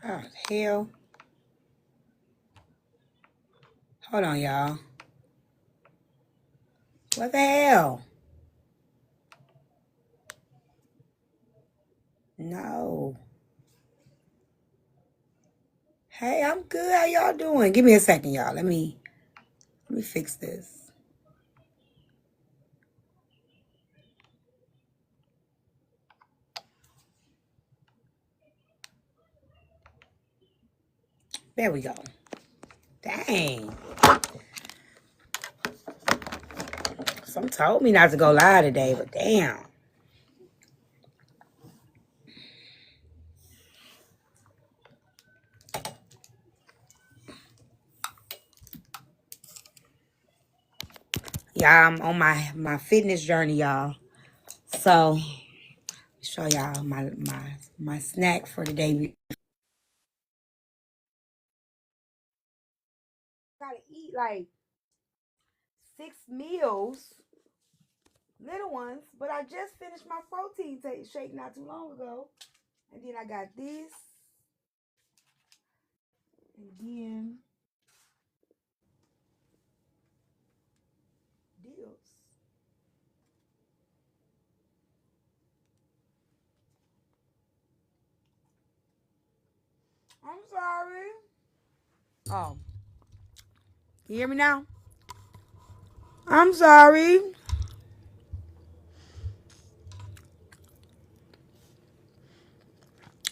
Oh, hell. Hold on, y'all. What the hell? No. Hey, I'm good. How y'all doing? Give me a second, y'all. Let me fix this. There we go. Dang. Some told me not to go live today, but damn. Y'all, I'm on my fitness journey, y'all. So, show y'all my snack for the day. Gotta eat like 6 meals, little ones, but I just finished my protein shake not too long ago. And then I got this. And then deals. I'm sorry. Oh. You hear me now? I'm sorry.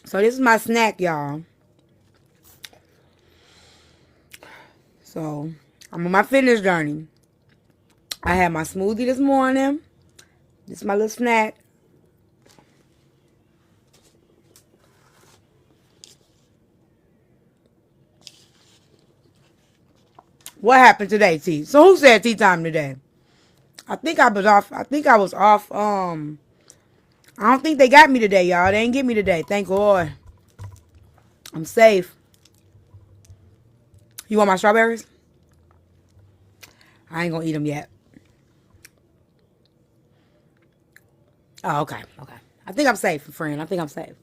So this is my snack, y'all. So I'm on my fitness journey. I had my smoothie this morning. This is my little snack. What happened today, T? So who said tea time today? I think I was off. I don't think they got me today, y'all. They ain't get me today. Thank God. I'm safe. You want my strawberries? I ain't gonna eat them yet. Oh, okay. Okay. I think I'm safe, friend. I think I'm safe.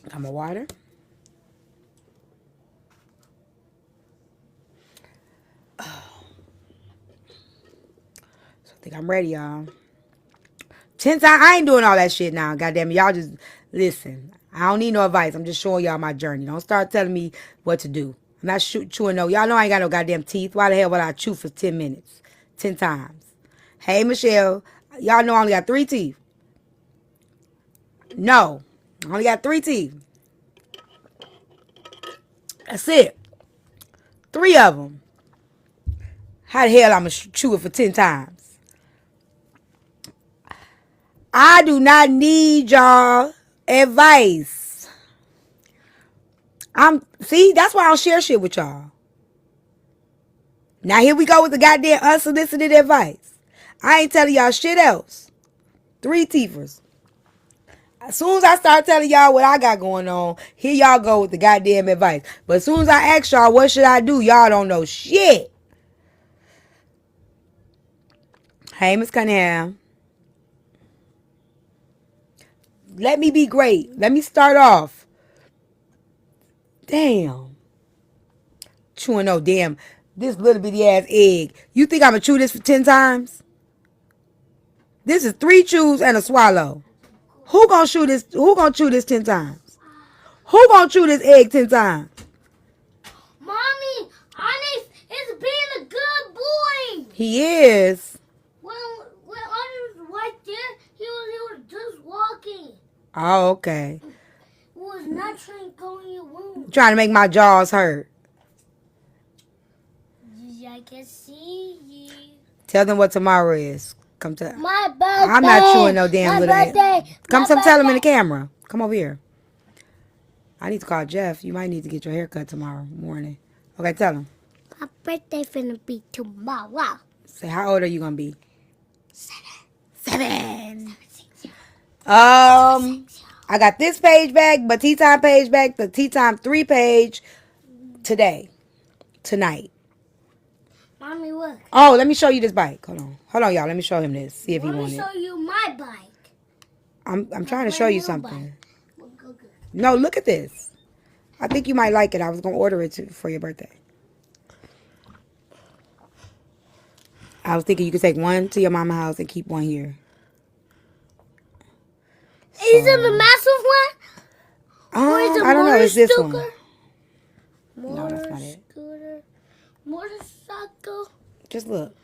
Got my water. So I think I'm ready, y'all. 10 times. I ain't doing all that shit now. Goddamn it. Y'all just listen. I don't need no advice. I'm just showing y'all my journey. Don't start telling me what to do. I'm not chewing no. Y'all know I ain't got no goddamn teeth. Why the hell would I chew for 10 minutes? 10 times. Hey, Michelle. Y'all know I only got 3 teeth. No. I only got 3 teeth. That's it. 3 of them. How the hell I'm going to chew it for 10 times? I do not need y'all advice. See, that's why I don't share shit with y'all. Now here we go with the goddamn unsolicited advice. I ain't telling y'all shit else. 3 teethers. As soon as I start telling y'all what I got going on, here y'all go with the goddamn advice. But as soon as I ask y'all what should I do, y'all don't know shit. Hey, Miss Cunningham. Let me be great. Let me start off. Damn. Chewing no damn, this little bitty ass egg. You think I'm gonna chew this for 10 times? This is 3 chews and a swallow. Who gonna chew this? Who gonna chew this 10 times? Who gonna chew this egg 10 times? Mommy, Onyx is being a good boy. He is. When Onyx was right there, he was just walking. Oh, okay. He was not trying to go in your room. Trying to make my jaws hurt. I can see you. Tell them what tomorrow is. Come to. My birthday. I'm not chewing no damn my little birthday. egg. Come My tell them in birthday. the camera. Come over here. I need to call Jeff. You might need to get your hair cut tomorrow morning. Okay, tell him. My birthday finna be tomorrow. Say, how old are you gonna be? 7. 7. I got this page back, but Tea Time page back, the Tea Time 3 page tonight. Mommy, look. Oh, let me show you this bike. Hold on, y'all. Let me show him this. See if he wants it. Let me show you my bike. I'm trying to show you something. Look. No, look at this. I think you might like it. I was gonna order it for your birthday. I was thinking you could take one to your mama's house and keep one here. Is it the massive one? Or is it I don't know. It's this one. scooter? No, that's not it. Scooter. Motorcycle. Just look.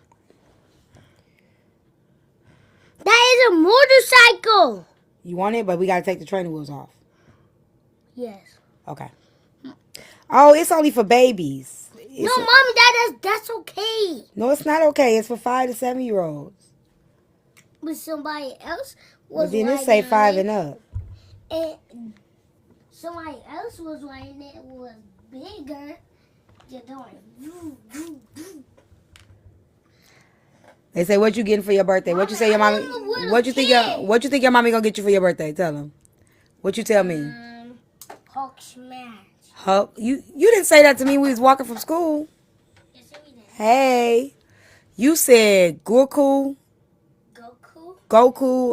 That is a motorcycle. You want it, but we gotta take the training wheels off. Yes. Okay. Oh, it's only for babies. No, Mommy, that's okay. No, it's not okay. It's for 5 to 7-year-olds. But somebody else But was then it say 5 and up. And somebody else was riding it was bigger. You're doing. They say, "What you getting for your birthday?" What you say your mommy? What you think your mommy gonna get you for your birthday? Tell them. What you tell me? Hulk smash. Hulk. You didn't say that to me when we was walking from school. Yes, we did. Hey, you said Goku,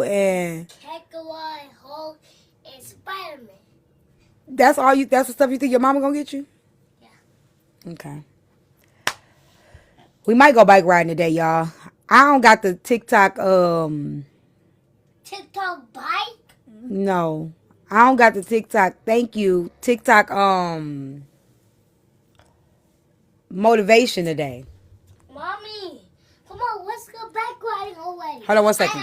and Kekawai, Hulk, and Spider-Man. that's all you. That's the stuff you think your mama gonna get you? Yeah. Okay. We might go bike riding today, y'all. I don't got the TikTok. TikTok bike? No, I don't got the TikTok. Thank you, TikTok. Motivation today. Mommy, come on, let's go bike riding already. Hold on 1 second.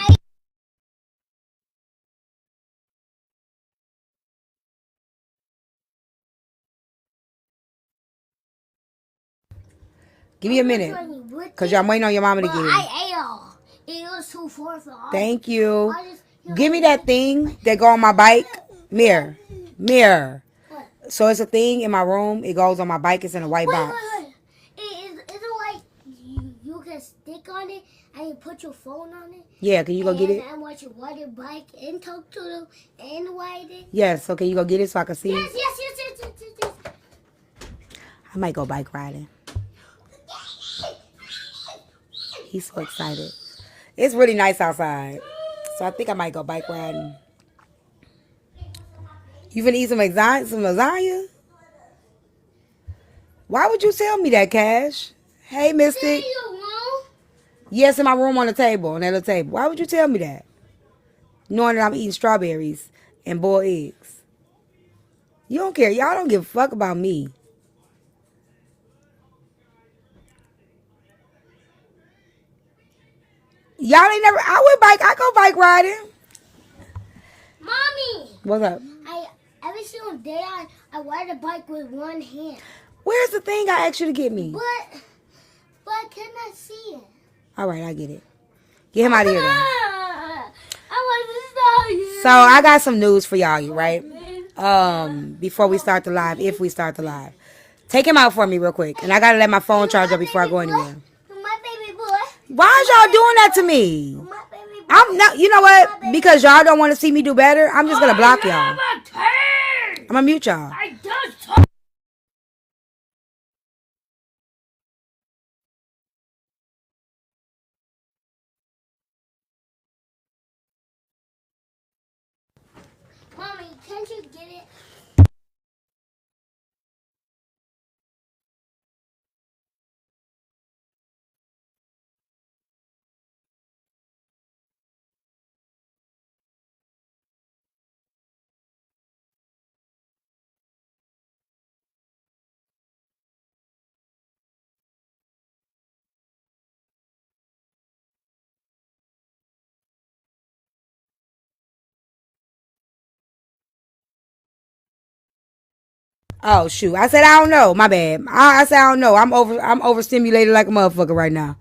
Give me a minute, cause I'm waiting on your mama to get it. I ate all. It was too far for all. Thank you. Give me that thing that go on my bike. Mirror. What? So it's a thing in my room. It goes on my bike. It's in a white box. Wait. Is it like you can stick on it and you put your phone on it? Yeah, can you go get it? And watch your water bike and talk to them and ride it? Yes, so can you go get it so I can see? Yes. I might go bike riding. He's so excited. It's really nice outside. So I think I might go bike riding. You finna eat some lasagna? Why would you tell me that, Cash? Hey, Mystic. Yes, in my room on the table, on that little table. Why would you tell me that? Knowing that I'm eating strawberries and boiled eggs. You don't care. Y'all don't give a fuck about me. Y'all ain't never. I go bike riding. Mommy. What's up? Every single day I ride a bike with one hand. Where's the thing I asked you to get me? But I cannot see it. All right, I get it. Get him out of here then. I want to see you. So I got some news for y'all, right? Before we start the live, if we start the live. Take him out for me real quick. And I gotta let my phone charge up before I go anywhere. My baby boy. Why is y'all doing that to me? My baby boy. I'm not, you know what? Because y'all don't want to see me do better, I'm just gonna block y'all. I'm gonna mute y'all. I just talk. Mommy, can't you get it? Oh shoot! I said I don't know. My bad. I said I don't know. I'm overstimulated like a motherfucker right now.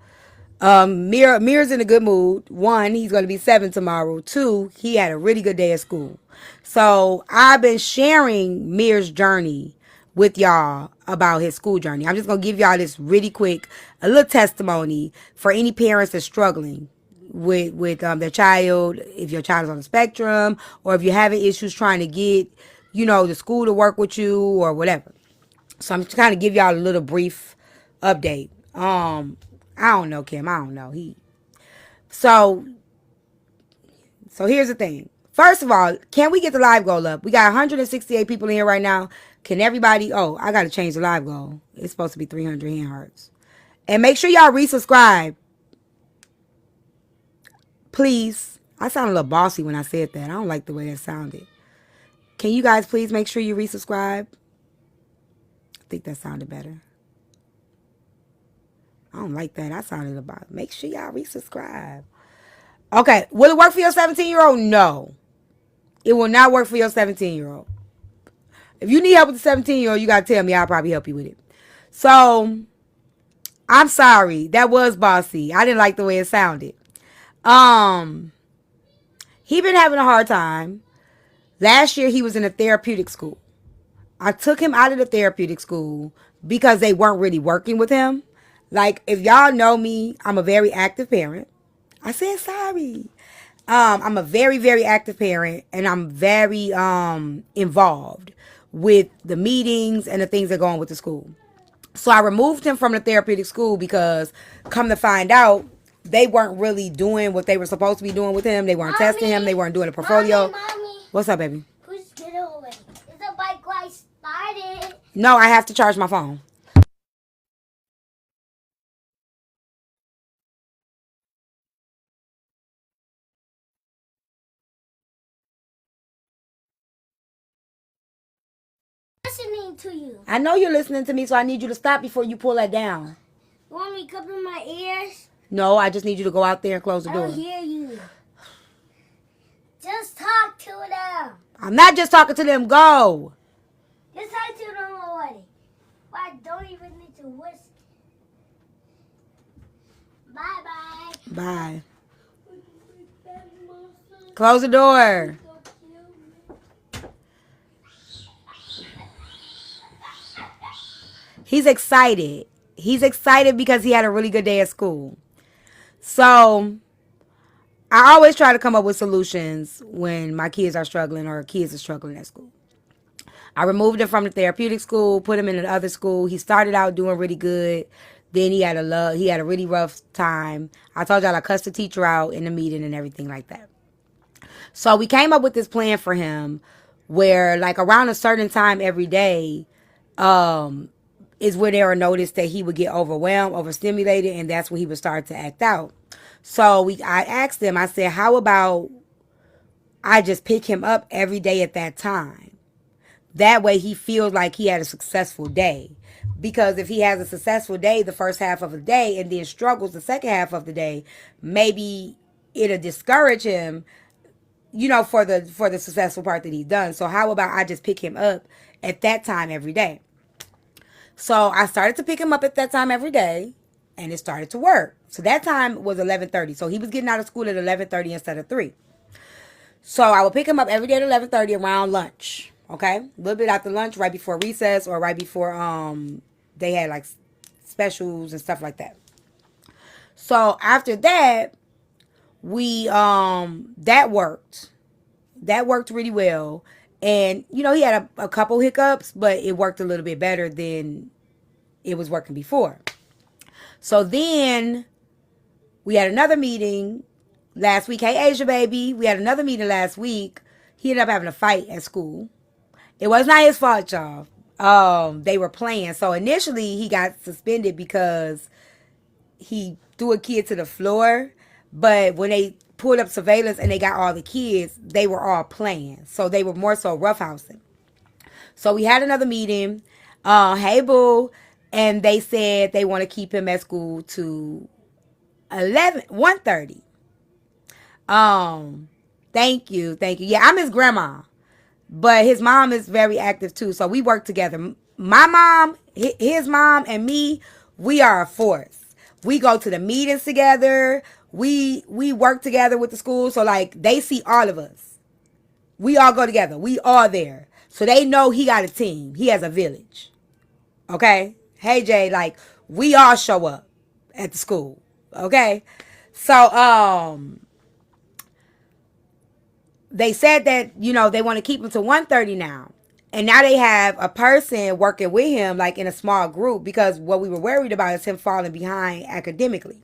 Mir's in a good mood. 1, he's gonna be 7 tomorrow. 2, he had a really good day at school. So I've been sharing Mir's journey with y'all about his school journey. I'm just gonna give y'all this really quick, a little testimony for any parents that's struggling with their child. If your child is on the spectrum, or if you're having issues trying to get, the school to work with you or whatever. So I'm just kind of give y'all a little brief update. I don't know, Kim. I don't know. So here's the thing. First of all, can we get the live goal up? We got 168 people in here right now. Can everybody? Oh, I got to change the live goal. It's supposed to be 300 hand hearts. And make sure y'all resubscribe. Please. I sound a little bossy when I said that. I don't like the way that sounded. Can you guys please make sure you resubscribe? I think that sounded better. I don't like that. I sounded about. Make sure y'all resubscribe. Okay. Will it work for your 17-year-old? No. It will not work for your 17-year-old. If you need help with the 17-year-old, you got to tell me. I'll probably help you with it. So, I'm sorry. That was bossy. I didn't like the way it sounded. He been having a hard time. Last year, he was in a therapeutic school. I took him out of the therapeutic school because they weren't really working with him. Like, if y'all know me, I'm a very active parent. I said sorry. I'm a very, very active parent, and I'm very involved with the meetings and the things that go on with the school. So I removed him from the therapeutic school because, come to find out, they weren't really doing what they were supposed to be doing with him. They weren't testing him. They weren't doing a portfolio. Mommy. What's up, baby? Who's get away? Is the bike light started? No, I have to charge my phone. Listening to you. I know you're listening to me, so I need you to stop before you pull that down. You want me to cover my ears? No, I just need you to go out there and close the I door. don't hear you. Just talk to them. I'm not just talking to them. Go. Just talk to them already. But I don't even need to whisper. Bye-bye. Bye. Close the door. He's excited. He's excited because he had a really good day at school. So, I always try to come up with solutions when my kids are struggling or kids are struggling at school. I removed him from the therapeutic school, put him in another school. He started out doing really good. Then he had a really rough time. I told y'all I cussed the teacher out in the meeting and everything like that. So we came up with this plan for him where, like, around a certain time every day, is where there were noticed that he would get overwhelmed, overstimulated, and that's when he would start to act out. So I asked them, I said, how about I just pick him up every day at that time? That way he feels like he had a successful day. Because if he has a successful day the first half of the day and then struggles the second half of the day, maybe it'll discourage him, for the successful part that he's done. So how about I just pick him up at that time every day? So I started to pick him up at that time every day, and it started to work. So that time was 11:30. So he was getting out of school at 11:30 instead of 3. So I would pick him up every day at 11:30 around lunch. Okay? A little bit after lunch, right before recess, or right before they had like specials and stuff like that. So after that, that worked. That worked really well. And, he had a couple hiccups, but it worked a little bit better than it was working before. So then we had another meeting last week. Hey, Asia, baby. We had another meeting last week. He ended up having a fight at school. It was not his fault, y'all. They were playing. So initially he got suspended because he threw a kid to the floor. But when they pulled up surveillance and they got all the kids, they were all playing. So they were more so roughhousing. So we had another meeting. Hey, boo. And they said they want to keep him at school to 1:30. Thank you. Yeah, I'm his grandma. But his mom is very active too. So we work together. My mom, his mom, and me, we are a force. We go to the meetings together. We work together with the school. So like they see all of us. We all go together. We all there. So they know he got a team. He has a village. Okay? Hey Jay, like we all show up at the school. Okay? So they said that, they want to keep him to 1:30 now. And now they have a person working with him, like in a small group, because what we were worried about is him falling behind academically.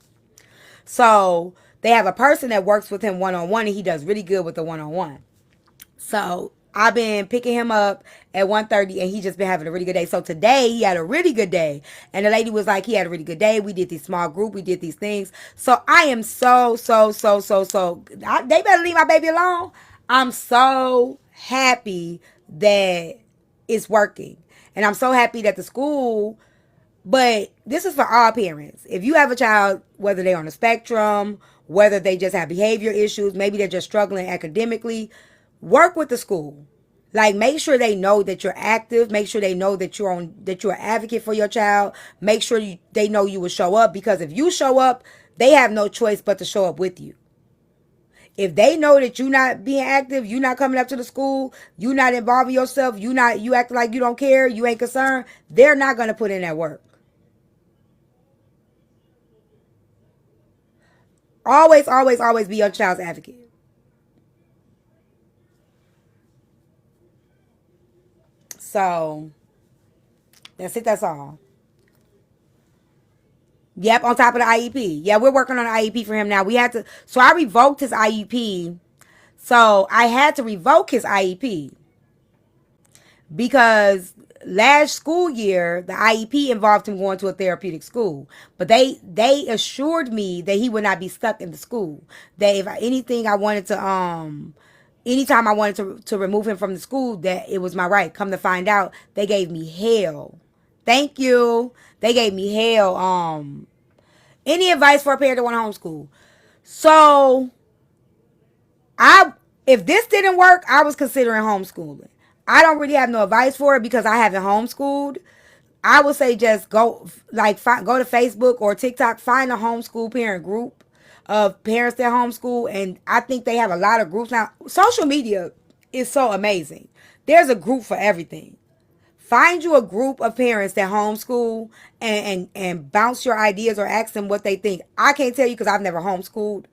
So they have a person that works with him one-on-one, and he does really good with the one-on-one. So I've been picking him up at 1:30, and he just been having a really good day. So today he had a really good day. And the lady was like, he had a really good day. We did this small group. We did these things. So I am they better leave my baby alone. I'm so happy that it's working. And I'm so happy that the school, but this is for all parents. If you have a child, whether they're on the spectrum, whether they just have behavior issues, maybe they're just struggling academically, work with the school. Like, make sure they know that you're active. Make sure they know that you're an advocate for your child. Make sure they know you will show up, because if you show up, they have no choice but to show up with you. If they know that you're not being active, you're not coming up to the school, you're not involving yourself, you act like you don't care, you ain't concerned, they're not gonna put in that work. Always, always, always be your child's advocate. So that's it. That's all. Yep, on top of the IEP. Yeah, we're working on an IEP for him now. We had to, so I revoked his IEP. So I had to revoke his IEP because last school year the IEP involved him going to a therapeutic school. But they assured me that he would not be stuck in the school. That if anything I wanted to anytime I wanted to remove him from the school, that it was my right. Come to find out, they gave me hell. Thank you. They gave me hell. Any advice for a parent that want to homeschool? So I, if this didn't work, I was considering homeschooling. I don't really have no advice for it because I haven't homeschooled. I would say just go go to Facebook or TikTok, find a homeschool parent group of parents that homeschool, and I think they have a lot of groups now. Social media is so amazing. There's a group for everything. Find you a group of parents that homeschool, and bounce your ideas or ask them what they think. I can't tell you because I've never homeschooled,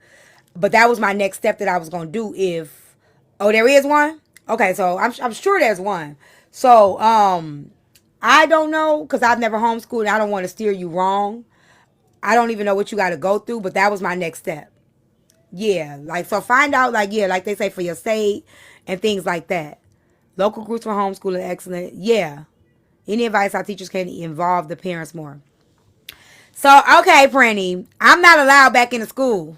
but that was my next step that I was going to do. If, oh, there is one. Okay, so I'm sure there's one. So I don't know because I've never homeschooled, and I don't want to steer you wrong. I don't even know what you got to go through, but that was my next step. Yeah, like, so find out, like, yeah, like they say, for your state and things like that. Local groups for homeschooling, excellent. Yeah. Any advice our teachers can involve the parents more. So, okay, Prenny, I'm not allowed back in the school.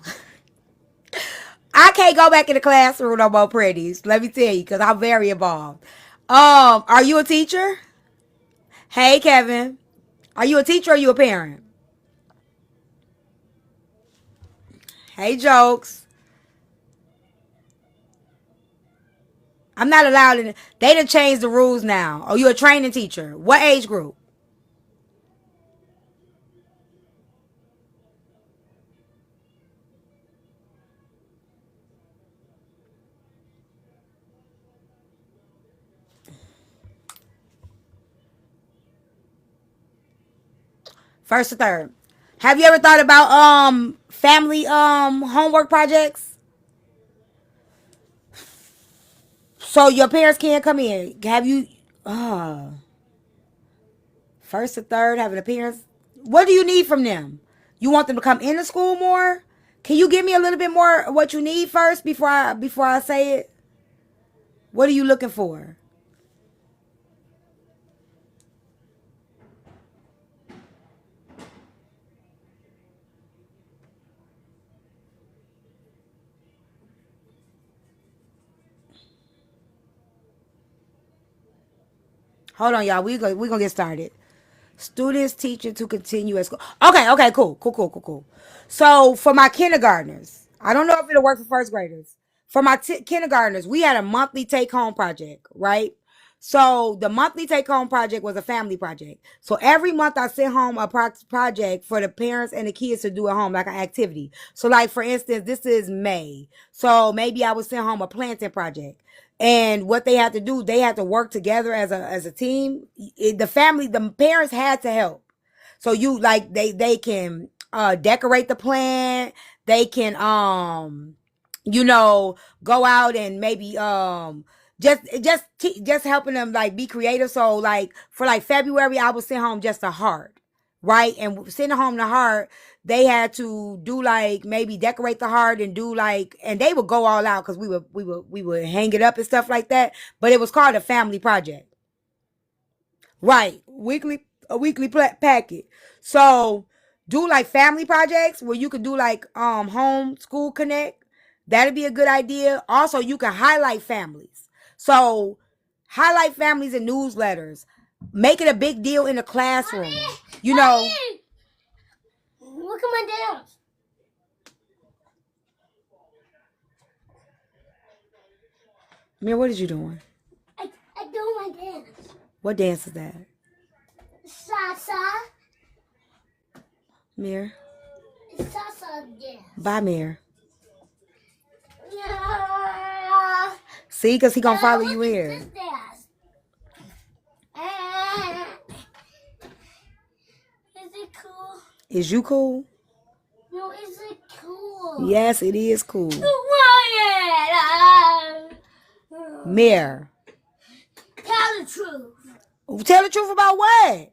I can't go back in the classroom no more, Prenny. Let me tell you, because I'm very involved. Are you a teacher? Hey, Kevin. Are you a teacher or are you a parent? Hey, Jokes. I'm not allowed in. They done changed the rules now. Oh, you a training teacher? What age group? First or third? Have you ever thought about family homework projects? So your parents can't come in. Have you first or third have an appearance? What do you need from them? You want them to come into school more? Can you give me a little bit more of what you need first before I say it? What are you looking for? Hold on, y'all. We gonna get started. Students teaching to continue at school. Okay, okay, cool. So for my kindergartners, I don't know if it'll work for first graders. For my kindergartners, we had a monthly take home project, right? So the monthly take home project was a family project. So every month I sent home a project for the parents and the kids to do at home, like an activity. So, like, for instance, this is May. So maybe I would send home a planting project. And what they had to do, they had to work together as a team. The parents had to help. So you, like, they can decorate the plant. They can you know, go out and maybe just helping them, like, be creative. So, like, for like February, I would send home just a heart, right? And sending home the heart, they had to do like maybe decorate the heart and do like, and they would go all out because we would hang it up and stuff like that. But it was called a family project, right? A weekly packet. So do like family projects where you could do like home school connect. That'd be a good idea. Also, you can highlight families. So highlight families in newsletters. Make it a big deal in the classroom. You know. Look at my dance. Mir, what is you doing? I do my dance. What dance is that? Salsa. Mir. It's salsa dance. Bye, Mir. Yeah. See, because he gonna follow you here. This dance. Is it cool? Is you cool? No, is it cool? Yes, it is cool. Quiet. Mir. Tell the truth. Tell the truth about what?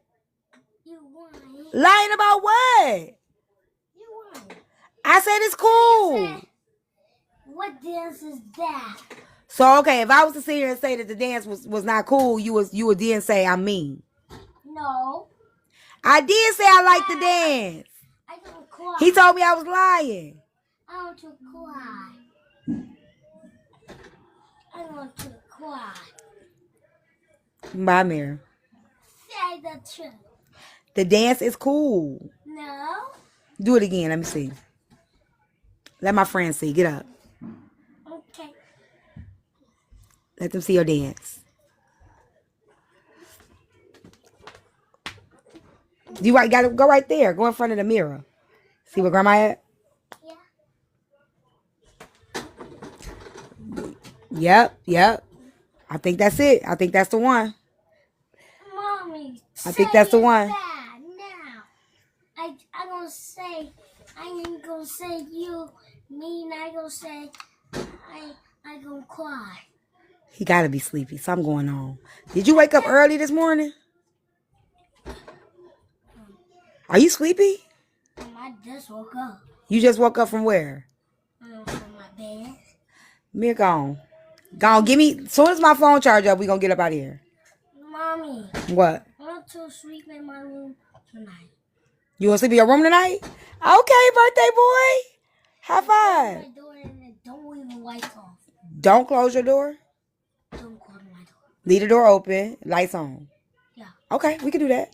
You won. Lying about what? You won. I said it's cool. What dance is that? So okay, if I was to sit here and say that the dance was not cool, you would then say I'm mean. No. I did say I like the dance. I don't cry. He told me I was lying. I want to cry. I want to cry. Bye, Mir. Say the truth. The dance is cool. No. Do it again. Let me see. Let my friends see. Get up. Okay. Let them see your dance. You gotta go right there. Go in front of the mirror. See where Grandma at? Yeah. Yep. I think that's it. I think that's the one. Mommy. I think that's the one. That now. I gonna say. I ain't gonna say you. Me. And I gonna say. I gonna cry. He gotta be sleepy. Something going on. Did you wake up early this morning? Are you sleepy? I just woke up. You just woke up from where? From my bed. Mir, gone. Gone. Give me. As soon as my phone charge up, we gonna get up out of here. Mommy. What? I want to sleep in my room tonight. You wanna sleep in your room tonight? Okay, birthday boy. High five. My door and don't leave the lights off. Don't close your door. Don't close my door. Leave the door open. Lights on. Yeah. Okay, we can do that.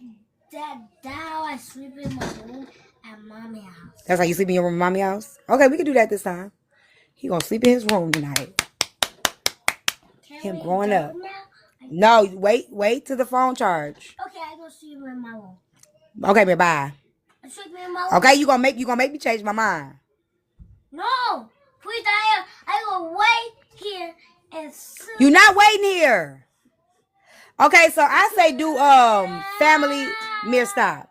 That's how I sleep in my room at Mommy's house. That's how you sleep in your room at Mommy's house? Okay, we can do that this time. He gonna sleep in his room tonight. Him growing up. No, wait till the phone charge. Okay, I go sleep in my room. Okay, man, bye. I sleep in my room. Okay, you gonna make me change my mind. No, please, I will wait here and sleep. You're not waiting here. Okay, so I say do family. Mir, stop.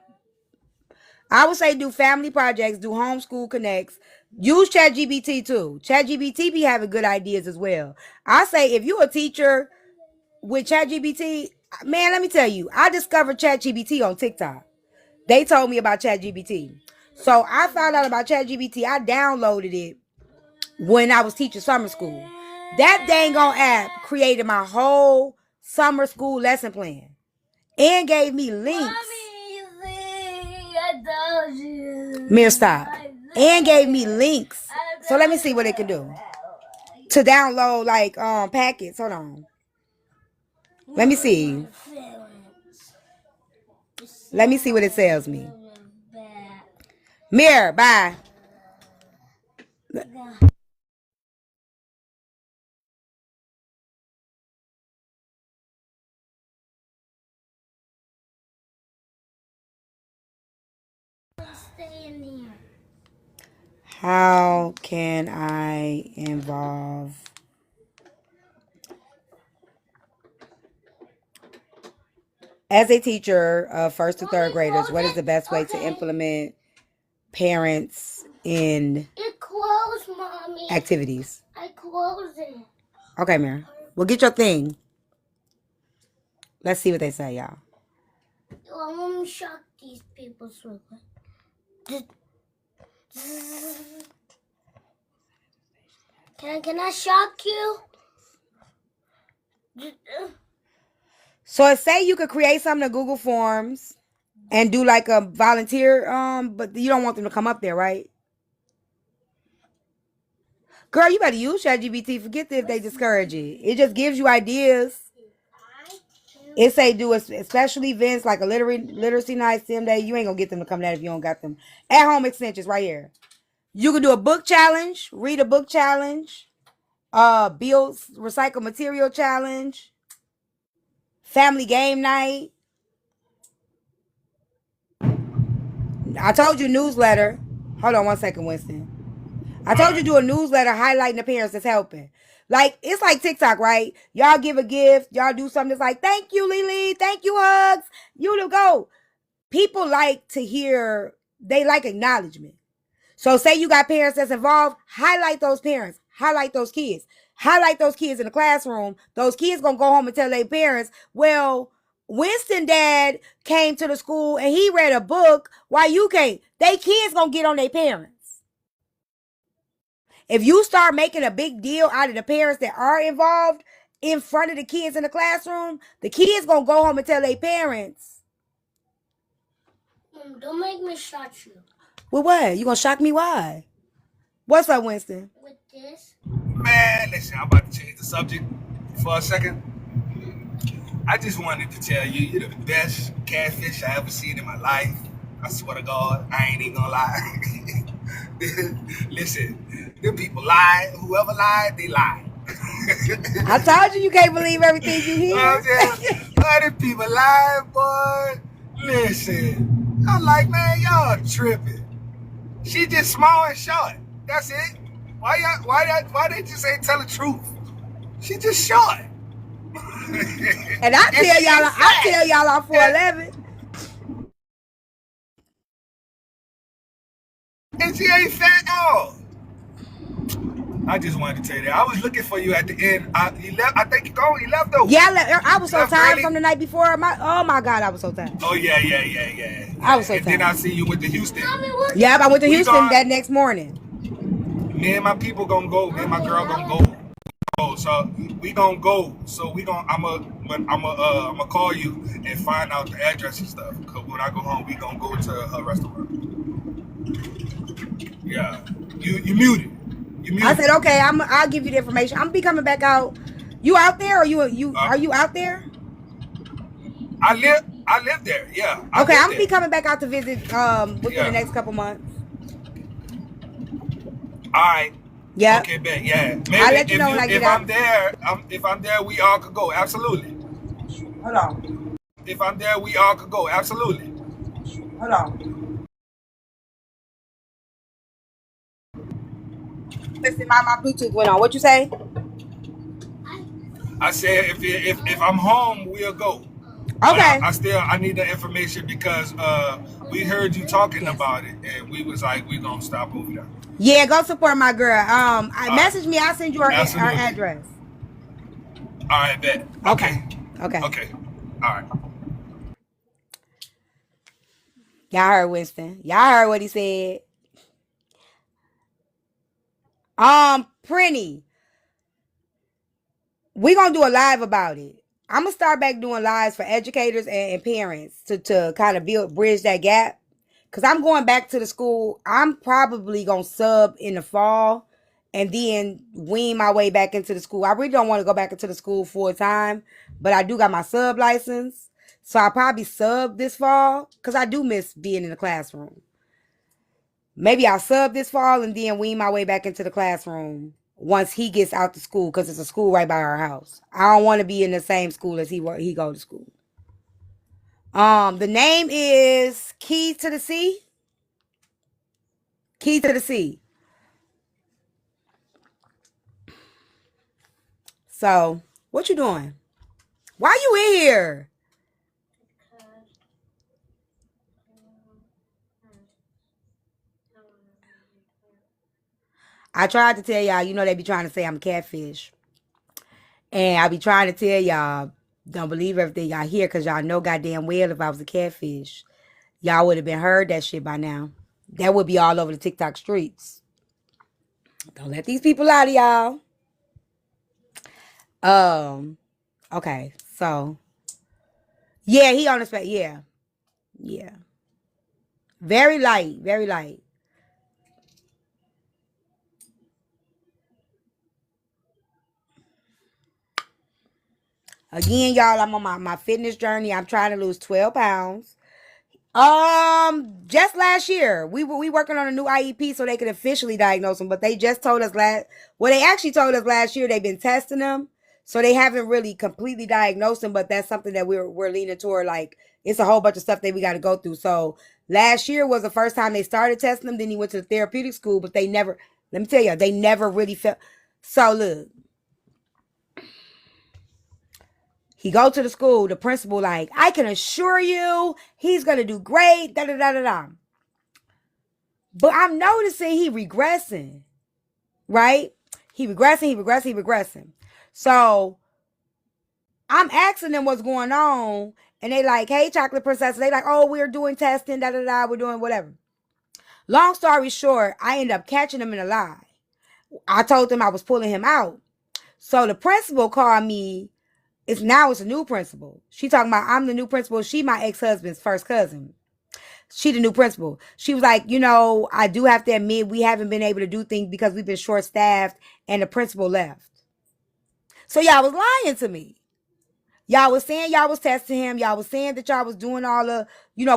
I would say do family projects, do homeschool connects. Use ChatGPT too. ChatGPT be having good ideas as well. I say if you're a teacher with ChatGPT, man, let me tell you, I discovered ChatGPT on TikTok. They told me about ChatGPT. So I found out about ChatGPT. I downloaded it when I was teaching summer school. That dang on app created my whole summer school lesson plan and gave me links. Mommy, I told you. Mir, stop. And gave me links. So let me see what it can do. To download like packets. Hold on. Let me see. Let me see what it tells me. Mir, bye. Stay in here. How can I involve as a teacher of first to third graders? What is the best way to implement parents in It closed, Mommy. activities? I closed it. Okay, Mir. Well, get your thing. Let's see what they say, y'all. I'm shocked. these people swimming. Can I shock you? So it say you could create something to Google Forms and do like a volunteer, but you don't want them to come up there, right? Girl, you better use ChatGPT. Forget if they discourage it. It just gives you ideas. It say do a special events like a literacy night, STEM day. You ain't gonna get them to come there if you don't got them. At home extensions right here. You can do a book challenge, read a book challenge, build recycle material challenge, family game night. I told you newsletter. Hold on 1 second, Winston. I told you do a newsletter highlighting the parents that's helping. Like, it's like TikTok, right? Y'all give a gift. Y'all do something that's like, thank you, Lily. Thank you, hugs. You to go. People like to hear, they like acknowledgement. So say you got parents that's involved, highlight those parents. Highlight those kids. Highlight those kids in the classroom. Those kids going to go home and tell their parents, well, Winston dad came to the school and he read a book. Why you can't? They kids going to get on their parents. If you start making a big deal out of the parents that are involved in front of the kids in the classroom, the kids going to go home and tell their parents. Mom, don't make me shock you. With what? You going to shock me? Why? What's up, Winston? With this? Man, listen, I'm about to change the subject for a second. I just wanted to tell you, you're the best catfish I ever seen in my life. I swear to God, I ain't even gonna lie. Listen, them people lie. Whoever lied, they lied. I told you can't believe everything you hear. Why them people lie, boy? Listen, I'm like, man, y'all tripping. She just small and short. That's it. Why did you say tell the truth? She just short. And I tell y'all I'm 4'11". And she ain't fat at all. I just wanted to tell you that. I was looking for you at the end. He left. I think he gone. He left though. Yeah, I was so tired early. from the night before. Oh my God, I was so tired. Oh yeah. I was so and tired. then I see you went to Houston. Yeah, I went to Houston that next morning. Me and my people gonna go. Me and my girl gonna go. So we gonna go. So I'ma call you and find out the address and stuff. Cause when I go home, we gonna go to her restaurant. Yeah, you muted. I said okay. I'll give you the information. I'm gonna be coming back out. You out there or are you out there? I live there. Yeah. Okay, I'm gonna be coming back out to visit within the next couple months. All right. Yeah. Okay, bet. Yeah. Maybe I'll let you know when I get out. If I'm there, we all could go. Absolutely. Hold on. If I'm there, we all could go. Absolutely. Hold on. Listen, my Bluetooth went on. What you say? I said if I'm home, we'll go. Okay. I need the information because we heard you talking about it and we was like we gonna stop over there. Yeah, go support my girl. Message me. I'll send you her address. All right, bet. Okay. All right. Y'all heard Winston. Y'all heard what he said. Prinny. We gonna do a live about it. I'm gonna start back doing lives for educators and parents to kind of bridge that gap. Cause I'm going back to the school. I'm probably gonna sub in the fall and then wean my way back into the school. I really don't want to go back into the school full time, but I do got my sub license. So I'll probably sub this fall because I do miss being in the classroom. Maybe I'll sub this fall and then wean my way back into the classroom once he gets out to school because it's a school right by our house. I don't want to be in the same school as he go to school. The name is Key to the Sea. Key to the Sea. So, what you doing? Why you in here? I tried to tell y'all, they be trying to say I'm a catfish. And I be trying to tell y'all, don't believe everything y'all hear because y'all know goddamn well if I was a catfish, Y'all would have been heard that shit by now. That would be all over the TikTok streets. Don't let these people lie to y'all. Okay, so yeah, he on the spec. Yeah, yeah, very light, very light. Again, y'all, I'm on my fitness journey. I'm trying to lose 12 pounds. Just last year, we working on a new IEP so they could officially diagnose them. But they just told us they actually told us last year they've been testing them, so they haven't really completely diagnosed them. But that's something that we're leaning toward. Like it's a whole bunch of stuff that we got to go through. So last year was the first time they started testing them. Then he went to the therapeutic school, but they never. Let me tell you, they never really felt. So look, he go to the school, the principal like, I can assure you he's going to do great, da da da da da. But I'm noticing he regressing, right? He regressing. So I'm asking them what's going on, and they like, hey, chocolate princess. They like, oh, we're doing testing, da da da, we're doing whatever. Long story short, I end up catching him in a lie. I told them I was pulling him out. So the principal called me. It's a new principal. She talking about I'm the new principal. She my ex-husband's first cousin. She the new principal. She was like, I do have to admit we haven't been able to do things because we've been short-staffed and the principal left. So y'all was lying to me. Y'all was saying y'all was testing him. Y'all was saying that y'all was doing all the,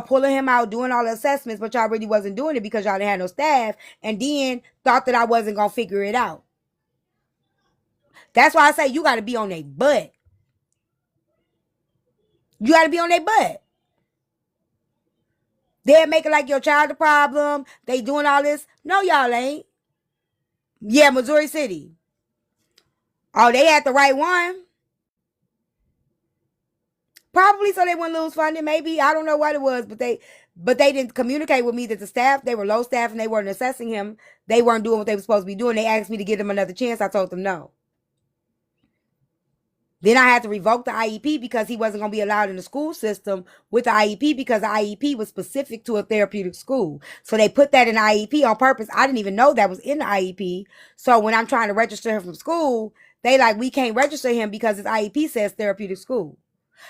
pulling him out, doing all the assessments, but y'all really wasn't doing it because y'all didn't have no staff, and then thought that I wasn't going to figure it out. That's why I say you got to be on their butt. You got to be on their butt. They're making like your child a problem. They doing all this. No, y'all ain't. Yeah, Missouri City. Oh, they had the right one. Probably so they wouldn't lose funding. Maybe. I don't know what it was, but they didn't communicate with me that the staff, they were low staff and they weren't assessing him. They weren't doing what they were supposed to be doing. They asked me to give them another chance. I told them no. Then I had to revoke the IEP because he wasn't going to be allowed in the school system with the IEP because the IEP was specific to a therapeutic school. So they put that in the IEP on purpose. I didn't even know that was in the IEP. So when I'm trying to register him from school, they like, we can't register him because his IEP says therapeutic school.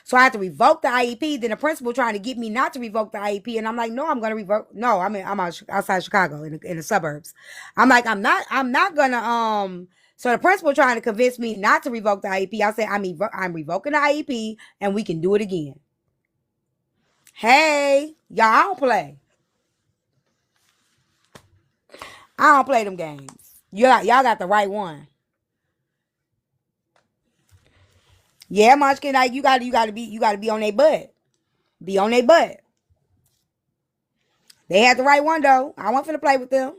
So I had to revoke the IEP. Then the principal trying to get me not to revoke the IEP. And I'm like, no, I'm going to revoke. No, I'm outside Chicago in the suburbs. I'm like, I'm not going to, so the principal trying to convince me not to revoke the IEP. I said, I'm revoking the IEP and we can do it again. Hey, y'all, I don't play. I don't play them games. Y'all got the right one. Yeah, Munchkin, like you gotta be on their butt. Be on their butt. They had the right one though. I wasn't finna play with them.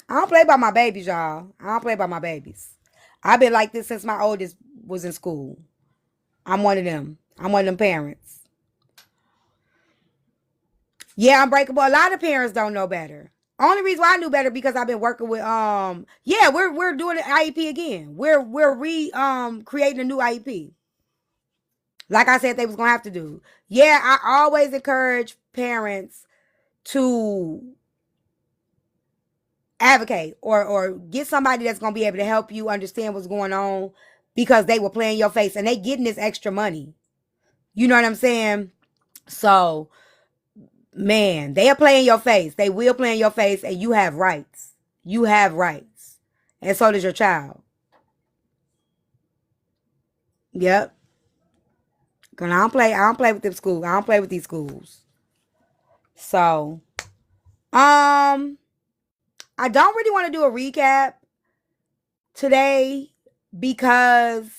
I don't play by my babies, y'all. I don't play by my babies. I've been like this since my oldest was in school. I'm one of them. I'm one of them parents. Yeah, unbreakable. A lot of parents don't know better. Only reason why I knew better because I've been working with yeah, we're doing an IEP again. We're creating a new IEP. Like I said they was gonna have to do. Yeah, I always encourage parents to advocate or get somebody that's going to be able to help you understand what's going on because they will play in your face and they getting this extra money. You know what I'm saying? So, man, they'll play in your face. They will play in your face and you have rights. You have rights. And so does your child. Yep. Cause I don't play with them schools. I don't play with these schools. So, I don't really want to do a recap today because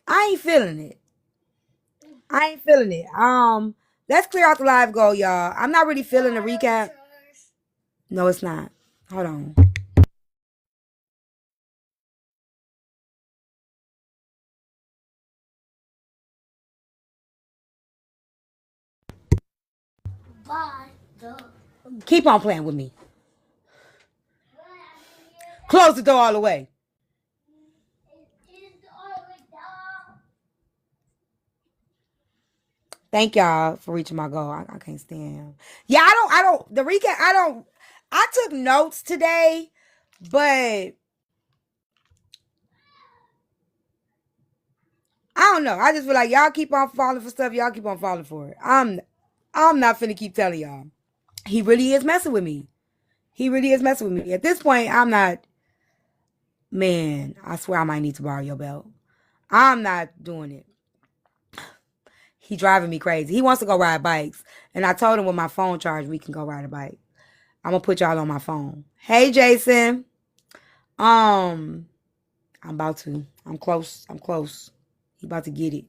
I ain't feeling it. I ain't feeling it. Let's clear out the live goal, y'all. I'm not really feeling the recap. No, it's not. Hold on. Bye. Keep on playing with me. Close the door all the way. Thank y'all for reaching my goal. I can't stand him. Yeah, I don't, the recap, I took notes today, but I don't know. I just feel like y'all keep on falling for stuff. Y'all keep on falling for it. I'm not finna keep telling y'all. He really is messing with me. He really is messing with me. At this point, I'm not. Man, I swear I might need to borrow your belt. I'm not doing it. He driving me crazy. He wants to go ride bikes. And I told him with my phone charged, we can go ride a bike. I'm going to put y'all on my phone. Hey, Jason. I'm about to. I'm close. He about to get it.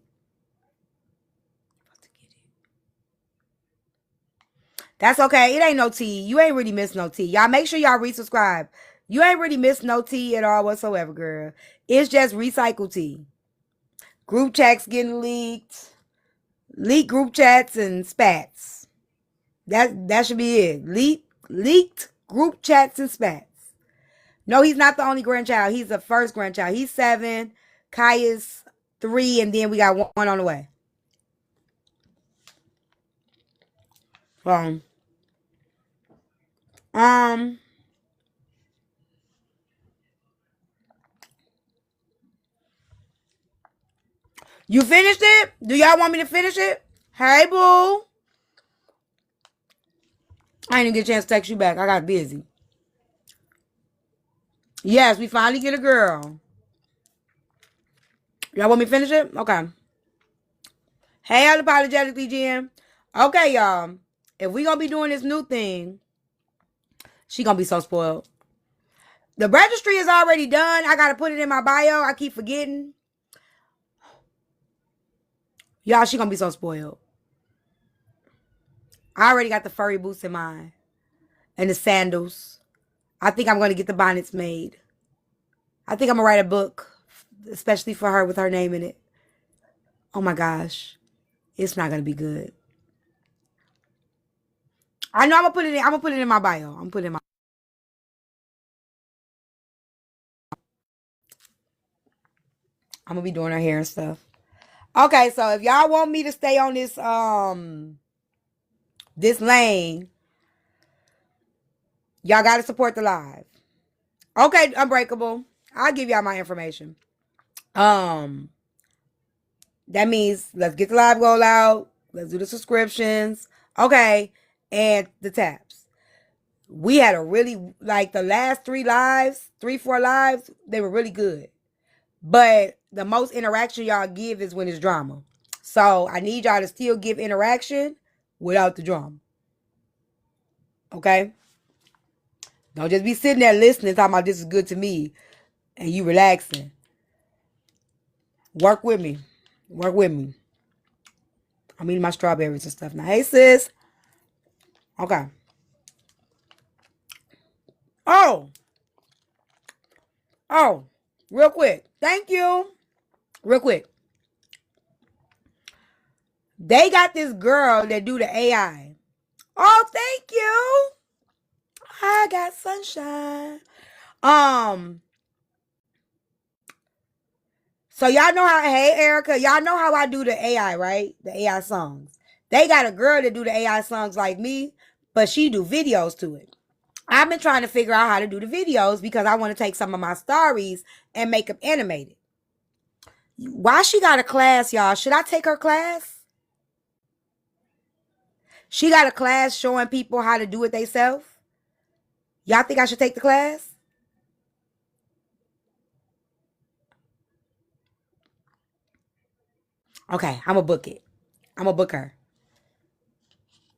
That's okay. It ain't no tea. You ain't really missed no tea. Y'all make sure y'all resubscribe. You ain't really missed no tea at all whatsoever, girl. It's just recycled tea. Group chats getting leaked. Leaked group chats and spats. That should be it. Leaked group chats and spats. No, he's not the only grandchild. He's the first grandchild. He's 7. Kaya's 3, and then we got one on the way. You finished it? Do y'all want me to finish it? Hey, boo. I didn't get a chance to text you back. I got busy. Yes, we finally get a girl. Y'all want me to finish it? Okay. Hey, unapologetically, Jen. Okay, y'all. If we gonna be doing this new thing, she gonna be so spoiled. The registry is already done. I gotta put it in my bio. I keep forgetting. Y'all, she gonna be so spoiled. I already got the furry boots in mind. And the sandals. I think I'm gonna get the bonnets made. I think I'm gonna write a book, especially for her with her name in it. Oh my gosh. It's not gonna be good. I know I'm gonna put it in my bio. I'm gonna be doing her hair and stuff. Okay, so if y'all want me to stay on this lane, y'all gotta support the live. Okay, Unbreakable. I'll give y'all my information. That means let's get the live goal out. Let's do the subscriptions. Okay, and the taps. We had a really, like the last 4 lives, they were really good. But the most interaction y'all give is when it's drama. So I need y'all to still give interaction without the drama. Okay? Don't just be sitting there listening, talking about this is good to me, and you relaxing. Work with me. I'm eating my strawberries and stuff now. Hey, sis. Okay. Oh, real quick. Thank you. Real quick. They got this girl that do the AI. Oh, thank you. I got sunshine. So y'all know how, hey Erica, y'all know how I do the AI, right? The AI songs. They got a girl that do the AI songs like me, but she do videos to it. I've been trying to figure out how to do the videos because I want to take some of my stories and make them animated. Why she got a class, y'all? Should I take her class? She got a class showing people how to do it themselves. Y'all think I should take the class? Okay, I'm going to book it. I'm going to book her.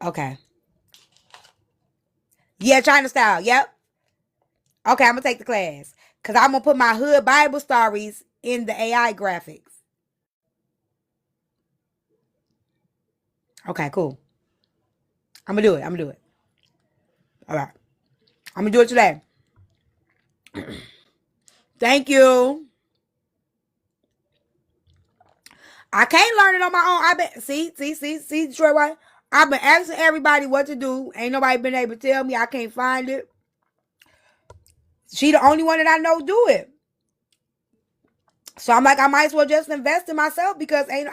Okay. Yeah, China style. Yep. Okay, I'm going to take the class. Because I'm going to put my hood Bible stories in the AI graphics. Okay, cool. I'm going to do it. All right. I'm going to do it today. Thank you. I can't learn it on my own. See, Detroit White. I've been asking everybody what to do. Ain't nobody been able to tell me. I can't find it. She the only one that I know do it. So I'm like, I might as well just invest in myself because I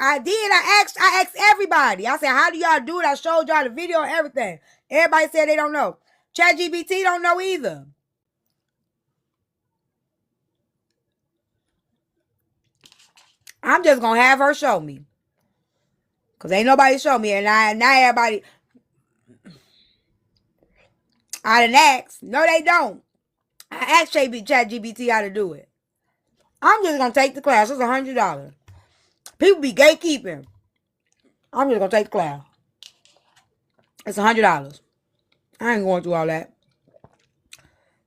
asked everybody. I said, how do y'all do it? I showed y'all the video and everything. Everybody said they don't know. ChatGPT don't know either. I'm just gonna have her show me. Cause ain't nobody show me. And now everybody I done asked. No, they don't. I asked ChatGPT how to do it. I'm just gonna take the class. It's $100. People be gatekeeping. I'm just gonna take the class. It's $100. I ain't going through all that.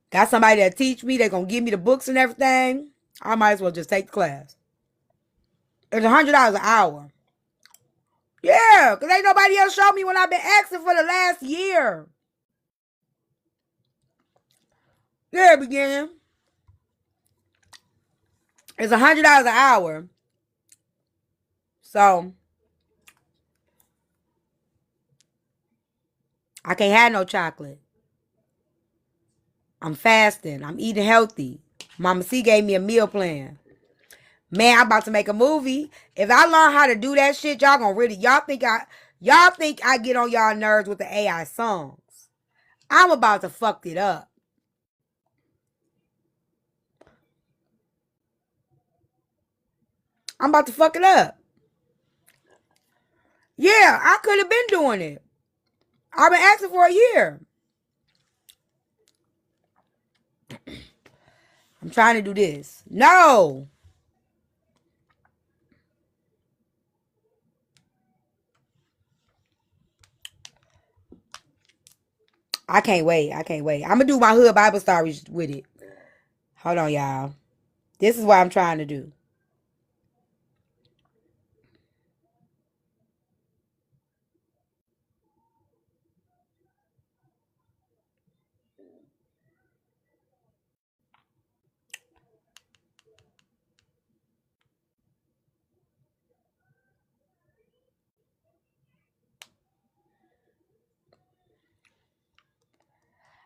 Got somebody that teach me. They gonna give me the books and everything. I might as well just take the class. It's $100 an hour. Yeah, cause ain't nobody else showed me when I've been asking for the last year. Yeah, beginning. It's $100 an hour. So I can't have no chocolate. I'm fasting. I'm eating healthy. Mama C gave me a meal plan. Man, I'm about to make a movie. If I learn how to do that shit, y'all gonna really y'all think I get on y'all nerves with the AI songs. I'm about to fuck it up. I'm about to fuck it up. Yeah, I could have been doing it. I've been asking for a year. I'm trying to do this. No. I can't wait. I can't wait. I'm going to do my hood Bible stories with it. Hold on, y'all. This is what I'm trying to do.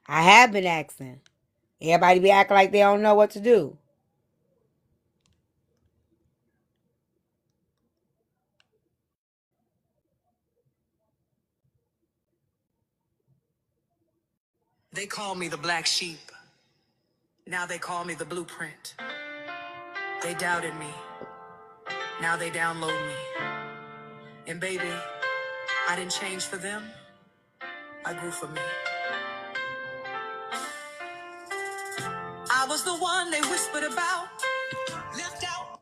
I have been asking. Everybody be acting like they don't know what to do. They call me the black sheep. Now they call me the blueprint. They doubted me. Now they download me. And baby, I didn't change for them. I grew for me. I was the one they whispered about, left out.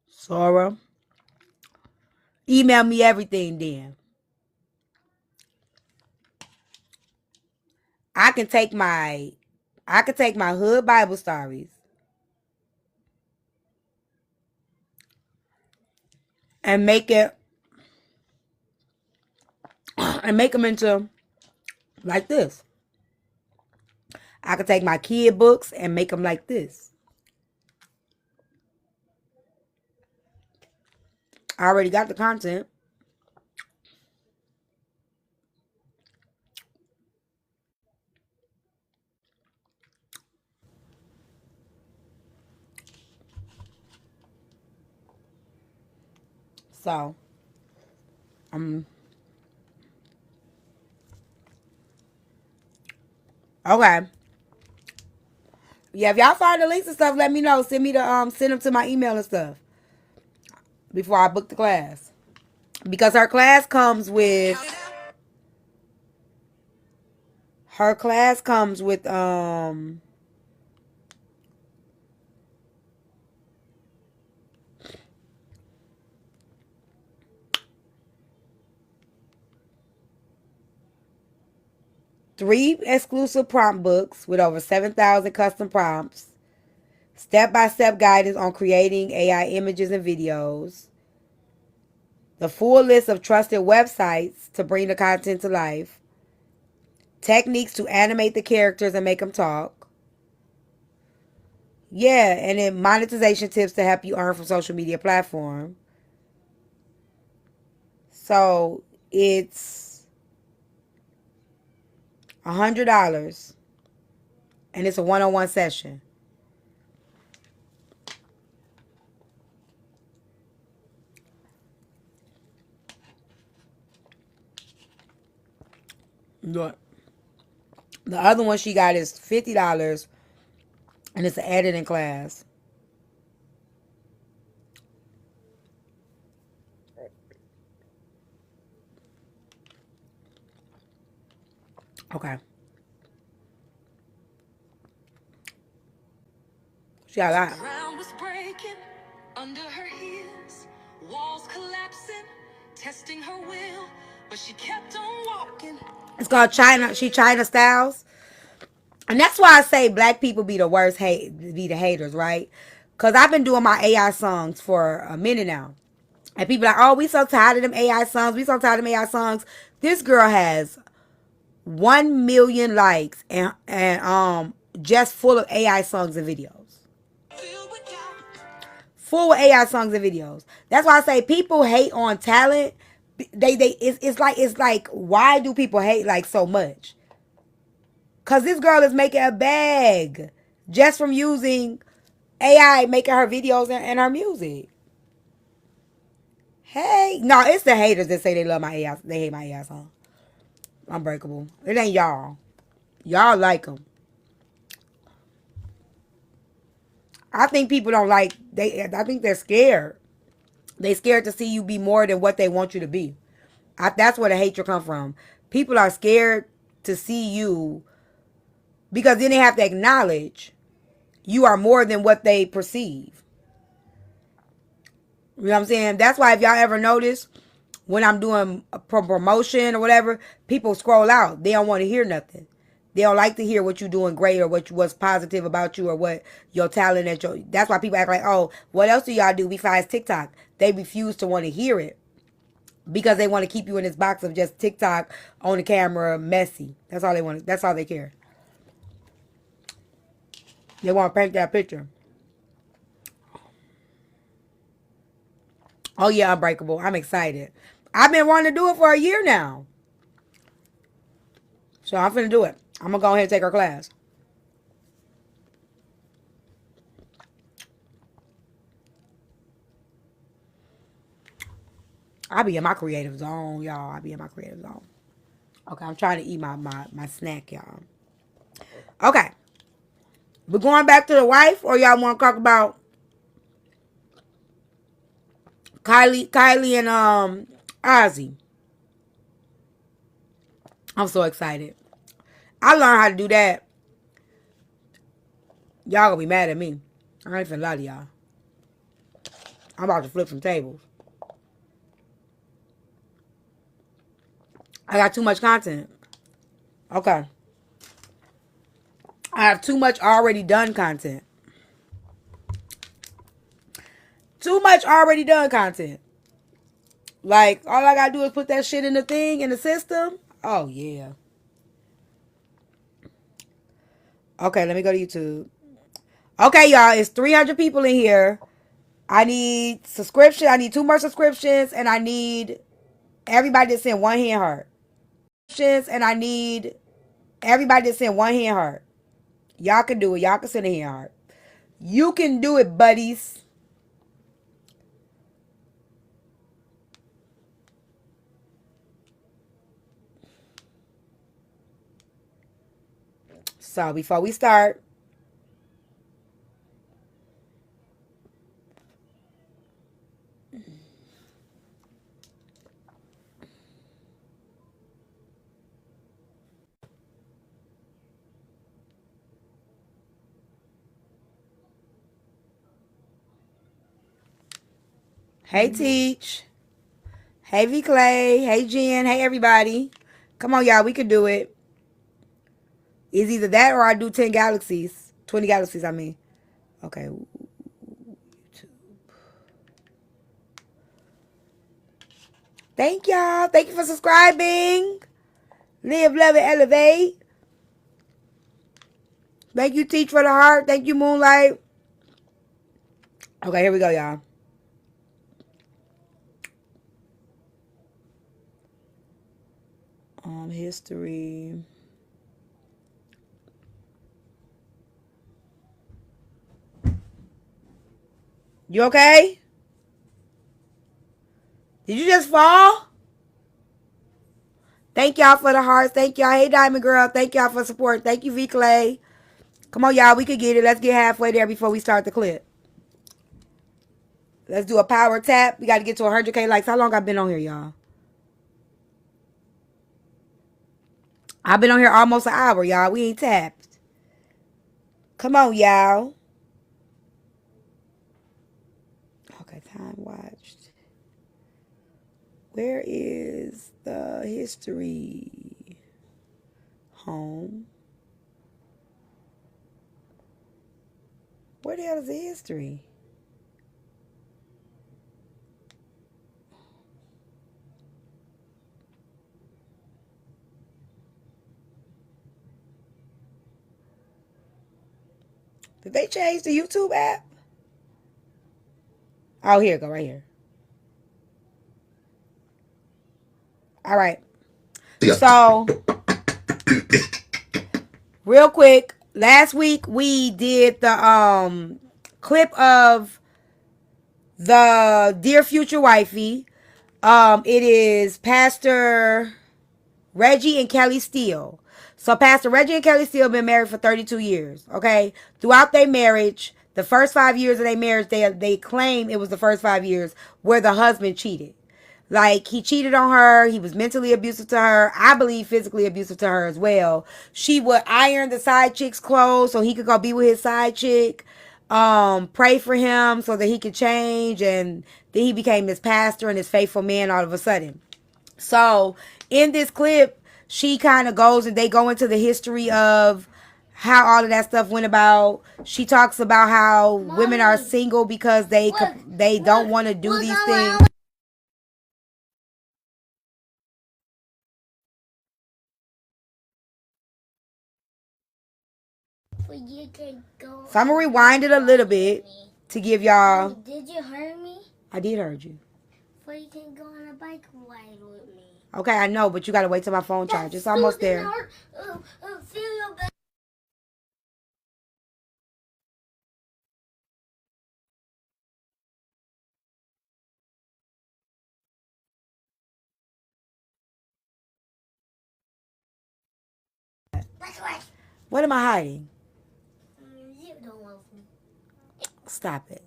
Sora, email me everything then. I can take my hood Bible stories and make them into like this. I could take my kid books and make them like this. I already got the content. So, okay. Yeah, if y'all find the links and stuff, let me know. Send them to my email and stuff before I book the class. Because her class comes with 3 exclusive prompt books with over 7,000 custom prompts, step-by-step guidance on creating AI images and videos, the full list of trusted websites to bring the content to life, techniques to animate the characters and make them talk. Yeah, and then monetization tips to help you earn from social media platform. So It's $100, and it's a one-on-one session. Look. The other one she got is $50, and it's an editing class. Okay. She got a lot. Ground was breaking under her heels, walls collapsing, testing her will, but she kept on walking. It's called China. She China Styles. And that's why I say black people be the worst be the haters, right? Because I've been doing my AI songs for a minute now. And people are like, oh, we so tired of them AI songs. We so tired of them AI songs. This girl has 1 million likes and just full of AI songs and videos. Full of AI songs and videos. That's why I say people hate on talent. It's like why do people hate like so much? Cause this girl is making a bag just from using AI making her videos and her music. Hey, no, it's the haters that say they love my AI. They hate my AI song. Unbreakable. It ain't y'all. Y'all like them. I think people don't like. I think they're scared. They scared to see you be more than what they want you to be. That's where the hatred come from. People are scared to see you because then they have to acknowledge you are more than what they perceive. You know what I'm saying? That's why if y'all ever notice when I'm doing a promotion or whatever, people scroll out. They don't want to hear nothing. They don't like to hear what you're doing great or what's positive about you or what your talent that's why people act like, oh, what else do y'all do besides TikTok? They refuse to want to hear it because they want to keep you in this box of just TikTok on the camera messy. That's all they want. That's all they care. They want to paint that picture. Oh yeah, Unbreakable. I'm excited. I've been wanting to do it for a year now. So I'm finna do it. I'm gonna go ahead and take her class. I be in my creative zone, y'all. I be in my creative zone. Okay, I'm trying to eat my snack, y'all. Okay. We're going back to the wife, or y'all want to talk about Kylie and Ozzy? I'm so excited. I learned how to do that. Y'all gonna be mad at me. I ain't finna lie to y'all. I'm about to flip some tables. I got too much content. Okay. I have too much already done content. Too much already done content. Like, all I gotta do is put that shit in the thing, in the system. Oh, yeah. Okay, let me go to YouTube. Okay, y'all, it's 300 people in here. I need subscription. I need 2 more subscriptions, and I need everybody to send 1 hand heart. And I need everybody to send 1 hand heart. Y'all can do it. Y'all can send a hand heart. You can do it, buddies. So before we start, hey Teach, hey V Clay, hey Jen, hey everybody. Come on, y'all, we can do it. It's either that or I do 10 galaxies. 20 galaxies, I mean. Okay. Thank y'all. Thank you for subscribing. Live, love, and elevate. Thank you, Teach, for the heart. Thank you, Moonlight. Okay, here we go, y'all. History. You okay? Did you just fall? Thank y'all for the hearts. Thank y'all. Hey, Diamond Girl. Thank y'all for support. Thank you, V Clay. Come on, y'all. We could get it. Let's get halfway there before we start the clip. Let's do a power tap. We got to get to 100K likes. How long I've been on here, y'all? I've been on here almost an hour, y'all. We ain't tapped. Come on, y'all. Okay, time watched. Where is the history? Home. Where the hell is the history? Did they change the YouTube app? Oh, here it go, right here. All right. So, real quick, last week we did the clip of the Dear Future Wifey. It is Pastor Reggie and Kelly Steele. So Pastor Reggie and Kelly Steele been married for 32 years, okay? Throughout their marriage, the first 5 years of their marriage, they claim it was the first 5 years where the husband cheated. Like, he cheated on her. He was mentally abusive to her. I believe physically abusive to her as well. She would iron the side chick's clothes so he could go be with his side chick. Pray for him so that he could change. And then he became this pastor and this faithful man all of a sudden. So, in this clip, she kind of goes and they go into the history of how all of that stuff went about. She talks about how women are single because they don't want to do these things. You can go. So I'm gonna rewind it a little bit to give y'all. Did you hear me? I did heard you. So you can go on a bike ride with me. Okay, I know, but you gotta wait till my phone charges. It's almost there. Feel your back. What am I hiding? You don't love me. Stop it.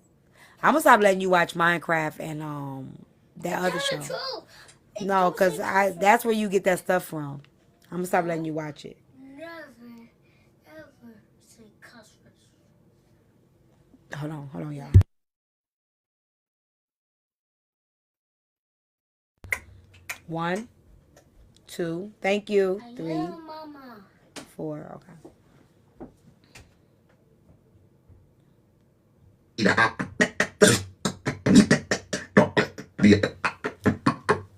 I'm gonna stop letting you watch Minecraft and that other show. No, cause that's where you get that stuff from. I'm gonna stop letting you watch it. Never, ever say cuss words. Hold on, y'all. One, two, thank you. Three, Mama. 4, okay.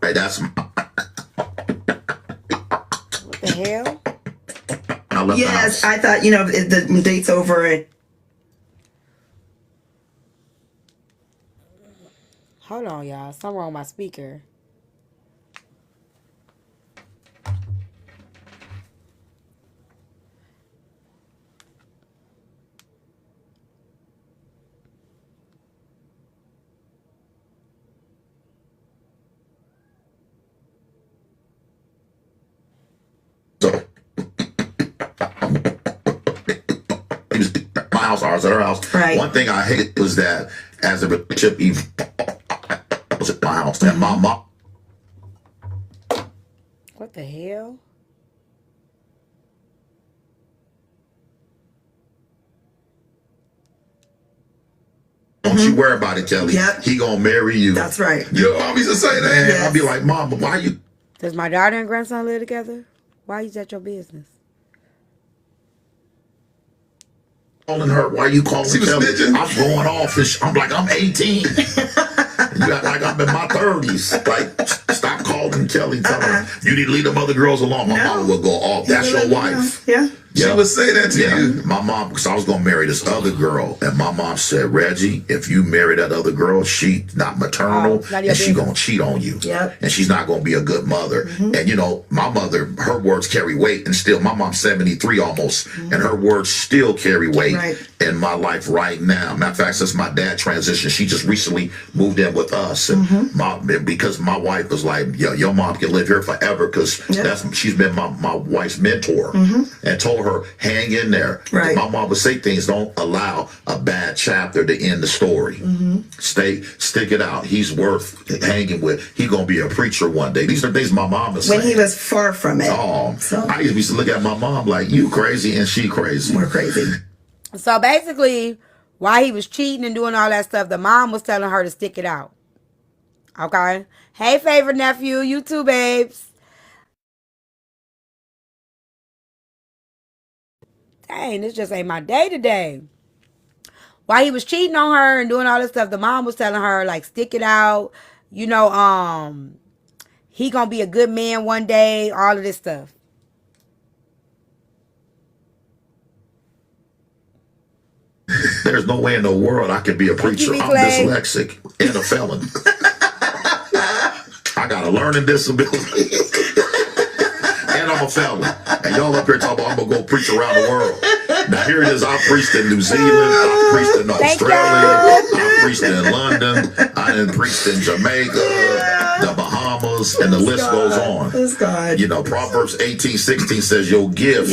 Right, that's What the hell? Yes, I thought, the date's over. Hold on, y'all. Something wrong with my speaker. my house, ours at her house. Right. One thing I hated was that as a relationship, even was at my house, and my mom. What the hell? Don't you worry about it, Kelly. Yep. He gonna marry you. That's right. You know, I used to say that. Yes. I'd be like, Mom, but why you Does my daughter and grandson live together? Why is that your business? calling her? Why you calling Kelly? I'm going off. And I'm like, I'm 18. You act like I'm in my 30s. Like, stop calling Kelly. Tell her, you need to leave them other girls alone. My mama will go off. That's your wife. Yeah. She would say that to you. My mom, because I was going to marry this other girl, and my mom said, Reggie, if you marry that other girl, she's not maternal, and she's going to cheat on you. Yep. And she's not going to be a good mother. And, you know, my mother, her words carry weight, and still, my mom's 73 almost, and her words still carry weight in my life right now. Matter of fact, since my dad transitioned, she just recently moved in with us. And because my wife was like, yo, your mom can live here forever, because she's been my wife's mentor, and told her, hang in there. My mom would say things, don't allow a bad chapter to end the story. Stick it out. He's worth hanging with. He's going to be a preacher one day. These are things my mom is saying. When he was far from it. I used to look at my mom like, you crazy and she crazy. We're crazy. So basically, while he was cheating and doing all that stuff, the mom was telling her to stick it out. Okay? Hey, favorite nephew. You too, babes. Dang, this just ain't my day today. While he was cheating on her and doing all this stuff, the mom was telling her, like, stick it out. You know, he gonna be a good man one day. All of this stuff. There's no way in the world I could be a preacher. I'm dyslexic and a felon. I got a learning disability. And I'm a felon. And y'all up here talking about I'm going to go preach around the world. Now here it is. I preached in New Zealand. I preached in Australia. I preached in London. I done preached in Jamaica, the Bahamas, and the list goes on. You know, Proverbs 18:16 says your gift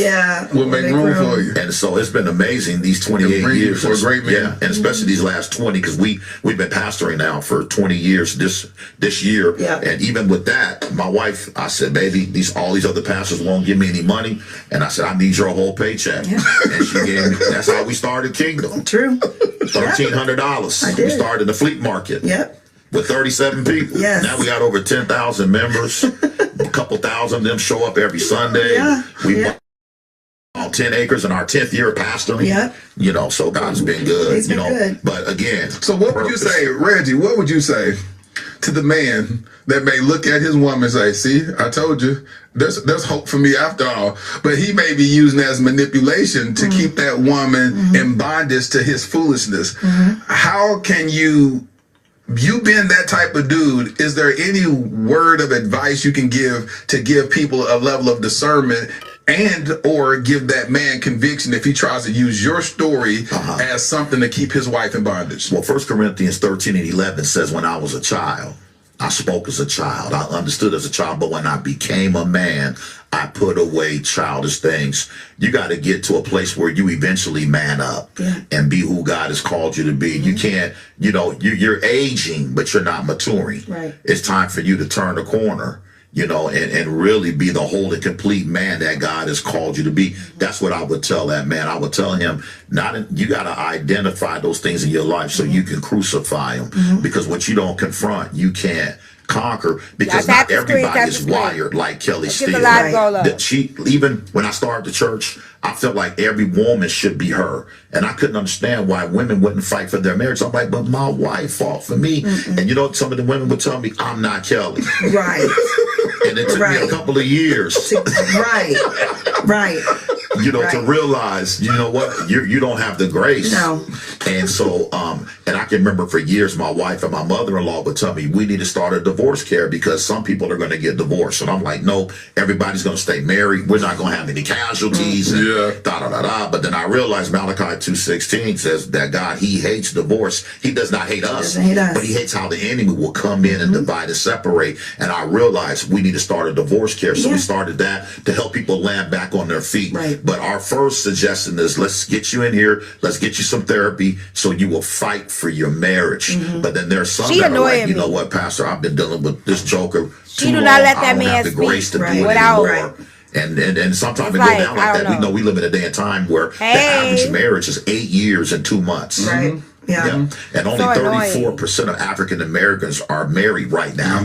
will make room for you. And so it's been amazing these 28 years. For a great man. Yeah, and especially these last 20, because we've been pastoring now for 20 years this year. And even with that, my wife, I said, baby, all these other pastors won't give me any money. And I said, I need your whole paycheck. And she gave me, that's how we started Kingdom. True. $1,300. We started the Fleet Market. With 37 people. Now we got over 10,000 members. A couple thousand of them show up every Sunday. We bought 10 acres in our 10th year of pastoring. You know, so God's been good. He's been good. But again. So what would you say, Reggie, what would you say to the man that may look at his woman and say, see, I told you, there's hope for me after all. But he may be using that as manipulation to keep that woman in bondage to his foolishness. How can you been that type of dude, is there any word of advice you can give to give people a level of discernment and or give that man conviction if he tries to use your story as something to keep his wife in bondage? Well, 1 Corinthians 13:11 says, when I was a child, I spoke as a child. I understood as a child, but when I became a man, I put away childish things. You got to get to a place where you eventually man up and be who God has called you to be. You can't, you know, you're aging, but you're not maturing. It's time for you to turn the corner, you know, and really be the whole and complete man that God has called you to be. That's what I would tell that man. I would tell him, you got to identify those things in your life so you can crucify them. Because what you don't confront, you can't conquer, because not everybody is wired like Kelly Steele. Even when I started the church, I felt like every woman should be her, and I couldn't understand why women wouldn't fight for their marriage. I'm like, but my wife fought for me. And you know, some of the women would tell me, I'm not Kelly. And it took me a couple of years you know, to realize, you know what, you don't have the grace. And so and I can remember for years my wife and my mother-in-law would tell me, we need to start a divorce care because some people are going to get divorced. And I'm like, no, everybody's going to stay married. We're not going to have any casualties. But then I realized Malachi 2:16 says that God, he hates divorce. He does not hate us, but he hates how the enemy will come in and divide and separate. And I realized we need to start a divorce care. So we started that to help people land back on their feet. But our first suggestion is, let's get you in here. Let's get you some therapy so you will fight for your marriage. But then there's some that are like, you know what, Pastor, I've been dealing with this joker too long. Not let that I don't man have the grace to do it anymore. And sometimes it go down like that. We know we live in a day and time where the average marriage is 8 years and 2 months. And only 34% of African Americans are married right now.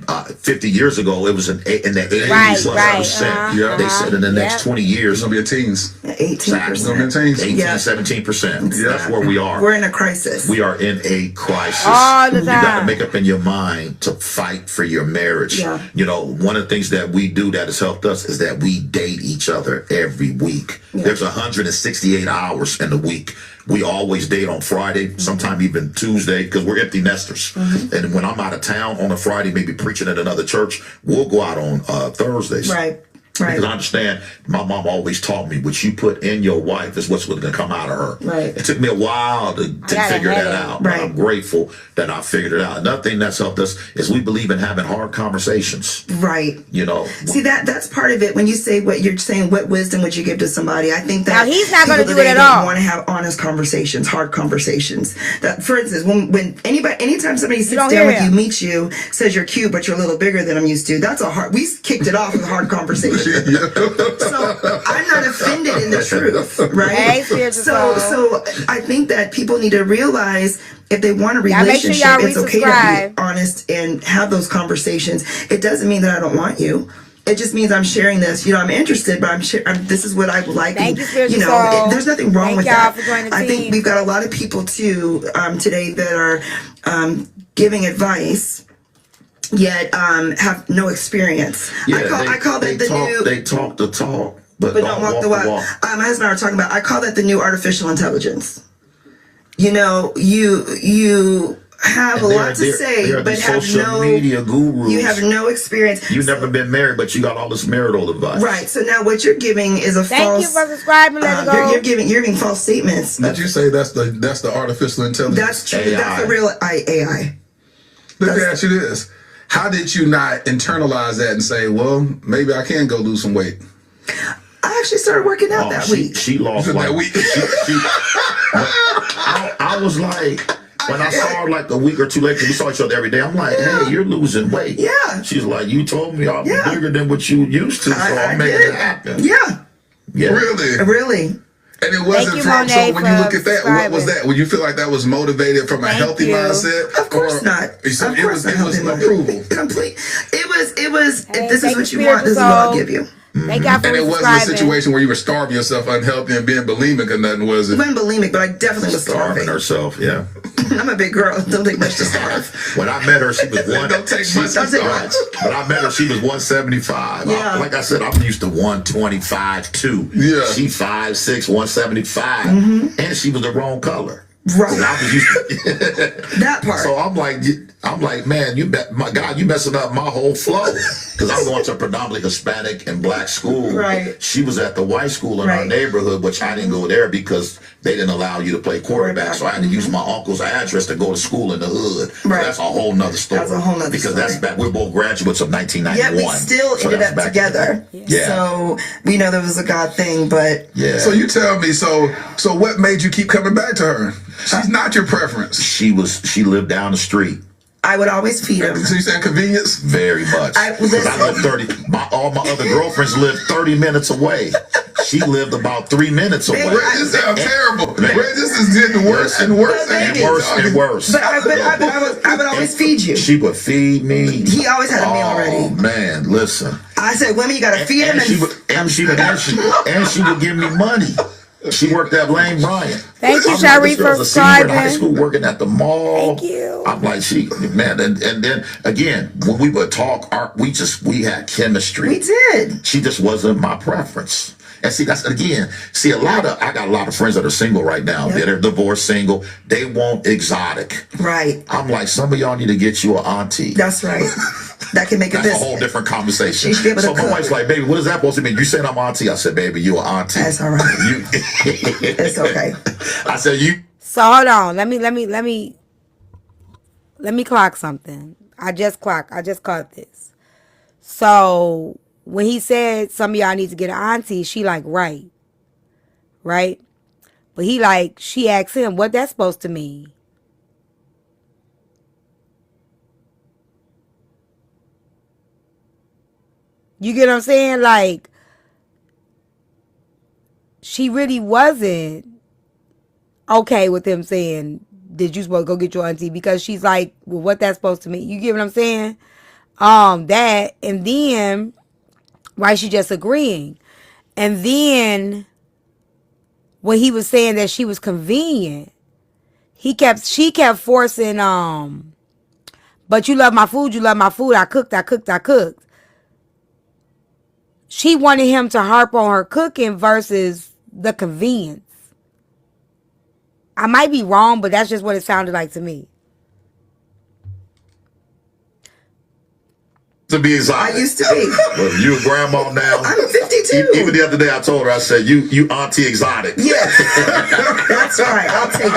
50 years ago, it was in the 80s. Right. They said in the next 20 years, It's gonna be a teens. 18%. It's gonna be a teens. 18, Yeah. 17%. That's where we are. We're in a crisis. We are in a crisis. All the You got to time. make up in your mind to fight for your marriage. Yeah. You know, one of the things that we do that has helped us is that we date each other every week. There's 168 hours in the week. We always date on Friday, sometime even Tuesday, because we're empty nesters. And when I'm out of town on a Friday, maybe preaching at another church, we'll go out on Thursdays. Right. Because I understand, my mom always taught me what you put in your wife is what's going to come out of her. Right. It took me a while to figure that out. Right. But I'm grateful that I figured it out. Another thing that's helped us is we believe in having hard conversations. Right. You know. See, that's part of it. When you say what you're saying, what wisdom would you give to somebody? I think that Now, he's not gonna people do it today at all. don't want to have honest conversations, hard conversations. That, for instance, anytime somebody sits don't down hear with him. you, meets you, says you're cute, but you're a little bigger than I'm used to. That's a hard. We kicked it off with a hard conversation. So I'm not offended in the truth, right? Hey, spiritual soul. So I think that people need to realize if they want a Y'all make sure relationship, y'all it's okay to resubscribe. be honest and have those conversations. It doesn't mean that I don't want you. It just means I'm sharing this. You know, I'm interested, but this is what I would like. Thank you, spiritual You know, soul. there's nothing wrong Thank with y'all that. for joining the I team. think we've got a lot of people too today that are giving advice, yet have no experience. I call that the new. They talk the talk, but Don't walk the walk. My husband and I were talking about. I call that the new artificial intelligence. You know, you have a lot to say, but have social media gurus. You have no experience. You've never been married, but you got all this marital advice. Right. So now what you're giving is a Thank false. you for subscribing. Let it go. You're giving false statements. Did you say that's the artificial intelligence? That's true. AI. That's the real AI. Let me ask you this: how did you not internalize that and say, "Well, maybe I can go lose some weight"? I actually started working out that week. She lost That like week. I was like, when I saw her like a week or two later, we saw each other every day. I'm like, hey, you're losing weight. Yeah. She's like, you told me I'm Yeah. bigger than what you used to, so I'm making did. it happen. Yeah. Yeah. Really. And it wasn't you, from. Monet, So when you look at that, what was subscribing. that? Would you feel like that was motivated from a Thank healthy you. mindset? Of course not. So Of it course was not an healthy approval. minded. Complete. It was. Hey, If this is thank what you, you want, this is what I'll spiritual give you. Thank y'all for And it wasn't a subscribing. situation where you were starving yourself unhealthy and being bulimic or nothing, was I it? wasn't bulimic, but I definitely was Starving starving. herself, yeah. I'm a big girl. Don't take much to starve. When I met her, she was one. Don't take much. Don't take much. When I met her, she was 175. Yeah. Like I said, I'm used to 125 too. Yeah. She 5'6", 175, and she was the wrong color. Right. And I was used to That part. So I'm like, man, my God, you messing up my whole flow. Because I'm going to a predominantly Hispanic and black school. Right. She was at the white school in our Right. neighborhood, which I didn't go there because they didn't allow you to play quarterback. So I had to use my uncle's address to go to school in the hood. So Right. that's a whole nother story. That's a whole nother because story. that's back. We're both graduates of 1991. Yet we still So ended that's up back together. Yeah. So we know that was a God thing, but Yeah. So you tell me, so what made you keep coming back to her? She's not your preference. She lived down the street. I would always feed him. So you saying convenience? Very much. Because I lived 30. All my other girlfriends lived 30 minutes away. She lived about 3 minutes away. Red, this sounds terrible. Red, this is getting worse and worse And worse and worse. But I would always feed you. She would feed me. He always had a meal Oh ready. man, listen. I said, women, you gotta feed him. And she would give me money. She worked at Lane Bryant. Thank you, I'm like, Shari, this for girl's a senior in high subscribing. school working at the mall. Thank you. I'm like, and then again, when we would talk, we had chemistry. We did. She just wasn't my preference. And see, I got a lot of friends that are single right now. Yep. They're divorced, single. They want exotic. Right. I'm like, some of y'all need to get you an auntie. That's right. That can make a That's a business. whole different conversation. She should be able to So my cook. wife's like, baby, what is that supposed to mean? You said I'm auntie. I said, baby, you an auntie. That's all right. It's okay. I said, you. So hold on. Let me clock something. I just caught this. So when he said some of y'all need to get an auntie, she like, right. But she asked him what that's supposed to mean. You get what I'm saying? Like, she really wasn't okay with him saying, did you supposed to go get your auntie? Because she's like, well, what that's supposed to mean? You get what I'm saying? That, and then, right, she just agreeing. And then when he was saying that she was convenient, she kept forcing, but you love my food, I cooked. She wanted him to harp on her cooking versus the convenience. I might be wrong, but that's just what it sounded like to me. To be exotic. I used to be. Well, you a grandma now. I'm 52. Even the other day I told her, I said, you auntie exotic. Yes. That's right. I'll take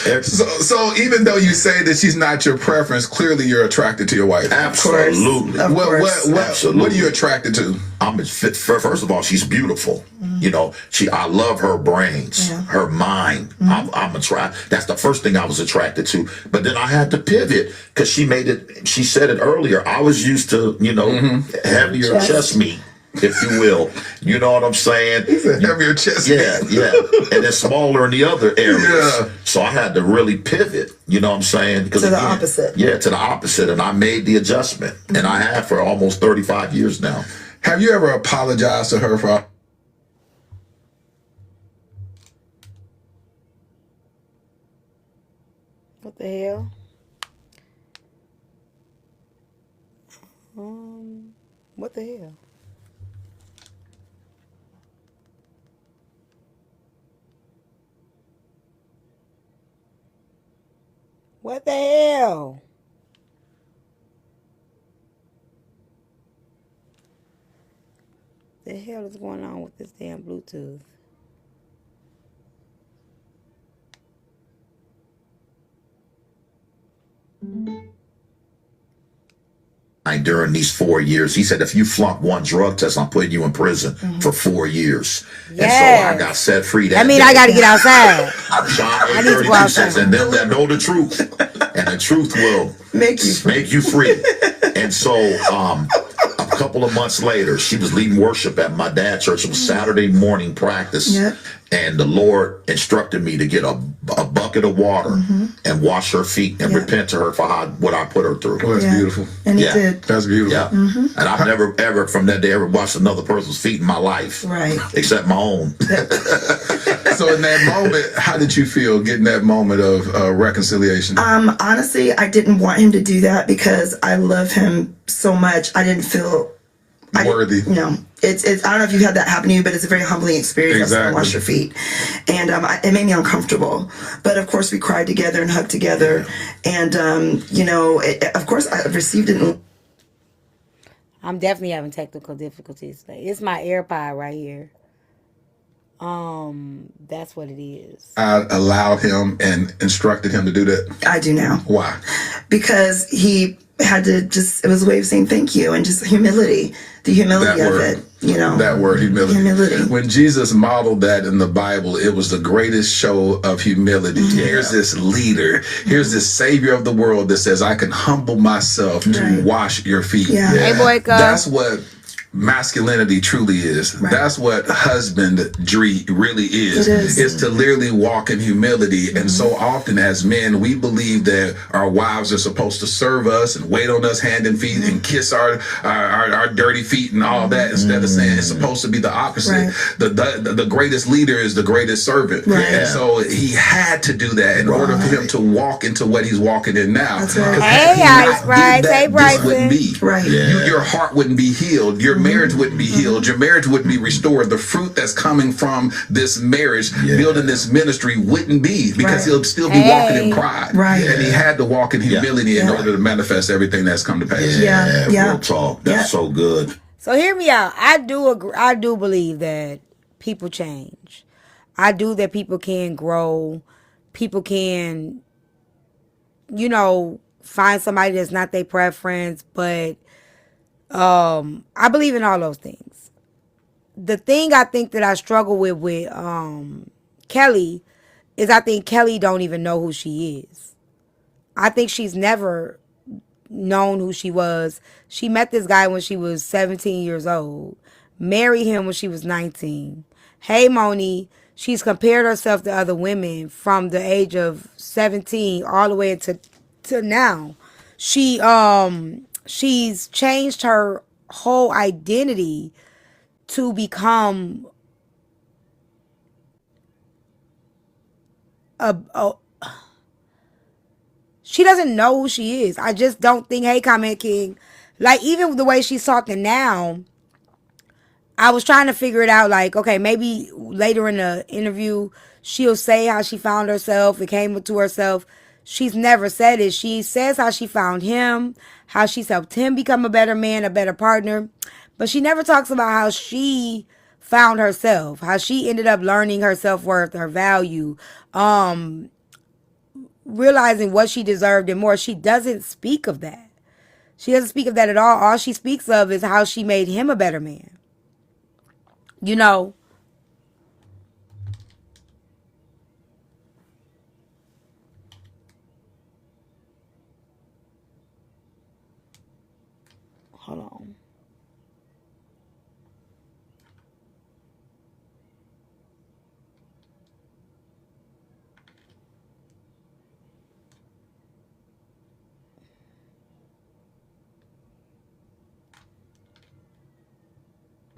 it. So even though you say that she's not your preference, clearly you're attracted to your wife. Absolutely. Of course. What are you attracted to? First of all, she's beautiful. You know, I love her brains, her mind. I'm attracted. That's the first thing I was attracted to. But then I had to pivot because she said it earlier. I was used to, heavier chest meat, if you will. You know what I'm saying? He said heavier chest meat. Yeah. And it's smaller in the other areas. Yeah. So I had to really pivot. You know what I'm saying? To the opposite. Yeah, to the opposite. And I made the adjustment. And I have for almost 35 years now. Have you ever apologized to her for... What the hell? What the hell? What the hell? The hell is going on with this damn Bluetooth? During these 4 years, he said, if you flunk one drug test, I'm putting you in prison for 4 years. Yes. And so I got set free. I mean, I got to get outside. John 8:32 says, and them that know the truth, and the truth will make you free. And so, a couple of months later, she was leading worship at my dad's church. It was Saturday morning practice. Yeah. And the Lord instructed me to get a bucket of water and wash her feet and repent to her for what I put her through. Oh, that's beautiful. And he did. That's beautiful. Yeah. And I've never, ever, from that day, ever washed another person's feet in my life. Right. Except my own. So in that moment, how did you feel getting that moment of reconciliation? Honestly, I didn't want him to do that because I love him so much. I didn't feel worthy. No. It's I don't know if you've had that happen to you, but it's a very humbling experience. Exactly. To wash your feet. And it made me uncomfortable. But of course we cried together and hugged together. And of course I received it. I'm definitely having technical difficulties today. It's my AirPod right here. That's what it is. I allowed him and instructed him to do that. I do now. Why? Because he had to it was a way of saying thank you and just humility. The humility of it. That word, humility. When Jesus modeled that in the Bible, it was the greatest show of humility. Here's this leader. Here's this savior of the world that says, I can humble myself to wash your feet. Yeah. Hey, boy, that's what masculinity truly is. That's what husbandry really is to literally walk in humility. And so often as men, we believe that our wives are supposed to serve us and wait on us hand and feet and kiss our dirty feet and all that, instead of saying it's supposed to be the opposite. The greatest leader is the greatest servant. And so he had to do that in order for him to walk into what he's walking in now. Hey, Ice Bright. Hey, Bryson. Your heart wouldn't be healed. Your marriage wouldn't be healed. Your marriage wouldn't be restored. The fruit that's coming from this marriage, building this ministry, wouldn't be, because he'll still be walking in pride. And he had to walk in humility in order to manifest everything that's come to pass. Real talk. That's so good. So hear me out. I do agree. I do believe that people change. I do that people can grow. People can, find somebody that's not their preference, but I believe in all those things. The thing I think that I struggle with Kelly is I think Kelly don't even know who she is. I think she's never known who she was. She met this guy when she was 17 years old, married him when she was 19. Hey, Moni, she's compared herself to other women from the age of 17 all the way to now. she's changed her whole identity to become a she doesn't know who she is. I just don't think, hey, Comment King, like even the way she's talking now, I was trying to figure it out. Like, okay, maybe later in the interview, she'll say how she found herself and came to herself. She's never said it. She says how she found him, how she's helped him become a better man, a better partner. But she never talks about how she found herself, how she ended up learning her self-worth, her value, realizing what she deserved and more. She doesn't speak of that. She doesn't speak of that at all. All she speaks of is how she made him a better man. You know, hold on.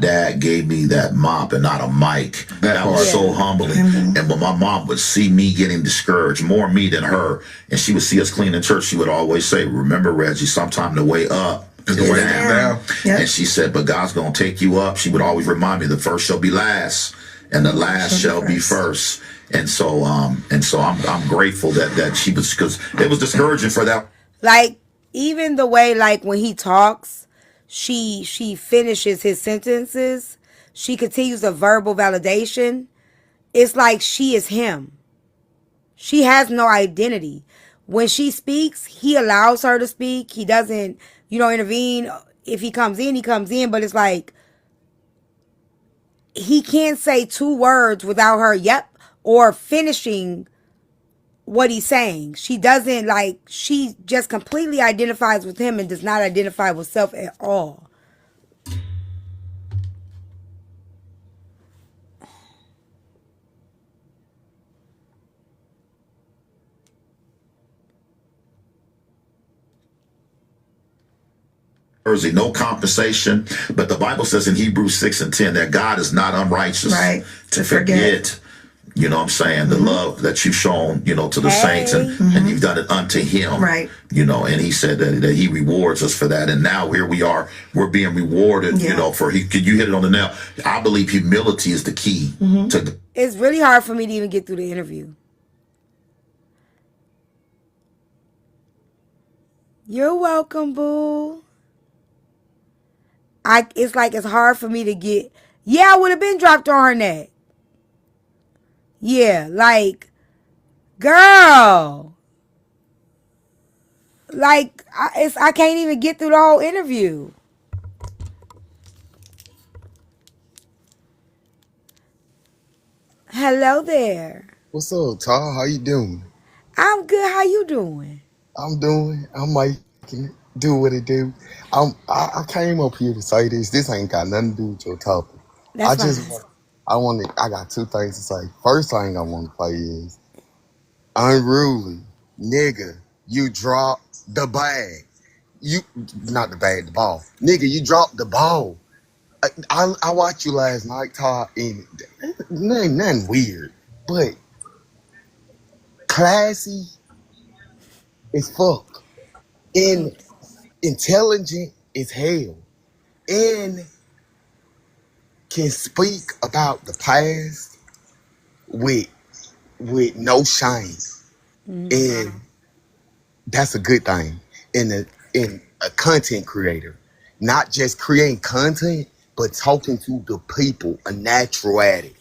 Dad gave me that mop and not a mic. That was so humbling. And when my mom would see me getting discouraged, more me than her, and she would see us clean the church, she would always say, remember, Reggie, sometime the way up is the way down. Yep. And she said, but God's going to take you up. She would always remind me, the first shall be last, and the last shall be first. And so I'm grateful that she was, because it was discouraging for that. Like, even the way, like, when he talks, she finishes his sentences. She continues a verbal validation. It's like she is him. She has no identity. When she speaks, he allows her to speak. He doesn't, intervene. If he comes in, he comes in. But it's like he can't say 2 words without her, yep, or finishing what he's saying. She doesn't, like, she just completely identifies with him and does not identify with self at all. No compensation, but the Bible says in Hebrews 6:10 that God is not unrighteous to forget. You know what I'm saying? The love that you've shown, to the saints, and you've done it unto him. Right. And he said that he rewards us for that. And now here we are, we're being rewarded, could you hit it on the nail? I believe humility is the key to. It's really hard for me to even get through the interview. You're welcome, boo. It's like it's hard for me to get. Yeah, I would have been dropped on her neck. Yeah, like, girl. Like, I can't even get through the whole interview. Hello there. What's up, Ty? How you doing? I'm good. How you doing? I might do what it do. I came up here to say this. This ain't got nothing to do with your topic. That's I got 2 things to say. First thing I want to play is unruly nigga. You drop the bag. Not the bag, the ball. Nigga, you dropped the ball. I watched you last night, Ty, and nothing weird, but classy as fuck. And intelligent as hell. And can speak about the past with no shame. And that's a good thing in a content creator. Not just creating content, but talking to the people, a natural at it.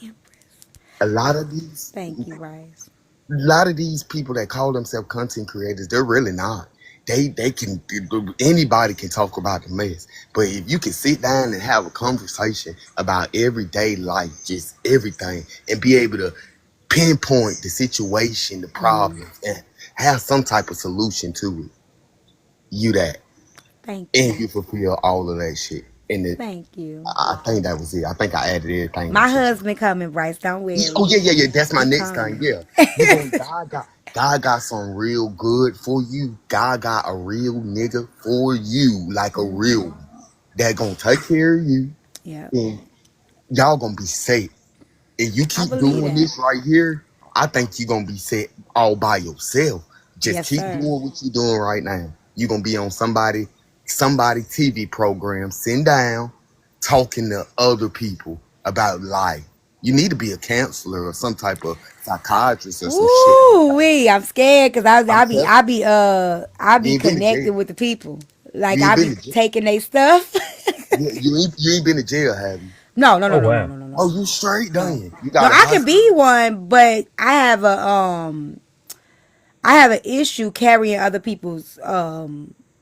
A lot of these Thank you, Rice. A lot of these people that call themselves content creators, they're really not. They can, anybody can talk about the mess. But if you can sit down and have a conversation about everyday life, just everything, and be able to pinpoint the situation, the problems, and have some type of solution to it, you that. Thank you. And you fulfill all of that shit. And Thank you. I think that was it. I think I added everything My else you said. husband coming, Bryce. Don't Oh worry. yeah, yeah, yeah. That's my He next thing. coming. Yeah, you gonna God got some real good for you. God got a real nigga for you, like a real one that gonna take care of you, Yep. and y'all gonna be safe. And you I keep believe doing that. this right here, I think you're gonna be set all by yourself. Just Yes, keep sir. doing what you're doing right now. You're gonna be on somebody TV program, sitting down, talking to other people about life. You need to be a counselor or some type of psychiatrist or some shit like Woo that. wee! I'm scared because I'm telling I you, be you ain't been to connected jail. with the people. Like You ain't I been be to jail. taking their stuff. You ain't been to jail, have you? No, no, Oh no, no, no, wow. no, no, no, Oh, you straight no. done. You No, got a I can license. be one, but I have an issue carrying other people's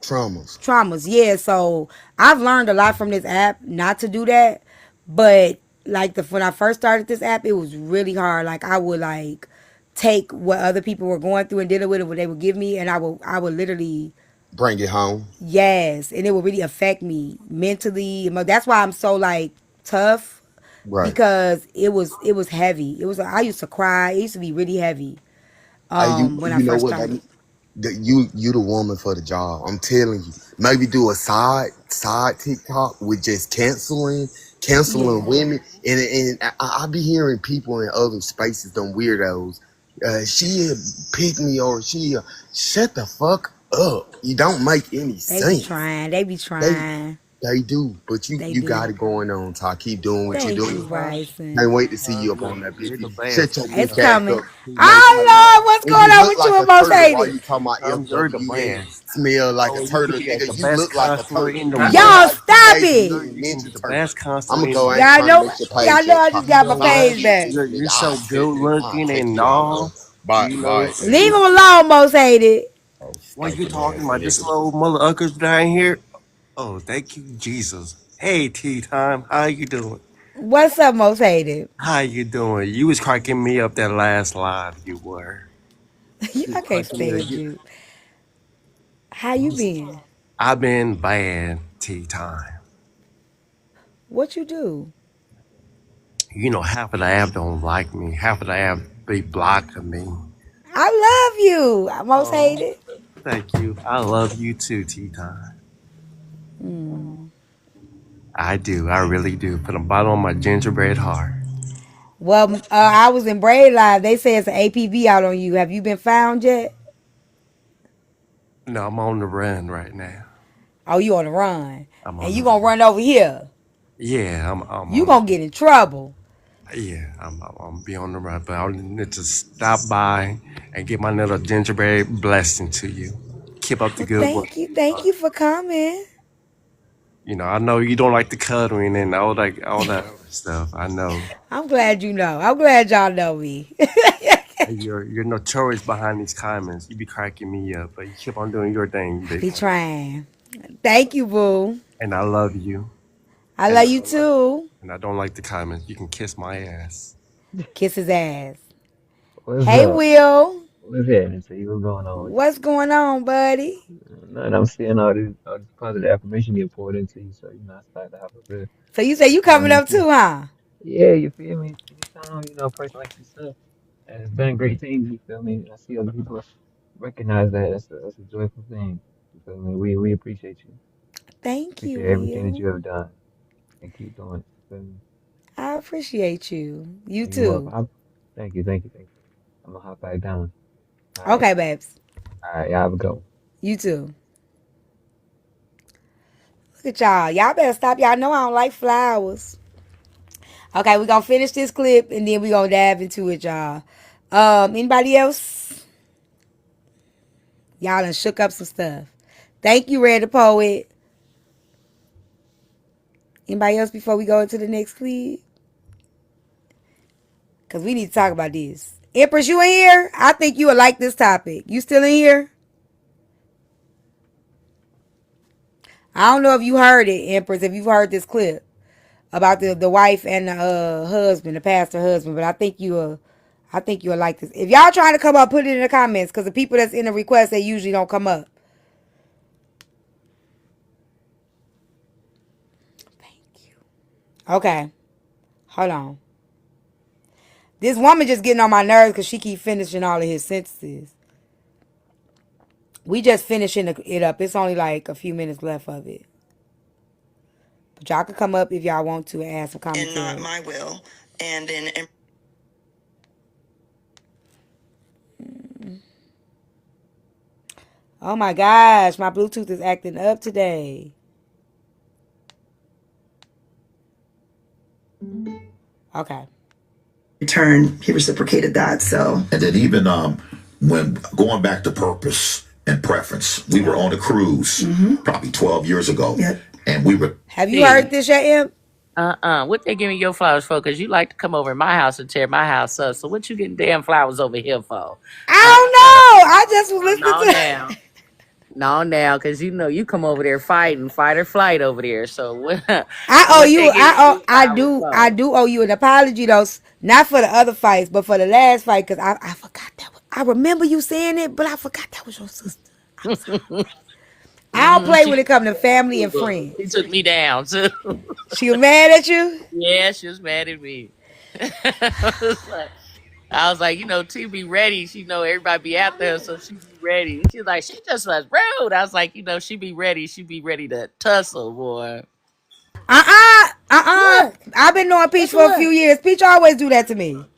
Traumas. traumas. Yeah, so I've learned a lot from this app not to do that. But like when I first started this app, it was really hard. Like I would like take what other people were going through and dealing with it, what they would give me, and I would literally Bring it home. yes, and it would really affect me mentally. That's why I'm so like tough Right. because it was heavy. It was I used to cry. It used to be really heavy. When I You know first what? started. You the woman for the job. I'm telling you. Maybe do a side TikTok with just canceling Yeah, women. And I be hearing people in other spaces, them weirdos. She pick me or she shut the fuck up. You don't make any they be sense. trying. They be They trying. they do, but They you got do. it going on, Ty. Keep doing what you're Thank you, doing. Bryson. Can't wait to see you up Look, on that you're bitch. the Shut best. your It's bitch ass coming. up. No, Oh Lord, what's And going you on look with you like and a most turtle while hated? you talking about you're the FWA. best. Smell like a Oh, you turtle, think you got nigga. the You best look like a counselor turtle. in the You look world? Y'all like stop Teenage it. Mutant You're Ninja the Turtle. best counselor I'ma in the go. I ain't Y'all trying to know mess your y'all page know up, I Ty. just got my Bye, page back. you're nigga. so good I'll looking take and you out, bro. all. Bye, You know, bye. Leave him alone, most hated. Oh, what you stinking talking ass about? This nigga. little mother uckers down here. Oh, thank you, Jesus. Hey, Tea Time, how you doing? What's up, most hated? How you doing? You was cracking me up that last live. You were. You was I can't cracking me up. stand you. How you been? I've been bad. Tea Time. What you do? You know, half of the app don't like me. Half of the app be blocking me. I love you. I most Oh, hated. thank you. I love you too, Tea Time. I do. I really do. From the bottom of my gingerbread heart. Well, I was in Braid Live. They say it's an APB out on you. Have you been found yet? No, I'm on the run right now. Oh, you on the run. I'm And on the you gonna run. run over here. Yeah, I'm You on the gonna get in trouble. yeah, I'm be on the run, but I need to stop by and get my little gingerbread blessing to you. Keep up the Well, good work. thank you. Thank you for coming. You know, I know you don't like the cuddling and all that other stuff. I know. I'm glad you know. I'm glad y'all know me. You're notorious behind these comments. You be cracking me up, but you keep on doing your thing, Be baby. trying. Thank you, boo. And I love you. I And love you too. and I don't like the comments. You can kiss my ass. Kiss his ass. What's Hey, up? Will. What's happening to you? What's going on with What's going on, buddy? you? Nothing. I'm seeing all this positive affirmation get poured into you, so I started to have a real So you say you strong coming up influence. too, huh? Yeah, you feel me? Anytime, a person like yourself has done great things, you feel me? I see other people recognize that. That's a joyful thing. You feel me? We appreciate you. Thank you, Appreciate everything that Will. you have done and keep doing it. You feel me? I appreciate you. You And you up. too. Thank you. I'm gonna hop back down. All right. Okay, babes. All right, y'all have a go. You too. Look at y'all. Y'all better stop. Y'all know I don't like flowers. Okay, we gonna finish this clip and then we gonna dive into it, y'all. Anybody else? Y'all done shook up some stuff. Thank you, Red the Poet. Anybody else before we go into the next clip? Cause we need to talk about this. Empress, you in here? I think you would like this topic. You still in here? I don't know if you heard it, Empress, if you've heard this clip about the wife and the husband, the pastor husband, but I think you'll like this. If y'all trying to come up, put it in the comments, because the people that's in the request, they usually don't come up. Okay. Hold on. This woman just getting on my nerves because she keep finishing all of his sentences. We just finishing it up. It's only like a few minutes left of it. But y'all can come up if y'all want to and add some commentary. And not my will. And in Oh my gosh, my Bluetooth is acting up today. Okay. return, he reciprocated that. So, and then even when going back to purpose and preference, we were on a cruise probably 12 years ago, Yep. and we were. Have you heard this yet, Imp? What they giving your flowers for? Because you like to come over to my house and tear my house up. So what you getting damn flowers over here for? I don't know. I just was No listening now. to. No now, because you know you come over there fighting, fight or flight over there. So what I owe what you. they giving you flowers I for? do owe you an apology though. Not for the other fights, but for the last fight because I forgot that. I remember you saying it, but I forgot that was your sister. I'm sorry. I don't play when She it comes to family and friends. she took me down too. She was mad at you. Yeah, she was mad at me. I was like, T be ready. She know everybody be out there, so she be ready. She's like, she just was rude. I was like, she be ready. She be ready to tussle, boy. Look, I've been knowing Peach let's for a few look. years. Peach always do that to me.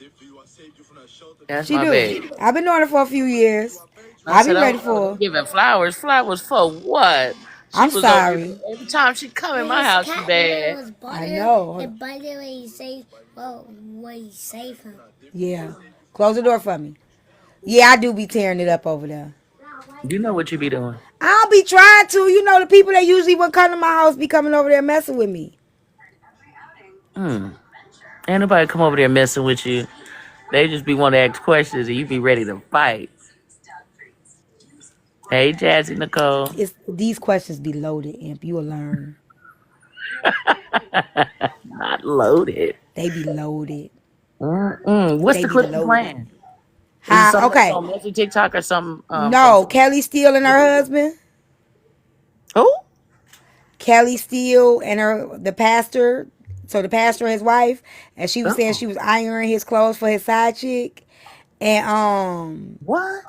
That's She my do. baby. I've been knowing her for a few years. I I be said, ready oh, for you her. giving flowers? Flowers for what? She I'm was over here. sorry. Every time she come in my His house, she cat name bad. was I Butter. know. And Butter when he saved, well, when he saved him. Yeah. Close the door for me. Yeah, I do be tearing it up over there. You know what you be doing. I'll be trying to. You know, the people that usually would come to my house be coming over there messing with me. Hmm. Ain't nobody come over there messing with you. They just be wanting to ask questions and you be ready to fight. Hey, Jazzy Nicole. These questions be loaded, Imp. You will learn. Not loaded. They be loaded. What's They the be clip you loaded. playing? Is it Huh? something that's Okay. on Messy TikTok or something from No, Kelly Steele and her husband. who? Kelly Steele and the pastor. So the pastor and his wife, and she was saying Oh, she was ironing his clothes for his side chick. And what?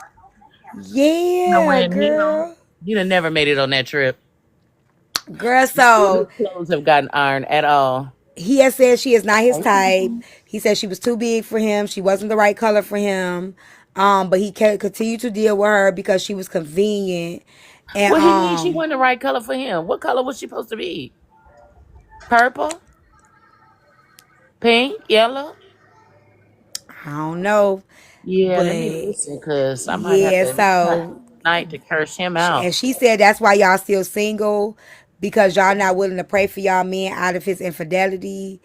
No yeah, way in hell. girl. You'd have never made it on that trip. Girl, None of his so clothes have gotten ironed at all. he has said she is not his Hey, type. He said she was too big for him. She wasn't the right color for him. But he continued to deal with her because she was convenient. And what he mean she wasn't the right color for him? What color was she supposed to be? Purple? Pink? Yellow? I don't know, Yeah, let me but listen, because I might have yeah. to So night to curse him out. and she said that's why y'all still single because y'all not willing to pray for y'all men out of his infidelity.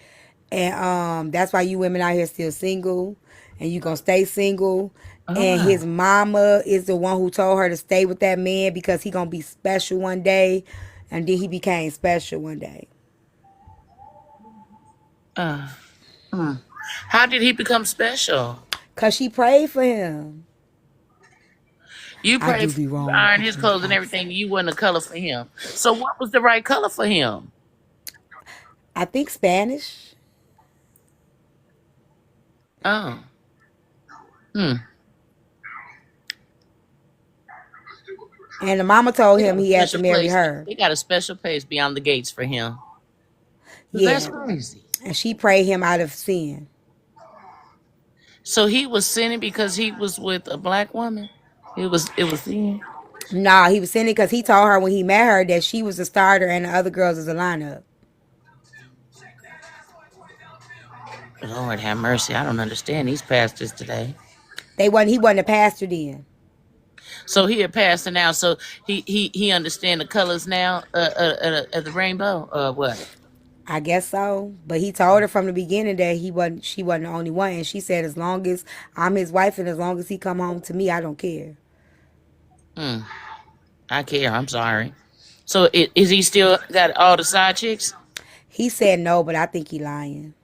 And that's why you women out here still single and you gonna stay single. And Ah, his mama is the one who told her to stay with that man because he gonna be special one day. And then he became special one day. ah. How did he become special? Cause she prayed for him. You I prayed do for be him to wrong. iron his Okay. clothes and everything. You wasn't a color for him. So what was the right color for him? I think Spanish. Oh, hmm. And the mama told They him got a he had to special marry place. her. They got a special place beyond the gates for him. That's Yeah. crazy. And she prayed him out of sin. So he was sinning because he was with a black woman. It was sin. Nah, he was sinning because he told her when he met her that she was the starter and the other girls is a lineup. Lord have mercy. I don't understand these pastors today. He wasn't a pastor then. So he a pastor now. So he understand the colors now of the rainbow. What? I guess so. But he told her from the beginning that she wasn't the only one. And she said as long as I'm his wife and as long as he come home to me, I don't care. Hmm. I care. I'm sorry. So is he still got all the side chicks? He said no, but I think he lying.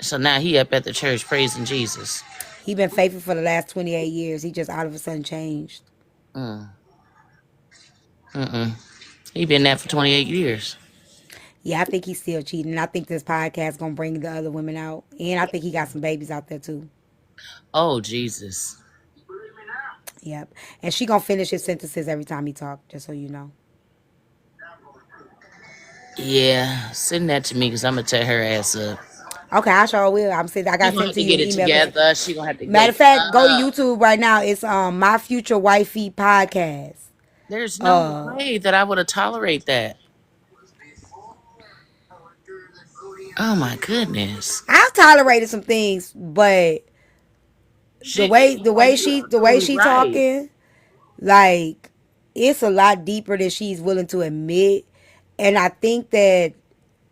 So now he up at the church praising Jesus. He been faithful for the last 28 years. He just all of a sudden changed. Mm. Mm-mm. He been that for 28 years. Yeah, I think he's still cheating. I think this podcast gonna bring the other women out, and I think he got some babies out there too. Oh Jesus. Yep, and she gonna finish his sentences every time he talk. Just so you know. Yeah, send that to me because I'm gonna tear her ass up. Okay, I sure will. I'm saying I She got gonna sent have to to you get in it email. Cause together. She gonna have to matter wake of fact, go to up. YouTube right now. It's My Future Wifey podcast. There's no Uh, way that I would have tolerate that. Oh my goodness. I've tolerated some things, but the She, way the like, way you're she the way absolutely she right. talking, like it's a lot deeper than she's willing to admit. And I think that,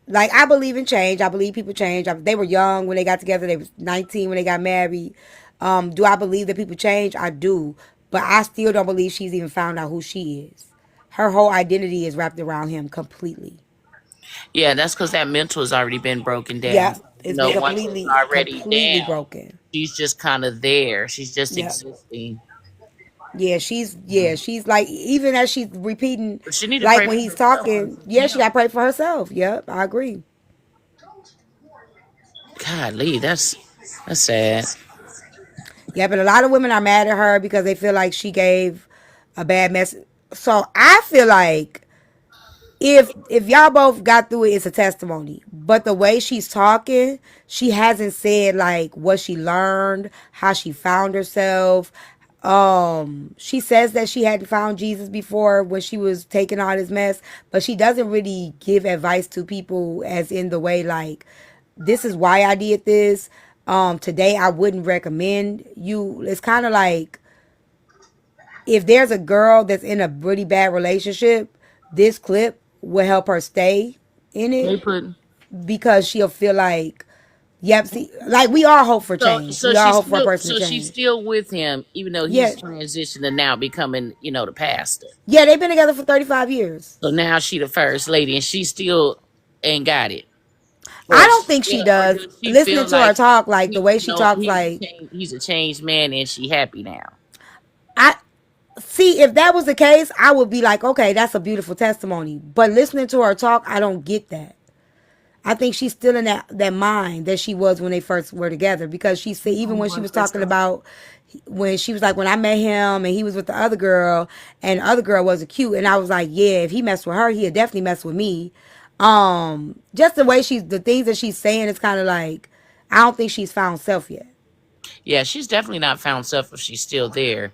like, I believe in change. I believe people change. They were young when they got together. They was 19 when they got married. Do I believe that people change? I do, but I still don't believe she's even found out who she is. Her whole identity is wrapped around him completely. Yeah, that's because that mental has already been broken down. Yeah, So, it's been once it's already completely down, broken. she's just kind of there. She's just Yeah, existing. she's like, even as she's repeating, But she need to like pray when for he's herself because talking. Yeah, she got to pray for herself. Yep, I agree. golly, that's sad. Yeah, but a lot of women are mad at her because they feel like she gave a bad message. So I feel like if y'all both got through it, it's a testimony. But the way she's talking, she hasn't said like what she learned, how she found herself. She says that she hadn't found Jesus before when she was taking all this mess, but she doesn't really give advice to people as in the way like, this is why I did this. Today I wouldn't recommend you. It's kind of like, if there's a girl that's in a really bad relationship, this clip will help her stay in They it put because she'll feel like, yep, see, like we all hope for so change. so We all she's hope for a still person to so she's change. still with him even though Yeah, he's transitioned and now becoming the pastor. yeah, they've been together for 35 years. So now she the first lady and she still ain't got it. I don't think she Or does. does she Listening feel to her like talk, like the he, way she talks, like he's a changed man and she happy now? I see, if that was the case, I would be like, okay, that's a beautiful testimony. But listening to her talk, I don't get that. I think she's still in that mind that she was when they first were together, because she said, even when she was talking about when she was like, when I met him and he was with the other girl and the other girl wasn't cute, and I was like, yeah, if he messed with her, he'd definitely mess with me. Just the way the things that she's saying, is kind of like, I don't think she's found self yet. Yeah, she's definitely not found self if she's still there.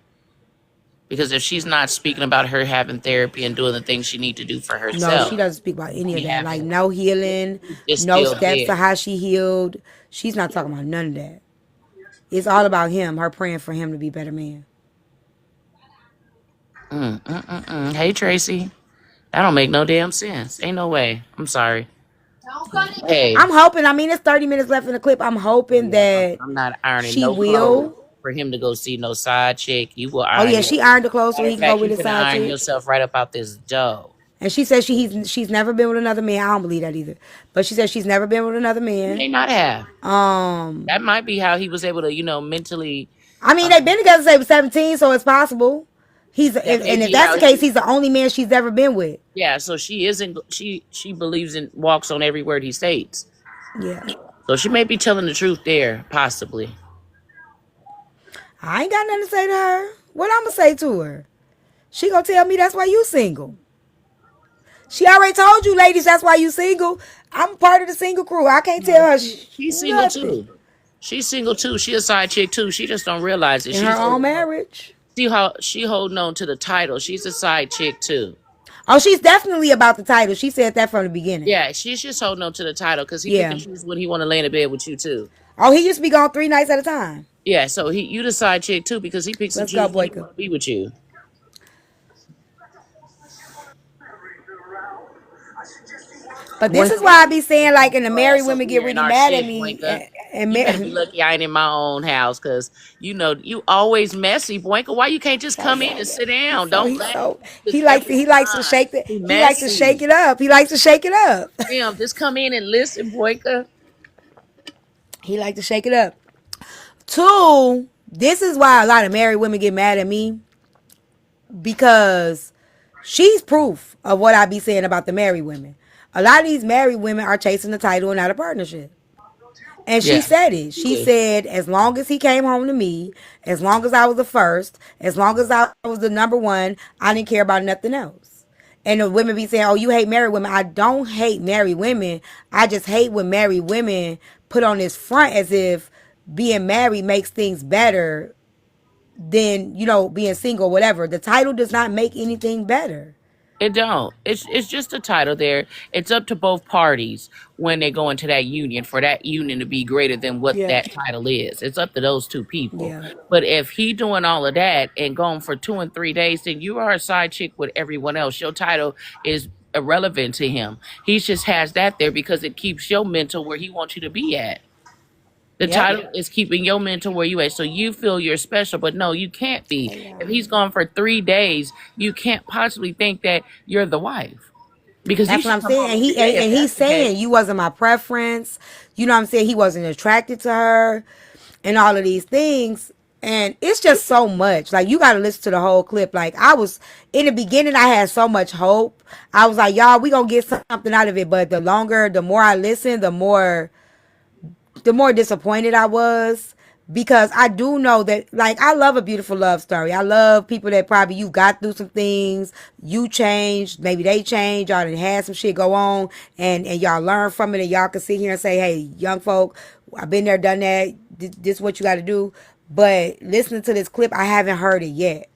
Because if she's not speaking about her having therapy and doing the things she need to do for No, herself, she doesn't speak about any of she that. Like, haven't. no healing, She's just no still steps to there. how she healed. She's not talking about none of that. It's all about him, her praying for him to be a better man. Hey Tracy, that don't make no damn sense. Ain't no way. I'm sorry. Hey, I'm hoping, I mean, it's 30 minutes left in the clip. I'm oh hoping yeah, that I'm not ironing she no clothes will. for him to go see no side chick. You will Oh, iron yeah, your. she ironed the clothes so Matter he of can go fact, with you his can side iron chick. yourself right up out this dough. And she says she's never been with another man. I don't believe that either. But she says she's never been with another He man. may not have. Um, That might be how he was able to, mentally. I mean, they've been together since they were 17, so it's possible. That may And if be that's how the case, he. he's the only man she's ever been with. Yeah, so she isn't. She believes in walks on every word he states. Yeah. So she may be telling the truth there, possibly. I ain't got nothing to say to her. What I'm going to say to her? She going to tell me that's why you single. She already told you, ladies, that's why you single. I'm part of the single crew. I can't No, tell her she's single nothing. too. She's single too. She a side chick too. She just don't realize it. In her She's own holding on. marriage. See how she holding on to the title. She's a side chick too. Oh, she's definitely about the title. She said that from the beginning. Yeah, she's just holding on to the title because he pick Yeah. and choose when he want to lay in the bed with you too. Oh, he used to be gone 3 nights at a time. Yeah, so you the side chick too because he picks and Let's go, chooses when he Boyka. want to be with you. But this is Boinka, why I be saying, like, and the your married ass over women get here in really our mad at shit, me. Boinka. And You better be lucky I ain't in my own house because you always messy, Boinka. Why you can't just come in and sit down? Don't he's laugh so just every he likes to time. shake the Be he likes to shake messy. it up. He likes to shake it up. Damn, just come in and listen, Boinka. He likes to shake it up. Two, this is why a lot of married women get mad at me, because she's proof of what I be saying about the married women. A lot of these married women are chasing the title and not a partnership. And she Yeah. said it. She said, as long as he came home to me, as long as I was the first, as long as I was the number one, I didn't care about nothing else. And the women be saying, oh, you hate married women. I don't hate married women. I just hate when married women put on this front as if being married makes things better than, being single, whatever. The title does not make anything better. It don't. It's just a title there. It's up to both parties when they go into that union for that union to be greater than what Yeah. that title is. It's up to those two people. Yeah. But if he doing all of that and going for 2 and 3 days, then you are a side chick with everyone else. Your title is irrelevant to him. He just has that there because it keeps your mental where he wants you to be at. The Yep. title is keeping your mental where you at. So you feel you're special, but no, you can't be. Hey, If he's gone for 3 days, you can't possibly think that you're the wife. Because he that's what should I'm come saying. home And every he day if and he's that's the case. saying you wasn't my preference. You know what I'm saying? He wasn't attracted to her and all of these things. And it's just so much. Like, you gotta listen to the whole clip. Like, I was in the beginning, I had so much hope. I was like, y'all, we gonna get something out of it. But the more I listened, the more disappointed I was, because I do know that, like, I love a beautiful love story. I love people that probably you got through some things, you changed, maybe they changed, y'all done had some shit go on, and y'all learn from it, and y'all can sit here and say, hey, young folk, I've been there, done that. This is what you got to do. But listening to this clip, I haven't heard it yet.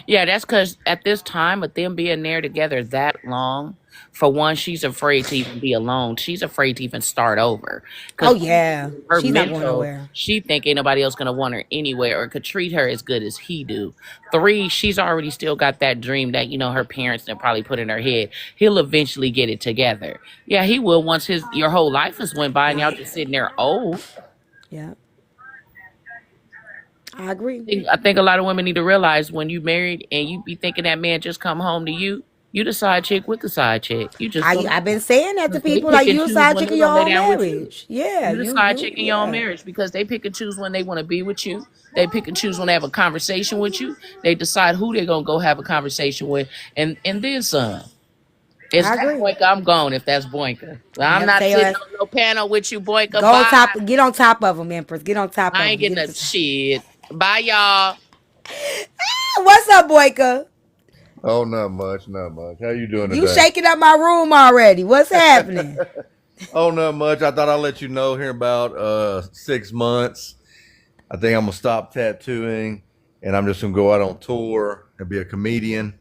Yeah, that's because at this time, with them being there together that long, for one, she's afraid to even be alone. She's afraid to even start over. Oh Because yeah, her she's not going mental, nowhere. she think ain't nobody else gonna want her anyway or could treat her as good as he do. Three, she's already still got that dream that, her parents that probably put in her head. He'll eventually get it together. Yeah, he will once your whole life has went by and y'all Yeah, just sitting there old. yeah, I agree. I think a lot of women need to realize when you married and you be thinking that man just come home to you, you the side chick with the side chick. You just don't I've know. been saying that to 'Cause they people, pick like, and you a choose side when chick they in your gonna lay own down with you. marriage. Yeah, You the side you chick in your own yeah. marriage because they pick and choose when they want to be with you. They pick and choose when they have a conversation with you. They decide who they're gonna go have a conversation with, and then some. Is I that agree. Boyka? I'm gone if that's Boyka. I'm Yep, not say your sitting ass. on no panel with you, Boyka. Go on Bye. top, get on top of them, Empress. Get on top I of ain't them. getting Get a to. shit. Bye, y'all. What's up, Boyka? Oh, not much, not much. How you doing You today? shaking up my room already. What's happening? Oh, not much. I thought I'd let you know here about 6 months. I think I'm gonna stop tattooing, and I'm just gonna go out on tour and be a comedian.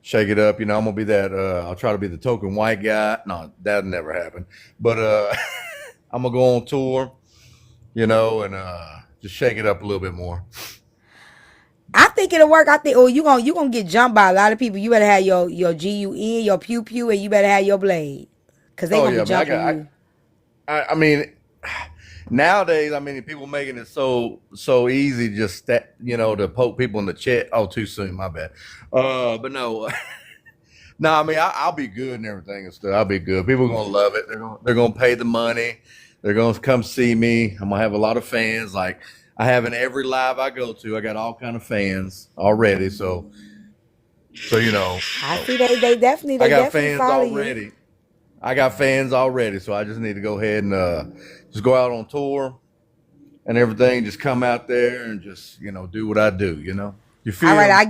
Shake it up, I'm gonna be that. I'll try to be the token white guy. No, that never happened. But I'm gonna go on tour, and just shake it up a little bit more. I think it'll work. I think, oh, you gonna get jumped by a lot of people. You better have your GUN, your pew pew, and you better have your blade, cause they Oh gonna yeah, be I mean, jumping you. I mean, nowadays, I mean, people making it so easy just that to poke people in the chest. Oh, too soon, my bad. But no, no, I mean, I'll be good and everything and stuff. I'll be good. People are gonna love it. They're gonna pay the money. They're gonna come see me. I'm gonna have a lot of fans. Like I have in every live I go to. I got all kind of fans already. So I see they definitely I got fans follow you. already. I got fans already. So I just need to go ahead and just go out on tour and everything. Just come out there and just do what I do. You All right, feel me? I'll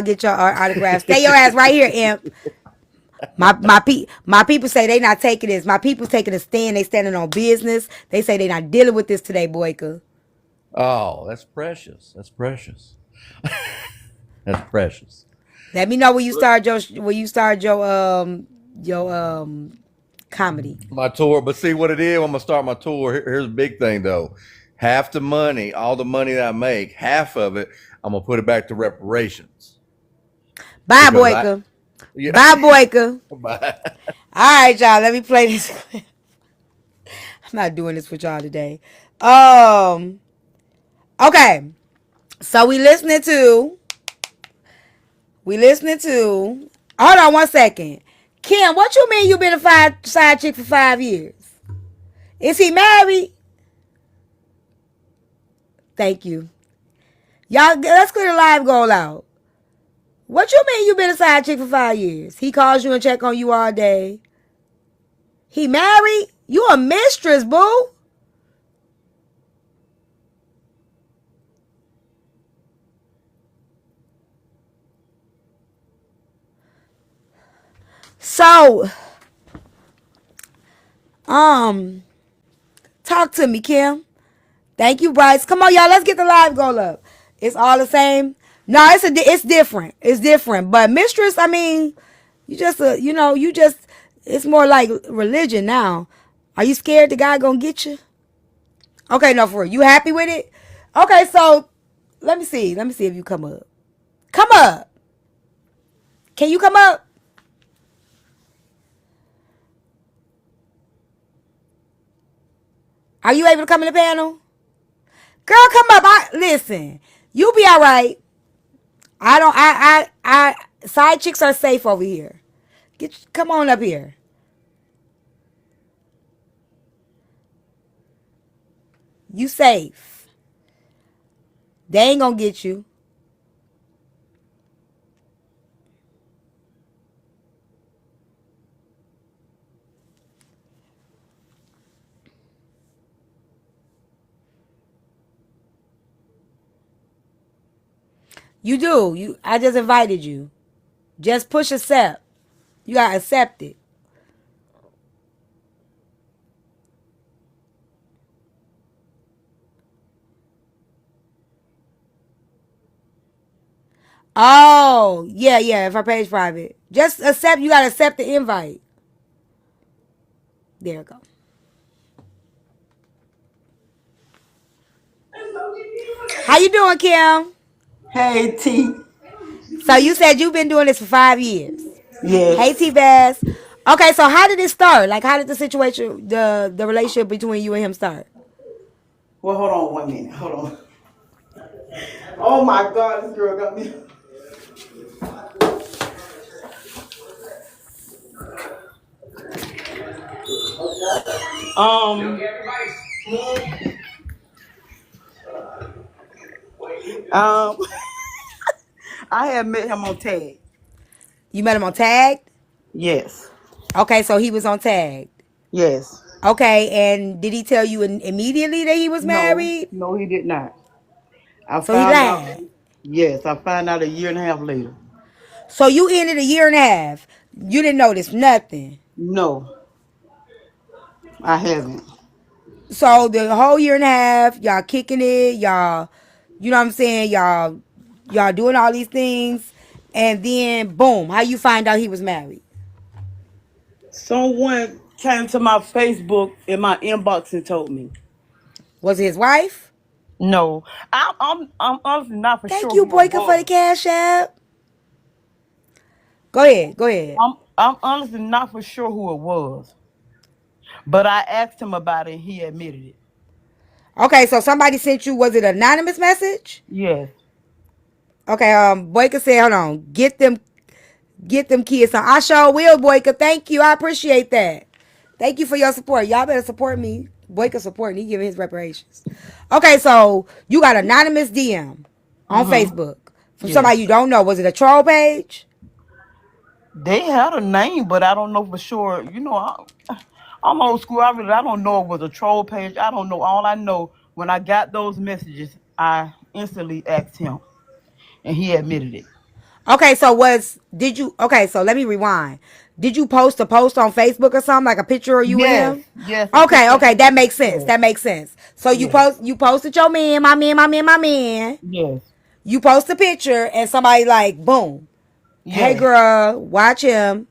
get your autograph. Stay your ass right here, Imp. My people say they not taking this. My people taking a stand. They standing on business. They say they not dealing with this today, Boyka. Oh, that's precious. That's precious. That's precious. Let me know when you start your comedy. My tour, but see what it is. I'm gonna start my tour. Here's the big thing, though. Half the money, all the money that I make, half of it, I'm gonna put it back to reparations Bye, because Boyka. yeah. Bye, Boyka. Bye. All right, y'all. Let me play this. I'm not doing this with y'all today. Um. Okay. So we listening to. Hold on one second. Kim, what you mean you been a side chick for 5 years? Is he married? Thank you. Y'all, let's clear the live goal out. What you mean you been a side chick for 5 years? He calls you and check on you all day. He married? You a mistress, boo. So, talk to me, Kim. Thank you, Bryce. Come on, y'all. Let's get the live goal up. It's all the same. No, it's different. It's different. But mistress, I mean, you just you just. It's more like religion now. Are you scared the guy gonna get you? Okay, no, for real. You happy with it? Okay, so let me see. Let me see if you come up. Come up. Can you come up? Are you able to come in the panel? Girl, come up. Listen. You be all right. I don't. Side chicks are safe over here. Come on up here. You safe. They ain't gonna get you. You do. I just invited you. Just push accept. You gotta accept it. Oh, yeah, yeah. If our page private. Just accept. You gotta accept the invite. There we go. How you doing, Kim? Hey T. So you said you've been doing this for 5 years. Hey Yes. T Bass. Okay, so how did it start? Like how did the situation, the relationship between you and him start? Well, hold on 1 minute. Hold on. Oh my God, this girl got me. Um. Um. I had met him on Tag. You met him on Tag? Yes. Okay, so he was on Tag. Yes. Okay, and did he tell you immediately that he was No. married? No, he did not. I So he found out. lied. Yes, I found out a year and a half later. So you ended a year and a half. You didn't notice nothing. No, I haven't. So the whole year and a half, y'all kicking it, y'all, you know what I'm saying, y'all doing all these things, and then boom, how you find out he was married? Someone came to my Facebook in my inbox and told me. Was it his wife? No, I'm honestly not for Thank sure you, who it Boyka, for the was. cash app. Go ahead, go ahead. I'm honestly not for sure who it was, but I asked him about it and he admitted it. Okay, so somebody sent you, was it an anonymous message? Yes. Okay, Boyka said, hold on, get them kids on. I sure will, Boyka. Thank you. I appreciate that. Thank you for your support. Y'all better support me. Boyka supporting. He giving his reparations. Okay, so you got anonymous DM on Mm-hmm. Facebook from somebody Yes. you don't know. Was it a troll page? They had a name, but I don't know for sure. I'm old school. I don't know if it was a troll page. I don't know. All I know, when I got those messages, I instantly asked him, and he admitted it. Okay, so okay, so let me rewind. Did you post a post on Facebook or something, like a picture of you and Yes. him? Yes. A Okay, picture of okay, him. that makes sense. Yes. That makes sense. So Yes. you posted your man, my man, my man, my man. Yes. You post a picture and somebody like, boom. Hey Yes. girl, watch him.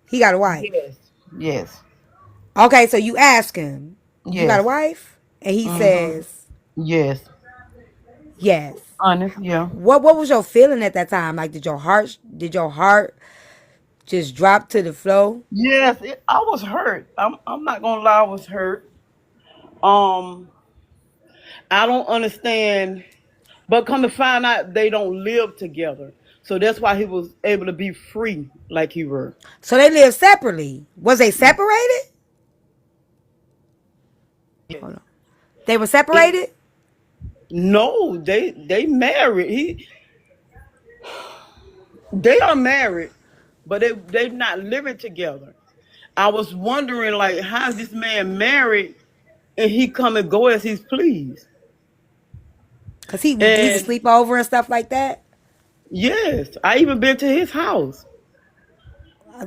He got a wife. Yes. Yes. Okay, so you ask him, you got a Yes. wife? And he Mm-hmm. says, Yes. yes. Honest. Yeah. What was your feeling at that time? Like did your heart just drop to the floor? Yes. I was hurt. I'm not gonna lie. I was hurt. Um. I don't understand. But come to find out, they don't live together. So that's why he was able to be free like he were. So they live separately. Was they separated? Yes. Hold on. They were It, separated? no, they married. They are married, but they not living together. I was wondering, like, how is this man married and he come and go as he's pleased? Cause he would And sleep over and stuff like that. yes, I even been to his house.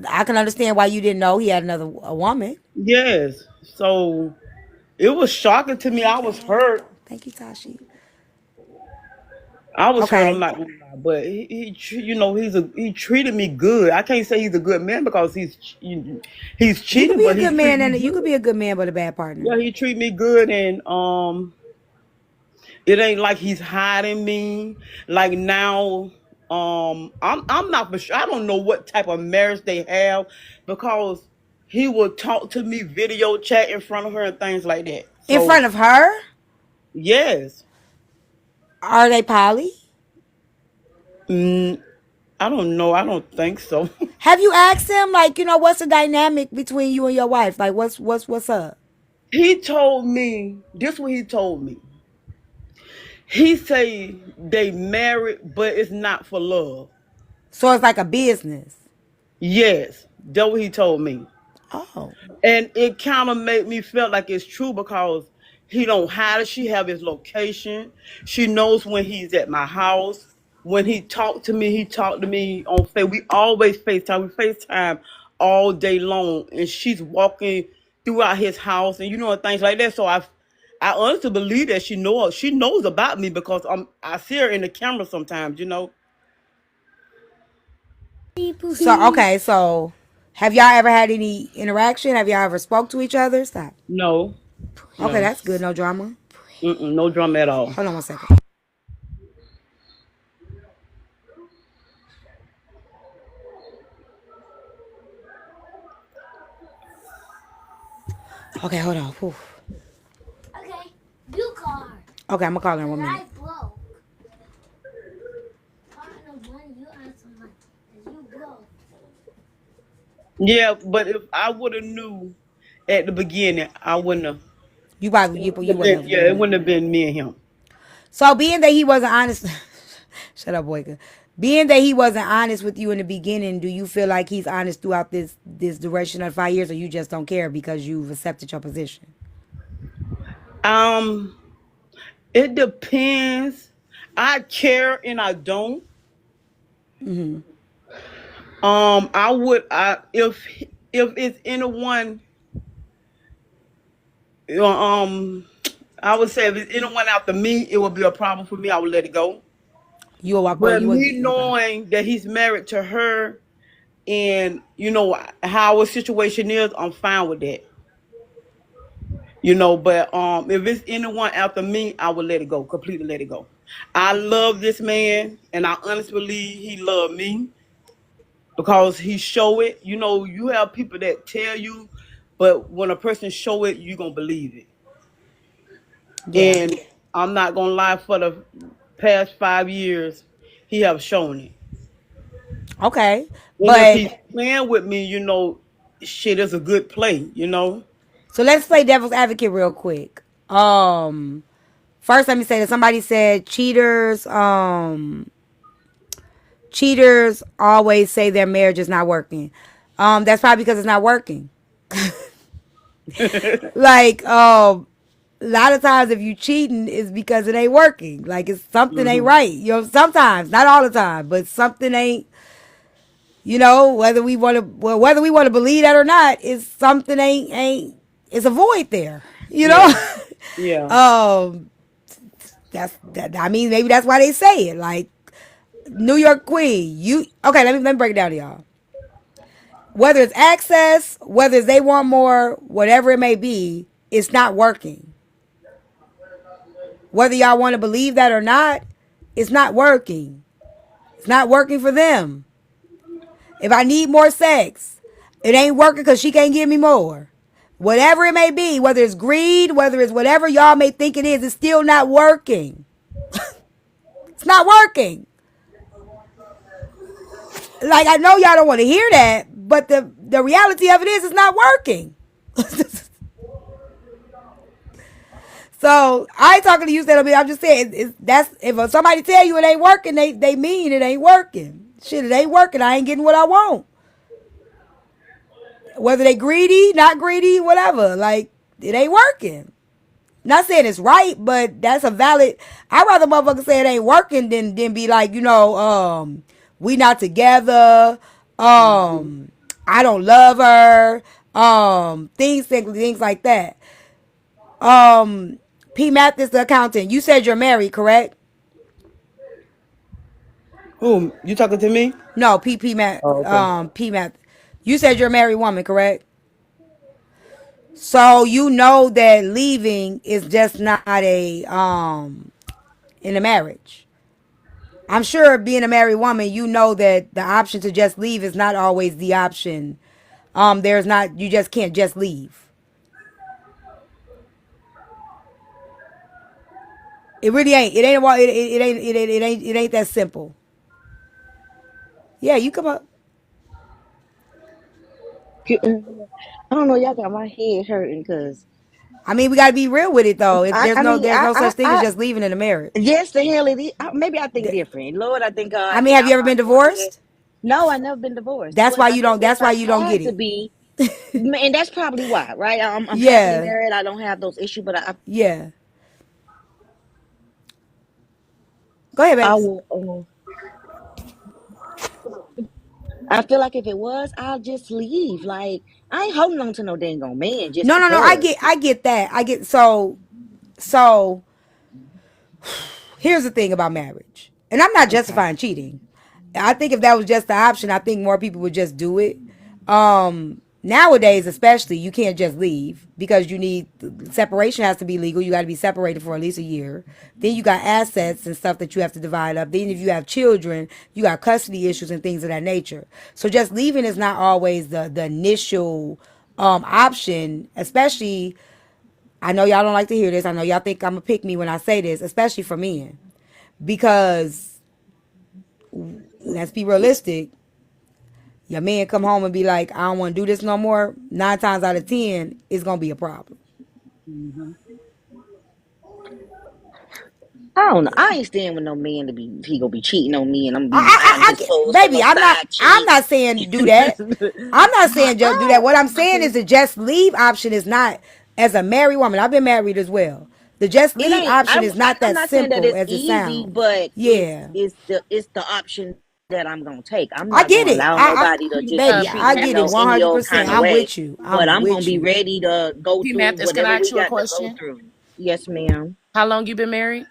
I can understand why you didn't know he had a woman. Yes. So it was shocking to me. I was hurt. Thank you, Tashi. I was hurt. I'm Okay. not gonna lie, but you know, he treated me good. I can't say he's a good man because he's You could cheating, be a but good he's treating man me and you could good. be a good man but a bad partner. Yeah, he treat me good, and it ain't like he's hiding me. Like now, I'm not for sure. I don't know what type of marriage they have because he will talk to me, video chat in front of her and things like that. In So front of her? yes, Are they poly? mm, I don't know. I don't think so. Have you asked him, like, what's the dynamic between you and your wife? Like, what's up? He told me this. What he told me. He say they married, but it's not for love. So it's like a business. Yes, that's what he told me. Oh. And it kind of made me feel like it's true because he don't hide it. She have his location. She knows when he's at my house. When he talked to me, he talked to me on Face. We always FaceTime. We FaceTime all day long. And she's walking throughout his house and things like that. So I honestly believe that she knows about me because I see her in the camera sometimes. So okay, so have y'all ever had any interaction? Have y'all ever spoke to each other? Stop. No, Okay, no, that's good. No drama. no drama at all. Hold on one second. Okay, hold on. Whew. Okay, you call her. Okay, I'm gonna call her in 1 I minute. broke. I don't know money. You ask some money. And you broke. Yeah, but if I would have knew at the beginning, I wouldn't have. You probably you wouldn't have Yeah, it done it. wouldn't have been me and him. So being that he wasn't honest, shut up, Boyka. Being that he wasn't honest with you in the beginning, do you feel like he's honest throughout this duration of 5 years, or you just don't care because you've accepted your position? Um, it depends. I care and I don't. I would. If it's anyone, I would say if it's anyone after me, it would be a problem for me. I would let it go. You will walk away. But You will me get okay. knowing that he's married to her, and how our situation is, I'm fine with that. But if it's anyone after me, I would let it go, completely let it go. I love this man, and I honestly believe he loved me because he show it. You have people that tell you, but when a person show it, you gonna believe it. Yeah. And I'm not gonna lie, for the past 5 years, he have shown it. Okay. And if But he's playing with me, shit is a good play. so let's play devil's advocate real quick. First let me say that somebody said cheaters always say their marriage is not working. That's probably because it's not working. Like, a lot of times if you cheating it's because it ain't working. Like it's something ain't Hmm. right. Sometimes, not all the time, but something ain't. Whether we want to believe that or not, is something ain't. It's a void there. You know. Yeah, yeah. um, that's that. I mean, maybe that's why they say it. Like New York Queen. You okay? Let me break it down to y'all. Whether it's access, whether it's they want more, whatever it may be, it's not working. Whether y'all want to believe that or not, it's not working. It's not working for them. If I need more sex, it ain't working because she can't give me more. Whatever it may be, whether it's greed, whether it's whatever y'all may think it is, it's still not working. It's not working. Like, I know y'all don't want to hear that, but the reality of it is it's not working. So I ain't talking to you, Stanley. I'm just saying that's if somebody tell you it ain't working, they mean it ain't working. Shit, it ain't working. I ain't getting what I want. Whether they greedy, not greedy, whatever. Like, it ain't working. Not saying it's right, but that's a valid. I'd rather motherfucker say it ain't working than be like, we not together. I don't love her. Things like that. P. Mathis, the accountant. You said you're married, correct? Who? You talking to me? No, P. Math. Oh, okay. P. Math. You said you're a married woman, correct? So you know that leaving is just not a in a marriage. I'm sure being a married woman, you know that the option to just leave is not always the option. There's not, you just can't just leave. It really ain't. It ain't that simple. Yeah, you come up. I don't know. Y'all got my head hurting because I mean, we gotta be real with it though. I, I mean, There's I, no I, such thing as I, just leaving in a marriage. yes, the hell it is. Maybe I think different. Lord, I thank I God mean, that have you I'm ever been not going through that. divorced? No, I never been divorced. That's But why I you know don't. if That's why I you don't had get to it. be, and that's probably why, right? I'm happily Yeah, married. I don't have those issues, but yeah. Go ahead, I babes. will. I feel like if it was, I'll just leave. Like I ain't holding on to no dang on man just No, no, no. because. I get that. I get so. Here's the thing about marriage, and I'm not Okay. justifying cheating. I think if that was just the option, I think more people would just do it. Nowadays, especially, you can't just leave because you need separation has to be legal. You got to be separated for at least a year. Then you got assets and stuff that you have to divide up. Then if you have children, you got custody issues and things of that nature. So just leaving is not always the initial option, especially. I know y'all don't like to hear this. I know y'all think I'm a pick me when I say this, especially for men, because let's be realistic. Your man come home and be like, I don't want to do this no more. 9 times out of 10, it's gonna be a problem. hmm I don't know. I ain't staying with no man to be he gonna be cheating on me, and I'm gonna be buying his clothes from Baby, a side I'm chick. not saying do that. I'm not saying just do that. What I'm saying is It the just leave option is not as a married woman. I've been married as well. The just leave ain't. option is not I'm that not saying that simple it's as it easy, sounds. but Yeah, it's the option that I'm gonna take. I'm I not get gonna it. allow nobody to just be Baby, I treating me get it no any old 100%. kind of I'm way. with you. But I'm I'm gonna with be you. ready to go P. through Mathis, can I whatever ask we you a got to go question? through. Yes, ma'am. How long you been married?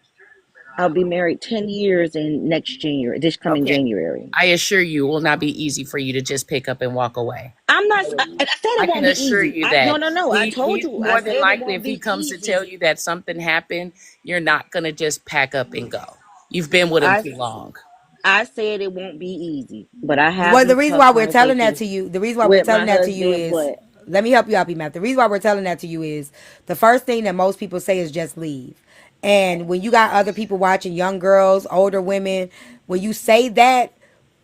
I'll be married 10 years in next January. This coming Okay. January. I assure you, it will not be easy for you to just pick up and walk away. I'm not. I said I it can won't be assure easy. you No, that no, no. I told he's you. I more than said it likely, won't if he be comes to tell easy. you that something happened, you're not gonna just pack up and go. You've been with him I too long. I said it won't be easy, but I have Well, the them reason tough why we're telling that conversations to you, the reason why we're with telling my that to you husband. is, But let me help you out, P Math. The reason why we're telling that to you is the first thing that most people say is just leave. And when you got other people watching, young girls, older women, when you say that,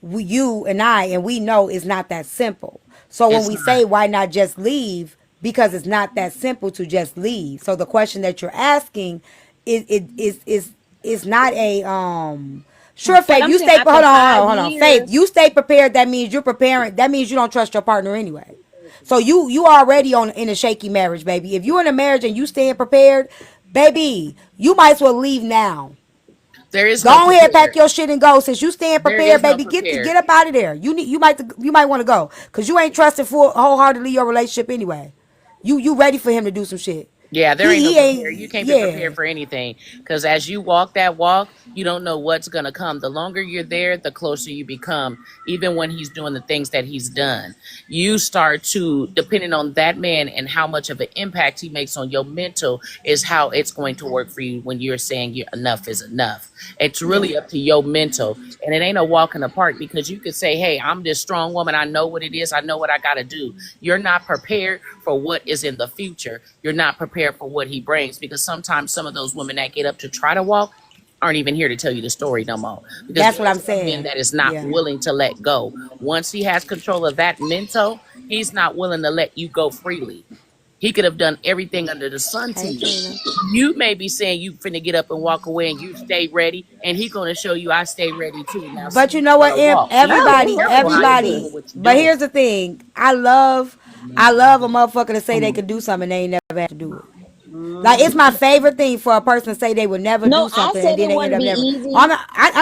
you and I, and we know it's not that simple. So when It's we not. say why not just leave, because it's not that simple to just leave. So the question that you're asking is not a sure, but Faith. I'm You saying stay. after five Hold on. Faith, years, you stay prepared. That means you're preparing. That means you don't trust your partner anyway. So you already on in a shaky marriage, baby. If you in a marriage and you staying prepared, baby, you might as well leave now. There is no Go ahead, pack prepared. your shit and go. Since you staying There prepared, is no baby, prepared. get up out of there. You might want to go because you ain't trusting full wholeheartedly your relationship anyway. You ready for him to do some shit? Yeah, there ain't no He prepared. You ain't. can't be Yeah, prepared for anything because as you walk that walk, you don't know what's gonna come. The longer you're there, the closer you become. Even when he's doing the things that he's done, you start to, depending on that man and how much of an impact he makes on your mental, is how it's going to work for you when you're saying enough is enough. It's yeah. really up to your mental, and it ain't a walk in the park because you could say, "Hey, I'm this strong woman. I know what it is. I know what I got to do." You're not prepared for what is in the future. You're not prepared for what he brings because sometimes some of those women that get up to try to walk aren't even here to tell you the story no more because That's what there's I'm some men saying. that is not Yeah. willing to let go. Once he has control of that mental, he's not willing to let you go freely. He could have done everything under the sun to Hey, you. Trina. You may be saying you finna get up and walk away and you stay ready, and he gonna show you I stay ready too. Now see But you if know you're what, gonna Em? walk. So you gotta be careful how you doing Everybody. what you're But doing. here's the thing. I love I love a motherfucker to say they could do something and they ain't never had to do it. Like it's my Mm-hmm. favorite thing for a person to say they would never No, do I something and said then it they end wouldn't up be never. easy.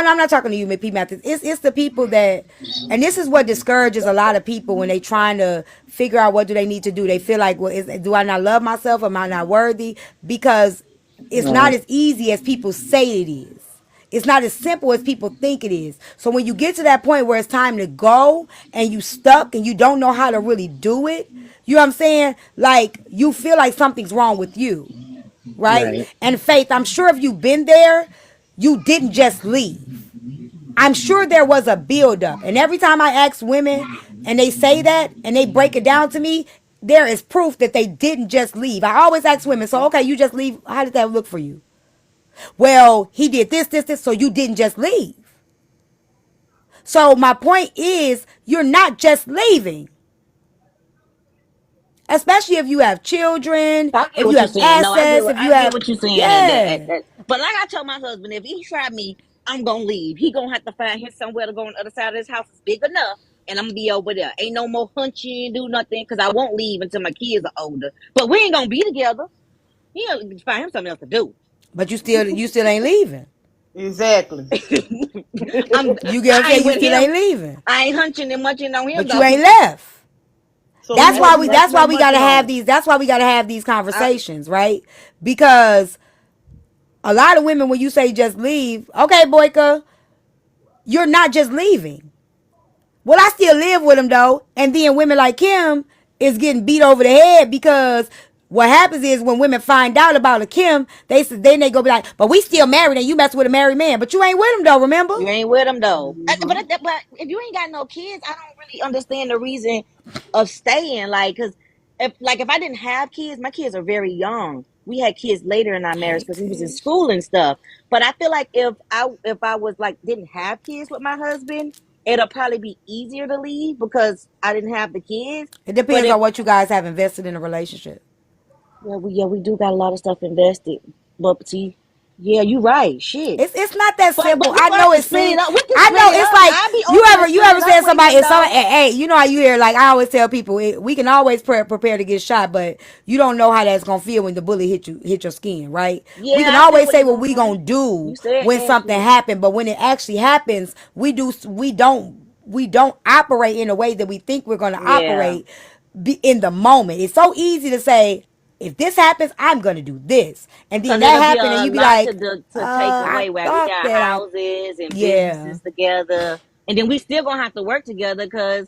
I'm not talking to you, P. Mathis. It's the people that, and this is what discourages a lot of people when they trying to figure out what do they need to do. They feel like, well, do I not love myself? Am I not worthy? Because it's not Right. as easy as people say it is. It's not as simple as people think it is. So when you get to that point where it's time to go and you stuck and you don't know how to really do it, you know what I'm saying? Like you feel like something's wrong with you, right? Right. And Faith, I'm sure if you've been there, you didn't just leave. I'm sure there was a buildup. And every time I ask women and they say that and they break it down to me, there is proof that they didn't just leave. I always ask women, so okay, you just leave. How did that look for you? Well, he did this, so you didn't just leave. So my point is, you're not just leaving. Especially if you have children, I get if you what you're have saying. No, assets, if you I get have, what you're saying. yeah. But like I told my husband, if he try me, I'm gonna leave. He gonna have to find him somewhere to go on the other side of his house. It's big enough, and I'm gonna be over there. Ain't no more hunching, do nothing, because I won't leave until my kids are older. But we ain't gonna be together. He'll find him something else to do. But you still ain't leaving. Exactly. You get what I'm I ain't saying? You with still him. ain't leaving. I ain't hunching and munching on him But you though. ain't left. So That's what why you we what that's you why ain't we gotta munching have on? these that's why we gotta have these I, conversations, right? Because a lot of women when you say just leave, okay, Boyka, you're not just leaving. Well, I still live with him though. And then women like Kim is getting beat over the head because what happens is when women find out about a Kim, then they go be like, but we still married and you mess with a married man. But you ain't with him though, remember? You ain't with them though. Mm-hmm. But if you ain't got no kids, I don't really understand the reason of staying. Like, cause if I didn't have kids, my kids are very young. We had kids later in our marriage because we was in 18. school and stuff. But I feel like if I was like didn't have kids with my husband, it'll probably be easier to leave because I didn't have the kids. It But depends if on what you guys have invested in a relationship. we do got a lot of stuff invested. But see, yeah, you right. Shit. It's not that But simple. we I gonna know have to it split it seems. up. We can I split know it it's up. like I'll be you open to ever you split ever it up said with somebody him if though. somebody hey you know how you hear like I always tell people we can always prepare to get shot, but you don't know how that's gonna feel when the bullet hit your skin, right? We can Yeah, I feel always where say you're what coming we from. gonna do You said when that something shit. happened, but when it actually happens, we don't operate in a way that we think we're gonna Yeah. operate in the moment. It's so easy to say if this happens, I'm gonna do this, and then Cause that it'll be happened, and a you be lot like, to take I away where we thought got that houses and yeah. businesses together. And then we still gonna have to work together because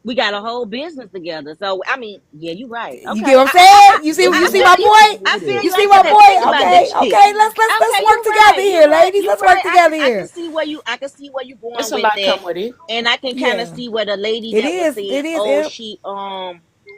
we got a whole business together. So I mean, yeah, you're right. You get Okay. what I'm saying? You see, Well, you I you see know, my feel you. that's point? what I it feel You you. is. I see just my had to think point? about that Okay, shit. okay. Let's Okay, work together here, you're right, ladies. you're Let's work right. together I can here. see where you going It's a with lot that. come with it. And I can kind of Yeah, see where the lady it that was is. saying, It is. oh, Imp.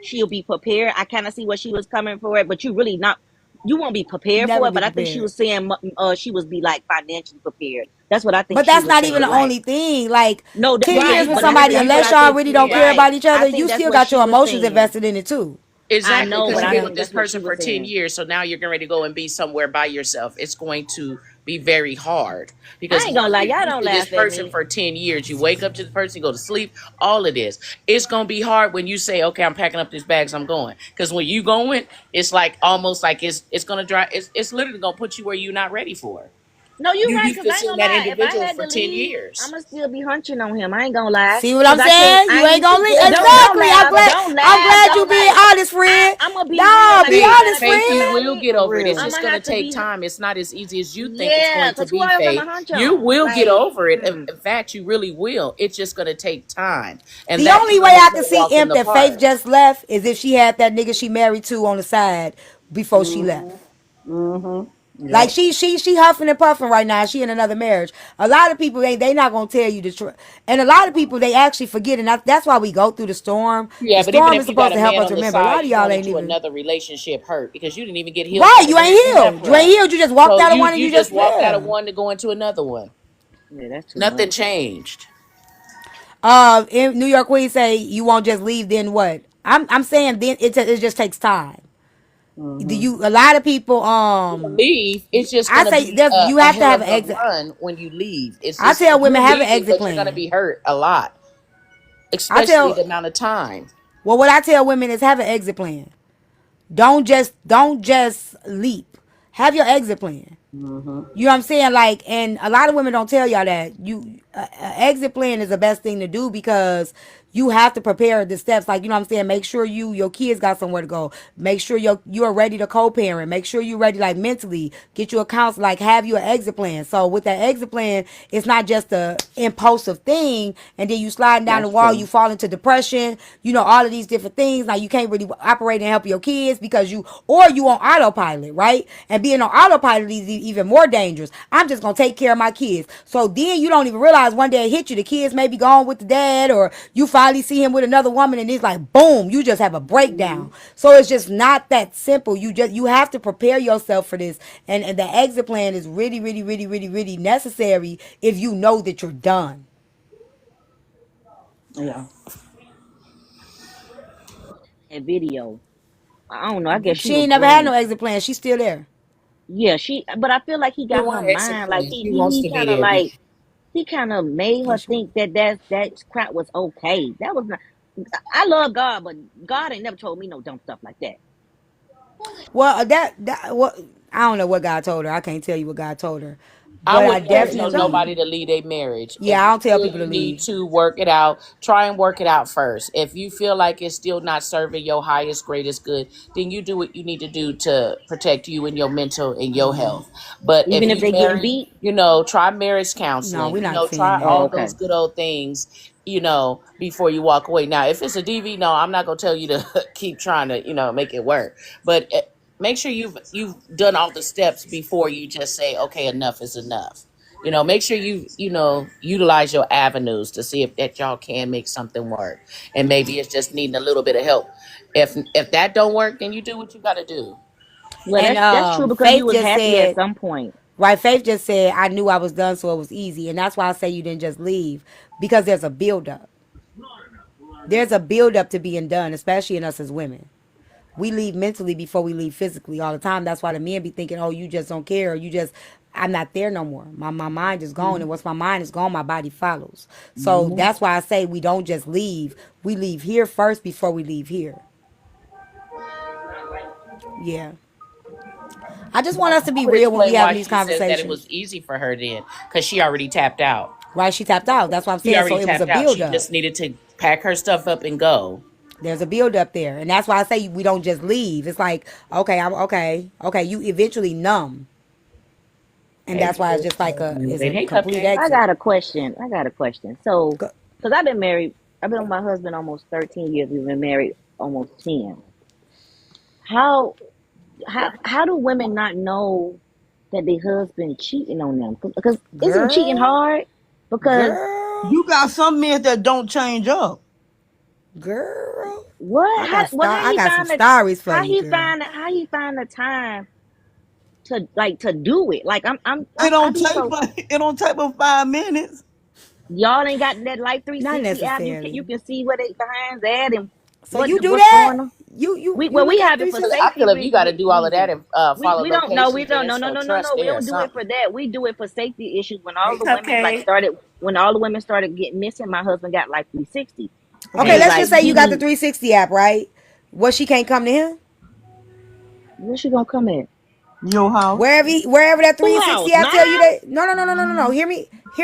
she'll be prepared. I kind of see where she was coming for it, but you really not, you won't be prepared for Never it. be But I think she prepared. was saying, she was be like financially prepared. That's what I think But she that's was not even saying. the Like, only thing. Like no, 10 years right, with but somebody, that's what unless I y'all think really you're don't care right. about each I other, you think that's still what got she your was emotions saying. invested in it too. I Exactly, know, because but you've I been Yeah. with think this that's what she person was for 10 saying. years, so now you're getting ready to go and be somewhere by yourself. It's going to be very hard I because ain't gonna one, lie, you're y'all used don't to this laugh at person me. for 10 years. You wake up to the person, you go to sleep, all of this. It's going to be hard when you say, okay, I'm packing up these bags, I'm going. Because when you going, it's like almost like it's going to drive, it's literally going to put you where you're not ready for. No, you You right, used cause to I ain't seeing gonna that lie. If I individual had for to 10 leave, years. I'ma still be hunching on him. I ain't gonna lie, See what cause I'm I can't. saying? You ain't gonna leave. Don't Exactly. I'm laugh, glad. don't I'm laugh, glad you don't being laugh. honest, friend. I'm gonna be real. No, Like be I Faith, said, I honest, think Faith, you friend. about will it. get For over it. It's real. I'm just gonna going to have to take be. time. It's not as easy as you think it's Yeah, going to cause who be, else I'ma Faith. hunch You on? will get Like, over it. In fact, you really will. It's just going to take time. And The that only way time is I no can see walk in Imp the that Faith park. just left is if she had that nigga she married to on the side before she left. Mm-hmm. Mm-hmm. Like Yep. she huffing and puffing right now. She in another marriage. A lot of people they not gonna tell you the truth, and a lot of people they actually forget, and that's why we go through the storm. Yeah, The but even storm is if you got supposed a to help man us on the remember. A side, lot of you y'all going ain't into even another relationship hurt because you didn't even get healed right. from the You marriage ain't you left healed. You ain't from. healed. You just walked So out of you one and you you just just walked out of yeah. one to go into another one. yeah, that's too Nothing much. changed. In New York Queen say you won't just leave. Then what? I'm saying then it just takes time. Do Mm-hmm. you? A lot of people Gonna leave. It's just I gonna say be there's you a have to hell have of an a exit. run when you leave. It's I just tell women you're have an leaving, exit but you're gonna plan. be hurt a lot, I especially tell the amount of time. Well, what I tell women is have an exit plan. Don't just leap. Have your exit plan. Mm-hmm. You know what I'm saying? Like, and a lot of women don't tell y'all that exit plan is the best thing to do because you have to prepare the steps. Like, you know what I'm saying? Make sure your kids got somewhere to go. Make sure you're ready to co-parent. Make sure you're ready, like, mentally. Get you a counselor. Like, have you an exit plan. So with that exit plan, it's not just a impulsive thing, and then you sliding down the That's wall, you true. fall into depression. You know, all of these different things. Now you can't really operate and help your kids because you on autopilot, right? And being on autopilot is even more dangerous. I'm just gonna take care of my kids. So then you don't even realize one day it hit you. The kids may be gone with the dad, or you finally see him with another woman, and it's like boom, you just have a Mm-hmm. breakdown. So it's just not that simple. You have to prepare yourself for this, and the exit plan is really, really, really, really, really necessary if you know that you're done. Yeah. That video. I don't know. I guess she She was ain't never had no green. exit plan. She's still there. Yeah, she. But I feel like he She got her want exit mind. Like plan. She wants he to be kind of there. like he kind of made Yeah, her she think that that crap was okay. That was not. I love God, but God ain't never told me no dumb stuff like that. Well, that what I don't know what God told her. I can't tell you what God told her, I but I would never tell definitely, nobody to leave a marriage. If yeah, I you don't tell feel people to you need leave. to work it out, try and work it out first. If you feel like it's still not serving your highest, greatest good, then you do what you need to do to protect you and your mental and your health. But if Even if you they getting marry, beat. try marriage No, counseling. we're not saying Try that. Oh, all okay. those good old things. Before you walk away. Now, if it's a DV, no, I'm not gonna tell you to keep trying to, make it work. But make sure you've done all the steps before you just say, okay, enough is enough. Make sure you utilize your avenues to see if that y'all can make something work. And maybe it's just needing a little bit of help. If that don't work, then you do what you got to do. Well, And that's true because you Faith was just happy at said, some point. right? Faith just said, I knew I was done, so it was easy, and that's why I say you didn't just leave because there's a buildup. There's a buildup to being done, especially in us as women. We leave mentally before we leave physically all the time. That's why the men be thinking, oh, you just don't care, or you just, I'm not there no more. My mind is gone, and once my mind is gone, my body follows. So Mm-hmm. that's why I say we don't just leave. We leave here first before we leave here. Yeah. I just want us to That be would real when we explain why having these she says that it conversations. was easy for her then, because she already tapped out. Right? She tapped out. That's what I'm She saying. So already it was a tapped out. She buildup. just needed to pack her stuff up and go. There's a buildup there, and that's why I say we don't just leave. It's like, okay, I'm okay, okay. You eventually numb, and Hey, that's why it's just like hey, complete Cupcake. I exit. got a question. So, Go- because I've been married, I've been with my husband almost 13 years. We've been married almost 10. How how do women not know that their husband cheating on them? Because isn't cheating Girl, hard? Because girl, You got some men that don't change up. girl. what? How? Well, I got some stories for you, girl. how he find the time to like to do it? Like It I don't be take so but it don't take but 5 minutes. y'all ain't got that Life Not 360 app. You necessarily. can see where they behinds at and So you do what's that? going on. You We look at have it for 360? I safety feel if you got to do all of that reasons. and follow We don't know. We locations, don't. then No, no, show no, no, trust no. We there or don't do it something. for that. We do it for safety issues. Hey, Cupcake. When all the women started getting missing, my husband got Life 360, and Okay, he Okay. let's like just say you got the he 360 app, right? What she can't come to him? where she gonna come in? Your house. Wherever that Who 360 house? app My tell you house? that. No. Hear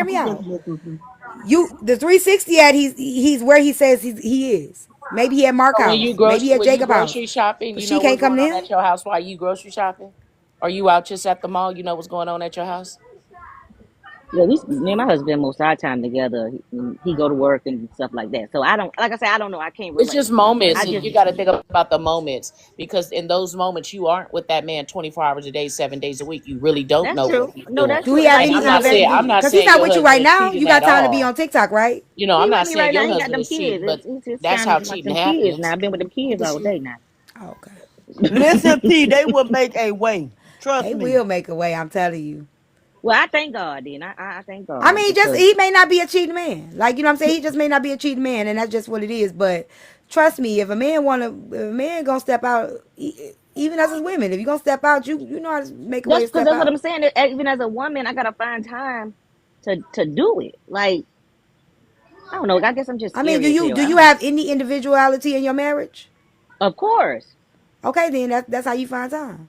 me Yes, out. yes, yes, yes. You the 360 at he's where he says he is. Maybe he at Mark So house. Maybe he at when you Jacob house. grocery shopping, But you she know can't what's come going to on him. at your house while you grocery shopping? Are you out just at the mall? You know what's going on at your house? Yeah, me and my husband most of our time together. He go to work and stuff like that. So I don't, like I said, I don't know. I can't It's relate. just moments. I just You got to think about the moments because in those moments, you aren't with that man 24 hours a day, 7 days a week. You really don't that's know what true. he's No, doing. that's Do true. he And have like And he any with me, I'm not Because he's saying not your with you husband right is now. cheating You got at time to be all. on TikTok, right? I'm he not with me saying right now. your He got husband them is kids. cheating, but It's that's time how to watch cheating them kids. Now happens. I've been with them kids all day now. Oh, okay. Listen, P, they will make a way. Trust They me. will make a way, I'm telling you. Well, I thank God then. I thank I God mean, just because he may not be a cheating man. Like, you know what I'm saying? He just may not be a cheating man, and that's just what it is. But trust me, if a man gonna step out, even as his women, if you gonna step out, you know how to make a way that's to because step that's what out. I'm saying. Even as a woman, I gotta find time to do it. Like I don't know. I guess I'm just I mean, scary as hell. do I you don't. have any individuality in your marriage? Of course. Okay, then that's how you find time.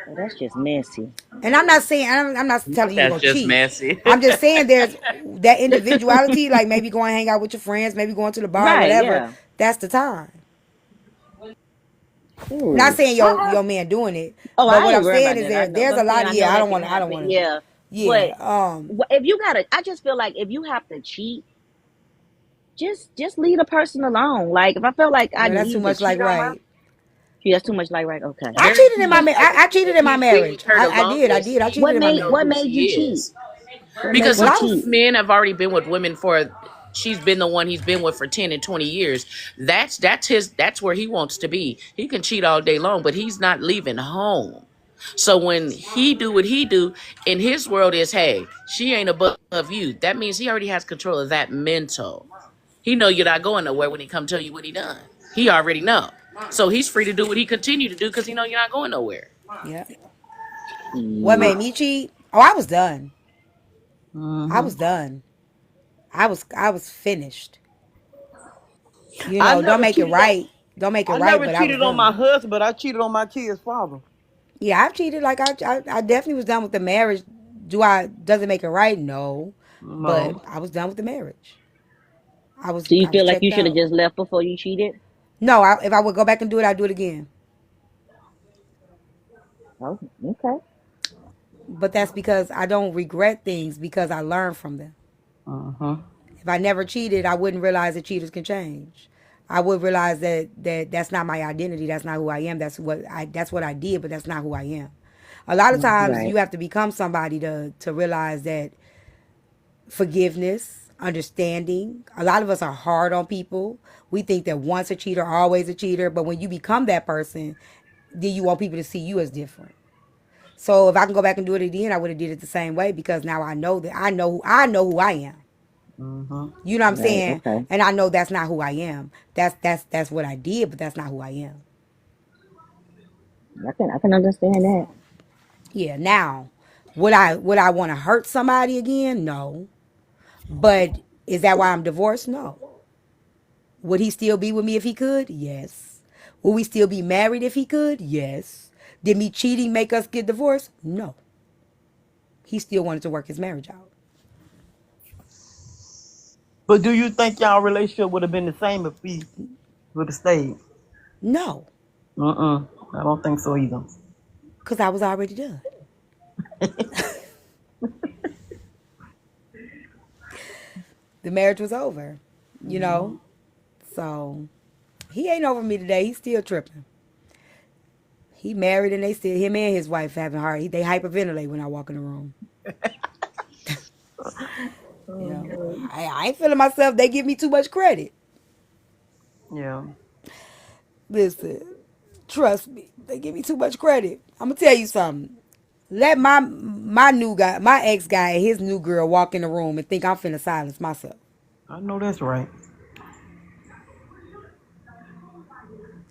Well, that's just messy. And I'm not saying I'm not telling you to That's go just cheat. messy. I'm just saying there's that individuality, like maybe going hang out with your friends, maybe going to the bar, Right? whatever. Yeah. That's the time. Not Ooh. saying your man doing it, Oh, but I what ain't I'm worried saying about is that. I know, there's but a I'm saying lot. I know Yeah, I that don't can want I don't happen. want to. Yeah, Yeah. but if you gotta, I just feel like if you have to cheat, just leave the person alone. Like if I feel like I Well, that's too need to much cheat like on her, right. gee, that's too much. Like right, okay. I Very cheated in my much like I cheated if in my he's been with marriage. her the I did. I longest, did. I he cheated What in my should made know what who marriage. made you she cheat? is. What made Because Well, you I some was cheat? men have already been with women for she's been the one he's been with for 10 and 20 years. That's where he wants to be. He can cheat all day long, but he's not leaving home. So when he do what he do in his world is, hey, she ain't above you. That means he already has control of that mental. He know you're not going nowhere when he come tell you what he done. He already know. So he's free to do what he continue to do because he know you're not going nowhere. yeah. What Shit. made me cheat? Oh, I was done. I Mm-hmm. was done. I was finished. You I know, don't never make it cheated on. right. Don't make it I right, never but I was cheated on my done. husband, but I cheated on my kid's father. Yeah, I've cheated. Like I definitely was done with the marriage. Does it make it right? No, but No. I was done with the marriage. So you I was feel like you checked should have out. just left before you cheated? No, if I would go back and do it, I'd do it again. Oh, okay. But that's because I don't regret things because I learn from them. Uh-huh. If I never cheated, I wouldn't realize that cheaters can change. I would realize that's not my identity. That's not who I am. That's what I did, but that's not who I am. A lot of times Right. you have to become somebody to realize that forgiveness, understanding. A lot of us are hard on people. We think that once a cheater, always a cheater. But when you become that person, then you want people to see you as different. So if I can go back and do it again, I would have did it the same way because now I know that I know who I am. Uh-huh. You know what I'm Right. saying? Okay. And I know that's not who I am. That's what I did, but that's not who I am. I can understand that. Yeah. Now, would I want to hurt somebody again? No. But is that why I'm divorced? No. Would he still be with me if he could? Yes. Would we still be married if he could? Yes. Did me cheating make us get divorced? No. He still wanted to work his marriage out. But do you think y'all relationship would have been the same if he would have stayed? No, Uh-uh. I don't think so either. because I was already done. The marriage was over, you know? So he ain't over me today. He's still tripping. He married and they still, him and his wife having heart. They hyperventilate when I walk in the room. You know, I ain't feeling myself. They give me too much credit. Yeah. Listen, trust me. They give me too much credit. I'm gonna tell you something. Let my new guy, my ex guy, and his new girl walk in the room and think I'm finna silence myself I know that's right.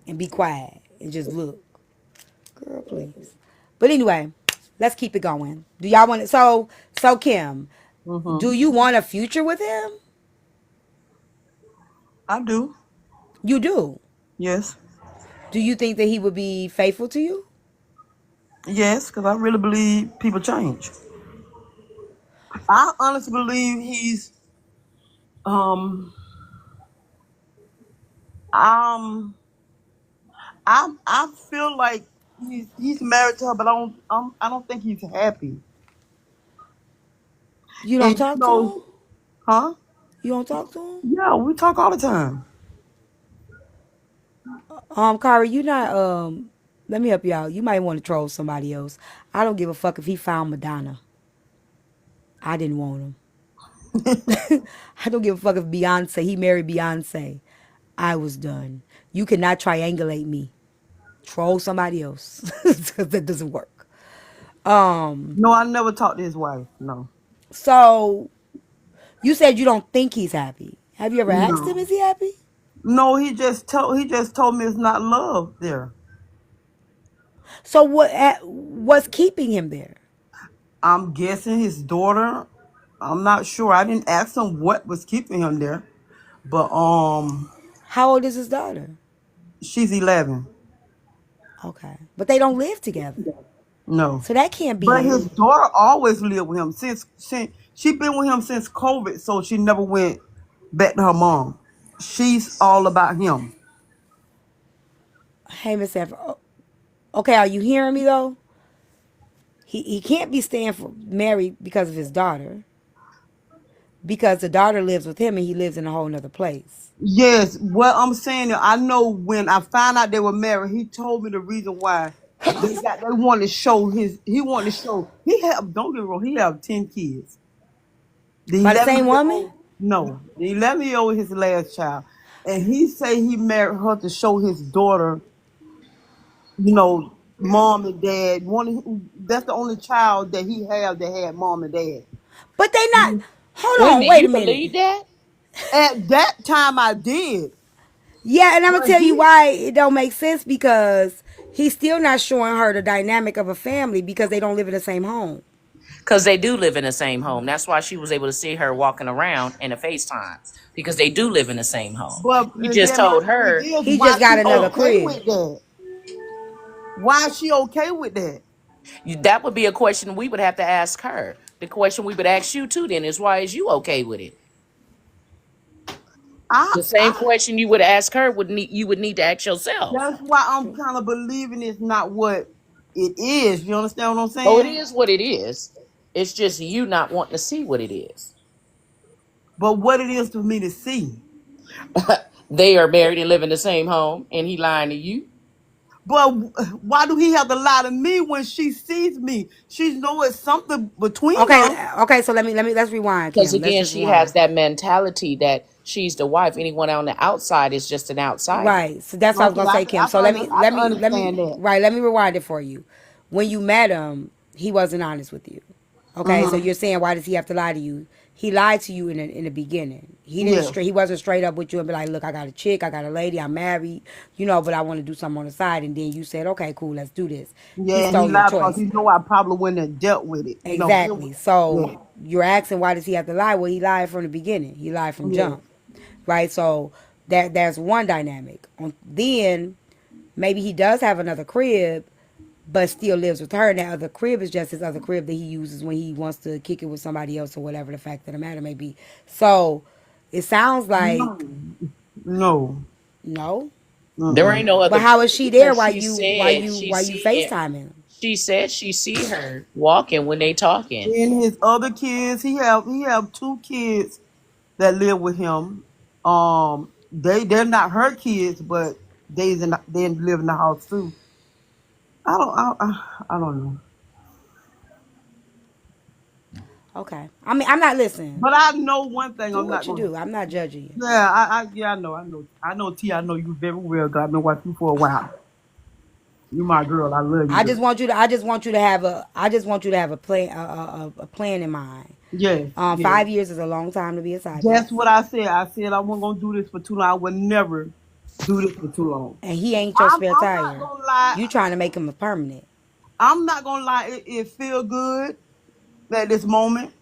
and be quiet and just look. Girl, please. But anyway, let's keep it going. Do y'all want it? So Kim, do Mm-hmm. you want a future with him? I do. You do. Yes. Do you think that he would be faithful to you? Yes, because I really believe people change. I honestly believe he's um um I feel like he's married to her, but I don't think he's happy. You don't And talk to him? huh? You don't talk to him? Yeah, we talk all the time. Kari, you not let me help you out. You might want to troll somebody else. I don't give a fuck if he found Madonna. I didn't want him. I don't give a fuck if he married Beyonce. I was done. You cannot triangulate me. Troll somebody else. Because that doesn't work. No, I never talked to his wife. No, So you said you don't think he's happy. Have you ever asked him, no, is he happy? no. He just told me it's not love there. So what's keeping him there? I'm guessing his daughter. I'm not sure. I didn't ask him what was keeping him there, but How old is his daughter? she's 11. Okay, but they don't live together, No, so that can't but be his it. daughter always lived with him since she been with him since COVID, so she never went back to her mom. She's all about him. Hey, Miss F. Okay, are you hearing me though? He can't be staying for married because of his daughter, because the daughter lives with him and he lives in a whole nother place. Yes, what I'm saying is, I know when I found out they were married, he told me the reason why they wanted to show he wanted to show he have don't get me wrong, he have 10 kids. The By the 11 same year woman? old no, the 11 year old is his last child. And he say he married her to show his daughter, mom and dad. That's the only child that he have that had mom and dad. But they not. Hold Wait a on, minute, wait you a minute. believe that? At that time I did. Yeah, and I'm gonna But tell you he why it don't make sense, because he's still not showing her the dynamic of a family because they don't live in the same home. Because they do live in the same home. That's why she was able to see her walking around in a FaceTime. Because they do live in the same home. but You just then my told thing her, is He why just got she another okay crib. with that? Why is she okay with that? that would be a question we would have to ask her. The question we would ask you too then is, why is you okay with it? I, The same I question you would ask her you would need to ask yourself. that's why I'm kind of believing it's not what it is. You understand what I'm Oh, it saying? is what it is. It's just you not wanting to see what it is. But what it is for me to see. They are married and live in the same home, and he lying to you. But why do he have to lie to me when she sees me? She know it's something between us. Okay. So let's rewind, Because Kim. Let's again, just she has rewind. that mentality that she's the wife. Anyone on the outside is just an outsider. Right. So that's what I was Okay, gonna say, Kim. So I can understand that. let me rewind it for you. When you met him, he wasn't honest with you. Okay. So Mm-hmm. you're saying, why does he have to lie to you? He lied to you in the beginning. Yes. He wasn't straight up with you and be like, look, I got a chick, I got a lady, I'm married, but I want to do something on the side. And then you said, okay, cool, let's do this. He Yeah, and he stole your lied because choice. he know I probably wouldn't have dealt with it. Exactly. So Yeah. you're asking, why does he have to lie? Well, he lied from the beginning. He lied from Yeah. jump. Right. So there's one dynamic. Then maybe he does have another crib, but still lives with her. And that other crib is just his other crib that he uses when he wants to kick it with somebody else or whatever the fact of the matter may be. So it sounds like No. No. no. There ain't Mm-mm. no But other how is crib she there because while she you said she see it. FaceTiming? She said she see her walking when they talking. And his other kids, he have two kids that live with him. They're not her kids, but they live in the house too. I don't know. Okay. I mean, I'm not listening. But I know one thing. Do I'm what not you gonna. do. I'm not judging you. Yeah, I know. T. I know you very well. 'Cause I've been watching you for a while. You my girl. I love you, girl. I just want you to have a plan in mind. Yes, yes. 5 years is a long time to be a side That's piece. what I said. I said I wasn't gonna do this for too long. I would never do this for too long. And he ain't your I'm spare I'm not tire. gonna lie. You trying to make him a permanent. I'm not gonna lie. It feel good at this moment,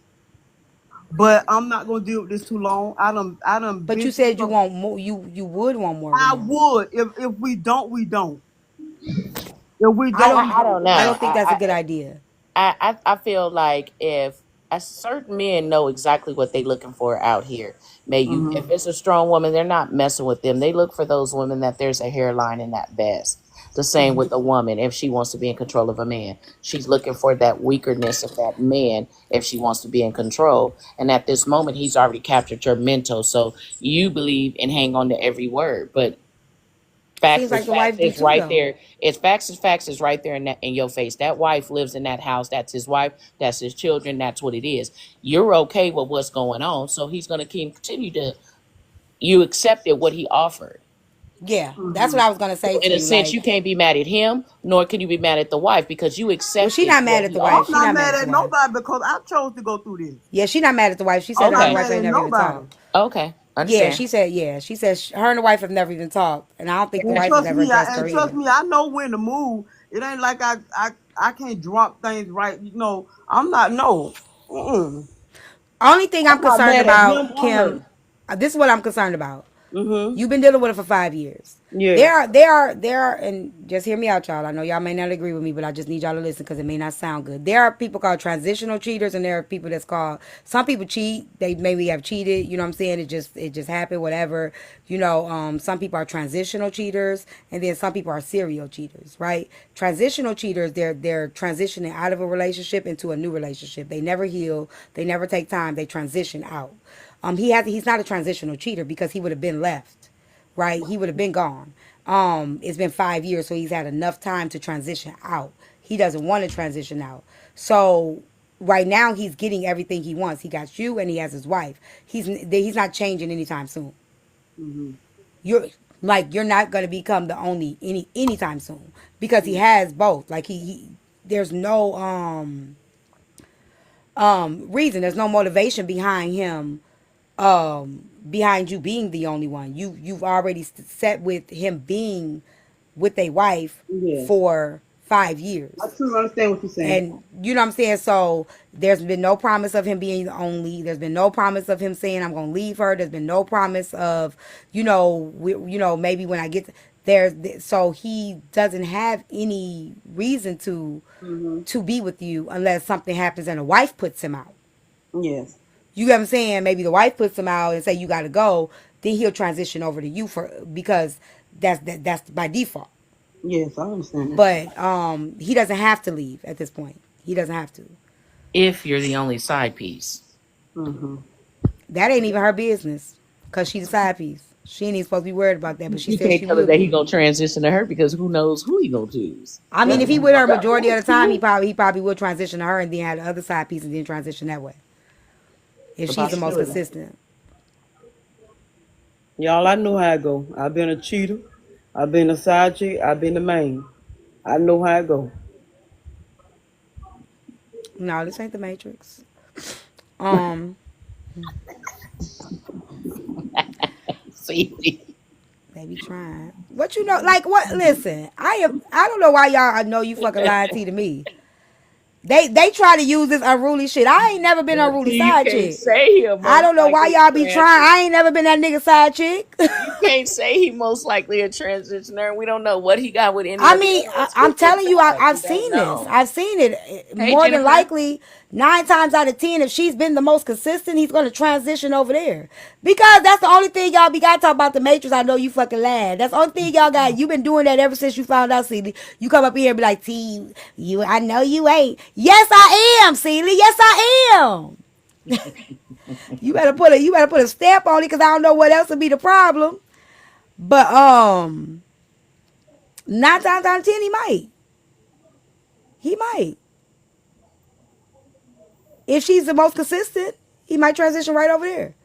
but I'm not gonna deal with this too long. I done But you been through said you some. want more. You would want more with I him. would if we don't, we don't. If we I don't, don't. we I don't don't. I know. don't think that's a good idea. I feel like if certain men know exactly what they looking for out here. If Hmm. it's a strong woman, they're not messing with them. They look for those women that there's a hairline in that vest. The same with a woman if she wants to be in control of a man. She's looking for that weakerness of that man if she wants to be in control. And at this moment, he's already captured your mental. So you believe and hang on to every word. But Seems like the wife do It's too, right though. there. It's facts is right there in your face. That wife lives in that house. That's his wife. That's his children. That's what it is. You're okay with what's going on, so he's going to continue to. You accepted what he offered. Yeah, that's Hmm. what I was gonna So say in to a you. sense, you Like, can't be mad at him, nor can you be mad at the wife because you well, she accepted not mad what at he the wife. I'm She offered. not not mad mad at the at wife. nobody because I chose to go through this. Yeah, she not mad at the wife. She said I'm her and not the Okay, wife mad ain't at never even nobody. talked. okay, Yeah, understand. she said. Yeah, she said her and the wife have never even talked, and I don't think the Okay, wife has ever addressed her either. I know when to move. It ain't like I can't drop things right. I'm not no. Mm-mm. Only thing I'm I'm not concerned mad at about, him or Kim, her. this is what I'm concerned about. Mm-hmm. You've been dealing with it for 5 years. Yes. There are, and just hear me out, y'all. I know y'all may not agree with me, but I just need y'all to listen because it may not sound good. There are people called transitional cheaters, and there are people that's called. Some people cheat. They maybe have cheated. You know what I'm saying? It just happened. Whatever. Some people are transitional cheaters, and then some people are serial cheaters. Right? Transitional cheaters. They're transitioning out of a relationship into a new relationship. They never heal. They never take time. They transition out. He's not a transitional cheater because he would have been left, right? He would have been gone. It's been 5 years, so he's had enough time to transition out. He doesn't want to transition out. So right now he's getting everything he wants. He got you and he has his wife. He's not changing anytime soon. Mm-hmm. You're not gonna become the only anytime soon because he has both. Like he there's no reason. There's no motivation behind him behind you being the only one. You've already set with him being with a wife Yes. for five I years. truly understand what you're saying. And you know what I'm saying? So there's been no promise of him being the only. There's been no promise of him saying I'm gonna leave her. There's been no promise of, maybe when I get so he doesn't have any reason Mm-hmm. to be with you unless something happens and a wife puts him out. Yes. You get what I'm saying? Maybe the wife puts him out and say you got to go. Then he'll transition over to you because that's by default. Yes, I understand that. But he doesn't have to leave at this point. He doesn't have to. If you're the only side piece. Mm-hmm. That ain't even her business because she's a side piece. She ain't even supposed to be worried about that, but she You said can't she tell her will that he be. gonna transition to her because who knows who he gonna choose. I mean, That's if he with her that's majority of the time, true. he probably will transition to her and then have the other side piece and then transition that way. If It's a she's the most possibility. consistent. Y'all, I know how I go. I've been a cheater. I've been a side chick. I've been the main. I know how I go. No, this ain't the Matrix. Um, See, They be trying. What you know? Like what? Listen, I don't know why y'all. I know you fucking lying to me. They try to use this unruly shit. I ain't never been but unruly see, you side can't chick. say he a I most don't know why likely y'all be trying. transit. I ain't never been that nigga side chick. You can't say he most likely a transitioner. We don't know what he got with any I of the mean, other ones I'm with his telling you, wives. I've We don't seen this. know. I've seen it. Hey, More than Jennifer. likely, 9 times out of 10, if she's been the most consistent, he's going to transition over there. Because that's the only thing y'all be got to talk about the Matrix. I know you fucking lying. That's the only thing y'all got. You've been doing that ever since you found out, Celie. You come up here and be like, T, I know you ain't. Yes, I am, Celie. Yes, I am. You better put a stamp on it because I don't know what else would be the problem. But 9 times out of 10, he might. He might. If she's the most consistent, he might transition right over there.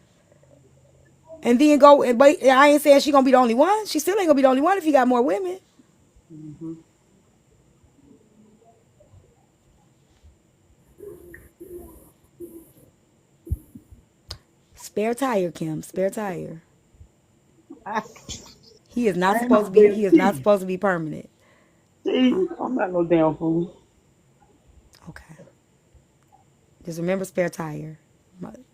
And then go and but I ain't saying she gonna be the only one. She still ain't gonna be the only one if he got more women. Mm-hmm. Spare tire, Kim. Spare tire. I He is not ain't supposed to no be. damn He is not cheater. supposed to be permanent. See, I'm not no damn fool. Okay. Just remember spare tire.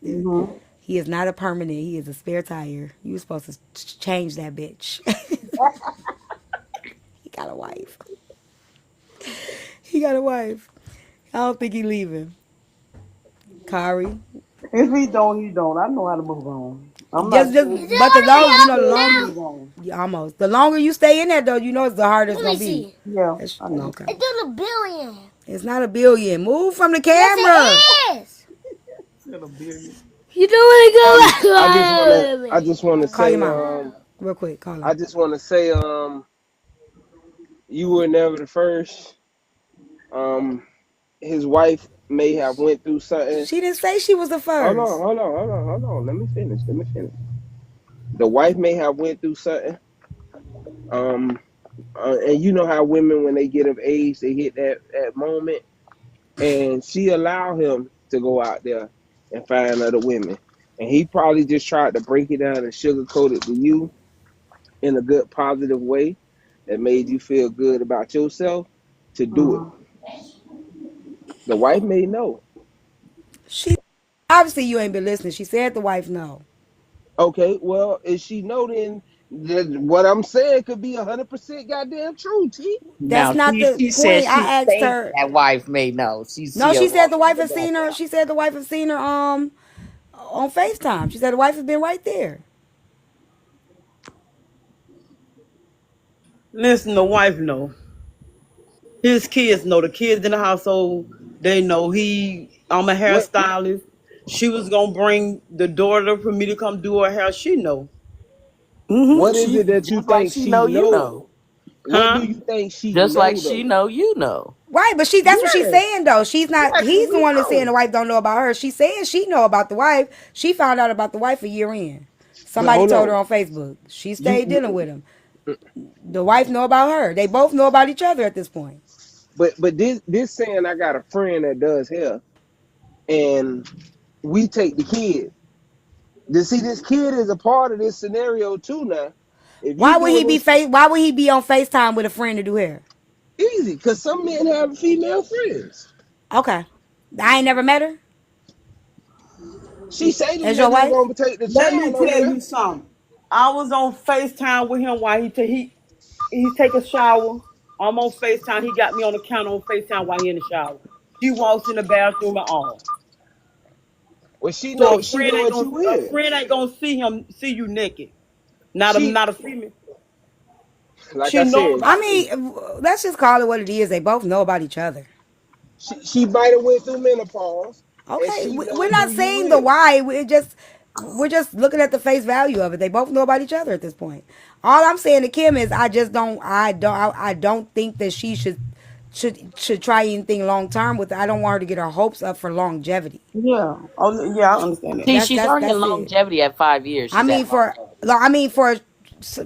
Mm-hmm. He is not a permanent. He is a spare tire. You were supposed to change that bitch. He got a wife. He got a wife. I don't think he leaving. Kari. If he don't, he don't. I know how to move on. I'm not Just, stressing. Is but the it long, already the up Stressing to longer, now? move on. yeah, almost. The longer you stay in there, though, it's the harder it's Let me gonna be. see. Yeah, I know. Okay. It's in a billion. It's not a billion. Move from the Yes, camera. it is. Still a billion. You don't I want to just wanna Call your say, mom, real quick. Call her. I just wanna say, you were never the first. Um, his wife may have went through something. She didn't say she was the Hold on, first. hold on, hold on, hold on. Let me finish. Let me finish. The wife may have went through something. Um, and you know how women, when they get of age, they hit that moment, and she allowed him to go out there and find other women, and he probably just tried to break it down and sugarcoat it to you in a good, positive way that made you feel good about yourself to do it. Mm-hmm. The wife may know. She, I obviously you ain't been listening. She said the wife no. Okay, well, if she know, then what I'm saying could be 100% goddamn true. T. That's Now not the she said point. she I asked think her. that wife may know. She No, see her she said the walking in wife the has seen her. background. She said the wife has seen her on FaceTime. She said the wife has been right there. Listen, the wife know. His kids know. The kids in the household, they know. I'm a What hairstylist. She was gonna bring the daughter for me to come do her hair. She know. what is She it that you just like think she she know you know? know. What do Huh? you think she Just like know she though? know you know. Right, but that's what she's Yeah, saying though. She's not. yeah, cause He's the we one that's saying know. the wife don't know about her. She's saying she know about the wife. She found out about the wife a year in. But Somebody hold told her on, on Facebook. She you, stayed dealing with you him. The wife know about her. They both know about each other at this point. but this saying I got a friend that does hair, and we take the kid. To see this kid is a part of this scenario too. Now, if you doing this Why would he be on FaceTime with a friend to do hair? easy, cause some men have female friends. Okay, I ain't never met her She say them as your niggas wife. gonna take the Let me child over tell there. you something. I was on FaceTime with him while he take a shower. I'm on FaceTime. He got me on the counter on FaceTime while he in the shower. She walks in the bathroom and all. Well, So she know what you a is. friend ain't gonna see you naked. She Not a female. like She I know said, I about me. mean, let's just call it what it is. They both know about each other. she might have went through menopause, and Okay, she we're know not who you saying the is. why. We're just looking at the face value of it. They both know about each other at this point. All I'm saying to Kim is I don't think that she should try anything long term with it. I don't want her to get her hopes up for longevity. Yeah. Oh yeah, I understand that. See, That's she's that's already in that's it. longevity at 5 years. I She's mean at for longevity. I mean for s-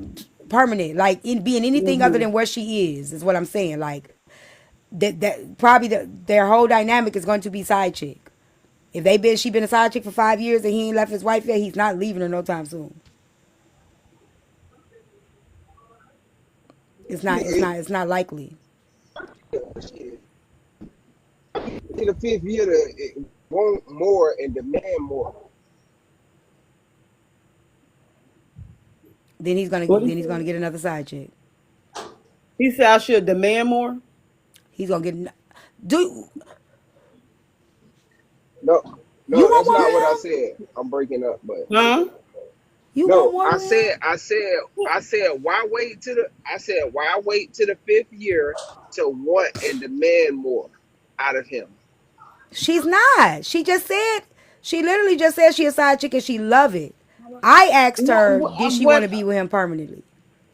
permanent, like in being anything other Hmm. than where she is what I'm saying. Like that probably their whole dynamic is going to be side chick. If she been a side chick for 5 years and he ain't left his wife yet, he's not leaving her no time soon. It's not. It's Shit, not. It's not likely. shit. In the fifth year, to want more and demand more. Then he's gonna. What he Then he's gonna said? get another side chick. He said I should demand more. He's gonna get. Do No, you no, want that's more not what I with him? said. I'm breaking up, but Huh? You want no, more with him? I said, why wait to the fifth year to want and demand more out of him? She's not. She just said. She literally just said she a side chick and she love it. I asked her, did she want to be with him permanently?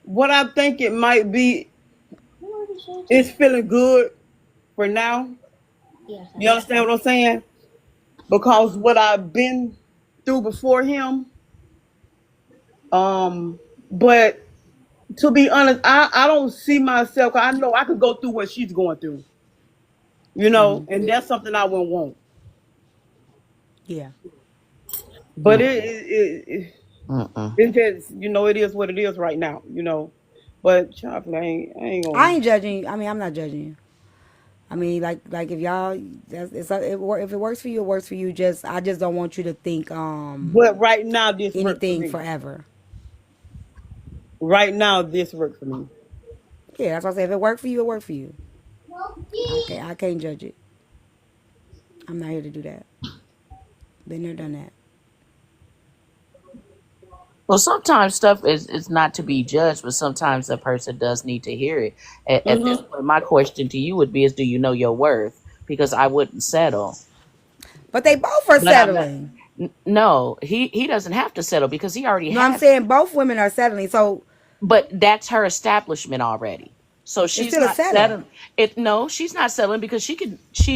What I think it might be is feeling good for now. You understand what I'm saying? Because what I've been through before him. Um, but to be honest, I don't see myself. 'Cause I know I could go through what she's going through. And that's something I wouldn't want. Yeah. But Mm-mm. it just it is what it is right now. But chocolate, I ain't I gonna. ain't judging you. I mean, I'm not judging you. I mean, like if y'all, if it works for you, it works for you. I just don't want you to think But right now, this works for anything me. forever. Right now, this works for me. Yeah, that's why I say if it worked for you, it worked for you. I can't judge it. I'm not here to do that. Been there, done that. Well, sometimes stuff is not to be judged, but sometimes a person does need to hear it. At this Hmm. point, my question to you would be: Is do you know your worth? Because I wouldn't settle. But they both are But I'm not. settling. No, he doesn't have to settle because he already No, I'm has. saying both women are settling. So But that's her establishment already. So it's she's still a not settle. settling. No, she's not settling because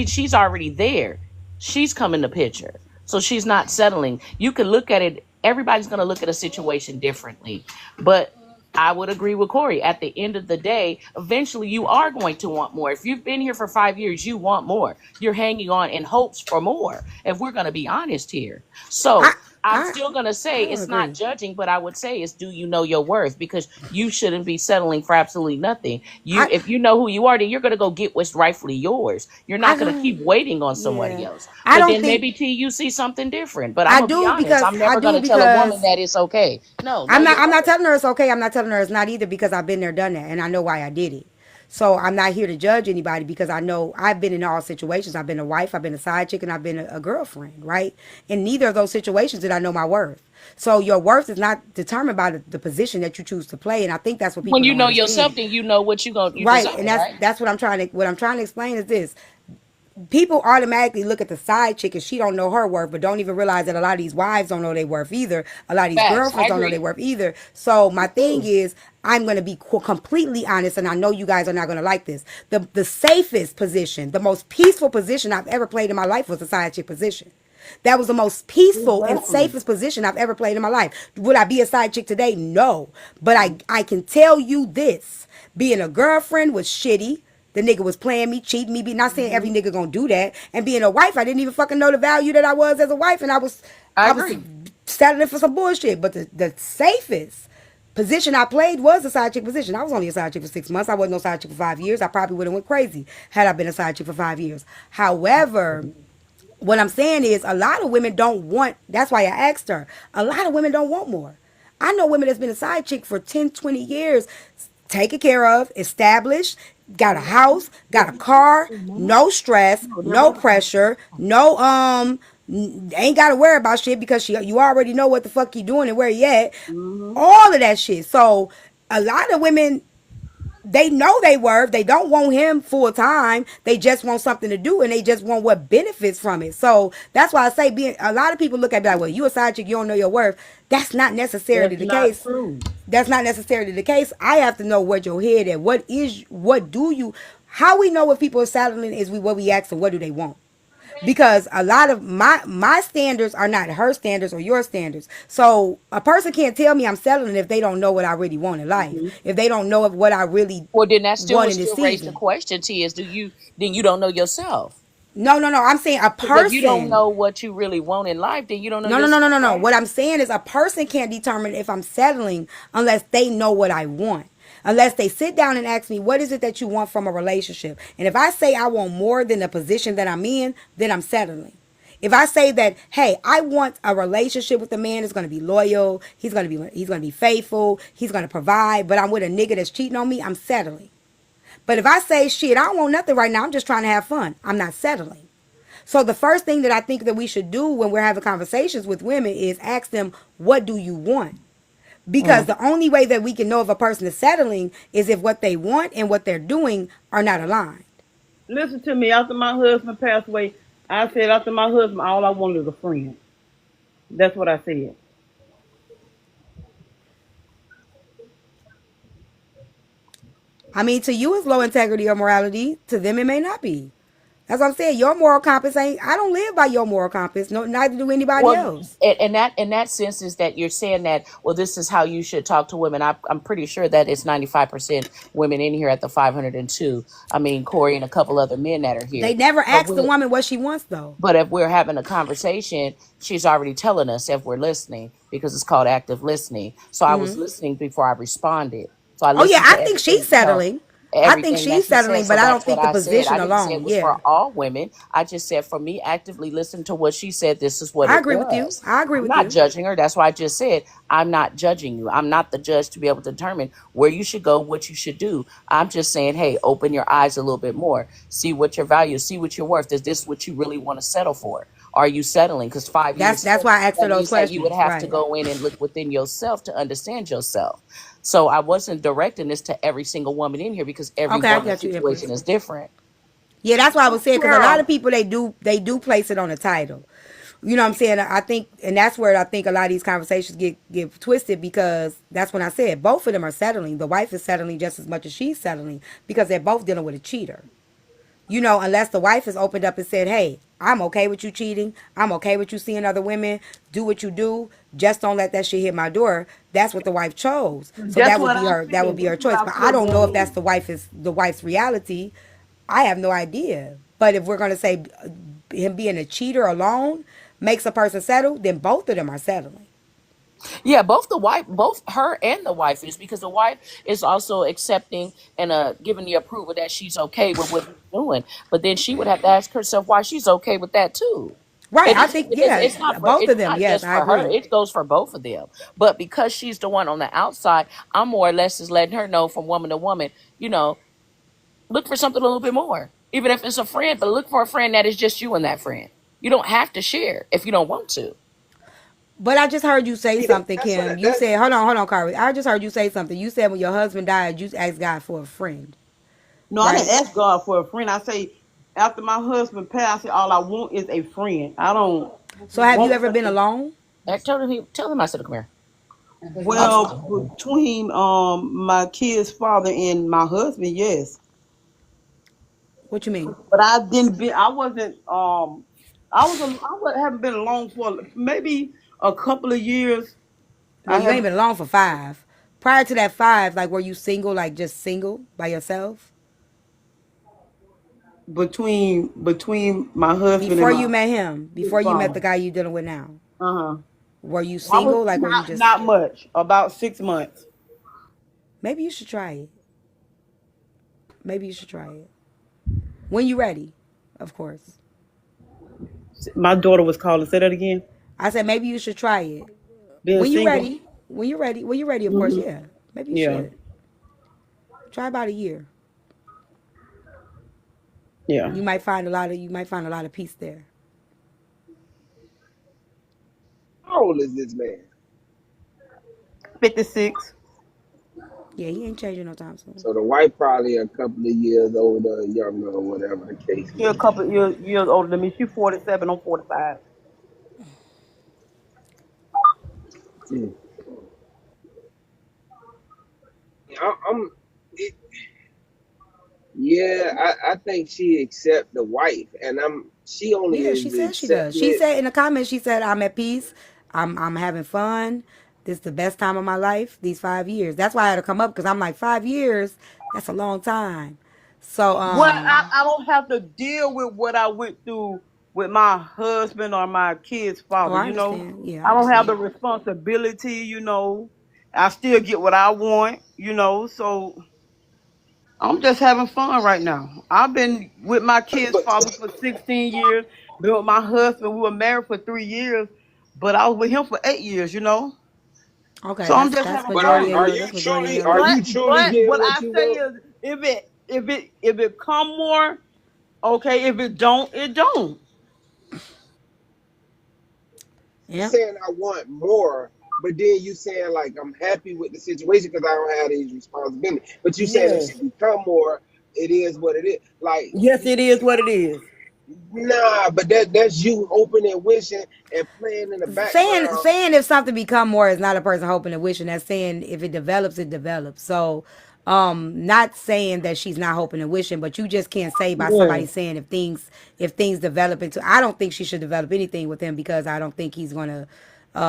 she's already there. She's coming the picture. So she's not settling. You can look at it, everybody's gonna look at a situation differently. But I would agree with Corey. At the end of the day, eventually you are going to want more. If you've been here for 5 years, you want more. You're hanging on in hopes for more. If we're gonna be honest here. I So I'm still gonna I say don't it's not agree. judging, but I would say it's, do you know your worth? Because you shouldn't be settling for absolutely nothing. I If you know who you are, then you're gonna go get what's rightfully yours. You're I not gonna don't. keep waiting on somebody Yeah, else. I But don't then think maybe T, you see something different. But I'm I gonna be do honest, because I'm never gonna tell a woman that it's okay. No, know your I'm not worth. telling her it's okay. I'm not telling her it's not either because I've been there, done that, and I know why I did it. So I'm not here to judge anybody because I know I've been in all situations. I've been a wife, I've been a side chick, and I've been a girlfriend, right? In neither of those situations did I know my worth. So your worth is not determined by the position that you choose to play, and I think that's what When people you don't know yourself, understand. then you know what you Right, desire, and right? that's what I'm trying to explain is this: people automatically look at the side chick and she don't know her worth, but don't even realize that a lot of these wives don't know their worth either. A lot of these Facts. I girlfriends don't know their agree. worth either. So my thing is, I'm going to be completely honest, and I know you guys are not going to like this. The safest position, the most peaceful position I've ever played in my life was the side chick position. That was the most peaceful and Exactly. safest position I've ever played in my life. Would I be a side chick today? No. But I can tell you this. Being a girlfriend was shitty. The nigga was playing me, cheating me. Not saying every nigga gonna do that. And being a wife, I didn't even fucking know the value that I was as a wife, and I I was agree. settling for some bullshit. But the safest position I played was a side chick position. I was only a side chick for 6 months. I wasn't no side chick for 5 years. I probably would have went crazy had I been a side chick for 5 years. However, what I'm saying is a lot of women don't want, that's why I asked her. A lot of women don't want more. I know women that's been a side chick for 10, 20 years, taken care of, established, got a house, got a car, no stress, no pressure, no ain't gotta worry about shit because you already know what the fuck you doing and where you at. All of that shit. So a lot of women, they know they worth. They don't want him full time. They just want something to do, and they just want what benefits from it. So that's why I say, being a lot of people look at me like, well, you a side chick, you don't know your worth. That's not necessarily That's the not case. true. That's not necessarily the case. I have to know what your head at. What do you? How we know if people are settling is what we ask them. What do they want? Because a lot of my standards are not her standards or your standards. So a person can't tell me I'm settling if they don't know what I really want in life. If they don't know what I really Well, then that still want would in this still raise the season. question, T, is do you then you don't know yourself. No, no, no. I'm saying a Because if you don't person. know what you really want in life, then you don't know No, no, no, no, yourself, no, no. right? What I'm saying is a person can't determine if I'm settling unless they know what I want. Unless they sit down and ask me, what is it that you want from a relationship? And if I say I want more than the position that I'm in, then I'm settling. If I say that, hey, I want a relationship with a man that's gonna be loyal, he's gonna be faithful, he's gonna provide, but I'm with a nigga that's cheating on me, I'm settling. But if I say shit, I don't want nothing right now, I'm just trying to have fun, I'm not settling. So the first thing that I think that we should do when we're having conversations with women is ask them, what do you want? Because the only way that we can know if a person is settling is if what they want and what they're doing are not aligned. Listen to me. After my husband passed away, I said after my husband, all I wanted was a friend. That's what I said. I mean, to you it's low integrity or morality. To them it may not be. That's what I'm saying. Your moral compass ain't. I don't live by your moral compass. No, neither do anybody Well, else. in that sense is that you're saying that, well, this is how you should talk to women. I'm pretty sure that it's 95% women in here at the 502. I mean, Corey and a couple other men that are They here. never But ask the we're woman what she wants though. But if we're having a conversation, she's already telling us if we're listening because it's called active listening. So I was listening before I responded. So I Oh yeah, listened I to think she's everything, settling. I think everything that she's she said. settling, So but I don't that's what think the I said. I position didn't say it alone. was Yeah, for all women. I just said for me, actively listen to what she said. This is what I it agree with you. was. I agree I'm with not you. judging her. That's why I just said I'm not judging you. I'm not the judge to be able to determine where you should go, what you should do. I'm just saying, hey, open your eyes a little bit more. See what your value, see what you're worth. Is this what you really want to settle for? Are you settling? Because 5 years That's in, why I asked her that those means that you would questions. have to Right. go in and look within yourself to understand yourself. So I wasn't directing this to every single woman in here because every Okay, I woman's got you, situation Empress. is different. Yeah, that's why I was saying because a lot Girl, of people they do place it on the title. You know what I'm saying? I think, and that's where I think a lot of these conversations get twisted because that's when I said both of them are settling. The wife is settling just as much as she's settling because they're both dealing with a cheater. You know, unless the wife has opened up and said, "Hey, I'm okay with you cheating. I'm okay with you seeing other women. Do what you do. Just don't let that shit hit my door." That's what the wife chose. So that's what I that would said. be her That's what choice. I But I feel don't know if going that's in. the wife's reality. I have no idea. But if we're gonna say him being a cheater alone, makes a person settle, then both of them are settling. Yeah, both her and the wife is, because the wife is also accepting and giving the approval that she's okay with what he's doing. But then she would have to ask herself why she's okay with that too. Right. It I is. think, yeah, both of It's them. not Yes, just I for her. agree. It goes for both of them. But because she's the one on the outside, I'm more or less just letting her know from woman to woman. Look for something a little bit more, even if it's a friend. But look for a friend that is just you and that friend. You don't have to share if you don't want to. But I just heard you say See, something, that's what Kim. You that. said, hold on, Carly. I just heard you say something. You said when your husband died, you asked God for a friend, No, I didn't right? ask God for a friend. I say after my husband passed, I say all I want is a friend. I don't So have you want ever been nothing. alone? Tell him I said, come here. Well, between my kid's father and my husband, yes. What you mean? But I didn't be. I wasn't. Haven't been alone for maybe a couple of years. Well, I you ain't have been alone for 5. Prior to that 5, like, were you single, like just single by yourself? between my husband and Before you my met him, kid's before you met father. the guy you dealing with now, Uh huh. were you I was single? Like, were you just? not much. About 6 months. Maybe you should try it. Maybe you should try it when you ready, of course. My daughter was calling. Say that again. I said maybe you should try it Being when you single. ready. When you're ready. When you're ready, of course. Hmm. Yeah, maybe you Yeah. should try about a year. Yeah. You might find a lot of peace there. How old is this man? 56. Yeah, he ain't changing no time soon. So the wife probably a couple of years older, younger, or whatever the case She a may couple be. years older than me. She 47. I'm 45. Mm. I'm yeah, I think she accept the wife, and she only Yeah, is she said she does. accepting She it. said in the comments, she said, I'm at peace. I'm having fun. This is the best time of my life, these 5 years. That's why I had to come up because I'm like, 5 years, that's a long time. So, Well, I don't have to deal with what I went through with my husband or my kid's oh, father. I understand. Yeah, I I don't have the understand. responsibility. I still get what I want. So I'm just having fun right now. I've been with my kid's But father for 16 years. Been with my husband. We were married for 3 years, but I was with him for 8 years. Okay, So I'm that's just that's having but majority of fun. are your you that's majority of truly your are life. you But truly but getting what what I you say want? is, if it come more, okay. If it don't, it don't. Yeah. Saying I want more, but then you saying like I'm happy with the situation because I don't have these responsibilities. But you saying if she Yes. become more, it is what it is. Like Yes, it is what it is. nah, but that's you hoping and wishing and playing in the background. Saying if something become more is not a person hoping and wishing. That's saying if it develops, it develops. So, not saying that she's not hoping and wishing, but you just can't say by somebody Yes. saying if things develop into. I don't think she should develop anything with him because I don't think he's gonna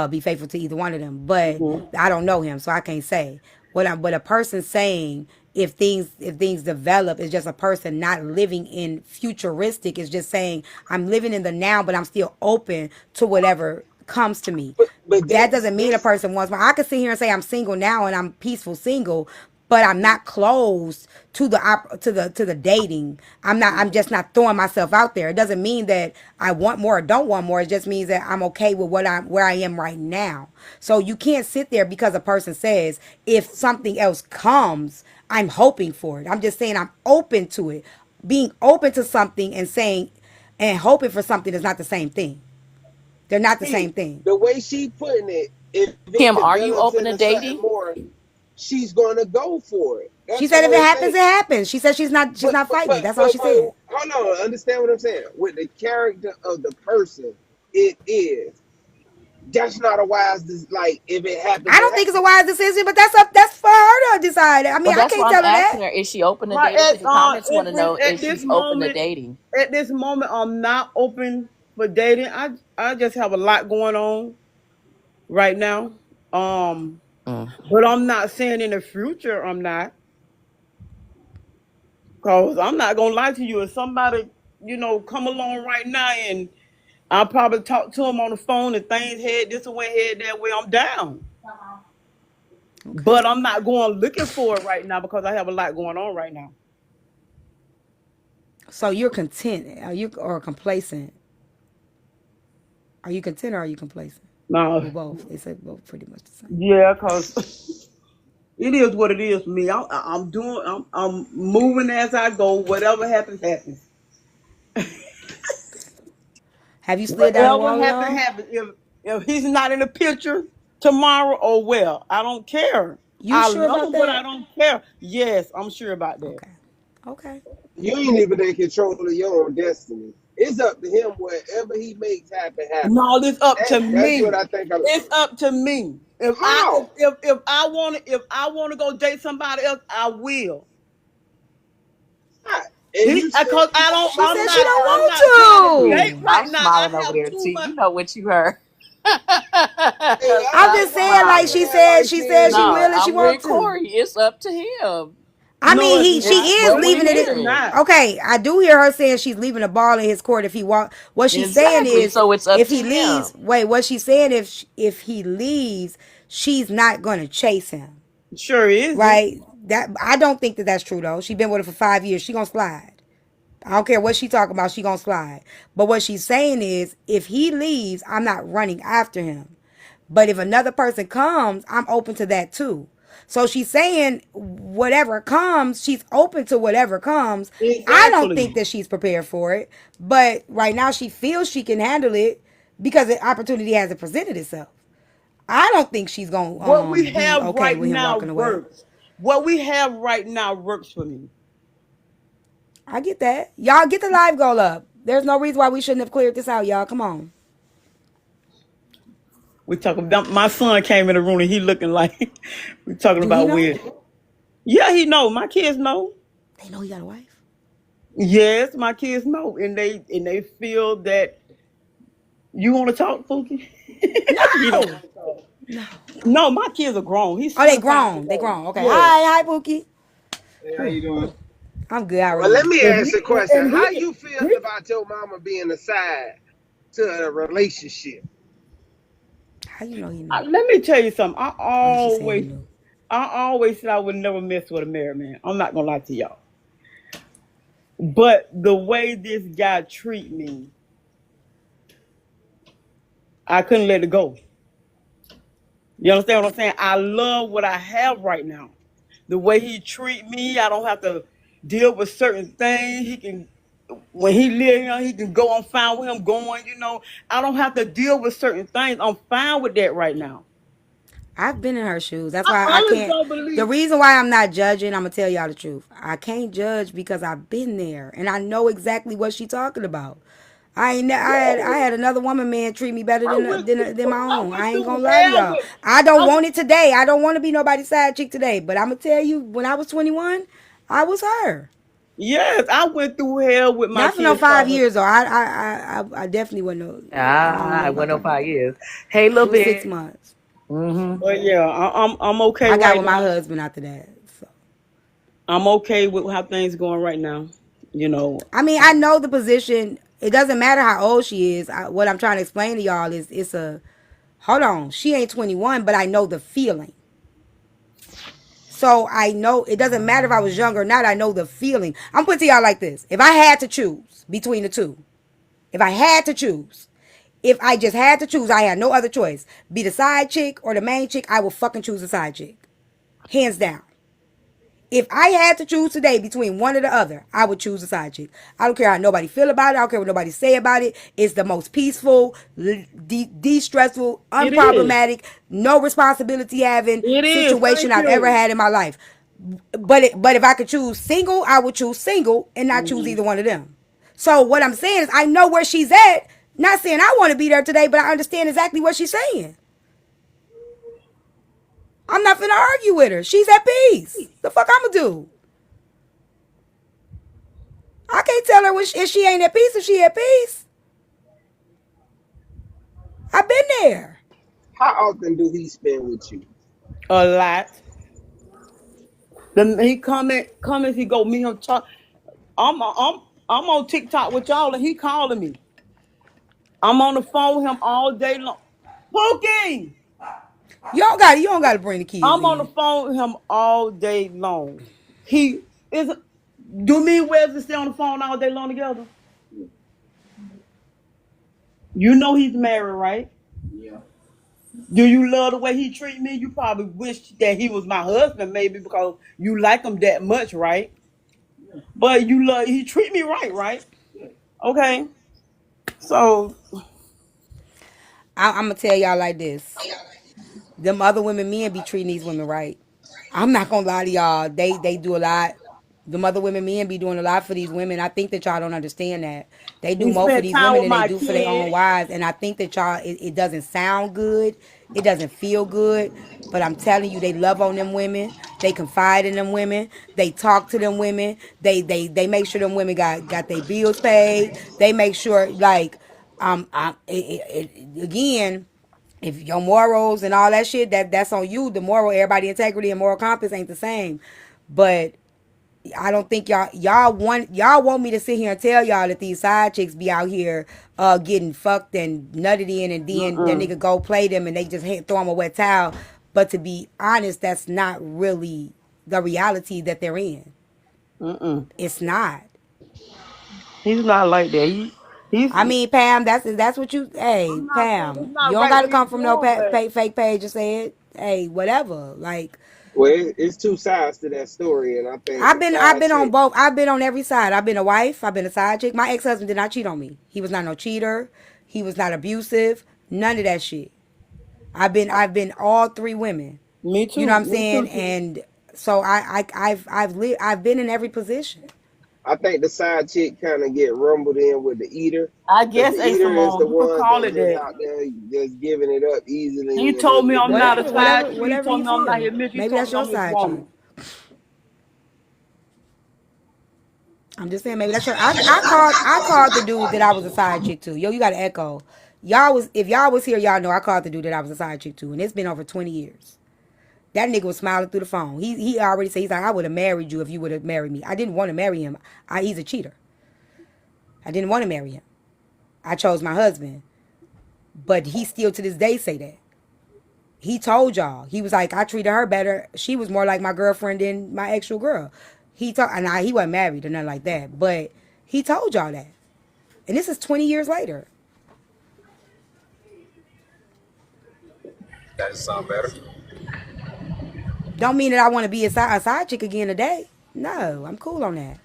be faithful to either one of them. But Hmm. I don't know him, so I can't say. But a person saying if things develop is just a person not living in futuristic. Is just saying I'm living in the now, but I'm still open to whatever comes to me. But That doesn't mean a that's person wants more. I can sit here and say I'm single now and I'm peaceful single, but I'm not closed to the dating. I'm just not throwing myself out there. It doesn't mean that I want more or don't want more. It just means that I'm okay with where I am right now. So you can't sit there because a person says if something else comes, I'm hoping for it. I'm just saying I'm open to it. Being open to something and saying and hoping for something is not the same thing. They're not the same see thing. the way she putting it. If it Kim, are you develops open to into something dating? more, she's gonna go for it. She That's the said if it whole happens, thing. it happens. She said she's not fighting it. That's all she said. Hold on. Understand what I'm saying? With the character of the person, it is. That's not a wise. Like if it happens, I it don't think it's a happens. wise decision, but that's for her to decide. I mean, Well, I that's can't why I'm tell her that. asking her, is she open to Right dating? Because the comments want to know at if this she's open to moment, dating. I'm not open for dating. I just have a lot going on right now. Um, Mm. but I'm not saying in the future I'm not, cause I'm not gonna lie to you. If somebody come along right now and I probably talk to him on the phone and things head this way, head that way. I'm down. Okay. But I'm not going looking for it right now because I have a lot going on right now. So you're content? Are you or complacent? Are you content or are you complacent? No, Well, both. They said both pretty much the same. yeah, because it is what it is for me. I'm moving as I go. Whatever happens, happens. Have you slid down the Whatever wall at happens, all? happens. If he's not in the picture tomorrow, oh well, I don't care. You I sure love about him, but I that? don't care. Yes, I'm sure about that. Okay. Okay. You ain't even in control of your own destiny. It's up to him. Whatever he makes happen, happen. No, it's up to That's what me. I think. It's up to me. If I How? if I want to go date somebody else, I will. How? And you said Because you don't She said she mind don't I'm want not trying to date to. I'm right now. smiling I over have there, too T. much. You know what you heard. Hey, I'm I'm just why saying, you like smiling. she saying said, like she she said she ain't? No, will and she I'm want with to. Corey. It's up to him. I No, mean, it's she It's not. is what No, we leaving it is it. hearing. not. Okay, I do hear her saying she's leaving the ball in his court if he walk. What she's saying Exactly. is, So it's up if to he him. leaves, wait, what she's saying if he leaves, she's not gonna chase him, Sure isn't. right? That I don't think that that's true though. She's been with him for 5 years. She gonna slide. I don't care what she talking about. She gonna slide. But what she's saying is, if he leaves, I'm not running after him. But if another person comes, I'm open to that too. So she's saying whatever comes, she's open to whatever comes. I don't think Exactly. that she's prepared for it. But right now she feels she can handle it because the opportunity hasn't presented itself. I don't think she's gonna What we be have okay right with him now walking away. works. What we have right now works for me. I get that. Y'all get the live goal up. There's no reason why we shouldn't have cleared this out, y'all. Come on. We talking about my son came in the room and he looking like we talking Do he about know? weird. Yeah, he know. My kids know. They know he got a wife. Yes, my kids know, and they feel that you want to talk, Pookie. You don't No. want to talk. No. No, my kids are grown. He's Oh, they 25 years grown. They old. grown. Okay. Yes, Hi, Pookie. Hey, how you doing? I'm good. How are Well, let you? me and ask he a question. and How he, you feel he about your mama being aside to a relationship? How you know he knew? let me tell you something. Oh, she said he knew. I always said I would never mess with a married man. I'm not gonna lie to y'all. But the way this guy treat me, I couldn't let it go. You understand what I'm saying? I love what I have right now. The way he treat me, I don't have to deal with certain things. He can, when he live here, he can go. I'm fine with him going. I don't have to deal with certain things. I'm fine with that right now. I've been in her shoes. That's I why I honestly can't. don't The believe. reason why I'm not judging, I'm gonna tell y'all the truth. I can't judge because I've been there and I know exactly what she talking about. I had another woman man treat me better I went than my I own. I went ain't through gonna lie to hell y'all. with. I don't I want went, it today. I don't want to be nobody's side chick today. But I'm gonna tell you, when I was 21, I was her. yes, I went through hell with my Not for no kids' five father. years though. I definitely wasn't. No, I don't Ah, know I about went on that. 5 years. Hey, little It was six bit. months. Mm-hmm. But yeah, I'm okay I got right with my now. husband after that. So. I'm okay with how things going right now. You know, I mean, I know the position. It doesn't matter how old she is. What I'm trying to explain to y'all is it's a hold on. She ain't 21, but I know the feeling. So I know it doesn't matter if I was younger or not. I know the feeling. I'm putting to y'all like this. If I had to choose between the two, if I had to choose, if I just had to choose, I had no other choice. Be the side chick or the main chick, I will fucking choose the side chick. Hands down. If I had to choose today between one or the other, I would choose the side chick. I don't care how nobody feel about it. I don't care what nobody say about it. It's the most peaceful, de-stressful, it is. unproblematic, no responsibility having It is. situation Thank I've ever you. had in my life. But if I could choose single, I would choose single and not choose Hmm. either one of them. So what I'm saying is I know where she's at. Not saying I want to be there today, but I understand exactly what she's saying. I'm not gonna argue with her. She's at peace. The fuck I'ma do? I can't tell her if she ain't at peace if she at peace. I've been there. How often do he spend with you? A lot. Then he comment, he go me him talk. I'm I'm I'm on TikTok with y'all and he calling me. I'm on the phone with him all day long. Pookie! You don't got to bring the kids I'm on the in. phone with him all day long. He is. Do me and Wesley stay on the phone all day long together? You know he's married, right? Do you love the way he treat me? You probably wish that he was my husband, maybe because you like him that much, right? But you love he treat me right, right? Okay. So I'm gonna tell y'all like this. Them other women, men be treating these women right. I'm not gonna lie to y'all. They do a lot. The other women, men be doing a lot for these women. I think that y'all don't understand that. They do he more for spent these time women with than they my do for their own kids. wives. And I think that y'all, it doesn't sound good. It doesn't feel good. But I'm telling you, they love on them women. They confide in them women. They talk to them women. They make sure them women got their bills paid. They make sure like again, if your morals and all that shit, that's on you. The moral, everybody integrity and moral compass ain't the same. But I don't think y'all want me to sit here and tell y'all that these side chicks be out here getting fucked and nutted in, and then that Mm-mm. nigga go play them and they just throw them a wet towel. But to be honest, that's not really the reality that they're in. Mm-mm. It's not. He's not like that. He's I mean, Pam, that's what you. Hey, I'm not saying it's Pam, you not don't right got to what he's come from no doing, but fake page and say it. Hey, whatever. Like Well, it's two sides to that story, and I think the I've side been on chick. both. I've been on every side. I've been a wife. I've been a side chick. My ex husband did not cheat on me. He was not no cheater. He was not abusive. None of that shit. I've been all three women. me You know what too. I'm Me too, saying? T. And so I've been in every position. I think the side chick kind of get rumbled in with the eater, I because the guess A eater is the Simone, you could one call that's it just that. out there just giving it up He easily, and told me then I'm the not a side chick. He Whatever told you me I'm not feel. his bitch. He Maybe told that's me your I'm his side chick. woman. I'm just saying maybe that's your. I called the dude that I was a side chick to. Yo, you got to echo. If y'all was here, y'all know I called the dude that I was a side chick to, and it's been over 20 years. That nigga was smiling through the phone. He already said, he's like, I would have married you if you would have married me. I didn't want to marry him. He's a cheater. I didn't want to marry him. I chose my husband. But he still to this day say that. He told y'all. He was like, I treated her better. She was more like my girlfriend than my actual girl. He wasn't married or nothing like that. But he told y'all that. And this is 20 years later. That sound better. Don't mean that I want to be a side chick again today. No, I'm cool on that.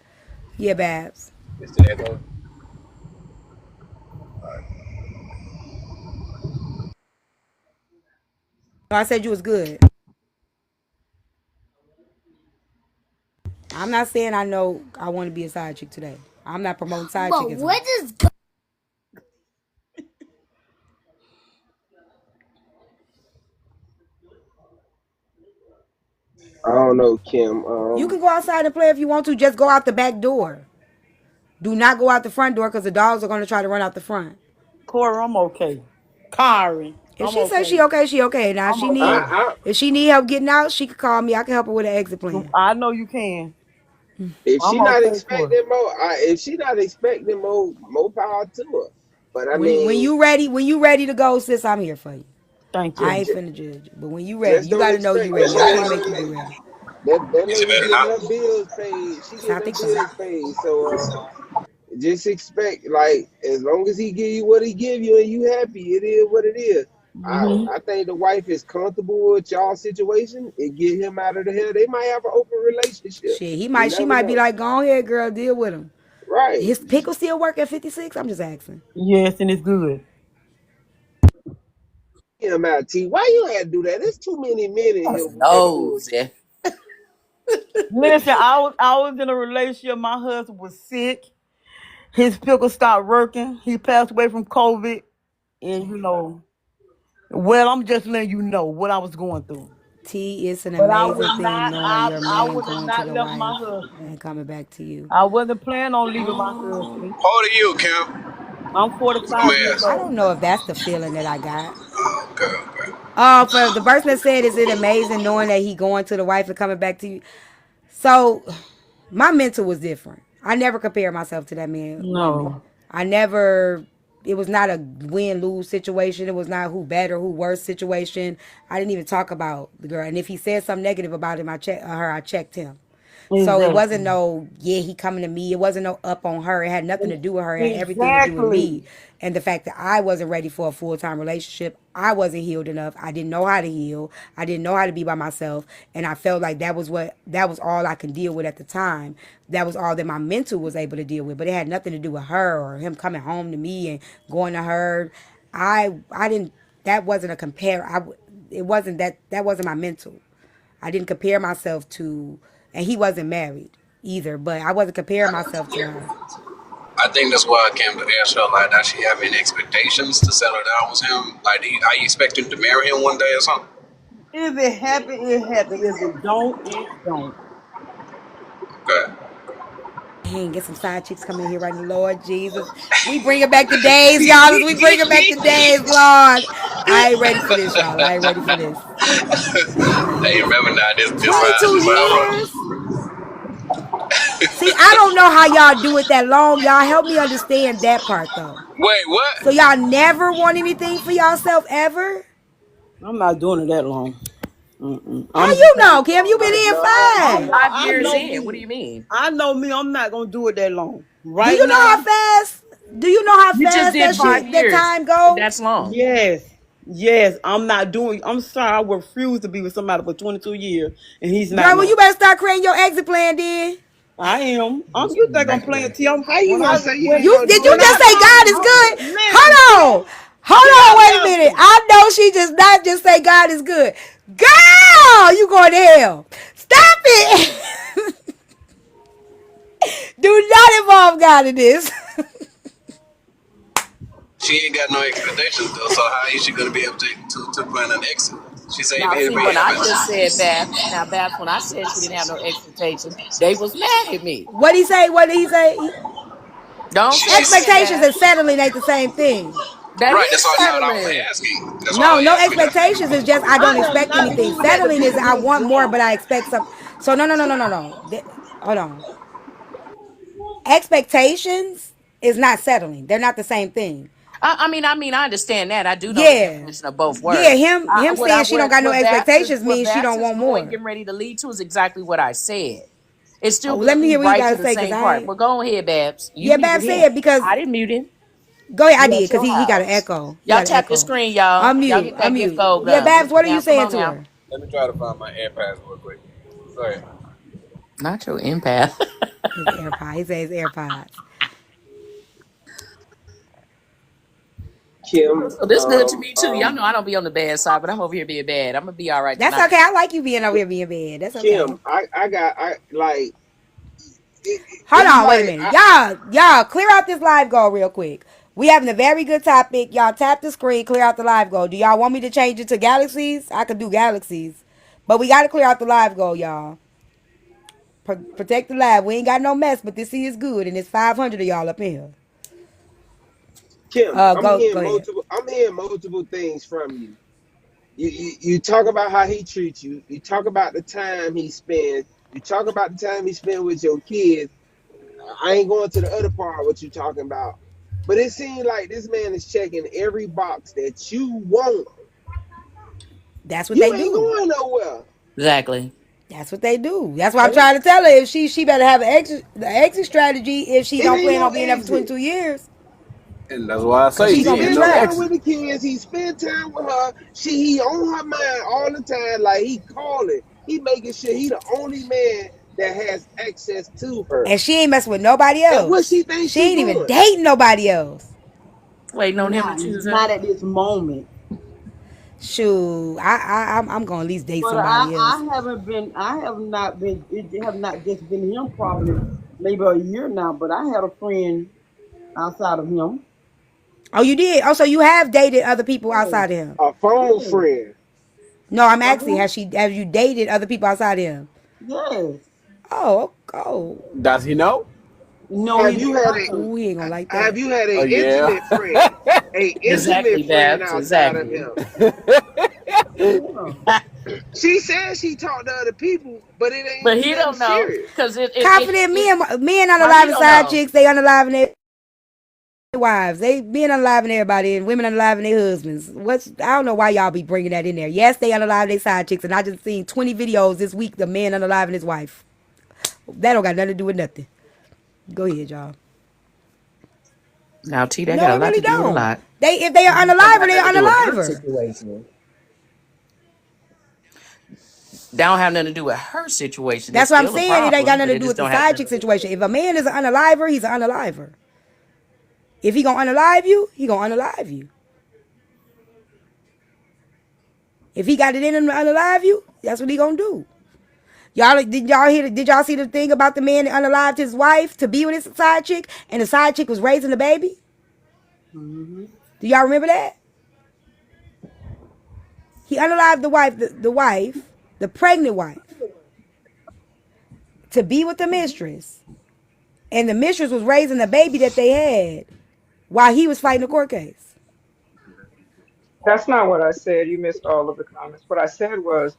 Yeah, Babs. It's the echo. No, I said you was good. I'm not saying I know I want to be a side chick today. I'm not promoting side But chickism. what is I don't know, Kim. You can go outside and play if you want to. Just go out the back door. Do not go out the front door because the dogs are going to try to run out the front. Corey, I'm okay. Kyrie, If I'm she says okay. she okay, she okay. Now I'm okay. if she need help getting out, she could call me. I can help her with an exit plan. I know you can. If she I'm not okay, Corey. expecting more, if she not expecting more power to her. But I When mean, you ready to go, sis, I'm here for you. Thank I you. ain't finna judge you, but when you ready, just you don't got to know expect you that ready. I that can't make you lady. get ready. That Is it lady better getting now? her bills paid. She I getting her think so. bills paid. So just expect, like, as long as he give you what he give you and you happy, it is what it is. Hmm. I think the wife is comfortable with y'all situation. It get him out of the hell. They might have an open relationship. Shit, You she never might be know. like, go ahead, girl, deal with him. Right. His pickle still work at 56? I'm just asking. Yes, and it's good. Him out, T. Why you had to do that? There's too many men in here That's with that nose. bullshit. Yeah. Listen, I was in a relationship. My husband was sick. His pickle stopped working. He passed away from COVID. And well, I'm just letting you know what I was going through. T, it's an But I amazing would thing not. knowing your I man would have going to not the left my wife husband. and coming back to you. I wasn't planning on leaving my husband. How old are you, Kim? I'm I'm 45 years I asking. don't old. know if that's the feeling that I got. Okay, okay. For the person that said, is it amazing knowing that he going to the wife and coming back to you? So, my mental was different. I never compared myself to that man woman. No. I never. it was not a win-lose situation. It was not who better, who worse situation. I didn't even talk about the girl. And if he said something negative about him, I checked him. So it wasn't Exactly. no, yeah, he coming to me. It wasn't no up on her. It had nothing to do with her. It had everything to do with Exactly. me. And the fact that I wasn't ready for a full-time relationship. I wasn't healed enough. I didn't know how to heal. I didn't know how to be by myself. And I felt like that was all I could deal with at the time. That was all that my mental was able to deal with. But it had nothing to do with her or him coming home to me and going to her. I didn't, that wasn't a compare. It wasn't that wasn't my mental. I didn't compare myself to, and he wasn't married either, but I wasn't comparing myself to her. I think that's why I came to ask her, like, does she have any expectations to settle down with him? Like, are you expecting to marry him one day or something? If it happen, it happen. If it don't, it don't. Okay. Dang, get some side chicks coming in here right now, Lord Jesus. We bringing back the days, y'all. We bringing back the days, Lord. I ain't ready for this, y'all. I ain't ready for this. Hey, remember now, this 22 round. years? See, I don't know how y'all do it that long. Y'all help me understand that part, though. Wait, So what? y'all never want anything for yourself ever? I'm not doing it that long. How I'm you just know, saying. Kim? You been in I fine. know. 5 years in. What do you mean? I know me. I'm not gonna do it that long. Do Right you know how now, fast? Do you know how You just fast did that five shit, that years. time go? That's long. yes, yes. I'm not doing. I'm sorry. I refuse to be with somebody for 22 years, and he's not Girl, well, now. you better start creating your exit plan then. I am. You think I'm playing T? How you gonna say you ain't You gonna did do you it just that say God long? is good? listen, Hold on. Hold on, wait a minute. listen. I know she just not just say God is good. Girl, you going to hell. Stop it. Do not involve God in this. She ain't got no expectations, though, so how is she going to be able to plan an exit? She said Now, see, anybody when I happens. just said Babs, now Babs, when I said she didn't have no expectations, they was mad at me. What did he say? What did he say? Don't say She it again, Expectations and Babs. settling ain't the same thing. That Right, is that's what I was settling. asking. That's why I No, was no asking that. expectations is just I don't I am expect not anything. moving at the Settling beat is of I his want more, drum. but I expect something. So no. Hold on. Expectations is not settling. They're not the same thing. I understand that. I do know the Yeah. definition of both Yeah, words. him saying she don't got no expectations What means she Babs don't is want going more. getting ready to lead to is exactly what I said. It's Oh, still let gonna me lead hear what he right to gotta the say, cause same I part. ain't. But go ahead, Babs. You Yeah, muted Bab him. say it because I didn't mute him. go ahead. I You did at because your he got an house. echo. He Y'all got an tap the echo. screen, y'all. Y'all Unmute, get that gift unmute. gold Yeah, gun. Babs, what are you Now, come saying on to now. her? Let me try to find my AirPods real quick. Go ahead. Not your empath. His AirPods. He says AirPods. Kim, So this good to me too. Y'all know I don't be on the bad side, but I'm over here being bad. I'm gonna be all right That's tonight. okay. I like you being over here being bad. That's okay. Kim, I like Hold it's on, wait a like minute. Y'all, clear out this live goal real quick. We having a very good topic. Y'all tap the screen, clear out the live goal. Do y'all want me to change it to galaxies? I could do galaxies. But we gotta clear out the live goal, y'all. Protect the live. We ain't got no mess, but this is good, and it's 500 of y'all up in here. Kim. Go ahead. I'm hearing multiple things from you. You talk about how he treats you. You talk about the time he spends. You talk about the time he spent with your kids. I ain't going to the other part what you talking about. But it seems like this man is checking every box that you want. That's what You they ain't do. going nowhere. Exactly. That's what they do. That's why I'm And trying to tell her if she better have the exit strategy if she it don't ain't plan no on being there for exit. 22 years. And that's why I Cause say He she gonna she be ain't spend no time trapped. with exit. the kids. He spend time with her. He on her mind all the time. Like he calling. He making sure he the only man that has access to her. And she ain't messing with nobody And what else. she thinks She she ain't even doing? dating nobody else. Waiting on him to choose her. Not at this moment. Shoot, I'm gonna at least date But somebody else. I have not been, it have not just been him probably maybe a year now, but I had a friend outside of him. Oh, you did? Oh, so you have dated other people Yes, outside of him? A phone yes. friend. No, I'm asking, Uh-huh. have you dated other people outside of him? Yes. Oh. Does he know? No, Have he you does had not. Ooh, he ain't gonna like have that. you had a Oh, yeah. intimate friend? A Exactly, intimate friend Babs. outside of Exactly. him. Yeah. She says she talked to other people, but it But ain't he nothing don't know serious. because Confident, me and how he unaliving don't side know. chicks, they unaliving it. wives. They men unaliving everybody and women unaliving their husbands. I don't know why y'all be bringing that in there. Yes, they unalive their side chicks, and I just seen 20 videos this week the man unaliving his wife. That don't got nothing to do with nothing. Go ahead, y'all. Now, T, that got No, a it lot really to do with a don't. lot. If they are That unalive her, got they nothing are to do with unalive her her. situation. That don't have nothing to do with her situation. It's That's what I'm still a saying. It ain't got problem, nothing but to it do just with the don't have side nothing chick to do with situation. If a man is an unaliver, he's an unaliver. If he gonna unalive you, he gonna unalive you. If he got it in him to unalive you, that's what he gonna do. Did y'all see the thing about the man that unalived his wife to be with his side chick, and the side chick was raising the baby? Mm-hmm. Do y'all remember that? He unalived the pregnant wife, to be with the mistress, and the mistress was raising the baby that they had while he was fighting the court case. That's not what I said. You missed all of the comments. What I said was,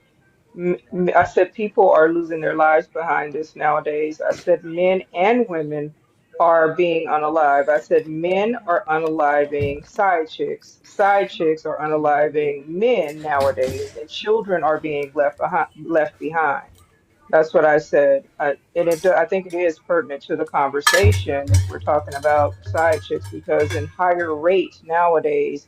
I said people are losing their lives behind this nowadays. I said men and women are being unalive. I said men are unaliving side chicks. Side chicks are unaliving men nowadays, and children are being left behind. Left behind. That's what I said. I think it is pertinent to the conversation if we're talking about side chicks, because in higher rates nowadays,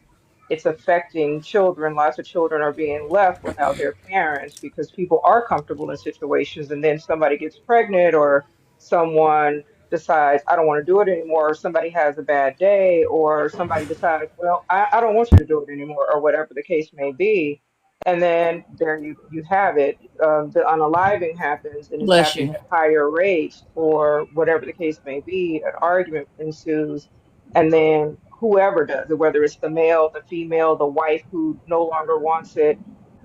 it's affecting children. Lots of children are being left without their parents because people are comfortable in situations, and then somebody gets pregnant or someone decides, I don't want to do it anymore, or somebody has a bad day, or somebody decides, well, I don't want you to do it anymore, or whatever the case may be. And then there you have it. The unaliving happens, and it's Bless happening you. at higher rates, or whatever the case may be. An argument ensues, and then whoever does it, whether it's the male, the female, the wife who no longer wants it,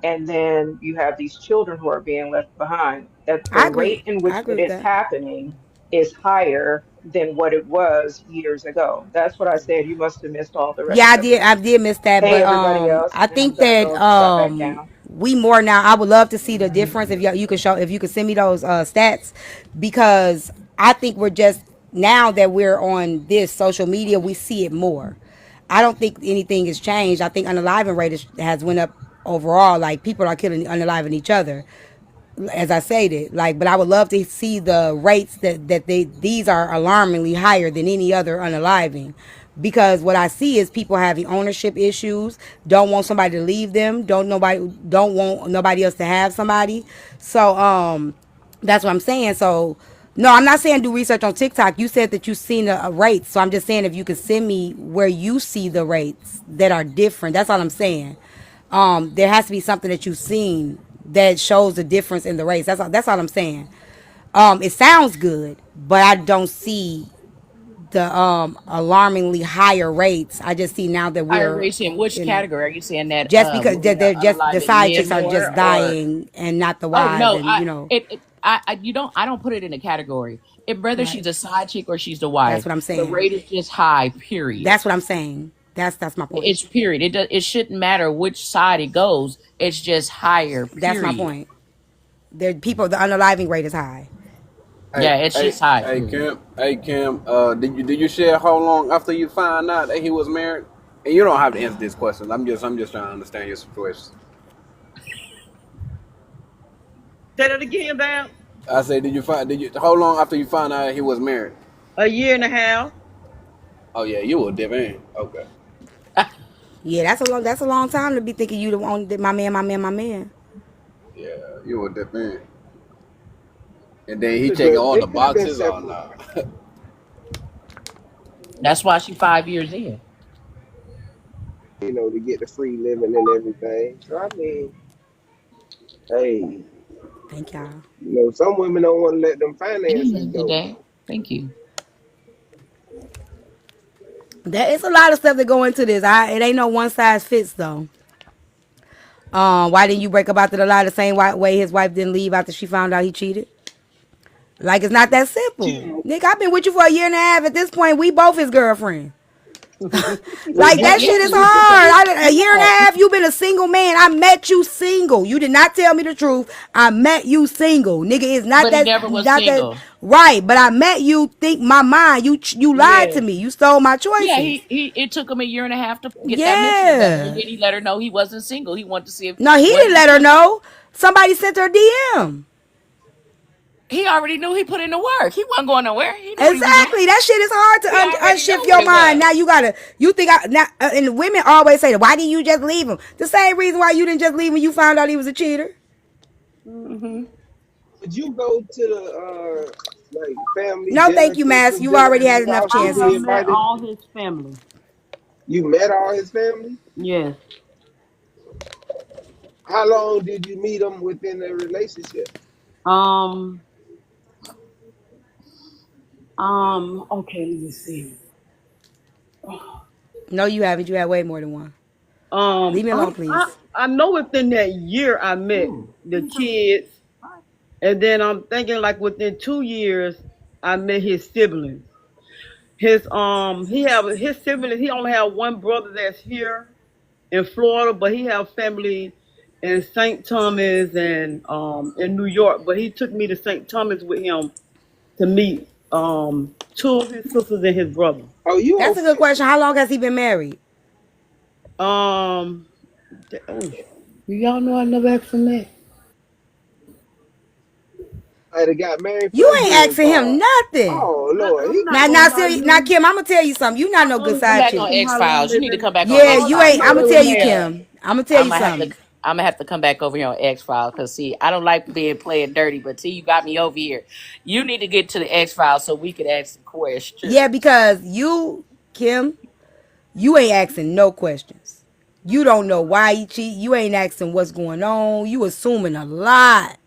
and then you have these children who are being left behind. At the I agree. rate in I which agree it with is that. happening is higher than what it was years ago. That's what I said. You must have missed all the Yeah, rest of it. I did miss that, Hey, but everybody else, I and then think that I'll drop back down. we more now. I would love to see the difference if you can show, if you could send me those stats, because I think we're just, now that we're on this social media, we see it more. I don't think anything has changed. I think unaliving rate has went up overall. Like, people are killing unaliving each other, as I stated. Like, but I would love to see the rates that these are alarmingly higher than any other unaliving, because what I see is people having ownership issues, don't want somebody to leave them, don't want nobody else to have somebody. So that's what I'm saying. So no, I'm not saying do research on TikTok. You said that you've seen a rates, so I'm just saying if you could send me where you see the rates that are different. That's all I'm saying. There has to be something that you've seen that shows the difference in the race. That's all I'm saying. It sounds good, but I don't see the alarmingly higher rates. I just see now that Higher we're rates in which in category? Are you saying that just because women are they're just the unaliving side men chicks are more, just or dying and not the oh wives, no, and you know. you don't, I don't put it in a category. If whether Right. she's a side chick or she's the That's wife, what I'm the saying. rate is just high. Period. That's what I'm saying. That's my point. It's period. It shouldn't matter which side it goes. It's just higher. That's my Period. point. There people, the unaliving rate is high. Yeah, it's just high. Period. Kim, did you share how long after you find out that he was married? And you don't have to answer this question. I'm just trying to understand your situation. Say that again, Bam. I say, did you how long after you find out he was married? A year and a half. Oh yeah, you were dip in. Okay. Yeah, that's a long time to be thinking you the one, my man, my man, my man. Yeah, you were dip in. And then he checking But all the they could have been boxes or separate, not. That's why she 5 years in. to get the free living and everything. So I mean, hey, Thank y'all. some women don't want to let them Thank finances you go. today. Thank you. There is a lot of stuff that go into this. It ain't no one size fits though. Why didn't you break up after the lie the same way his wife didn't leave after she found out he cheated? Like, it's not that simple. She, Nick, I've been with you for a year and a half. At this point, we both his girlfriend. But Like you that Yeah, shit you is you could hard. take A year and a yeah. half, you been a single man. I met you single. You did not tell me the truth. I met you single, nigga. It's not But he that, never was not that single. right. But I met you. Think my mind. You lied to Yes. me. You stole my Yeah, choices. he it took him a year and a half to get that mental together, and Yeah. then he let her know he wasn't single. He wanted to see if No, he was didn't you let her single. know. Somebody sent her DM. He already knew he put in the work. He wasn't going nowhere. He knew what he was doing. Exactly. That shit is hard to He already unshift know what your it mind. Now was. you gotta. You think I now? And women always say, "Why didn't you just leave him?" The same reason why you didn't just leave when you found out he was a cheater. Hmm. would you go to the like family No, thank dinner, you, Mass. Christmas You've dinner already at had his enough house and I be have chances. met invited? all his family. You met all his family? Yes. How long did you meet him within the relationship? Um. Okay. Let me see. No, you haven't. You had way more than one. Leave me alone, please. I know within that year I met the kids, and then I'm thinking like within 2 years I met his siblings. His siblings. He only have one brother that's here in Florida, but he have family in St. Thomas and in New York. But he took me to St. Thomas with him to meet two of his sisters and his brother. Oh, you on That's a good question. How long has he been married? Um, oh, y'all know I never asked him that. might have got married for You a ain't green asking him card. nothing. Oh Lord, I'm he not Now, gonna now, lie to now, you. Kim, I'm gonna tell you something. You not I no good honestly Come side back asked on chick. him X how long Files. You they need to been. come back on Yeah, X you How long Files. ain't. I'm ago gonna they tell were you, married? Kim. I'm gonna tell I'm you gonna have to something. I'm gonna have to come back over here on X Files because see, I don't like being playing dirty, but see, you got me over here. You need to get to the X Files so we could ask some Yeah, questions. because you, Kim, you ain't asking no questions. You don't know why he cheat. You ain't asking what's going on. You assuming a lot.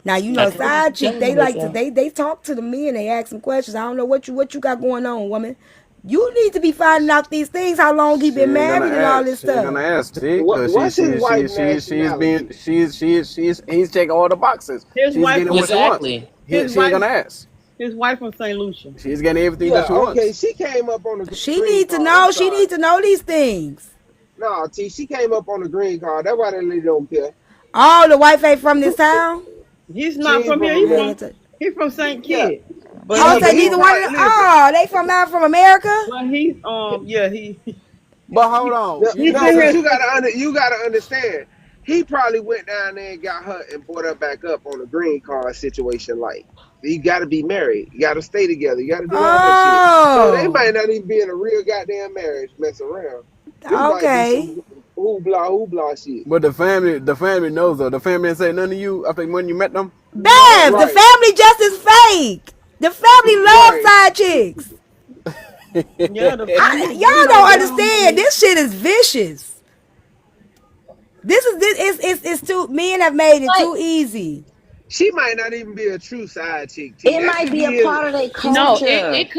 Now you I know told you she side chick. telling They on like to herself. they talk to the men. They ask them questions. I don't know what you got going on, woman. You need to be finding out these things. How long he She been ain't gonna married and all ask. this She ain't gonna stuff. ask, see, because what's his wife nationality? he's checking all the boxes. His She's wife getting from what she wants. Exactly. his She ain't wife gonna ask. his wife from St. Lucia. She's getting everything that Yeah, she okay. wants. She came up on the She green need to card. I'm know. She sorry. need to know these things. No, T. She came up on the green card. That's why that lady don't care. Oh, the wife ain't from this town. He's She not ain't from here. from I ain't America. gonna. He from St. Yeah, Kitts, but Oh, yeah, say but he he neither one of them. listen. Oh, they from out from America. but he's yeah But hold on, No, you he's you no, been but said here. you gotta understand. He probably went down there and got her and brought her back up on a green card situation. Like you got to be married, you got to stay together, you got to do all that shit. So they Oh, might not even be in a real goddamn marriage, mess around. This might be okay. some hoopla shit. but the family knows though. The family didn't say nothing to you after when you met them. No, Bev, the Right, family just is fake. The family love right. side chicks. yeah, the family they Y'all know don't they don't understand. know. This shit is vicious. This it's too. Men have made it Like too easy. She might not even be a true side chick. T. it That might could be a be his. part of their She's No, culture. it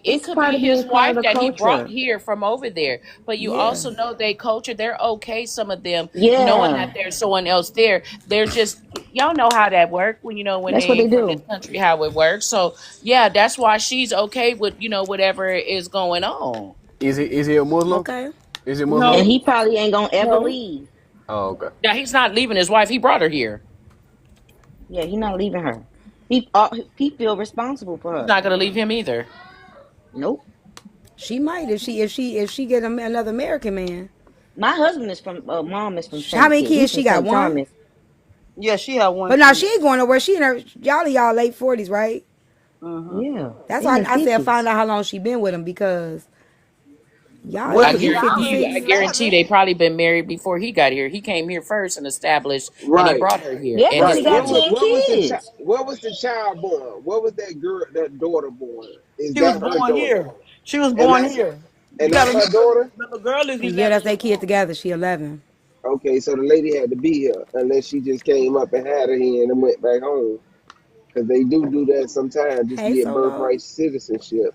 It's could part be of being his part of wife the that he brought culture. here from over there. But you Yeah. also know they culture. They're okay. Some of them knowing that Yeah, there's someone else there. They're just y'all know how that work when when they that's what they ain't from this do. country how it works. So yeah, that's why she's okay with whatever is going on. Is he a Muslim? Okay. Is he Muslim? And No, he probably ain't gonna ever no. leave. Oh, okay. Now he's not leaving his wife. He brought her here. Yeah, he not leaving her. He feel responsible for He's her. not gonna leave him either. Nope. She might if she get another American man. My husband is from mom is from How St. many Kitts. He kids from she got? St. One. Thomas. Yeah, she had one But now kid. she ain't going nowhere. She in her y'all late 40s, right? Uh-huh. Yeah, That's in why the I said find fifties. out how long she been with him because y'all Well, I he y'all guarantee in you. the 56. I guarantee they 11. probably been married before he got here. He came here first and established, and he Right, brought her here Yeah, and because his he right. got family. 10 kids. What was the child born? What was that girl, that daughter born? Is She was that her born daughter? here. She was And born that's here. You and gotta that's her remember daughter. the little girl is Yeah, 11 that's they years kid old. together. She 11. Okay, so the lady had to be here unless she just came up and had her here and then went back home. Because they do that sometimes just to Hey, get Solo. birthright citizenship.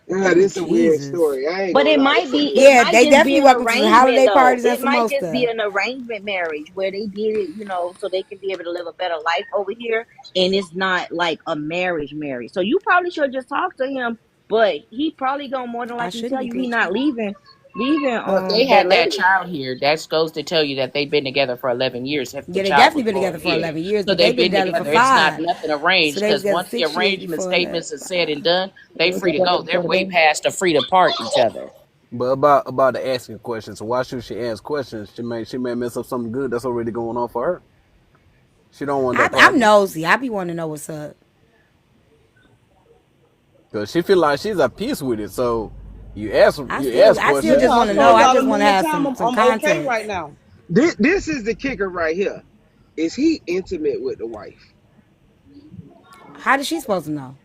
Yeah, Oh, this is a weird Jesus. story. I ain't But gonna it lie, might this is be, it Yeah, might they just be definitely an welcome to some arrangement holiday though. parties and It some might more just be stuff. an arrangement marriage where they did it, so they can be able to live a better life over here. And it's not like a marriage marriage. So you probably should just talk to him but he probably gonna more than I likely shouldn't tell be you he not glitching. leaving Well, if they that had that lady. child here, that goes to tell you that they've been together for 11 years. If the Yeah, they child definitely was been born together for here, 11 years, so but they've they've been been together for together. It's not 5. nothing So arranged they was because together once the 6 years arrangement before that. statements are said and done, they free to go. They're way past the free to part each other. But about the asking questions, so why should she ask questions? She may mess up something good that's already going on for her. She don't want that I'm problem nosy. I be wanting to know what's up. because she feel like she's at peace with it. So you ask I still Yeah, just questions. I want to know. told I y'all a just want to million have times some I'm okay right context. now. This is the kicker right here. Is he intimate with the wife? How is she supposed to know?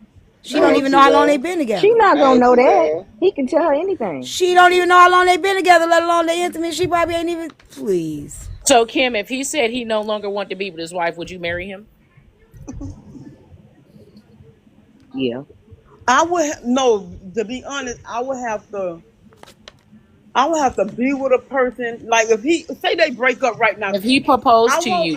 She I don't asked even know his how long they ass. been She together. not I gonna asked know his that. ass. He can tell her anything. She don't even know how long they been together, let alone they intimate. She probably ain't even. Please. So, Kim, if he said he no longer want to be with his wife, would you marry him? Yeah. I would no, to be honest, I would have to be with a person like if he say they break up right now, If he Kim. proposed to you,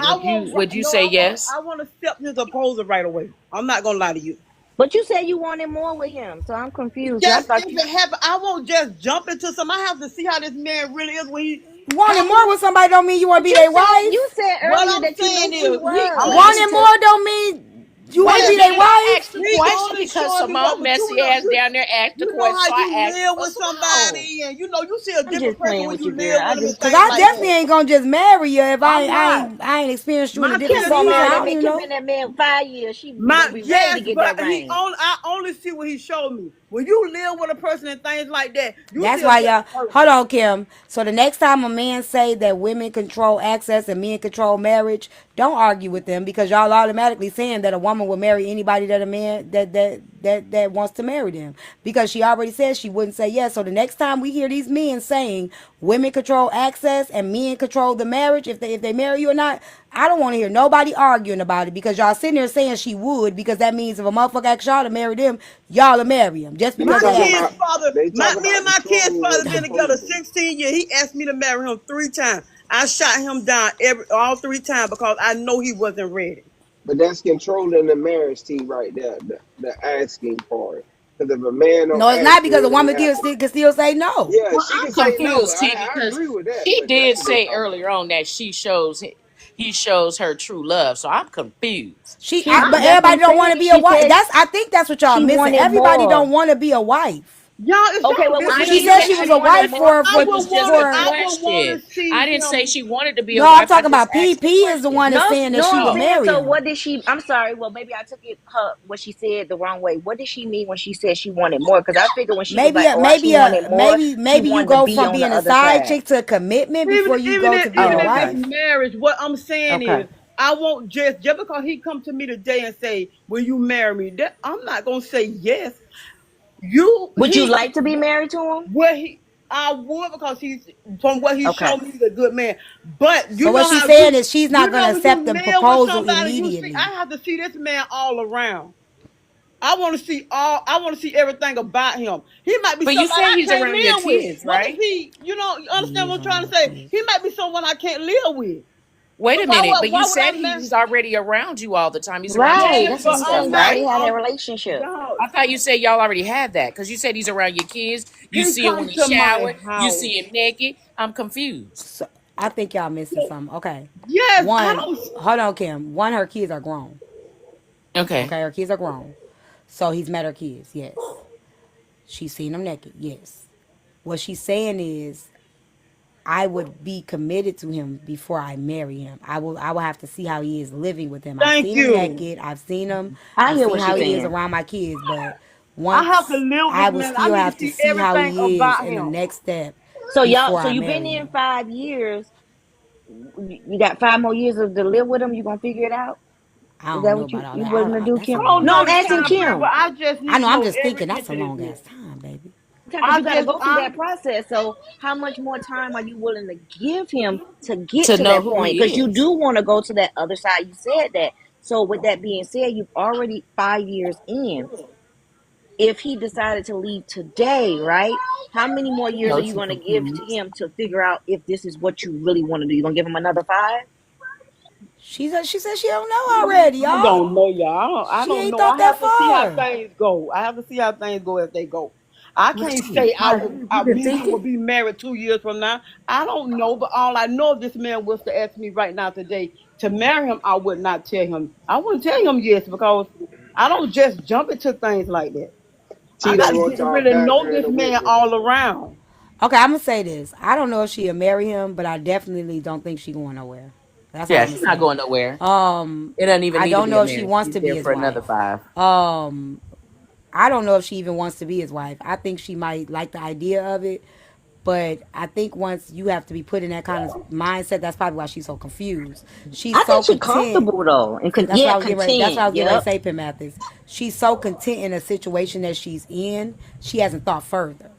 would you No, say yes? I want to accept his proposal right away. I'm not gonna lie to you. But you said you wanted more with him, so I'm confused. 'Cause I Just thought if you it happen, I won't just jump into some. I have to see how this man really is when he Wanting how more many with somebody don't mean you want to But be you their said wife. what earlier I'm that you saying knew who he is was. I'm Wanting asking. more don't mean you want Wait to a be their minute. I wife. asked the he question only because showing me what Simone was true Messy love. ass down there asked the You know question, how so you I asked it live for with Simone. somebody, and you see a I'm different just person playing when with you you, girl. live I with them and just Cause things I like definitely that. ain't gonna just marry you if I'm not. I ain't experienced you in a My different Kim kids gonna season. marry I that don't man. even Kim know. been that man 5 years. She My gonna be ready to yes, get but that ring. I only see what he showed me. When you live with a person and things like that, you see That's a why y'all different person. hold on, Kim. So the next time a man say that women control access and men control marriage, don't argue with them because y'all automatically saying that a woman will marry anybody that a man that wants to marry them. Because she already said she wouldn't say yes. So the next time we hear these men saying women control access and men control the marriage, if they marry you or not, I don't want to hear nobody arguing about it because y'all sitting there saying she would because that means if a motherfucker asks y'all to marry them, y'all will marry him just They because My they talk ask kid's you. about father, they talk me about and the my kid's trolling father with been together proposal. 16 years. He asked me to marry him 3 times. I shot him down all 3 times because I know he wasn't ready. But that's controlling the marriage T right there, the asking part. Because if a man don't No, it's ask not for because a it, it woman happen. can still say no. Yeah, Well, she I'm can say no. confused, T, I because agree with that, she but that's did what they say talking earlier about. on that he shows her true love. So I'm confused. But That's what everybody I'm don't want to saying. be a She wife. said I think that's what y'all she missing. wanted Everybody more. don't want to be a wife. Y'all, is Okay, y'all well, what I did She listening she didn't said say? say she to? was She a wanted wife more. it was just a I would want question. to see I didn't say him. she wanted to be No, a I'm wife. I talking just about asked the PP is the question. one that's No, saying that no, she I'm would saying marry so. him. What did she? I'm sorry. Well, maybe I took what she said the wrong way. What did she mean when she said she wanted more? Because I figured when she was Maybe like, "Oh, she wanted more," she maybe you wanted to go be from on the being a other side side. chick to a commitment Even before you even go if to being even a Oh, if it's okay, wife. marriage, what I'm saying okay. is I won't just because he come to me today and say, "Will you marry me?" That I'm not gonna say yes. You Would you he like to be married to him? what he I would because he's from what he Okay. showed me he's a good man. But So what she's saying is she's not you gonna know when you accept the live with proposal somebody you see I immediately. have to see this man all around. I want to see everything about him. He might be But you somebody said I he's can't around your live with. kids, What if right? he, you He understand what is I'm trying around to her say? kids. He might be someone I can't live with. Wait So a minute. But you why would said I marry? he's already around you all the time. He's around your Right. Yes, That's kids what and but I'm stuff, saying. I'm Y'all not already right? had that I'm relationship. dog. I thought you said y'all already had that because you said he's around your kids. You He see him when come he to my shower. You house. see him naked. I'm confused. So I think y'all missing something. Okay. Yes, I One, don't hold on, Kim. One, her kids are grown. Okay. Okay, her kids are grown. So he's met her kids, yes. She's seen them naked, yes. What she's saying is I would be committed to him before I marry him. I will have to see how he is living with him. I've thank seen him you. naked. I've seen him. I I've hear seen what how she's he is saying. around my kids, but I have to once live I with this would man. I still need to have to see see how everything he is about in the him. next step So before I you've been marry in him. 5 years. You got 5 more years to live with him. You gonna figure it out. I Is don't that know what about all you that. willing to do, That's a I Kim? don't long No, know I'm the ass asking time time. period, but Kim. I just I need know. to I'm know just every thinking that's inch a of this long man. ass time, baby. Because I you got to just go through that process. So, how much more time are you willing to give him to get To to know that who point? he Because you is. do want to go to that other side. You said that. So, with that being said, you've already 5 years in. If he decided to leave today, right? How many more years are No, you she going to give to confused. him to figure out if this is what you really want to do? You going to give him another 5? She said she don't know already, I y'all. don't know, y'all. I She don't ain't know. thought I that have to see how far. things go. I have to see how things go as they go. I Well, can't shit, say you been me and him will thinking? be married 2 years from now. I don't know, but all I know, if this man was to ask me right now today to marry him, I would not tell him. I wouldn't tell him yes, because I don't just jump into things like that. I got Tito to wrote get to y'all really back know during this the man witness. all around. Okay, I'm gonna say this. I don't know if she'll marry him, but I definitely don't think she going nowhere. That's all Yeah, I'm gonna she's not say. going nowhere. Um, It doesn't even I need to don't be a know if she marriage. wants She's to be there his for another wife. 5. I don't know if she even wants to be his wife. I think she might like the idea of it, but I think once you have to be put in that kind of mindset, that's probably why she's so confused. She's I so think she content. comfortable though, and That's what yeah, I was getting ready. That's what I content. was getting ready to Yep. say, Pim Mathis. She's so content in a situation that she's in. She hasn't thought further.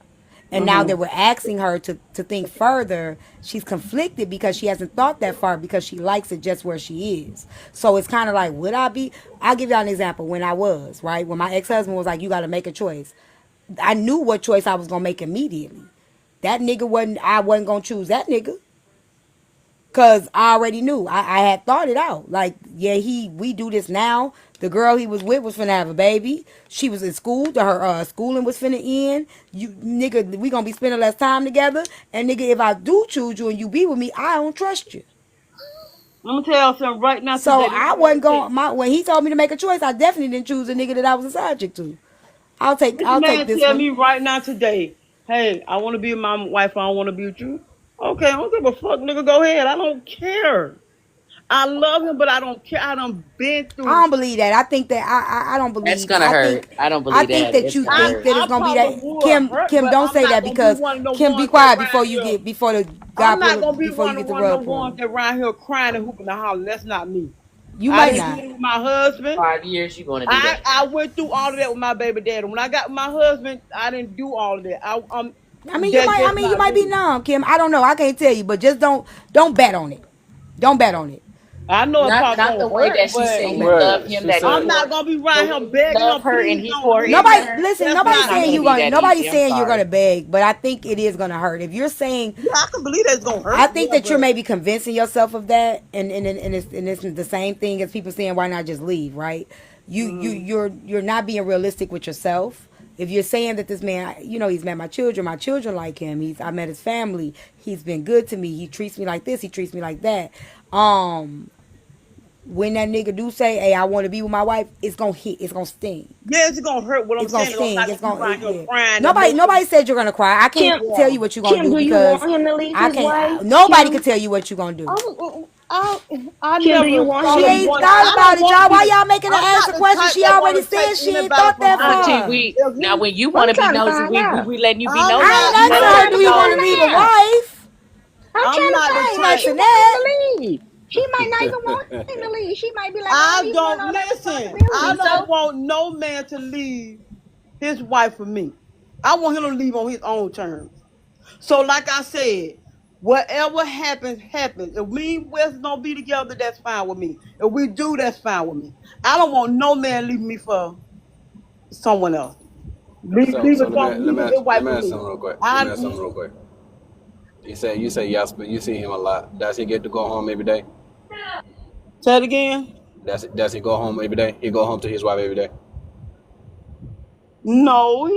And now that we're asking her to think further, she's conflicted because she hasn't thought that far because she likes it just where she is. So it's kind of like, would I be? I'll give y'all an example. When I was, right? When my ex husband was like, you got to make a choice. I knew what choice I was going to make immediately. That nigga I wasn't going to choose that nigga. Cause I already knew. I had thought it out. Like, yeah, we do this now. The girl he was with was finna have a baby. She was in school. Her schooling was finna end. You nigga, we gonna be spending less time together. And nigga, if I do choose you and you be with me, I don't trust you. I'm gonna tell you something right now So today. This is I what I'm wasn't gonna tell you. going. When he told me to make a choice, I definitely didn't choose a nigga that I was a side chick to. This I'll take man this tell one. me right now today, hey, I want to be with my wife. I don't want to be with you. Okay, I don't give a fuck, nigga. Go ahead. I don't care. I love him, but I don't care. I done been I through. don't believe that. I think that I don't That's believe. gonna hurt. I don't I believe think that. that It's you gonna think hurt. that it's I gonna be probably that. would hurt, Kim, but don't I'm say not that gonna be because one of the Kim, be ones that quiet around here. before the I'm God not gonna be before you get the one of the rug ones pulled. that around here crying and hooping and hollering. That's not me. You I might didn't do not. it with my husband. 5 years, you're gonna do that. I went through all of that with my baby daddy. When I got my husband, I didn't do all of that. I mean, That's I just mean, you not might be me. numb, Kim. I don't know. I can't tell you, but just don't bet on it. Don't bet on it. I know it Not probably not gonna the way hurt, that she but Don't said you bet on it. love Right. him. She That he I'm said not pour gonna be the around way here you begging love him, her and please he don't pour leave into Nobody me. her. listen. That's Nobody's It's not not saying gonna you're me. be gonna. that easy. Nobody's I'm saying you're sorry. gonna beg, but I think it is gonna hurt. If you're saying, Yeah, I can believe that's gonna I hurt. think Yeah, that you're but maybe convincing yourself of that, and it's the same thing as people saying, why not just leave, right? You're not being realistic with yourself. If you're saying that this man, he's met my children like him. I met his family. He's been good to me. He treats me like this. He treats me like that. When that nigga do say, "Hey, I want to be with my wife," it's gonna hit. It's gonna sting. yeah, it's gonna hurt. What I'm It's gonna saying is I'm sting. not It's gonna be gonna around here yeah. crying Nobody emotions. said you're gonna cry. I can't Kim, tell Yeah. you what you're gonna Kim, do do you because want him to leave I his can't. wife? Nobody can Kim, tell you what you're gonna do. I, I Kim, do you never want him She to thought of leave ain't his going. thought wife? I about don't it, want to y'all. be Why the. y'all making her I'm ask not the the question? type She that want already to take said she ain't anybody thought from that Auntie, behind. far. we now when you want I'm to be trying to nosy, find we out. letting you be I'm nosy. I not We ain't let asking us her, I'm let do you you want know. to trying to leave a find out. wife? I'm I'm trying to not the find. I She ain't might be type. asking wanting him that. to leave. She might not even want him to leave. She might be like, I don't I even want don't all that listen. I responsibility. don't So want no man to leave his wife for me. I want him to leave on his own terms. So, like I said, whatever happens, happens. If me and Wes don't be together, that's fine with me. If we do, that's fine with me. I don't want no man leaving me for someone else. So Leaving his let wife me for ask me. something real quick. Let I me ask something real quick. You say yes, but you see him a lot. Does he get to go home every day? say it again. Does he go home every day? He go home to his wife every day. No,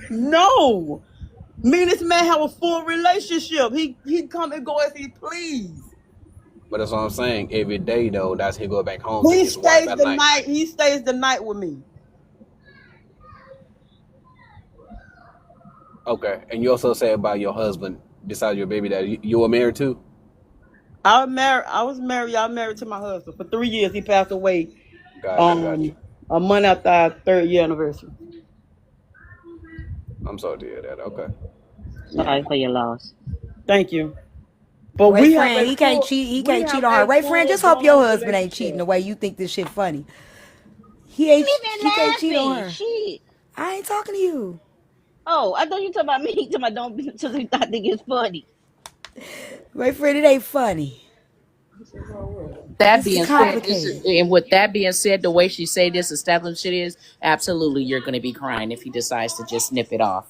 no. Me and this man have a full relationship. He come and go as he please. But that's what I'm saying. Every day though, does he go back home to He his wife stays at the night? night. He stays the night with me. Okay. And you also say about your husband, besides your baby daddy, you were married too? I was married. I was married to my husband for 3 years. He passed away Got you. a month after our third year anniversary. I'm sorry to hear that. Okay. sorry for your loss. Thank you. But Ray Fran, he can't cheat. He we can't have cheat on her. a Ray Fran, full just hope your blown husband ain't cheating relationship. the way you think this shit funny. You ain't He can't cheat on even laughing. her. Shit. I ain't talking to you. Oh, I thought you talking about me. You talking about don't be so I think it's funny. Ray Fran, it ain't funny. That This is being said, this is complicated. and with that being said, the way she say this establishment is absolutely you're going to be crying if he decides to just snip it off.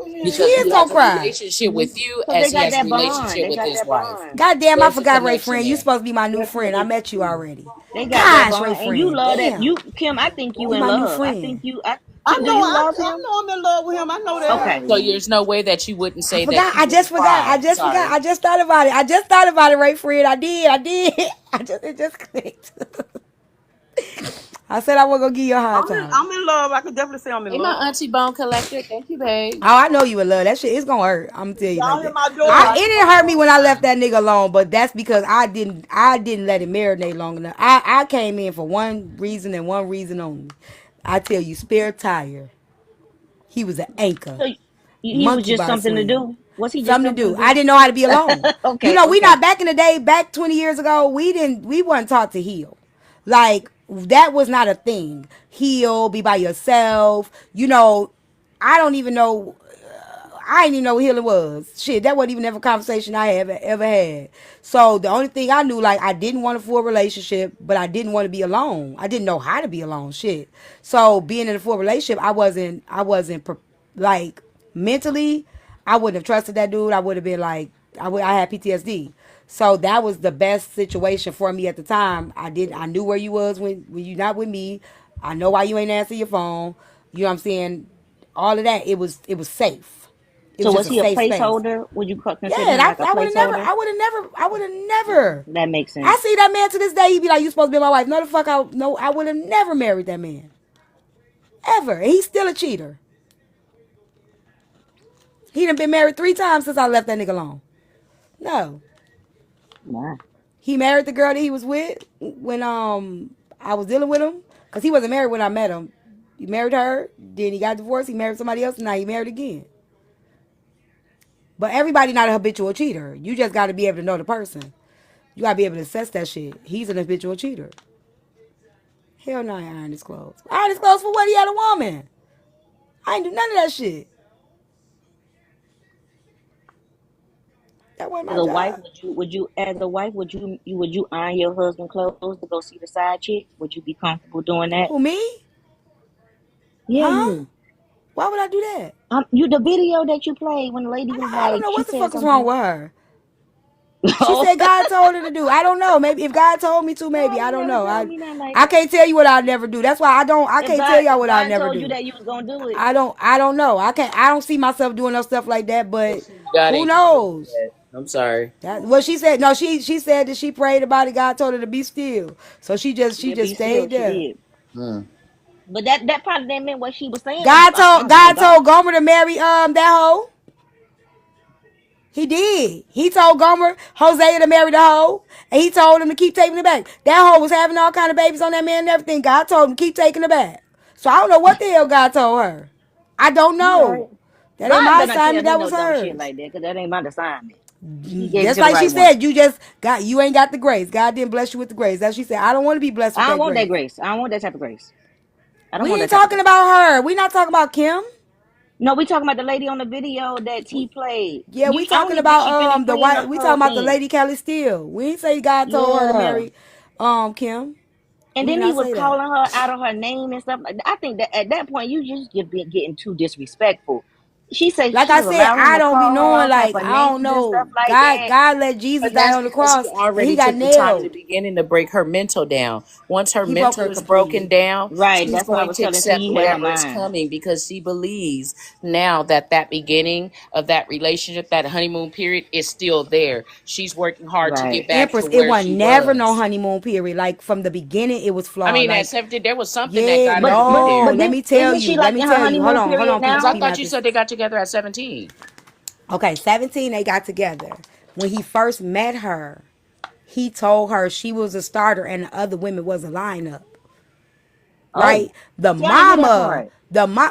She because is he gonna has a cry. relationship with you Cause as they he got has a that bond. relationship They with got his that wife. bond. Goddamn, I There's a forgot Ray connection Friend. You there. supposed to be my new friend. I Definitely. met you already. They got that Gosh, Ray bond, and you Friend. love that. Damn. You, Kim, I think you You in my new love. I friend. think you. I Kim, do know you love him? I'm in love with him. I know that. Okay. So there's no way that you wouldn't I say that forgot. he I just wouldn't forgot. I cry. just forgot. Sorry. I just thought about it. I just thought about it, Ray Friend. I did. It just clicked. I said I wasn't gonna give you a hard time. I'm in love. I could definitely say I'm in Hey, my love. auntie bone collector. Thank you, babe. Oh, I know you would love that shit. It's gonna hurt. I'm gonna tell you Y'all like hear that. my daughter? It didn't hurt me when I left that nigga alone, but that's because I didn't let it marinate long enough. I came in for one reason and one reason only. I tell you, spare tire. He was an anchor. So he was Monkey just bar something to swing. do. Was he just Something to something do. to I do? didn't know how to be alone. You Okay. know, we Okay. not back in the day, back 20 years ago, we weren't taught to heal. Like that was not a thing. Heal, be by yourself. You know, I don't even know I didn't even know what healing was. Shit, that wasn't even ever a conversation I ever had. So the only thing I knew, like, I didn't want a full relationship, but I didn't want to be alone. I didn't know how to be alone. Shit. So being in a full relationship, like mentally, I wouldn't have trusted that dude. I would have been like, I had PTSD. So that was the best situation for me at the time. I knew where you was when you not with me. I know why you ain't answer your phone. You know what I'm saying? All of that. It was safe. It So was just was a he a safe space. placeholder? Would you Yeah, consider him like a I would have never, placeholder? I would have never, I would have never. That makes I sense. see that man to this day. He be like, "You supposed to be my wife." No, the fuck, I would have never married that man ever. And he's still a cheater. He done been married 3 times since I left that nigga alone. No, Wow. he married the girl that he was with when I was dealing with him because he wasn't married when I met him. He married her, then he got divorced. He married somebody else, and now he married again. But everybody not a habitual cheater. You just got to be able to know the person. You gotta be able to assess that shit. He's an habitual cheater. Hell no, I ain't iron his clothes. I iron his clothes for what? He had a woman. I ain't do none of that shit. That wasn't As my a wife, job. as a wife, would you iron your husband clothes to go see the side chick? Would you be comfortable doing that? Who, me? Yeah, Huh? you. Why would I do that? You the video that you played when the lady was I don't like, know she what the said fuck is wrong something. with her. She Oh, said God told her to do. I don't know. Maybe if God told me to, no, maybe I you don't never know. told I me nothing like I that. can't tell you what I'll never do. That's why I can't tell y'all If what I'll God never told you do. that you was gonna do it, I don't know. I don't see myself doing no stuff like that. But God who ain't told her to do knows? that. I'm sorry. That what she said. No, she said that she prayed about it. God told her to be still. So she yeah, just be still. stayed She there. did, Mm. but that probably didn't mean what she was saying was from God God. told Gomer to marry that hoe. He did. He told Gomer Hosea to marry the hoe, and he told him to keep taking it back. That hoe was having all kind of babies on that man and everything. God told him to keep taking it back. So I don't know what the hell God told her. I don't You right. know. That ain't God my better not tell assignment. me That no was dumb shit hers. like that, cause that ain't my assignment. He gave it Just to the like she right one. said, you ain't got the grace. God didn't bless you with the grace. That's what she said. I don't want to be blessed with I don't that want that grace. grace. I don't want that type of grace. I don't We want ain't that type of talking grace. about her. We not talking about Kim. No, we talking about the lady on the video that T played. Yeah, You we I don't talking even think she about finished the playing the white. We whole talking about the thing. lady Kelly Steele. We ain't say God told her to Yeah. marry Kim. And We did then he not was say that. calling her out of her name and stuff like that. I think that at that point you just getting too disrespectful. She said Like she I was said, allowing him I to don't be call her knowing. all type Like of I don't names and stuff know. like God, that. God let Jesus But die that's on the because he cross, and he already got took the time in the nailed. beginning to break her mental down. Once her He broke mental her is broken completely. down, Right. she's That's what I going was to telling accept T. He had her whatever is mind. coming because she believes now that that beginning of that relationship, that honeymoon period, is still there. She's working hard to get Right. back to Empress, it where was she never no was. honeymoon period. Like from the beginning, it was I flawed. mean, at Like 17, there was something that yeah, got her to be no. there. But Let then me tell isn't you. she Let like me in her tell you. Hold honeymoon on, hold period on, Because peep, I now? peep thought out you this. said they got together at 17. Okay, 17, they got together. When he first met her, he told her she was a starter and the other women was a lineup. Right? Oh. See, I didn't hear that part.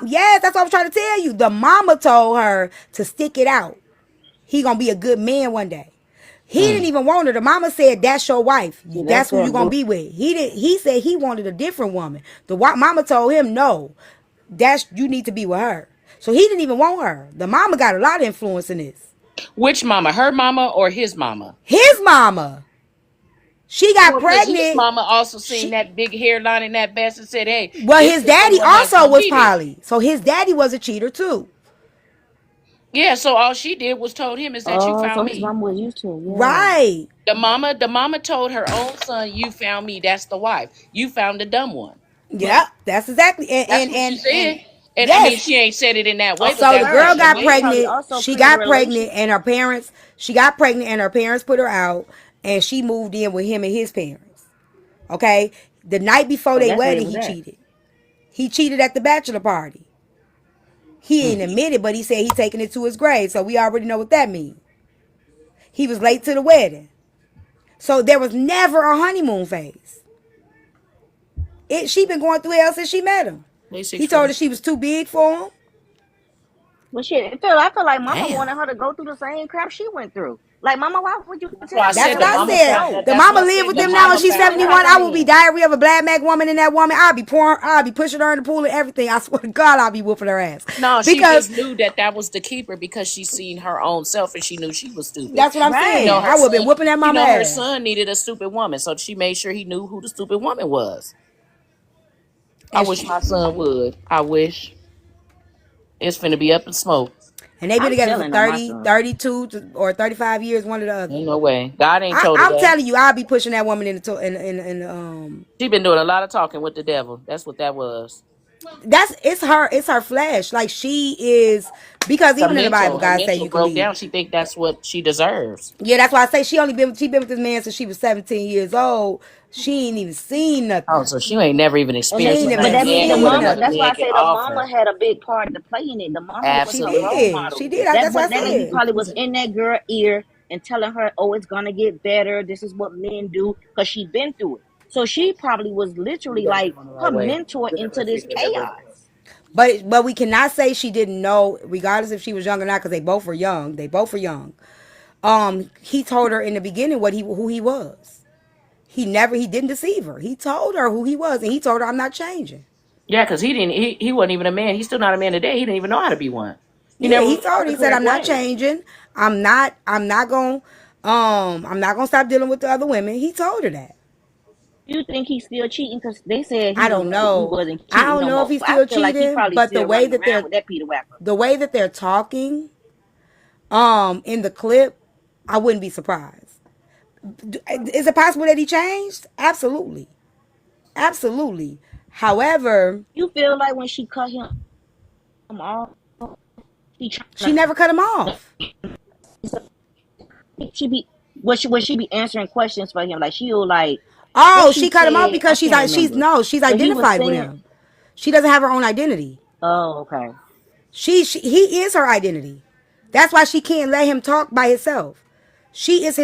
Yes, that's what I'm trying to tell you. The mama told her to stick it out. He gonna be a good man one day. He didn't Mm. even want her. The mama said, "That's your wife. See, that's That's who you that gonna blue. be with." He did. He said he wanted a different woman. Mama told him, "No, that's you need to be with her." So he didn't even want her. The mama got a lot of influence in this. Which mama? Her mama or his mama? His mama. She got Well, because his pregnant. mama also seen She that big hairline and that vest and said, hey, well, this his is daddy someone that's also going to was be there. poly. So his daddy was a cheater too. Yeah, so all she did was told him is that you Oh, found so his me. mama was used to it. Yeah. Right. The mama told her own son, "You found me. That's the wife. You found the dumb one." Yep. That's exactly. That's what she And said. And I mean, yes. she ain't said it in that way, but So the that's what girl Right. she And got mama meant. probably pregnant. also She created a got pregnant, relation. and her parents. She got pregnant, and her parents put her out, and she moved in with him and his parents. Okay. The night before So they that's where it wedding, was he at. cheated. He cheated at the bachelor party. He ain't admitted, but he said he taking it to his grave. So we already know what that means. He was late to the wedding. So there was never a honeymoon phase. She been going through hell since she met him. They He told her 6:46. she was too big for him. But shit, I feel like mama Damn. wanted her to go through the same crap she went through. Like, mama, why would you That's why I tell That's said what the her? I mama You said. found know. that. The That's what mama I live said. with The You them know now, and mama she she's found put her. 71. her I will be in. diarrhea of a black Mac woman in that woman. I'll be pouring, I'll be pushing her in the pool and everything. I swear to God, I'll be whooping her ass. No, she Because just knew that was the keeper because she seen her own self and she knew she was stupid. that's what I'm She know saying. Right. her I would have been son. whooping that She mama know her ass. son needed a stupid woman, so she made sure he knew who the stupid woman was. I And wish my son would. I wish it's finna be up in smoke. they been I'm together for telling on my 30, son. 32, or 35 years, one or the other. Ain't no way. God ain't told her I'm that. telling you, I'll be pushing that woman in the She been doing a lot of talking with the devil. That's what that was. that's it's her flesh. Like she is, because even in the Bible, Her God say mental you can broke be. down. She think that's what she deserves. Yeah, that's why I say she been with this man since she was 17 years old. She ain't even seen Oh, nothing. so she ain't never even She experienced ain't what even But another that mean man the and what seen mama. another That's nothing. why I man can say the mama offer. had a big part to play in it. The mama was She her role Absolutely. did. model. She did. That That's what I what that lady said. probably was in that girl ear and telling her, "Oh, it's gonna get better. This is what men do," because she been through it. So she probably was You literally gotta like come on the her right way. mentor Good into this refrigerator. chaos. But we cannot say she didn't know, regardless if she was young or not, because they both were young. They both were young. He told her in the beginning who he was. He didn't deceive her. He told her who he was, and he told her, I'm not changing. Yeah, because he didn't. He wasn't even a man. He's still not a man today. He didn't even know how to be one. He Yeah, never he was told taught her, the he said, correct I'm not way. changing. I'm not gonna stop dealing with the other women. He told her that. You think he's still cheating? Because they said I don't he know. wasn't I cheating don't no know if more. he's But I still feel like he cheating, probably but still running around with that Peter Whacker. the way that they're talking, in the clip, I wouldn't be surprised. Is it possible that he changed? Absolutely. Absolutely. However, You feel like when she cut him off, she she trying never cut him off. to she be would she be answering questions for him? Like she'll like what Oh, she she cut him off said. I because can't remember, she's but he was identified with saying, him. She doesn't have her own identity. "Oh, okay, He is her identity. That's why she can't let him talk by himself. She is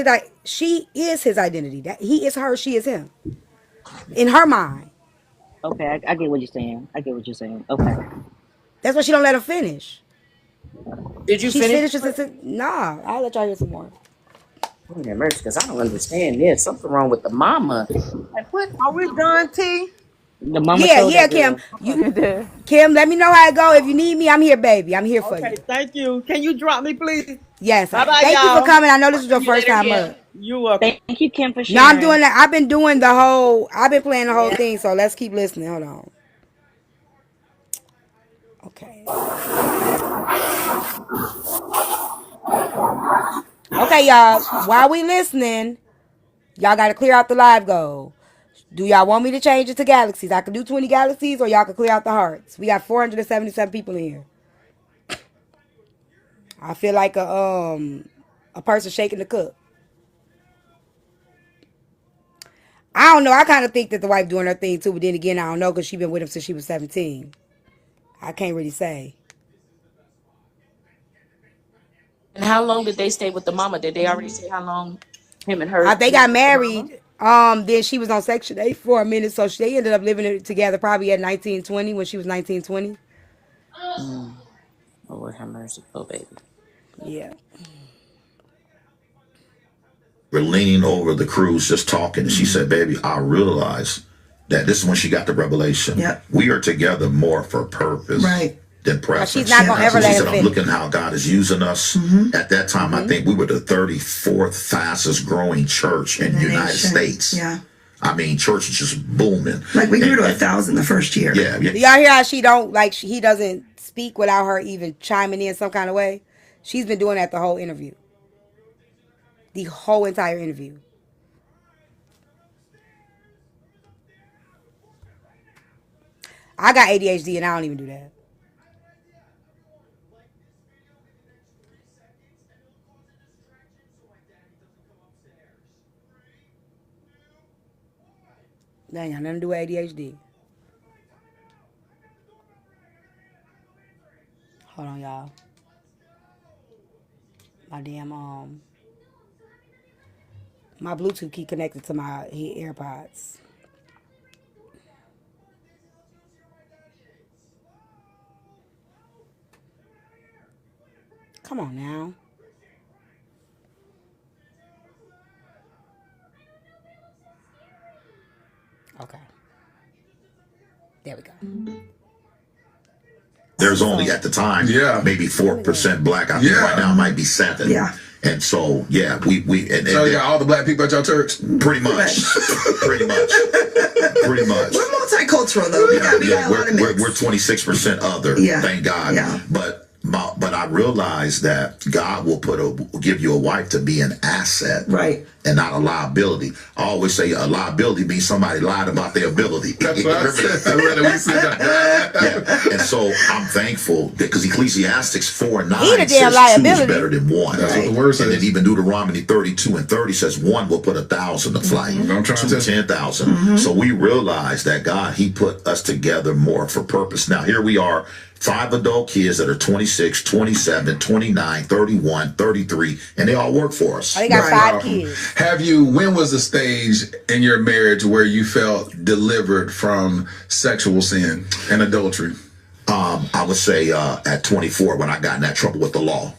his identity. That he is her, she is him. In her mind. okay, I get what you're saying. I get what you're saying. Okay, That's why she don't let him finish. Did you She's finish? finished nah, I'll let y'all hear some more. Oh, yeah, mercy, because I don't understand this. Something wrong with the mama. Like what? Are we done, T? the mama Yeah, told yeah, that Kim. girl. You Kim, let me know how it go. If you need me, I'm here, baby. I'm here for Okay, you. thank you. Can you drop me, please? Yes. Bye bye, Thank you for y'all. coming. I know this is your See you first later, time Kim. up. You welcome. Thank you, Kim, for No, I'm doing sharing. that. I've been playing the whole thing, so let's keep listening. Hold on. Okay. Okay, y'all. While we listening, y'all got to clear out the live goal. Do y'all want me to change it to galaxies? I can do 20 galaxies, or y'all can clear out the hearts. We got 477 people in here. I feel like a person shaking the cup. I don't know. I kind of think that the wife doing her thing too, but then again, I don't know because she been with him since she was 17. I can't really say. And how long did they stay with the mama? Did they already say how long him and her They was got with the mama? married. Then she was on Section 8 for a minute, so they ended up living together probably at 1920 when she was 1920. Mm. Lord have mercy, oh baby. Yeah. We're leaning over the cruise just talking. And she said, baby, I realize that this is when she got the revelation. Yep. We are together more for purpose Right. than Now, preference. she's not going to ever She let him said, I'm finish. looking how God is using us. At that time, I think we were the 34th fastest growing church in the United States. Yeah. I mean, church is just booming. Like we grew to 1,000 the first year. Yeah, Do y'all hear how she don't, like, he doesn't speak without her even chiming in some kind of way? She's been doing that the whole interview. The whole entire interview. I got ADHD and I don't even do that. That ain't got nothing to do with ADHD. Hold on, y'all. My damn my Bluetooth keep connected to my AirPods. Come on now. Okay. There we go. There's only at the time, maybe 4% black. I think right now it might be 7. Yeah. And so, yeah, we and so you got all the black people at your church? Pretty much. Pretty much. Pretty much. We're multicultural though. We got a lot of mix. We're 26% other, thank God. Yeah. But I realized that God will give you a wife to be an asset, right, and not a liability. I always say a liability means somebody lied about their ability. That's what I said. Yeah. And so I'm thankful because Ecclesiastes 4:9 says 2 is better than 1. That's what the word says. And then even Deuteronomy 32:30 says 1 will put 1,000 to flight. I'm trying to 10,000. So we realize that God, he put us together more for purpose. Now here we are. 5 adult kids that are 26, 27, 29, 31, 33, and they all work for us. Oh, they got 5 kids. When was the stage in your marriage where you felt delivered from sexual sin and adultery? I would say at 24 when I got in that trouble with the law.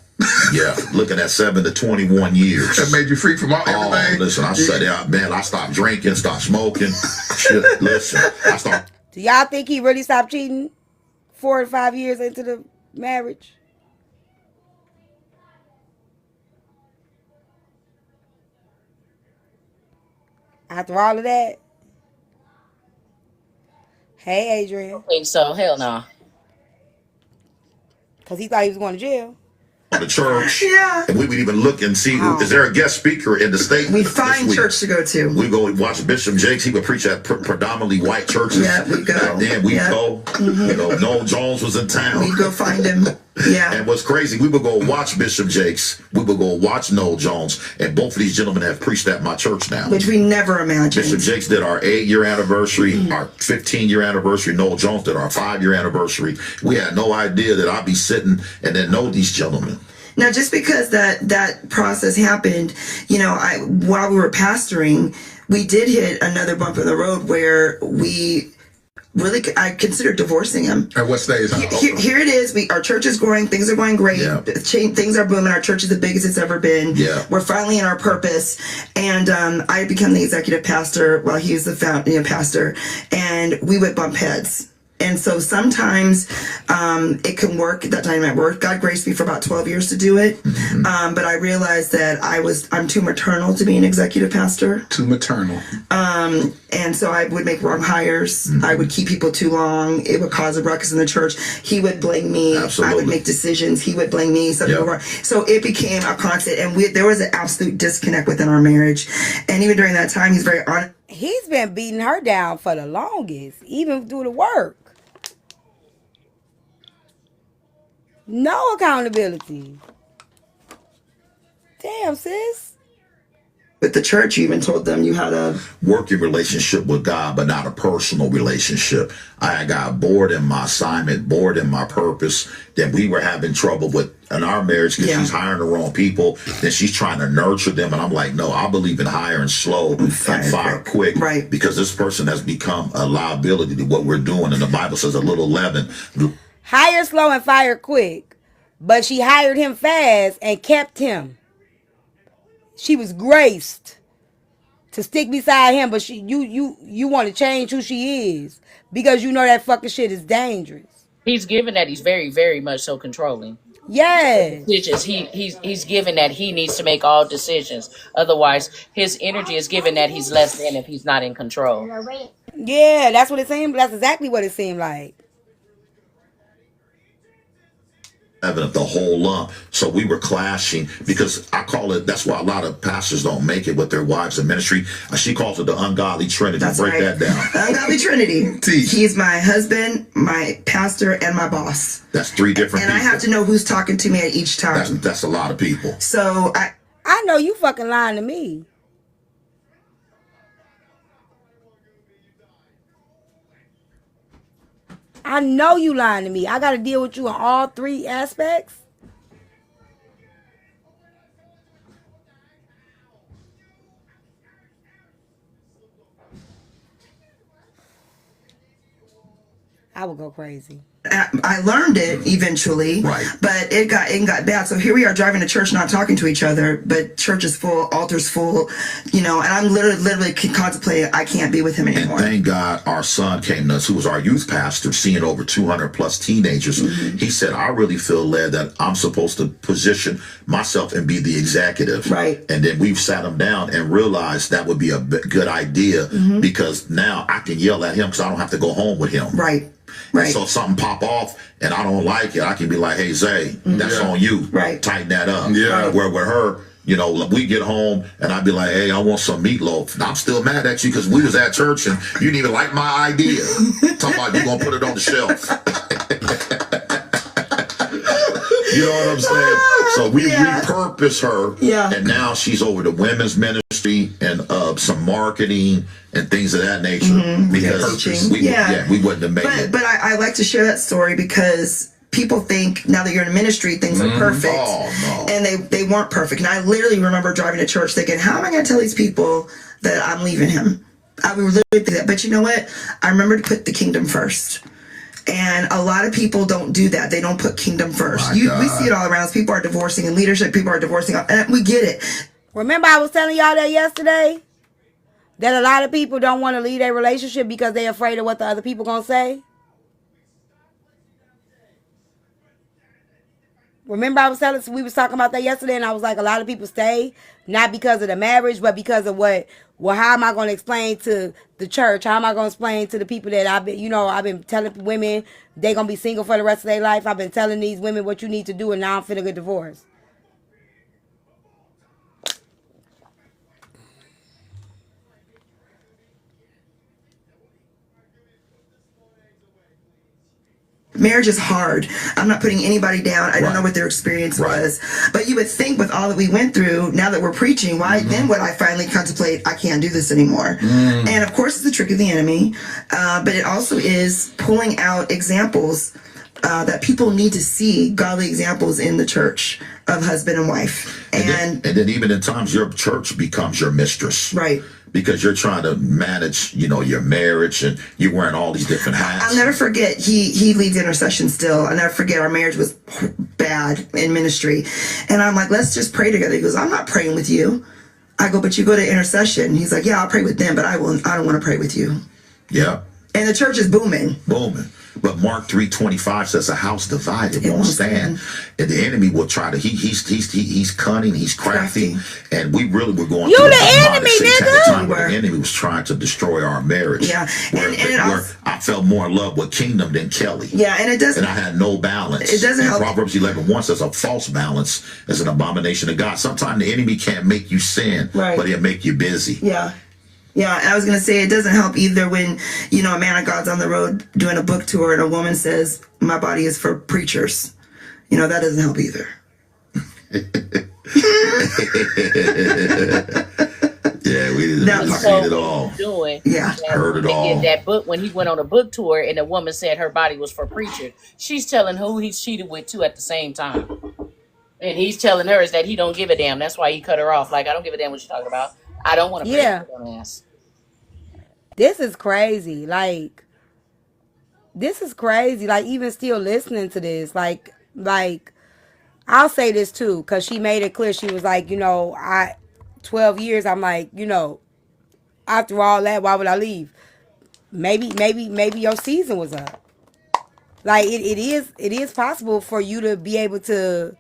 Yeah, looking at 7 to 21 years. That made you free from everything? Oh, listen, I said, man, I stopped drinking, stopped smoking. Shit, listen, I stopped. Do y'all think he really stopped cheating 4 to 5 years into the marriage? After all of that? Hey, Adrian. I think so. Hell no. Because he thought he was going to jail. The church, and we would even look and see is there a guest speaker in the state. We find church to go to. We go watch Bishop Jakes. He would preach at predominantly white churches. Yeah, we go. Back then we go. You know, Noel Jones was in town. We go find him. Yeah. And what's crazy, we would go watch Bishop Jakes. We would go watch Noel Jones, and both of these gentlemen have preached at my church now, which we never imagined. Bishop Jakes did our 8-year anniversary, our 15-year anniversary. Noel Jones did our 5-year anniversary. We had no idea that I'd be sitting and then know these gentlemen. Now, just because that process happened, you know, while we were pastoring, we did hit another bump in the road where I considered divorcing him. At what stage? Here it is. Our church is growing. Things are going great. Yeah. Things are booming. Our church is the biggest it's ever been. Yeah. We're finally in our purpose. And I had become the executive pastor while he was the pastor. And we would bump heads. And so sometimes it can work. That dynamic work. God graced me for about 12 years to do it. Mm-hmm. But I realized that I'm too maternal to be an executive pastor. Too maternal. And so I would make wrong hires. Mm-hmm. I would keep people too long. It would cause a ruckus in the church. He would blame me. Absolutely. I would make decisions. He would blame me. So it became a constant. And there was an absolute disconnect within our marriage. And even during that time, he's very honest. He's been beating her down for the longest, even through the work. No accountability. Damn, sis. With the church, you even told them you had to work your relationship with God, but not a personal relationship. I got bored in my assignment, bored in my purpose. Then we were having trouble in our marriage because she's hiring the wrong people. Then she's trying to nurture them. And I'm like, no, I believe in hiring slow and fire quick. Right. Because this person has become a liability to what we're doing. And the Bible says a little leaven. Hire slow and fire quick. But she hired him fast and kept him. She was graced to stick beside him, but you want to change who she is because you know that fucking shit is dangerous. He's given that he's very, very much so controlling. Yes. Decisions. He's given that he needs to make all decisions. Otherwise, his energy is given that he's less than if he's not in control. Yeah, that's what it seemed. That's exactly what it seemed like. of the whole lump. So we were clashing because I call it, that's why a lot of pastors don't make it with their wives in ministry. She calls it the ungodly trinity. That's Break right. that down. The ungodly trinity. He's my husband, my pastor, and my boss. That's three different and people. I have to know who's talking to me at each time. That's a lot of people. So I know you fucking lying to me. I know you lying to me. I got to deal with you in all three aspects. I would go crazy. I learned it eventually, right? But it got bad. So here we are driving to church, not talking to each other, but church is full, altar's full, and I'm literally contemplating I can't be with him anymore. And thank God our son came to us, who was our youth pastor, seeing over 200 plus teenagers. Mm-hmm. He said, I really feel led that I'm supposed to position myself and be the executive. Right. And then we've sat him down and realized that would be a good idea, mm-hmm. because now I can yell at him because I don't have to go home with him. Right. Right. So if something pop off and I don't like it, I can be like, hey, Zay, that's on you. Right. Tighten that up. Yeah. Where with her, we get home and I'd be like, hey, I want some meatloaf. I'm still mad at you because we was at church and you didn't even like my idea. Talking about you going to put it on the shelf. You know what I'm saying? So we repurpose her. Yeah. And now she's over the women's ministry and some marketing and things of that nature. Mm-hmm. Because we wouldn't have made it. But I like to share that story because people think now that you're in ministry, things are perfect. Oh, no. And they weren't perfect. And I literally remember driving to church thinking, how am I going to tell these people that I'm leaving him? I would literally think that. But you know what? I remember to put the kingdom first. And a lot of people don't do that. They don't put kingdom first. We see it all around. People are divorcing in leadership. People are divorcing. And we get it. Remember I was telling y'all that yesterday? That a lot of people don't want to leave their relationship because they're afraid of what the other people going to say? Remember we was talking about that yesterday, and I was like, a lot of people stay, not because of the marriage, but because of how am I going to explain to the church? How am I going to explain to the people that I've been telling women they're going to be single for the rest of their life. I've been telling these women what you need to do, and now I'm finna get divorced. Marriage is hard. I'm not putting anybody down. I don't know what their experience was. But you would think with all that we went through, now that we're preaching, why then would I finally contemplate, I can't do this anymore? And of course, it's the trick of the enemy. But it also is pulling out examples that people need to see, godly examples in the church of husband and wife. And then even in times your church becomes your mistress. Right. Because you're trying to manage, your marriage and you're wearing all these different hats. I'll never forget, he leads intercession still. I'll never forget, our marriage was bad in ministry. And I'm like, let's just pray together. He goes, I'm not praying with you. I go, but you go to intercession. He's like, yeah, I'll pray with them, but I don't want to pray with you. Yeah. And the church is booming. Booming. But Mark 3:25 says a house divided won't stand. And the enemy will try to, he's cunning, he's crafty. And we really were going through the enemy, nigga. Time where the enemy was trying to destroy our marriage. Yeah. Where I felt more in love with kingdom than Kelly. Yeah, and it doesn't. And I had no balance. It doesn't help. Proverbs 11:1 says a false balance is an abomination to God. Sometimes the enemy can't make you sin, but he'll make you busy. Yeah. Yeah, I was going to say it doesn't help either when, a man of God's on the road doing a book tour and a woman says, my body is for preachers. That doesn't help either. Yeah, we didn't see it all. Heard it all. That book, when he went on a book tour and the woman said her body was for preachers, she's telling who he's cheated with too at the same time. And he's telling her is that he don't give a damn. That's why he cut her off. Like, I don't give a damn what you're talking about. I don't want to pray for them ass. This is crazy. Like, even still listening to this, like, I'll say this too, because she made it clear. She was like, 12 years, I'm like, after all that, why would I leave? Maybe your season was up. Like, it is possible for you to be able to,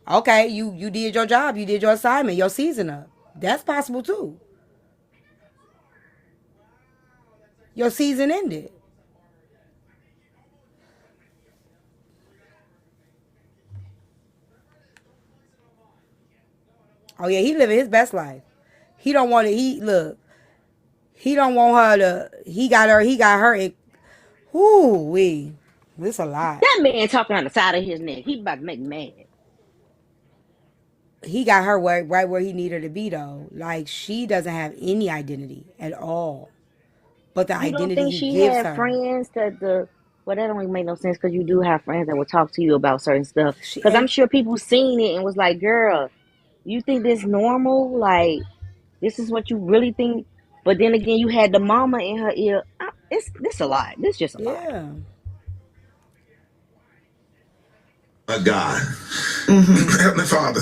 okay, you did your job, you did your assignment, your season up. That's possible too. Your season ended. Oh yeah, he living his best life. He don't want to. He don't want her to. He got her. He got her. Whoo wee, this a lot. That man talking on the side of his neck. He about to make me mad. He got her right where he needed her to be though. Like she doesn't have any identity at all, but the You don't identity think he she gives had her. friends that the well, that don't even make no sense because you do have friends that will talk to you about certain stuff. She Because I'm and sure people seen it and was like, "Girl, you think this normal? Like this is what you really think?" But then again, you had the mama in her ear. It's this a lot. This just a lot. yeah, A God. Heavenly Father,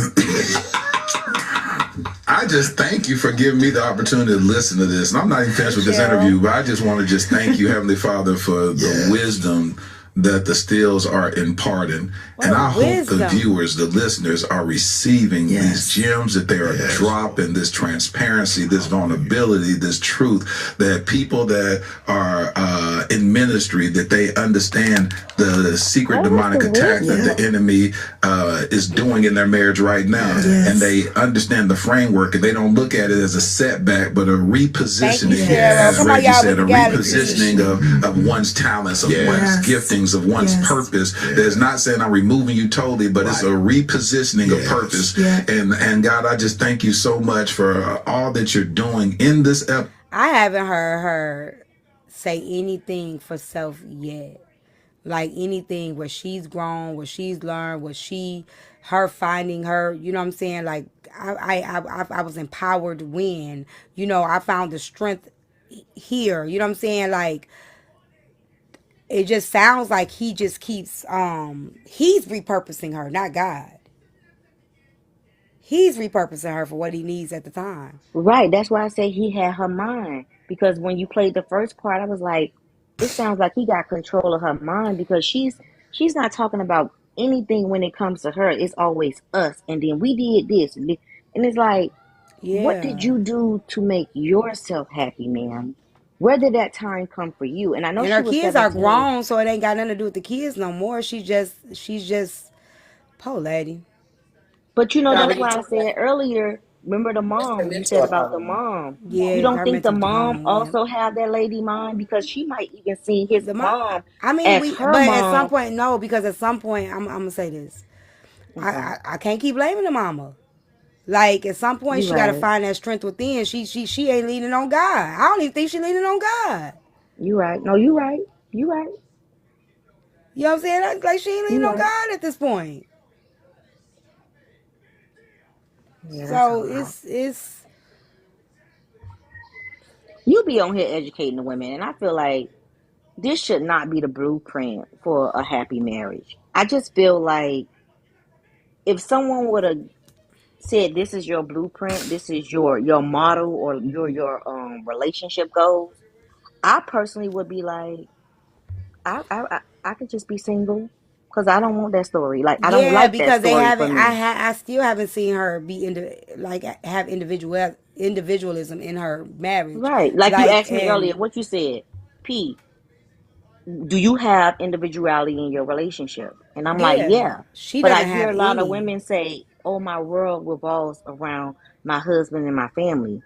I just thank you for giving me the opportunity to listen to this. And I'm not even finished with this interview, but I just want to just thank you, Heavenly Father, for the wisdom that the stills are imparting. what And I hope the wisdom. viewers, the listeners are receiving these gems that they are dropping, this transparency, this vulnerability, this truth, that people that are in ministry, that they understand the secret demonic attack that the enemy is doing in their marriage right now. And they understand the framework and they don't look at it as a setback, but a repositioning, as Come on, Reggie y'all, said, we a got it. repositioning of one's talents, of one's giftings, of one's purpose. There's not saying I'm removing you totally, but it's a repositioning of purpose. And God, I just thank you so much for all that you're doing in this episode. I haven't heard her say anything for self yet. Like anything where she's grown, where she's learned, her finding her. You know what I'm saying? Like I was empowered when I found the strength here. You know what I'm saying? Like it just sounds like he just keeps he's repurposing her, not God. He's repurposing her for what he needs at the time. Right. That's why I say he had her mind. Because when you played the first part, I was like, it sounds like he got control of her mind because she's not talking about anything when it comes to her. It's always us. And then we did this. And it's like, what did Yeah. you do to make yourself happy, ma'am? Where did that time come for you? And I know And she her was kids are 17. grown, so it ain't got nothing to do with the kids no more. She's just poor lady. But that's Dominique, why I said earlier, remember the what's the mom, you said mental about the home? mom. You Yeah, don't her think the mental mom home went. also have that lady mind? Because she might even see his The mom, mom I mean, as we, her but at some mom. point, no, because at some point, I'm gonna say this. Okay, I can't keep blaming the mama. Like at some point, you she got to right. find that strength within. She ain't leaning on God. I don't even think she leaning on God. You right. No, you right. You right. You know what I'm saying? Like she ain't leaning You on right. God at this point. Yeah, that's a So lot. it's You be on here educating the women, and I feel like this should not be the blueprint for a happy marriage. I just feel like if someone would have said this is your blueprint, this is your model or your relationship goals, I personally would be like, I could just be single because I don't want that story. Like I don't yeah, like that because they story for haven't. me. I still haven't seen her be have individualism in her marriage. Right. Like you Like asked me earlier, and what you said, P, do you have individuality in your relationship? And I'm like, yeah, yeah. she But I doesn't hear have a lot of any. women say, oh, my world revolves around my husband and my family.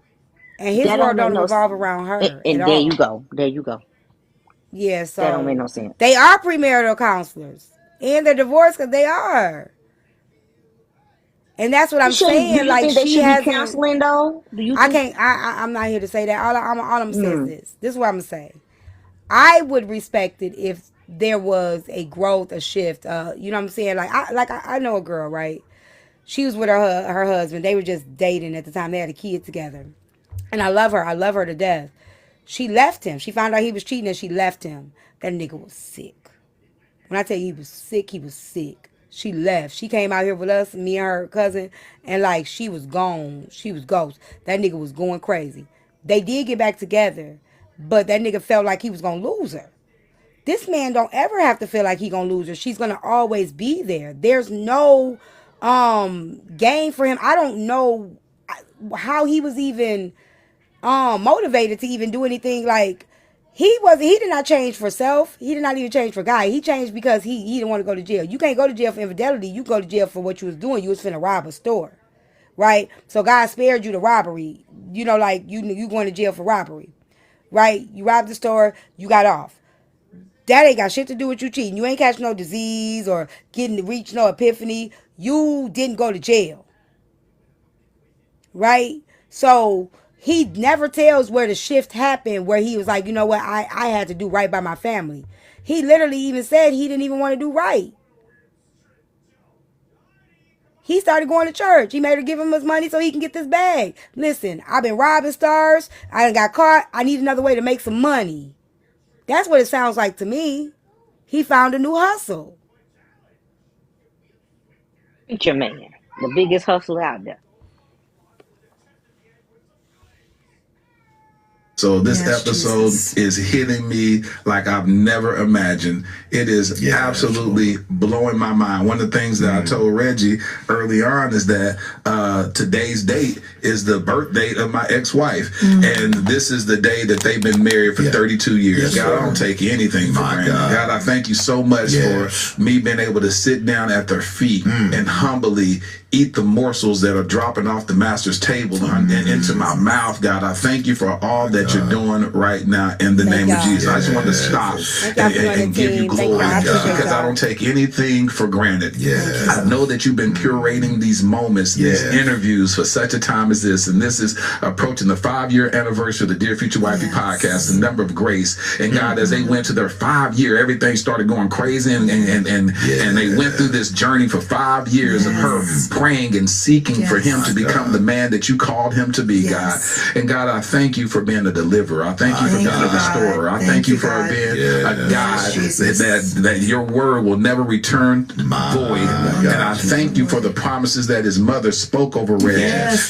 And his That don't world make don't no revolve around her at and there you all. go. There you go. Yeah, That don't make so no sense. they are premarital counselors. And they're divorced because they are. And that's what They I'm shouldn't. Do saying. you Like think they she should be hasn't. counseling though? Do you I think? can't. I'm not here to say that. All I'm gonna say is Mm, this. This is what I'm gonna say. I would respect it if there was a growth, a shift. You know what I'm saying? I know a girl, right? She was with her husband. They were just dating at the time. They had a kid together, and I love her. I love her to death. She left him. She found out he was cheating, and she left him. That nigga was sick. When I tell you he was sick, he was sick. She left. She came out here with us, me and her cousin, and like she was gone. She was ghost. That nigga was going crazy. They did get back together, but that nigga felt like he was gonna lose her. This man don't ever have to feel like he gonna lose her. She's gonna always be there. There's no gain for him. I don't know how he was even motivated to even do anything. Like he did not change for self. He did not even change for God. He changed because he didn't want to go to jail. You can't go to jail for infidelity. You go to jail for what you was doing. You was finna rob a store, right? So God spared you the robbery. You know, like you going to jail for robbery, right? You robbed the store, you got off. That ain't got shit to do with you cheating. You ain't catching no disease or getting to reach no epiphany. You didn't go to jail, right? So he never tells where the shift happened, where he was like, you know what, I had to do right by my family. He literally even said he didn't even want to do right. He started going to church. He made her give him his money so he can get this bag. Listen, I've been robbing stars. I done got caught. I need another way to make some money. That's what it sounds like to me. He found a new hustle. Preacher man, the biggest hustle out there. So this episode is hitting me like I've never imagined. It is absolutely blowing my mind. One of the things that I told Reggie early on is that today's date is the birth date of my ex-wife. And this is the day that they've been married for 32 years. God, I don't take anything for granted. God, I thank you so much for me being able to sit down at their feet and humbly eat the morsels that are dropping off the master's table and into my mouth. God, I thank you for all that you're doing right now in the name of Jesus. I just want to stop and give you glory, God, because I don't take anything for granted. I know that you've been curating these moments, these interviews for such a time as this, and this is approaching the 5-year anniversary of the Dear Future Wifey podcast, the number of grace. And God, as they went to their 5-year, everything started going crazy, and they went through this journey for 5 years of her praying and seeking for him to become the man that you called him to be, God. And God, I thank you for being a deliverer. I thank you for being a restorer. I thank you for being a God that your word will never return void. And I thank you for the promises that his mother spoke over Reggie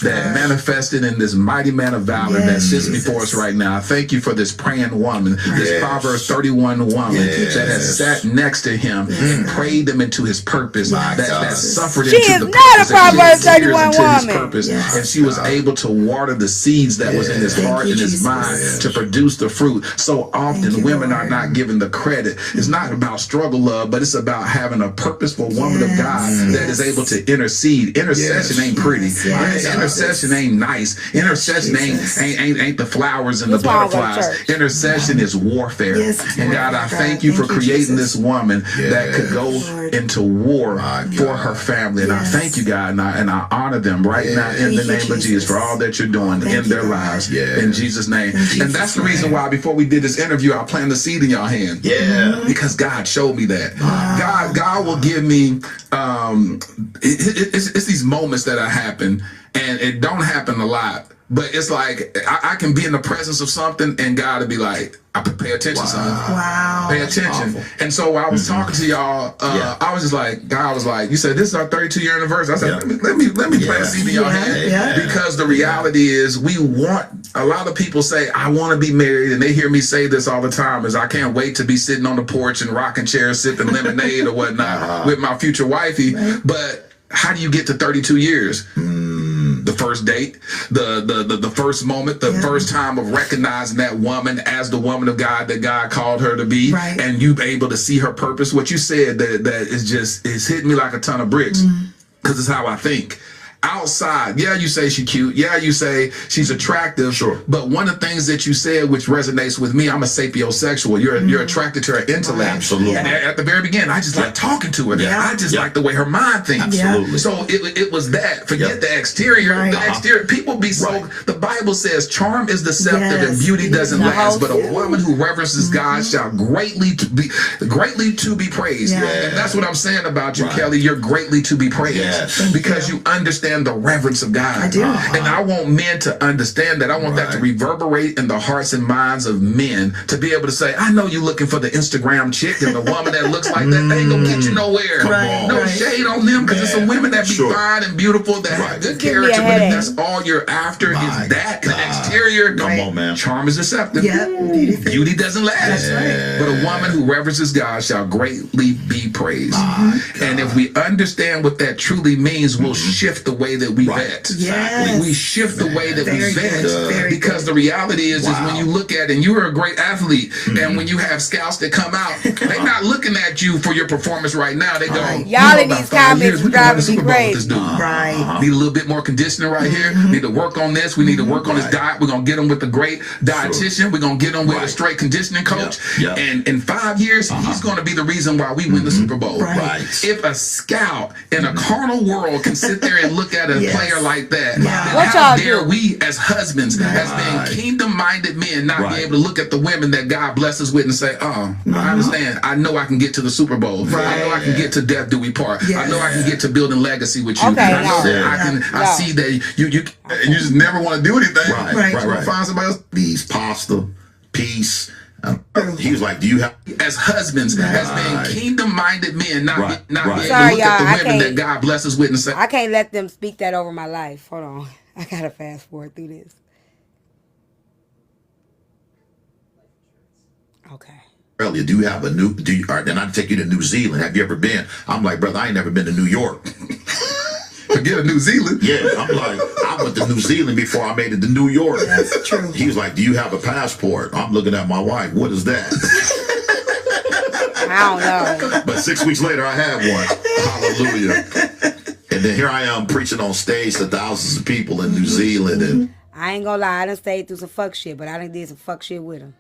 that manifested in this mighty man of valor that sits before us right now. I thank you for this praying woman, this Proverbs 31 woman that has sat next to him and prayed him into his purpose, that suffered into the purpose. Proverbs 31 woman. And she was able to water the seeds that was in his heart and his mind to produce the fruit. So often women are not given the credit. It's not about struggle love, but it's about having a purposeful woman of God that is able to intercede. Intercession ain't pretty. Intercession ain't nice. Intercession ain't the flowers and the butterflies. Intercession is warfare. And God, I thank you for creating this woman that could go into war for her family. And I thank you, God, and I honor them right now in the name of Jesus for all that you're doing in their lives. In Jesus' name. And that's the reason why before we did this interview, I planted the seed in your hand. Because God showed me that. God will give me it's these moments that happen, and it don't happen a lot. But it's like I can be in the presence of something and God will be like, I pay attention, son. Pay attention. Powerful. And so while I was talking to y'all, I was just like, God was like, you said this is our 32-year anniversary. I said, let me plant a seed in your hand. Because the reality is a lot of people say, I want to be married, and they hear me say this all the time, is I can't wait to be sitting on the porch and rocking chairs, sipping lemonade or whatnot with my future wifey. But how do you get to 32 years? The first date, the first moment, the first time of recognizing that woman as the woman of God that God called her to be, and you able to see her purpose. What you said that is hitting me like a ton of bricks, because it's how I think. Outside, you say she's cute. You say she's attractive. Sure. But one of the things that you said, which resonates with me, I'm a sapiosexual. You're attracted to her intellect. Absolutely. And at the very beginning, I just like talking to her. I just like the way her mind thinks. Absolutely. So it was that. Forget the exterior. The exterior. People be so. The Bible says, "Charm is deceptive and beauty doesn't last, but a woman who reverences God shall greatly to be praised." And that's what I'm saying about you, Kelly. You're greatly to be praised because you understand the reverence of God. I do. And I want men to understand that. I want that to reverberate in the hearts and minds of men to be able to say, I know you're looking for the Instagram chick and the woman that looks like that. They ain't gonna get you nowhere. No shade on them, because it's some women that be fine and beautiful that have good character, but if that's all you're after is that exterior, come on, man. Charm is deceptive. Beauty doesn't last. But a woman who reverences God shall greatly be praised. And if we understand what that truly means, we'll shift the way that we Right. vet. Yes. We shift the way that we Very vet. good. Very Because good. the reality is when you look at it, and you're a great athlete, and when you have scouts that come out, they're not looking at you for your performance right now. They go, Right. Y'all "We in know these about 5 comments years, is we can win the driving me Super Bowl with this crazy. dude. Right. Need a little bit more conditioning right here. Need to work on this. We need to work on his diet. We're gonna get him with a great dietitian. We're gonna get him with a straight conditioning coach. Yep. And in 5 years, he's gonna be the reason why we win the Super Bowl. Right. If a scout in a carnal world can sit there and look at a player like that, then What how y'all dare do? we as husbands, as being kingdom-minded men, not be able to look at the women that God blesses with and say, "Oh, I understand. I know I can get to the Super Bowl. I know I can get to death do we part. I know I can get to building legacy with you. Okay, I know no. that I can. I No. see that you just never want to do anything. Right. You wanna find somebody else. These pasta, peace. He was like, "Do you have?" As husbands, as being kingdom-minded men, not be able to Sorry, look at y'all, I the women that can't- God blesses with and say, I can't let them speak that over my life. Hold on. I gotta fast forward through this. Okay. Earlier, do you have a new? Do you? All right, then I take you to New Zealand. Have you ever been? I'm like, brother, I ain't never been to New York. Forget New Zealand. Yeah, I'm like, I went to New Zealand before I made it to New York. That's true. He was like, "Do you have a passport?" I'm looking at my wife. What is that? I don't know. But 6 weeks later, I had one. Hallelujah. And then here I am preaching on stage to thousands of people in New Zealand. And I ain't gonna lie. I done stayed through some fuck shit, but I done did some fuck shit with them.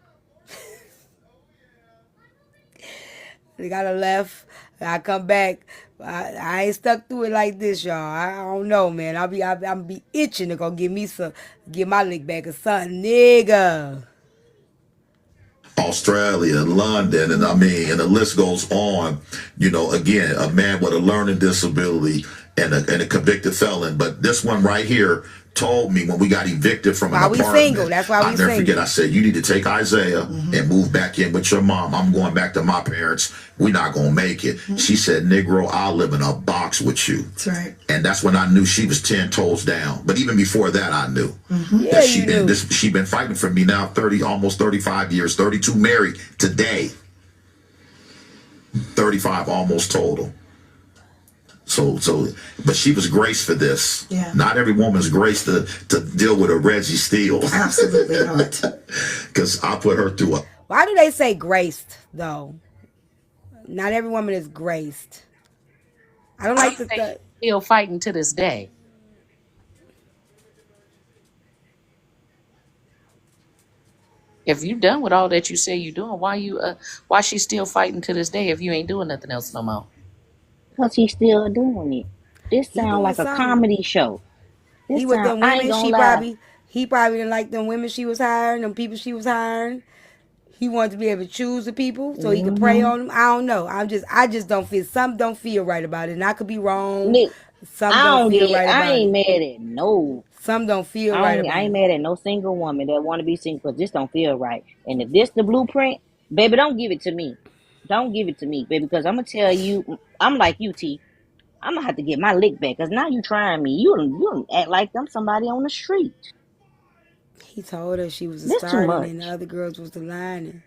They got left. I come back. I ain't stuck through it like this, y'all. I don't know, man. I'm be itching to go get my lick back or something, nigga. Australia, London, and I mean, and the list goes on. You know, again, a man with a learning disability and a convicted felon. But this one right here told me when we got evicted from an Why we apartment. single? That's why we I'll never single. forget. I said, "You need to take Isaiah and move back in with your mom. I'm going back to my parents. We're not gonna make it." She said, "Negro, I'll live in a box with you." That's right. And that's when I knew she was 10 toes down. But even before that, I knew Yeah, that you knew. she been fighting for me now 30, almost 35 years, 32 married today. 35 almost total. So, but she was graced for this. Yeah. Not every woman's graced to deal with a Reggie Steele. Absolutely not. Because I put her through a. Why do they say graced though? Not every woman is graced. I don't like the. Still fighting to this day. If you done with all that you say you doing, why she still fighting to this day if you ain't doing nothing else no more? Because he's still doing it. This He sound doing like a something. comedy show. This He with sound, them I ain't women. gonna He probably didn't like them women she was hiring, them people she was hiring. He wanted to be able to choose the people so he could prey on them. I don't know. I just don't feel. Some don't feel right about it, and I could be wrong. Nick, Some I don't don't feel get. right I about ain't it. mad at no. Some don't feel right about I ain't it. mad at no single woman that want to be single because this don't feel right. And if this the blueprint, baby, don't give it to me. Don't give it to me, baby, because I'm gonna tell you, I'm like you, T. I'm gonna have to get my lick back because now you trying me. You don't act like I'm somebody on the street. He told her she was the This too starting and the much. other girls was the lining.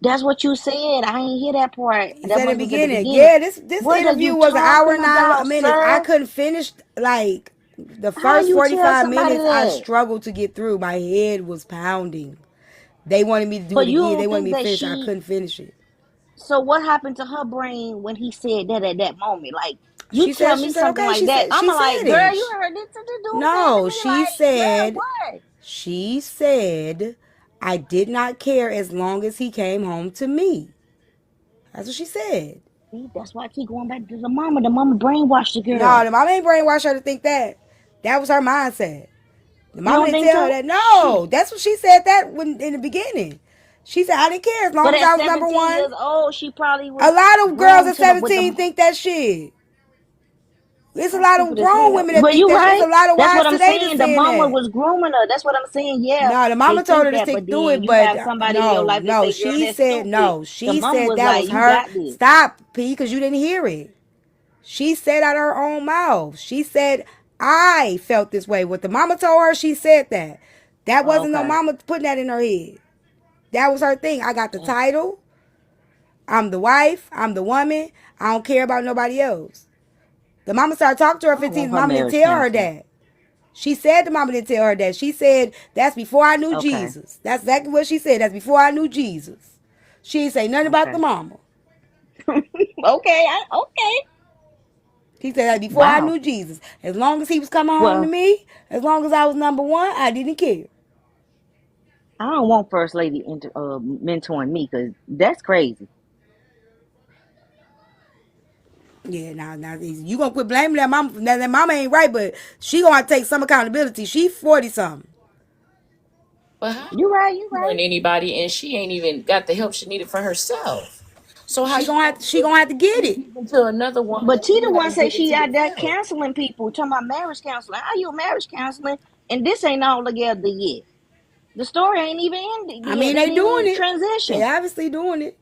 That's what you said. I ain't hear that part. He That said in the was at the beginning. beginning. Yeah, this What are interview you was an hour talking and 9 about, minutes. I sir? couldn't finish like the How first you tell 45 somebody minutes. I that? struggled to get through. My head was pounding. They wanted me to do But it you again. They don't wanted think me to that finish it. I she. couldn't finish it. So what happened to her brain when he said that at that moment? Like you She tell said, me something okay. like that, I'm She like, said girl, it. you heard this dude saying to No, me like, girl, what? she said, I did not care as long as he came home to me. That's what she said. See, that's why I keep going back to the mama. The mama brainwashed the No, girl. the mama ain't brainwashed her to think that. That was her mindset. The You mama don't didn't think tell her so? that. Shit. No, that's what she said that when in the beginning. She said, I didn't care as long But as at I was number 17 one. years old, she probably A was lot of girls grown at to the with 17 them. think that shit. There's a That's lot of stupid as grown hell. women that But think you that shit. There's right. a lot of That's what wives I'm today that's saying. The saying mama that. was grooming her. That's what I'm saying. Yeah, No, the they mama told think her to that, stick but through then it, you but have somebody in your no, life that no. say, "Girl, She that's said stupid." no. The She mama said was that like, was "You her. got this." Stop, P, because you didn't hear it. She said out of her own mouth. She said, I felt this way. What the mama told her, she said that. That wasn't no Okay. mama putting that in her head. That was her thing. I got the title. I'm the wife. I'm the woman. I don't care about nobody else. The mama started talking to her I don't 15. want The her mama didn't marriage tell her counseling. that. She said the mama didn't tell her that. She said, that's before I knew Okay. Jesus. That's exactly what she said. That's before I knew Jesus. She didn't say nothing about the Okay. mama. Okay. Okay. He said that before I Wow. knew Jesus. As long as he was coming home to Well, me, as long as I was number one, I didn't care. I don't want first lady mentoring me because that's crazy. Yeah, now you gonna quit blaming that mama. That mama ain't right, but she gonna take some accountability. She 40 something. But how You right. You mentoring right. anybody and she ain't even got the help she needed for herself? So how you gonna She gonna have to get be it. giving to another woman But and she you the one haven't say given she to out there yourself? counseling people, talking about marriage counseling. How you marriage counseling? And this ain't all together yet. The story ain't even ended I yet. mean, They they didn't doing even it. They transition. obviously doing it.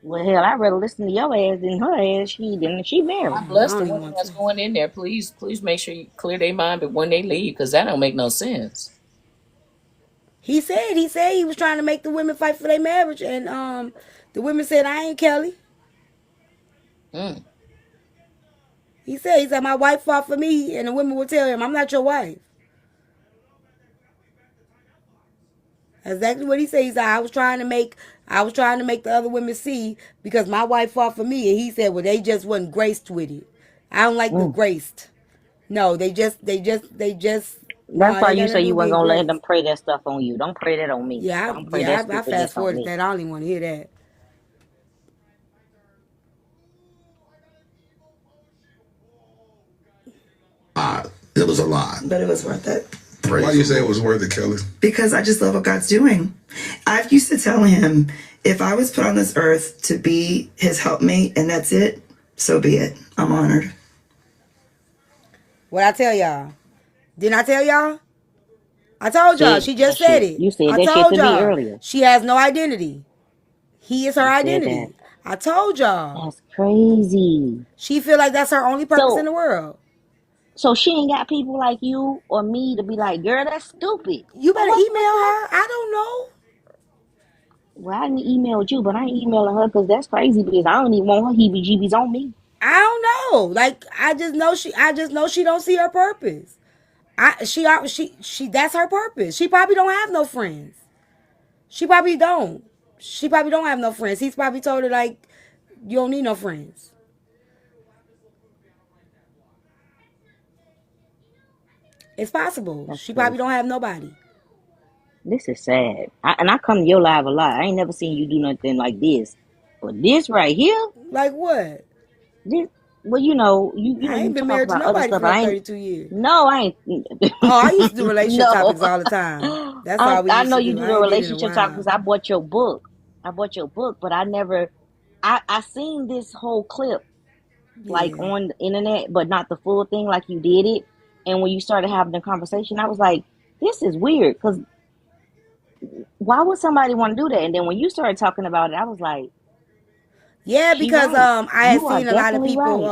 Well, hell, I'd rather listen to your ass than her ass. She married. God I bless the don't even women want that's to. going in there. Please make sure you clear their mind but when they leave, because that don't make no sense. He said he was trying to make the women fight for their marriage, and the women said, I ain't Kelly. Mm. He said my wife fought for me, and the women will tell him, I'm not your wife. That's exactly what he said. He said I was trying to make the other women see because my wife fought for me, and he said, well, they just wasn't graced with it. I don't like the Mm. graced. No, they just no, That's it why ain't you got nothing say to do you with wasn't being gonna let graced. them pray that stuff on you. Don't pray that on me. Don't pray that I stupid fast mess on forwarded me. that. I don't even want to hear that. It was a lot. But it was worth it. Praise Why you the say it Lord. was worth it, Kelly? Because I just love what God's doing. I used to tell him, if I was put on this earth to be his helpmate and that's it, so be it. I'm honored. What I tell y'all? Didn't I tell y'all? I told y'all. Said She that just said shit. it. You said I that shit told to me y'all. earlier. She has no identity. He is her You said that. identity. I told y'all. That's crazy. She feel like that's her only purpose in So the world. so she ain't got people like you or me to be like, girl, that's stupid. You Well, better what? email her. I don't know. Well, I didn't email you, but I ain't emailing her because that's crazy because I don't even want her heebie-jeebies on me. I don't know. Like I just know she don't see her purpose. She that's her purpose. She probably don't have no friends. She probably don't. She probably don't have no friends. He's probably told her like you don't need no friends. It's possible. That's She probably crazy. don't have nobody. This is sad. And I come to your live a lot. I ain't never seen you do nothing like this. But this right here, Like what? this, well, you I ain't been talk married to about other nobody stuff, for but no I ain't. 32 years. No, I ain't. Oh, I used to do relationship No, topics all the time. That's all we I used know to you do. do I the ain't did it in a relationship talk while. because I bought your book. I bought your book, but I never. I seen this whole clip like Yeah. on the internet, but not the full thing like you did it. And when you started having the conversation, I was like, this is weird because why would somebody want to do that? And then when you started talking about it, I was like, Yeah, she because right. I had You are seen definitely right.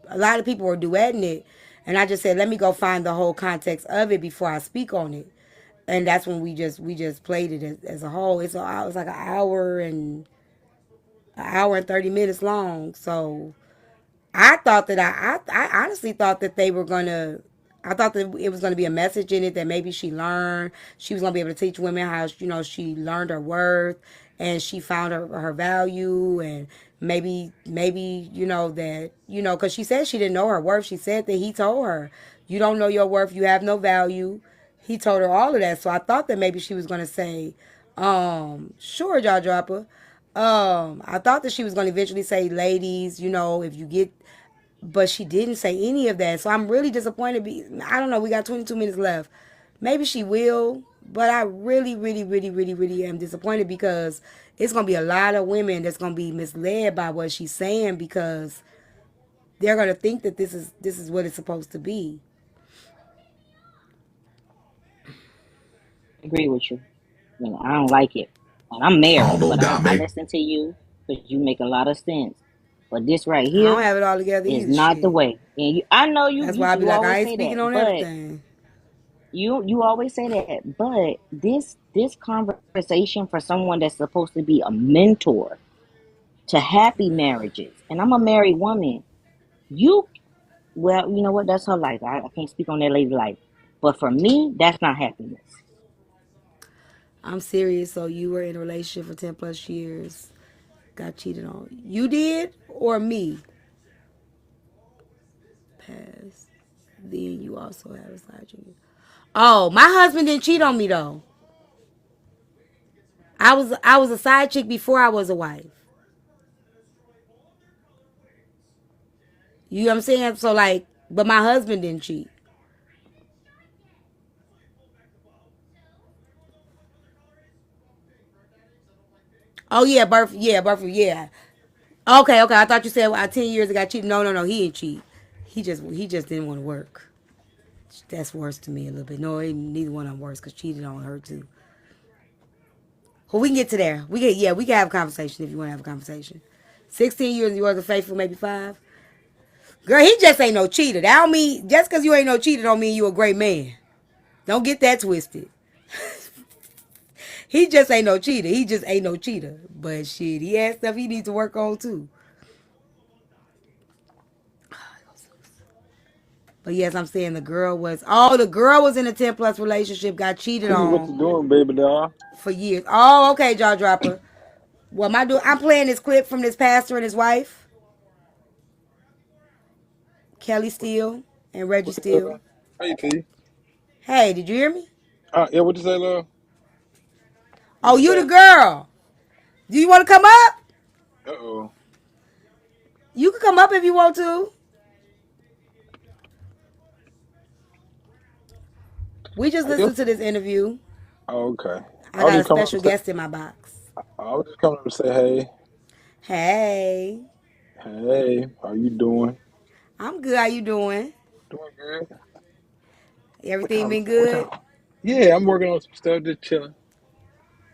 a lot of people were duetting it, and I just said let me go find the whole context of it before I speak on it. And that's when we just played it as a whole. It was like an hour and 30 minutes long. So I thought that I honestly thought that they were gonna. I thought that it was gonna be a message in it that maybe she learned. She was gonna be able to teach women how she learned her worth and she found her value and maybe that because she said she didn't know her worth. She said that he told her you don't know your worth. You have no value. He told her all of that. So I thought that maybe she was gonna say, sure, jaw dropper. I thought that she was going to eventually say, ladies, if you get, but she didn't say any of that. So I'm really disappointed. I don't know. We got 22 minutes left. Maybe she will, but I really, really, really, really, really am disappointed because it's going to be a lot of women that's going to be misled by what she's saying because they're going to think that this is what it's supposed to be. I agree with you. I don't like it. And I'm I don't married, know, but I Dominic. listen to you because you make a lot of sense. But this right I don't here have it all together is either. not the Shit. way. And I know you, That's you why I be you like, I always ain't say speaking that, on but everything. you always say that. But this conversation for someone that's supposed to be a mentor, to happy marriages. And I'm a married woman. You, well, you know what? That's her life. I can't speak on that lady's life. But for me, that's not happiness. I'm serious. So you were in a relationship for 10 plus years, got cheated on. You did or me? Pass. Then you also had a side chick. Oh, my husband didn't cheat on me though. I was a side chick before I was a wife. You know what I'm saying? So like, but my husband didn't cheat. Oh yeah, yeah. Okay, okay. I thought you said 10 years ago I cheated. No, no, no. He didn't cheat. He just didn't want to work. That's worse to me a little bit. No, neither one of them worse because cheating on her too. Well, we can get to there. We can have a conversation if you want to have a conversation. 16 years you wasn't faithful, maybe 5. Girl, he just ain't no cheater. That don't mean just because you ain't no cheater don't mean you a great man. Don't get that twisted. He just ain't no cheater. He just ain't no cheater. But shit, he has stuff he needs to work on too. But yes, I'm saying the girl was in a 10 plus relationship, got cheated What on you doing, baby doll? for years. Oh, okay, jaw dropper. What am I doing? I'm playing this clip from this pastor and his wife, Kelly Steele and Reggie What's up, Steele. man? Hey, T. Hey, did you hear me? Yeah, what you say, love? What Oh, you you the say? girl. Do you want to come up? Uh-oh. You can come up if you want to. We just I guess. listened to this interview. Oh, okay. I got a special guest in my box. I was just coming up to say, hey, Hey, hey, how you doing? I'm good. How you doing? Doing good. What Everything y'all, been what y'all? good? Yeah, I'm working on some stuff, just chilling.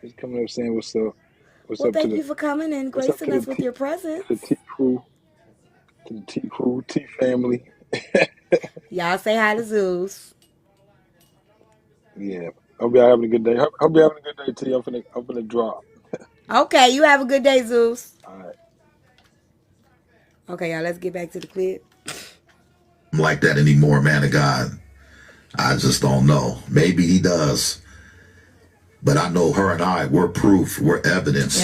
Just coming up saying what's up. What's Well, up to thank the, you for coming and what's up gracing us with your To the presence. T crew, to the T crew, T family. Y'all say hi to Zeus. Yeah. Hope y'all having a good day. Hope y'all having a good day, T. I'm finna drop. Okay, you have a good day, Zeus. All right. Okay, y'all, let's get back to the clip. Like that anymore, man of God. I just don't know. Maybe he does. But I know her and I, we're proof, we're evidence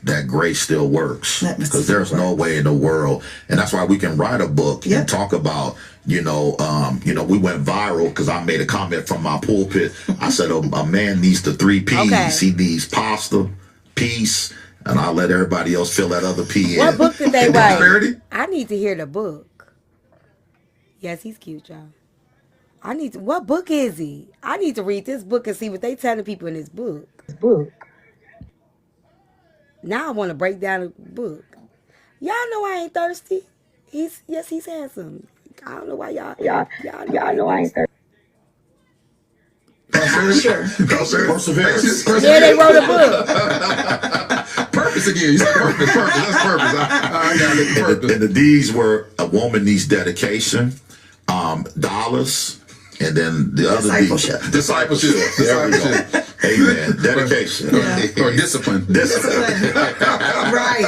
that grace still works. Because there's no way in the world. And that's why we can write a book and talk about, we went viral because I made a comment from my pulpit. I said a man needs the 3 P's. Okay. He needs pasta, peace, and I'll let everybody else fill that other P in. What book did they And write? prosperity. I need to hear the book. Yes, he's cute, y'all. What book is he? I need to read this book and see what they telling people in this book. Now I want to break down the book. Y'all know I ain't thirsty. He's handsome. I don't know why y'all know I ain't thirsty. Sure. Perseverance. Yeah, they wrote a book. Purpose again. You said purpose. That's purpose. I got it. Purpose. And the D's were a woman needs dedication, dollars, and then the other D. Discipleship. There we go. Amen. Dedication. Or discipline. Right.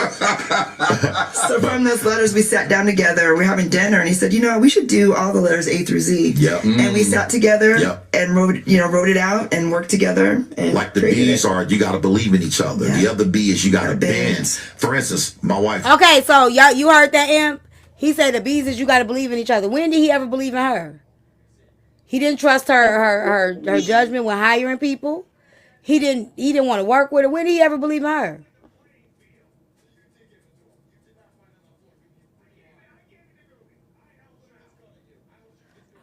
So from those letters, we sat down together. We're having dinner, and he said, we should do all the letters A through Z. Yep. And we sat together and wrote it out and worked together. And like the B's are, you got to believe in each other. Yeah. The other B is you got to bend. For instance, my wife. Okay, so y'all, you heard that, Imp? He said the B's is you got to believe in each other. When did he ever believe in her? He didn't trust her judgment when hiring people. He didn't want to work with her. When did he ever believe in her?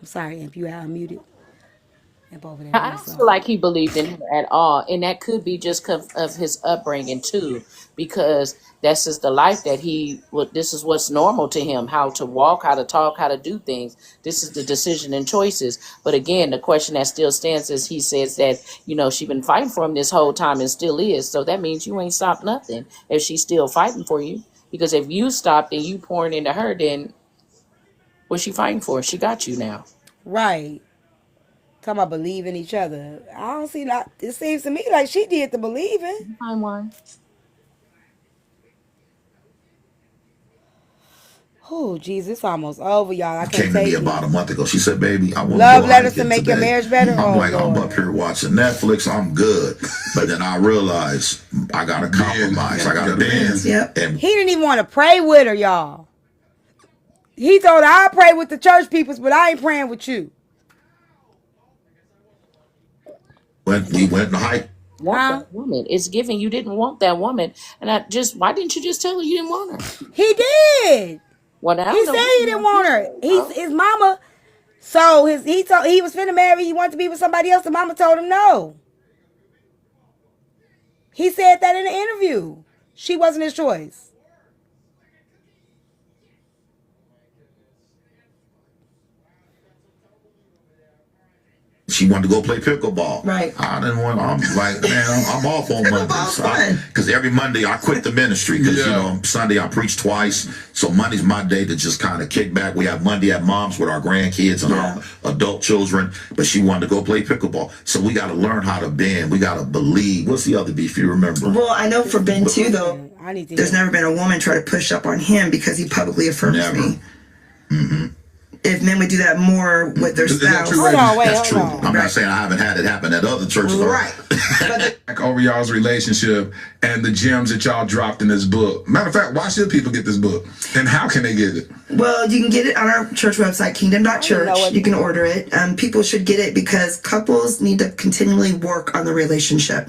I'm sorry, Imp, you are unmuted. Imp over there I doing don't feel something. like he believed in her at all, and that could be just of his upbringing too, because that's just the life that this is what's normal to him: how to walk, how to talk, how to do things. This is the decision and choices. But again, the question that still stands is he says that she been fighting for him this whole time and still is. So that means you ain't stopped nothing if she's still fighting for you. Because if you stopped and you pouring into her, then what's she fighting for? She got you now. Right. Talking about believe in each other. I don't see that. It seems to me like she did the believing. Time one. Oh, Jesus, it's almost over, y'all. I can't Came to me take about a it. month ago. She said, "Baby, I want to Love go letters to hiking make your today." marriage better? I'm Oh, like, I'm up Lord. here watching Netflix. I'm good, but then I realized I got to compromise. I got to bend. Yep. And He didn't even want to pray with her, y'all. He told her, I'll pray with the church peoples, but I ain't praying with you. when we went to hike, Want Huh? that woman. It's given you didn't want that woman. And why didn't you just tell her you didn't want her? He did. Well, now He the said he woman didn't wants want you her. to He's know. his mama. So he was finna marry. He wanted to be with somebody else. The mama told him no. He said that in the interview. She wasn't his choice. she wanted to go play pickleball. Right. I didn't want. I'm like, man, I'm off on Pickleball's Mondays fun. because every Monday I quit the ministry because you Yeah. know Sunday I preach twice, so Monday's my day to just kind of kick back. We have Monday at Mom's with our grandkids and Yeah. our adult children, but she wanted to go play pickleball, so we got to learn how to bend. We got to believe. What's the other beef you remember? Well, I know for Ben too, though, I need to there's hear. never been a woman try to push up on him because he publicly affirms Never. me. Mm-hmm. If men would do that more with their Is that spouse. true, Hold Reggie? on, wait, That's true. hold on. I'm not saying I haven't had it happen at other churches. though. Right. Back over y'all's relationship and the gems that y'all dropped in this book. Matter of fact, why should people get this book? And how can they get it? Well, you can get it on our church website, kingdom.church. know what- You can order it. People should get it because couples need to continually work on the relationship.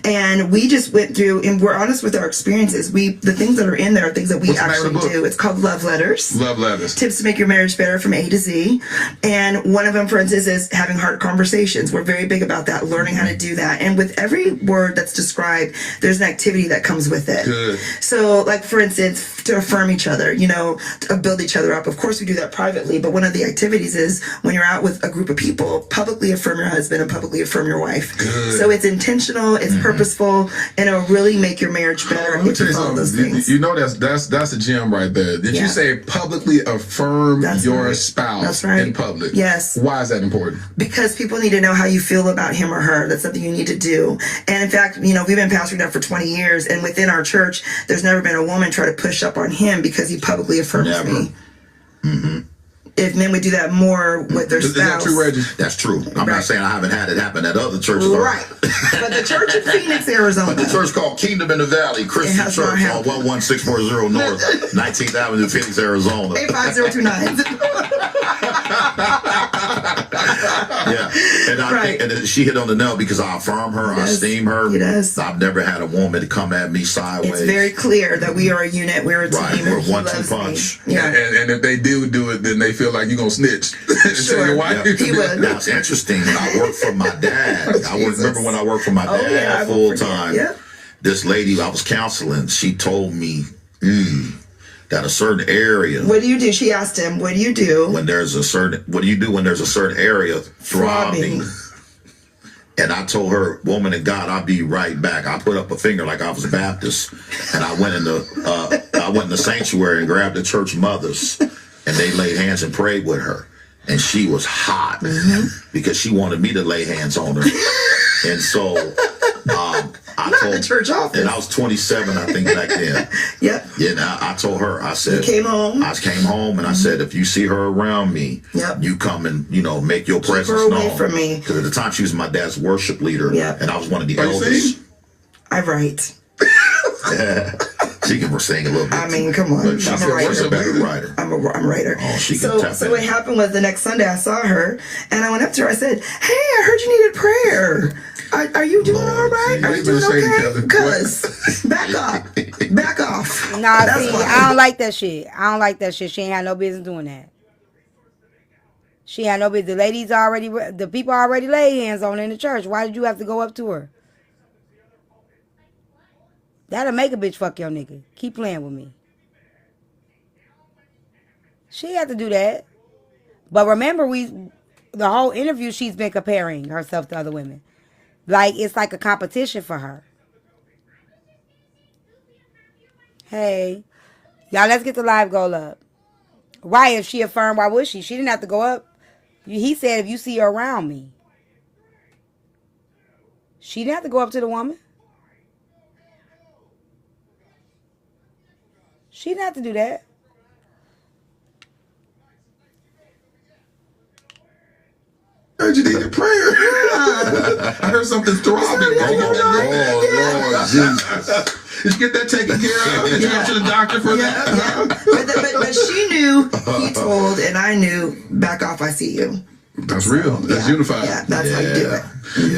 And we just went through, and we're honest with our experiences. The things that are in there are things that we What's the name of the actually book? do. It's called Love Letters. Love letters. Tips to make your marriage better from A to Z. And one of them, for instance, is having heart conversations. We're very big about that, learning how to do that. And with every word that's described, there's an activity that comes with it. Good. So, like, for instance, to affirm each other, to build each other up. Of course, we do that privately, but one of the activities is when you're out with a group of people, publicly affirm your husband and publicly affirm your wife. Good. So it's intentional, it's purposeful, and it'll really make your marriage better Let me if tell you you follow those something. things. You know that's a gem right there. Did Yeah. you say publicly affirm That's your right. spouse That's right. in public? Yes. Why is that important? Because people need to know how you feel about him or her. That's something you need to do. And in fact, we've been pastoring now for 20 years, and within our church, there's never been a woman try to push up on him because he publicly affirms Never. me. Mm-hmm. If men would do that more with their Is that spouse. true, Reggie? That's true. I'm Right. not saying I haven't had it happen at other churches. though. Right. But the church in Phoenix, Arizona. But the church called Kingdom in the Valley Christian has not Church on happened. 11640 North 19th Avenue, Phoenix, Arizona. 85029. Yeah, and I Right. think, and then she hit on the nail because I affirm her, I Yes, esteem her. yes. I've never had a woman to come at me sideways. It's very clear that we are a unit. We're a team. Right, and we're he 1-2 loves me. punch. Yeah. And if they do it, then they feel like you're gonna snitch. And tell Sure. your wife. Yeah. He would. Now it's interesting. When I worked for my dad, remember when I worked for my Oh, dad yeah, I won't full forget. time. Yeah. This lady I was counseling, she told me that a certain area. What do you do? She asked him, what do you do? What do you do when there's a certain area throbbing? And I told her, woman of God, I'll be right back. I put up a finger like I was a Baptist, and I went in the sanctuary and grabbed the church mothers, and they laid hands and prayed with her. And she was hot because she wanted me to lay hands on her. And so I Not told the church office. and I was 27, I think, back then. Yep. Yeah, and I told her, I said, You came home. I came home and I said, if you see her around me, Yep. you come and, make your presence her away known. from me. Because at the time she was my dad's worship leader, Yep. and I was one of the Oh, you elders. see? I write. She can sing a little bit. I mean, come on. But she's I'm a writer. a better writer. I'm a writer. Oh, she can so tap so in. what happened was the next Sunday I saw her and I went up to her. I said, "Hey, I heard you needed prayer. Are you doing Lord, all right? Are you doing Say okay? together. Cuz back up, back off. Nah, That's see, fine. I don't like that shit. I don't like that shit. She ain't had no business doing that. She had no business. The people already laid hands on her in the church. Why did you have to go up to her? That'll make a bitch fuck your nigga. Keep playing with me. She had to do that. But remember, the whole interview, she's been comparing herself to other women. Like, it's like a competition for her. Hey. Y'all, let's get the live goal up. Why, if she affirmed, why would she? She didn't have to go up. He said, if you see her around me. She didn't have to go up to the woman. She didn't have to do that. I heard something's throbbing. Oh, Lord Jesus. Did you get that taken care of? Did you go to the doctor for that? Yeah. But she knew, he told, and I knew, back off, I see you. That's real. That's unified. Yeah, that's how you do it.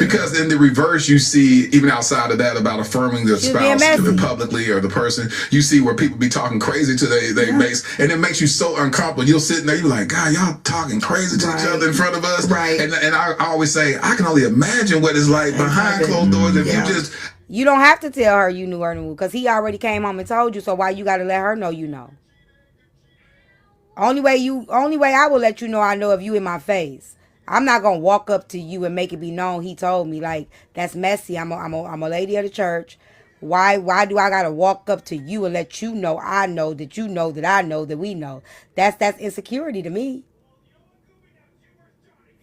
Because in the reverse, you see, even outside of that, about affirming the spouse publicly or the person, you see where people be talking crazy to their mates, and it makes you so uncomfortable. You'll sit there, you're like, God, y'all talking crazy to each other in front of us. Right. And I always say, I can only imagine what it's like behind closed doors if you just... You don't have to tell her you knew her move, because he already came home and told you, so why you got to let her know you know? Only way I will let you know I know if you in my face. I'm not gonna walk up to you and make it be known he told me. Like, that's messy. I'm a lady of the church. Why do I gotta walk up to you and let you know I know that you know that I know that we know? That's insecurity to me.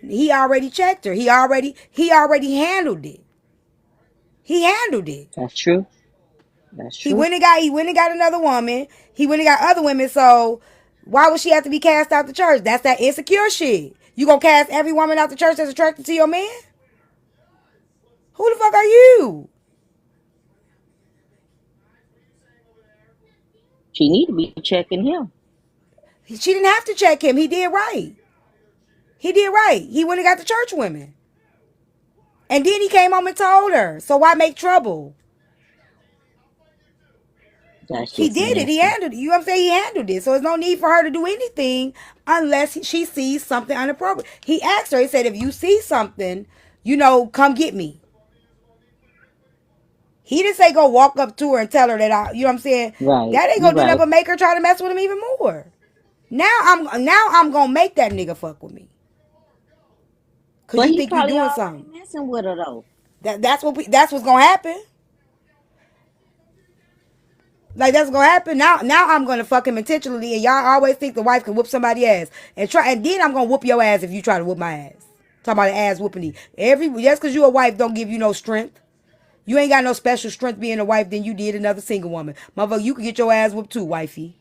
He already checked her. He already handled it. He handled it. That's true. That's He true. went and got another woman. He went and got other women. So why would she have to be cast out the church? That's that insecure shit. You gonna cast every woman out the church that's attracted to your man? Who the fuck are you? She need to be checking him. She didn't have to check him. He did right. He did right. He went and got the church women. And then he came home and told her. So why make trouble? That's He just did it. He nasty. handled it. You know what I'm saying? He handled it. So there's no need for her to do anything unless she sees something inappropriate. He asked her, he said, if you see something, come get me. He didn't say go walk up to her and tell her that you know what I'm saying? Right. That ain't You gonna do nothing right. but make her try to mess with him even more. Now I'm gonna make that nigga fuck with me. Cause But you he think you probably doing already something. messing with her though. That's what's gonna happen. Like, that's gonna happen. Now I'm gonna fuck him intentionally, and y'all always think the wife can whoop somebody ass. And then I'm gonna whoop your ass if you try to whoop my ass. Talking about the ass whooping. Just cause you a wife don't give you no strength. You ain't got no special strength being a wife than you did another single woman. Motherfucker, you could get your ass whooped too, wifey.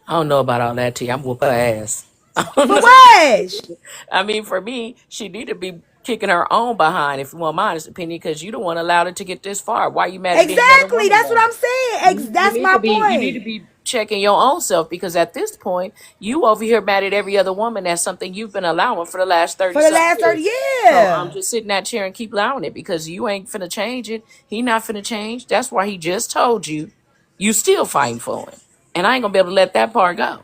I don't know about all that, T. I'm whoop her ass. I don't For know. what? I mean, for me, she need to be kicking her own behind, if you want my honest opinion, because you don't want to allow it to get this far. Why you mad at any other Exactly. woman That's what though? I'm saying. You That's need to my be point. checking your own self, because at this point, you over here mad at every other woman. That's something you've been allowing for the last 30 For the something last 30 years. So I'm years. just sitting that chair and keep allowing it, because you ain't finna change it. He not finna change. That's why he just told you still fighting for him. And I ain't gonna be able to let that part go.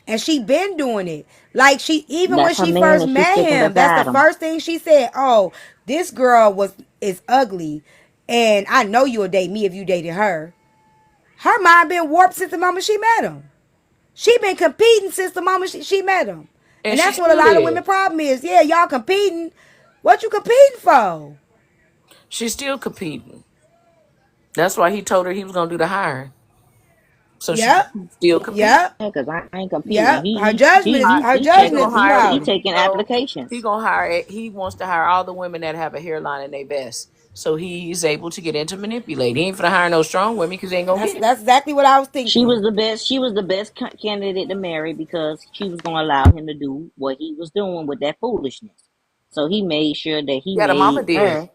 And she been doing it. Like, even when That's her she man first and she's met sticking him, that's the beside him. first thing she said. Oh, this girl is ugly. And I know you'll date me if you dated her. Her mind been warped since the moment she met him. She been competing since the moment she met him. And And she that's what a still lot of women is. problem is. Yeah, y'all competing. What you competing for? She's still competing. That's why he told her he was gonna do the hiring. So she Yep. can still compete. Yep. Yeah, cause I ain't competing. Yep. Her judgment is her He judgment gonna is the hire. He problem. taking He applications. gonna hire. He wants to hire all the women that have a hairline in their best. So he's able to get into manipulate. He ain't finna hire no strong women because he ain't gonna That's get it. that's exactly what I was She thinking. was the best. She was the best candidate to marry because she was gonna allow him to do what he was doing with that foolishness. So he made sure that he Yeah, the mama made did. her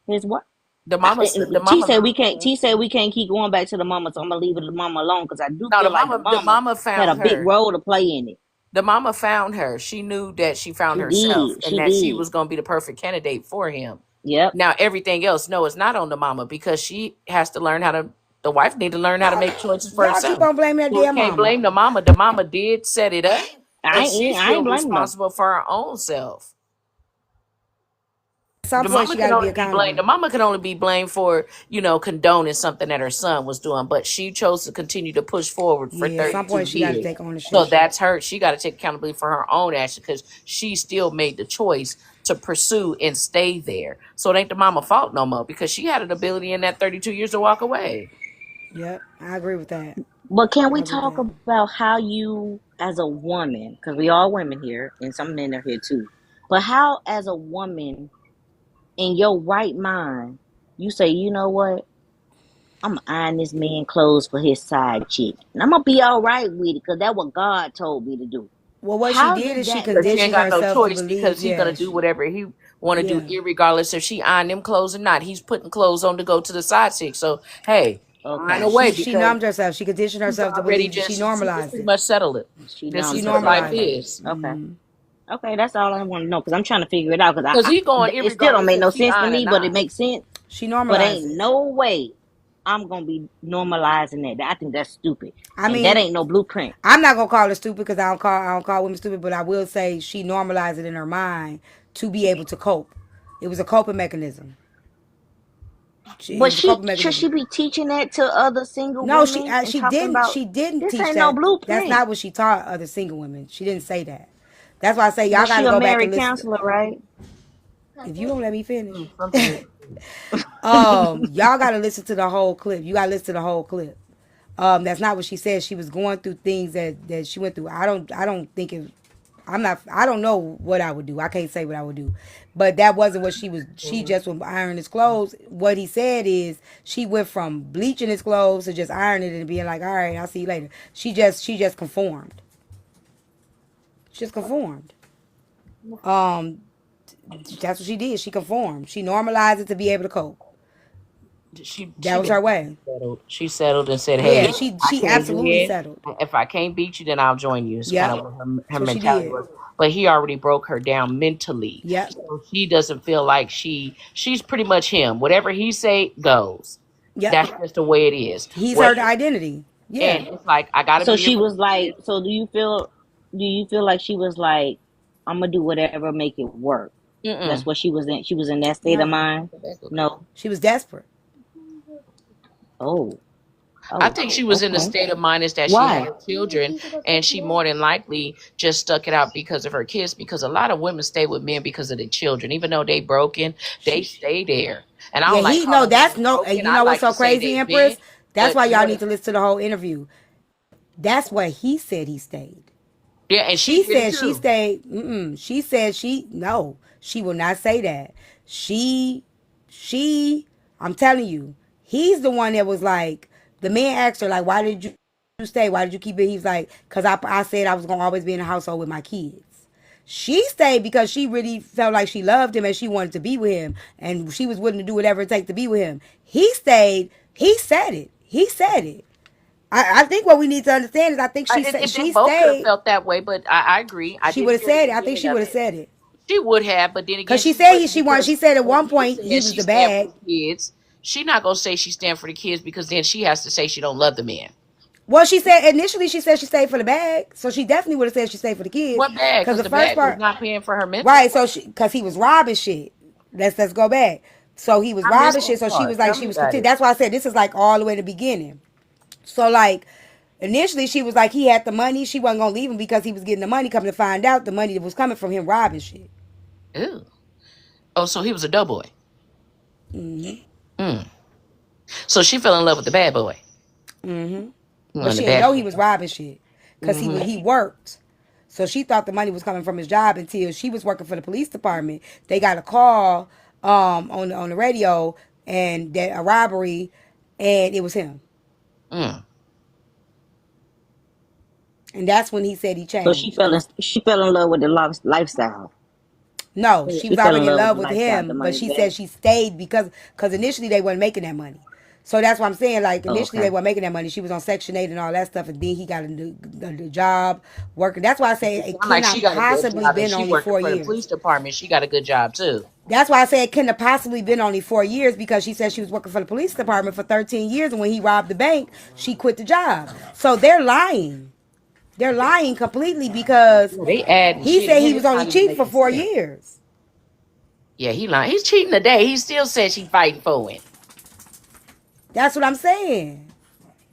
his what? The mama. The T mama. said we can't. T said we can't keep going back to the mama, so I'm gonna leave it to the mama alone because I do No, the feel like the mama. The mama mama had a found big her. role to play in it. The mama found her. She knew that she found She herself, did. and She that she did. was gonna be the perfect candidate for him. Yep. Now everything else, no, it's not on the mama, because she has to learn how to. The wife need to learn how to make choices for Y'all keep herself. on blaming that So we damn can't mama. blame the mama. The mama did set it up, but she's I ain't still blaming them. responsible for her own self. At some The point mama she can gotta be only be blamed. accountable. The mama can only be blamed for, condoning something that her son was doing, but she chose to continue to push forward for Yeah, at some 32 point she gotta years. take So ownership. that's her. She got to take accountability for her own action, because she still made the choice to pursue and stay there. So it ain't the mama fault no more, because she had an ability in that 32 years to walk away. Yep, I agree with that. But can I we agree with talk that. about how you, as a woman, because we all women here, and some men are here too, but how, as a woman, in your right mind, you say, you know what? I'm iron this man clothes for his side chick. And I'm going to be all right with it because that's what God told me to do. Well, what she How did did is she that Because she ain't conditioned got make? no herself to choice because believe. he's gonna Yeah, do whatever he want to do, yeah. irregardless if she iron them clothes or not. He's putting clothes on to go to the side chick. So hey, iron Okay. away She because numbed herself. She conditioned he's herself to already believe. She just normalized pretty it. much settled it. She This She is numbed what life herself. normalized it. is. Okay. Okay, that's all I want to know because I'm trying to figure it out because Because he going it still don't irregardless make if no she sense to iron or me, but not. it makes sense. She But normalized ain't it. no way I'm gonna be normalizing that. I think that's stupid, I and that mean, ain't no blueprint. I'm not gonna call her stupid because I don't call women stupid, but I will say she normalized it in her mind to be able to cope. It was a coping mechanism. It But was a coping should mechanism. she be teaching that to other single No, she women and she talking didn't. about She didn't this teach ain't no that. That's blueprint? not what she taught other single women. She didn't say that. That's why I say y'all But got she to a go back and married listen. counselor, right? If you don't let me finish, Something. y'all got to listen to the whole clip. You got to listen to the whole clip. That's not what she said. She was going through things that she went through. I don't think it. I don't know what I would do. I can't say what I would do. But that wasn't what she was. She just would iron his clothes. What he said is she went from bleaching his clothes to just ironing it and being like, all right, I'll see you later. She just conformed. She just conformed. Um, that's what she did. She conformed. She normalized it to be able to cope. That She was her basically way. settled. She settled and said, "Hey, Yeah, if she I she can't do absolutely it. settled. If I can't beat you, then I'll join you." It's kind Yep. of what That's her what she mentality did. was. But he already broke her down mentally, Yep. so she doesn't feel like she's pretty much him. Whatever he say goes. Yep. That's just the way it is. He's What her identity. Yeah. and it's like I gotta So be here she for was the like, kids. so do you feel like she was like, I'm gonna do whatever, make it work? That's Mm-mm. what she was in. She was in that state of No. mind. No. She was desperate. Oh. I Oh. think she was in the Okay. state of mind is that she Why? had children and she more than likely just stuck it out because of her kids because a lot of women stay with men because of their children. Even though they broken, they She stay there. And I Yeah, don't like he no, calling that's women no and broken. you I know what's like to so say crazy, they've been, Empress? That's but why y'all more need than to listen to the whole interview. That's what he said he stayed. yeah, and she She did it said she too. stayed. She said she no. She will not say that. She. I'm telling you, he's the one that was like the man asked her like, why did you stay? Why did you keep it? He's like, cause I said I was gonna always be in the household with my kids. She stayed because she really felt like she loved him and she wanted to be with him and she was willing to do whatever it takes to be with him. He stayed. He said it. He said it. I think what we need to understand is I think she said They she both could have stayed. felt that way, but I agree. I She would didn't have hear the said it. I think beginning she of would have it. said it. She would have, but then Cause again, she she said wouldn't she because said at when one he point he said was she the stand for bag. the kids, she not gonna say she stand for the kids because then she has to say she don't love the man. Well, she said initially she said she stayed for the bag, so she definitely would have said she stayed for the kids. What bag? Cause Because the the first bag was part, not paying for her mental. right? So cause he was robbing shit. Let's go back. So he was I missed robbing that shit. So she was part. like Tell she me was about continuing. it. That's why I said this is like all the way in the beginning. So like initially she was like he had the money. She wasn't gonna leave him because he was getting the money. Coming to find out, the money was coming from him robbing shit. Ew. Oh, so he was a doughboy. Mm. So she fell in love with the bad boy. But And the she didn't bad know boy. he was robbing shit because he worked. So she thought the money was coming from his job until she was working for the police department. They got a call on the radio and that a robbery, and it was him. Mm. And that's when he said he So changed. she fell in love with the lifestyle. No, she She was fell in already in love with love the with lifestyle, the him, but money, she the said she stayed because initially they weren't making that money. So that's what I'm saying. Like oh, initially they okay. weren't making that money. She was on Section 8 and all that stuff, and then he got a job working. That's why I say It it sounds like she cannot got a good possibly job and been she only working four for the police years. department. She got a good job too. That's why I say it couldn't have possibly been only 4 years because she said she was working for the police department for 13 years, and when he robbed the bank, she quit the job. So they're lying. They're lying completely because Yeah, they adding he shit said in here. he was It's only not even cheating for making 4 sense. years. Yeah, he lying. He's cheating today. He still said she fighting for him. That's what I'm saying.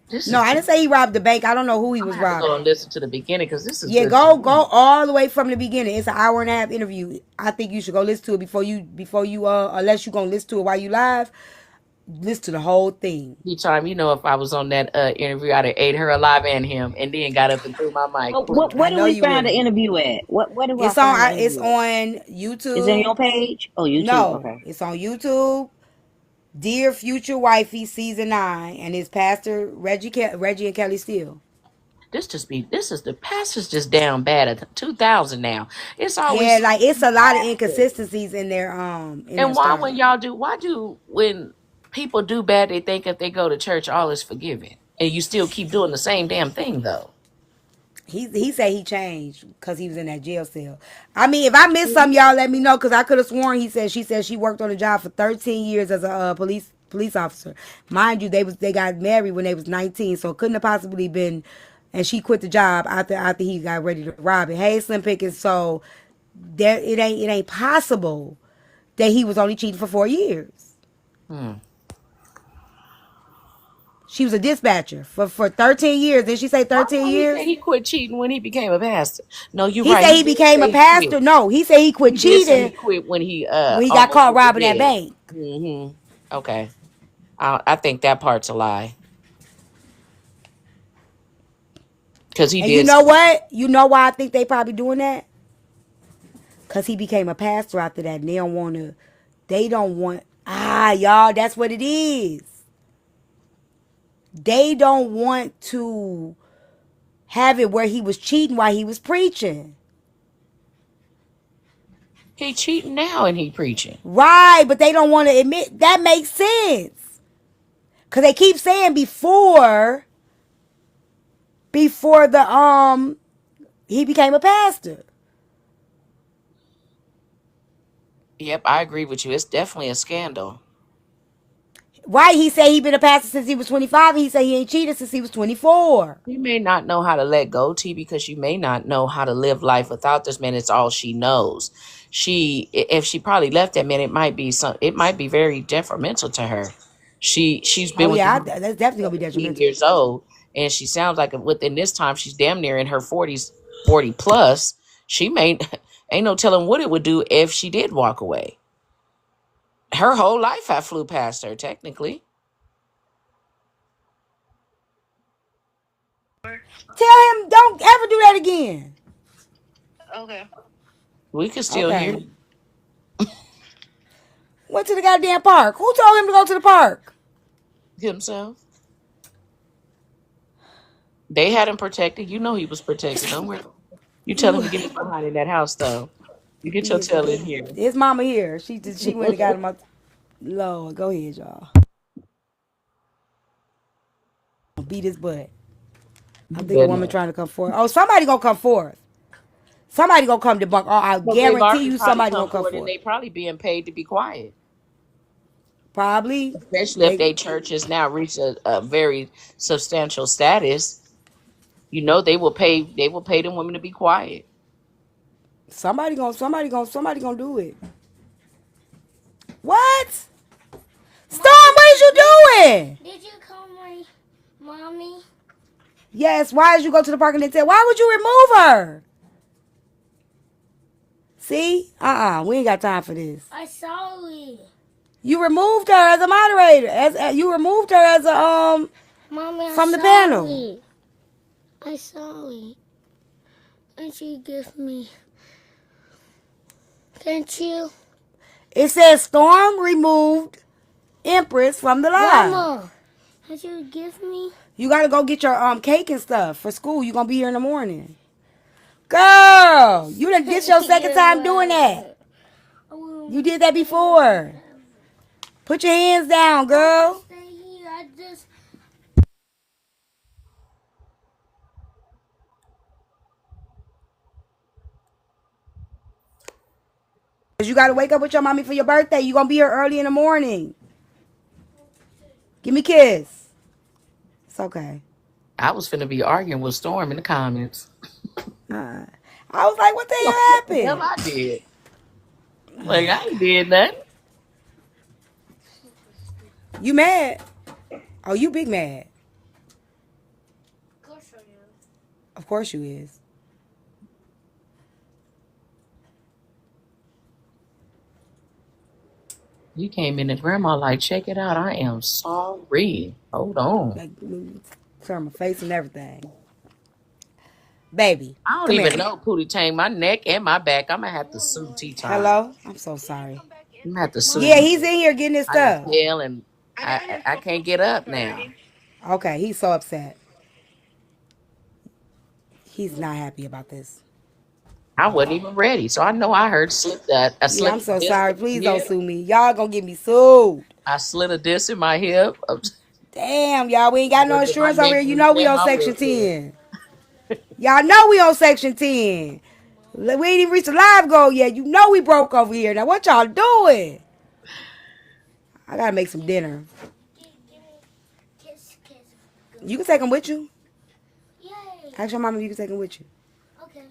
This No, is I too. didn't say he robbed the bank. I don't know who he I'm was gonna have to go robbing. and listen to the beginning because this is Yeah, good to go me. all the way from the beginning. It's an hour and a half interview. I think you should go listen to it before you unless you gonna listen to it while you live, listen to the whole thing. Time, if I was on that interview, I'd have ate her alive and him, and then got up and threw my mic. Well, Please. I where do know we you find the wouldn't. interview at? Where do I It's find the on it's interview at? on Is it on YouTube. your page? Oh, YouTube. No, Okay. it's on YouTube. Dear Future Wifey season 9, and it's Pastor Reggie and Kelly Steele. this is the pastor's just down bad at 2000 now. It's always Yeah, some like it's a lot of pastor. inconsistencies in their And why start. when y'all do why do when people do bad they think if they go to church all is forgiven. And you still keep doing the same damn thing though. He said he changed because he was in that jail cell. I mean, if I missed something, y'all let me know because I could have sworn she said she worked on the job for 13 years as a police officer. Mind you, they got married when they was 19, so it couldn't have possibly been. And she quit the job after he got ready to rob it. Hey, Slim Pickens, so there it ain't possible that he was only cheating for 4 years. Hmm. She was a dispatcher for 13 years. Did she say Why 13 would he say years? he quit cheating when he became a pastor? No, you're He right. said He he did became a say he quit. pastor. No, he said he quit He did say he cheating quit when he when he got almost caught went to robbing that jail. bank. Okay. I think that part's a lie. Because he And you did know say what? You know why I think they probably doing that? Because he became a pastor after that. And they don't want, y'all, that's what it is. They don't want to have it where he was cheating while he was preaching. he cheating now and he preaching. Right, but they don't want to admit that makes sense. Because they keep saying before he became a pastor. Yep, I agree with you. It's definitely a scandal. Right, he said he been a pastor since he was 25. And he said he ain't cheated since he was 24. You may not know how to let go, T, because you may not know how to live life without this man. It's all she knows. If she probably left that man, it might be very detrimental to her. She's Oh been with yeah, him that's definitely gonna be 17 detrimental. years old, and she sounds like within this time she's damn near in her 40s, 40 plus. She may ain't no telling what it would do if she did walk away. Her whole life I flew past her, technically. Tell him don't ever do that again. We could still hear Okay. Went to the goddamn park. Who told him to go to the park? himself. They had him protected. You know he was protected. Don't worry. You He tell him to was. get behind in that house, though. You get your He, tail in here. his mama here. She went and got him. Lord, go ahead, y'all. Beat his butt. I You think a better woman not. trying to come forth. Oh, somebody gonna come forth. Somebody gonna come debunk. Oh, I But they've guarantee already you, probably somebody come gonna come forward and forth. they probably being paid to be quiet. Probably. Especially if They they church has now reached a very substantial status. You know they will pay them women to be quiet. somebody gonna do it. What? Storm, what is you doing? Did you call my mommy? Yes, why did you go to the park and then tell? Why would you remove her? See? We ain't got time for this. I saw it. You removed her as a moderator. You removed her as a Mommy, I from the saw panel. it. I saw it. And she give me. Can't you? It says Storm removed Empress from the live. Grandma, can't you give me? You gotta go get your cake and stuff for school. You gonna be here in the morning. Girl, this your second time doing that. You did that before. Put your hands down, girl. Stay here. I just. Cause you gotta wake up with your mommy for your birthday. You gonna be here early in the morning. Give me a kiss. It's okay. I was finna be arguing with Storm in the comments. I was like, what the Like, hell what the hell happened? I did? Like I ain't did nothing. You mad? Oh, you big mad. Of course you is. You came in and grandma like, check it out. I am sorry. Hold on. Like, turn my face and everything. Baby, I don't come even here. know, Pootie Tang. My neck and my back. I'm gonna have to sue T-Time. Hello? I'm so sorry. I'm gonna have to sue Yeah, you. he's in here getting his I done stuff. fell and I can't get up now. Okay, he's so upset. He's not happy about this. I wasn't even ready, so I know I heard I Yeah, slipped I'm a so disc sorry. in Please my don't hip. sue me. Y'all gonna get me sued. I slid a disc in my hip. Damn, y'all, we ain't got no But my insurance over neck here. You really know we came on out real Section good. 10. Y'all know we on Section 10. We ain't even reached the live goal yet. You know we broke over here. Now what y'all doing? I gotta make some dinner. Give me kiss, kiss. You can take them with you. Yay. Ask your mama if you can take them with you. Okay.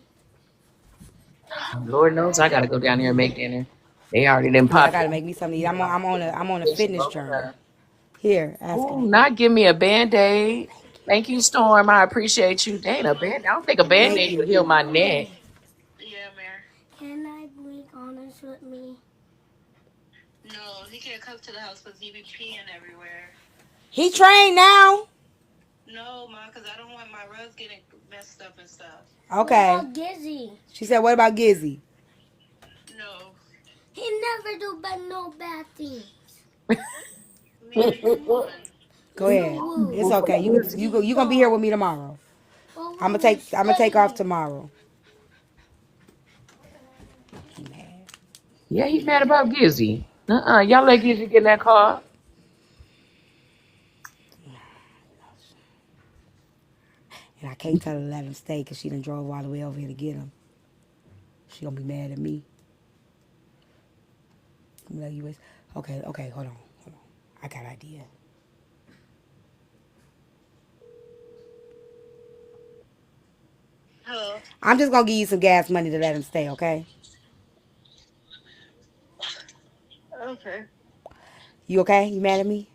Lord knows I gotta go down there and make dinner. They already done Yeah, I popped gotta in. make me something to eat. I'm on a They some fitness local journey. herb. Here, ask Ooh, him. not give me a band-aid. Thank you, Storm. I appreciate you. Dang, I don't think a Thank band-aid would you. heal my neck. Can I bring honors with me? He trained now. What Okay. about Gizzy? She said, what about Gizzy? He never do but no bad things. Go ahead. It's Woo. okay. You gonna be here with me tomorrow. Well, I'm gonna we take off studying. tomorrow. Yeah, he's mad about Gizzy. Y'all let Gizzy get in that car. And I can't tell her to let him stay because she done drove all the way over here to get him. She gonna be mad at me. I'm like, okay, hold on. I got an idea. I'm just gonna give you some gas money to let him stay, okay? You okay? You mad at me?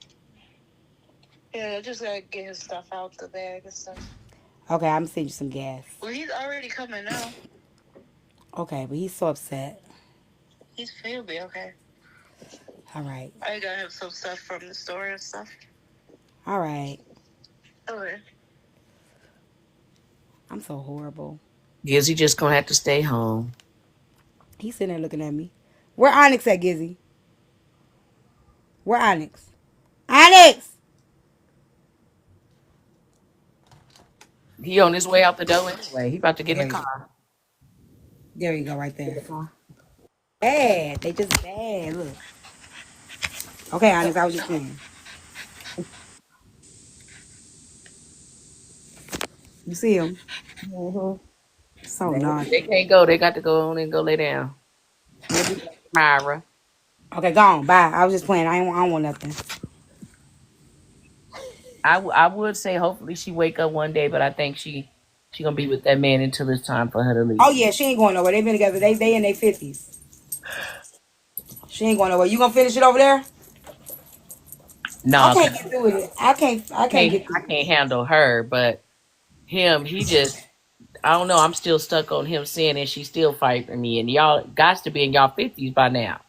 Okay, I'm gonna send you some gas. Okay, but he's so upset. All right. All right. I'm so horrible. Gizzy just gonna have to stay home. He's sitting there looking at me. Where Onyx at, Gizzy? Where Onyx? Onyx! He on his way out the door anyway. He about to get in There the you go. car. There you go, right there. Bad. They just bad. Look. Okay, Onyx, I was just saying. You see him? Mm-hmm. So naughty. They can't go. They got to go on and go lay down. We'll be back tomorrow. Okay, go on. Bye. I was just playing. I don't want nothing. I would say hopefully she wake up one day, but I think she gonna be with that man until it's time for her to Oh leave. yeah, she ain't going nowhere. They've been together. They in their 50s. She ain't going nowhere. You gonna finish it over there? I No, can't get through it. I can't get I through it. can't handle her, but him, he just I don't know. I'm still stuck on him saying and she's still fighting me, and y'all got to be in y'all 50s by now.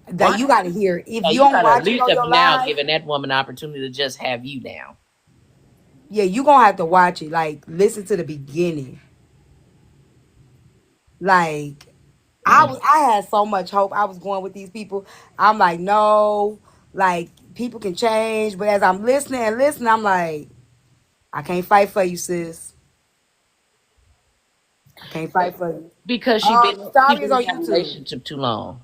That Why? you gotta hear. If Yeah, you you don't gotta at watch it least on have your now live, given that woman an opportunity to just have you now. yeah, you gonna have to watch it. Like listen to the beginning. Like I had so much hope. I was going with these people. I'm like, no, like people can change. But as I'm listening and listening, I'm like, I can't fight for you, sis. I can't fight for you. Because The story been is in on that YouTube. relationship too long.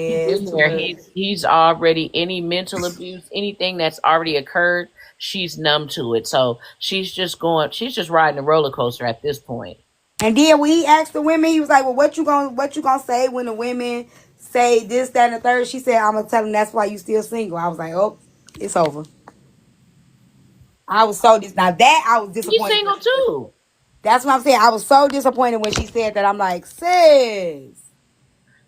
He Yeah, been it's too there. much. He's already any mental abuse, anything that's already occurred, she's numb to it. So she's just riding a roller coaster at this point. And then when he asked the women, he was like, "Well, what you gonna say when the women say this, that, and the third?" She said, "I'm gonna tell them that's why you still single." I was like, "Oh, it's over." I was so now that I was He's disappointed when single she said. too. That's what I'm saying. I was so disappointed when she said that. I'm like, sis.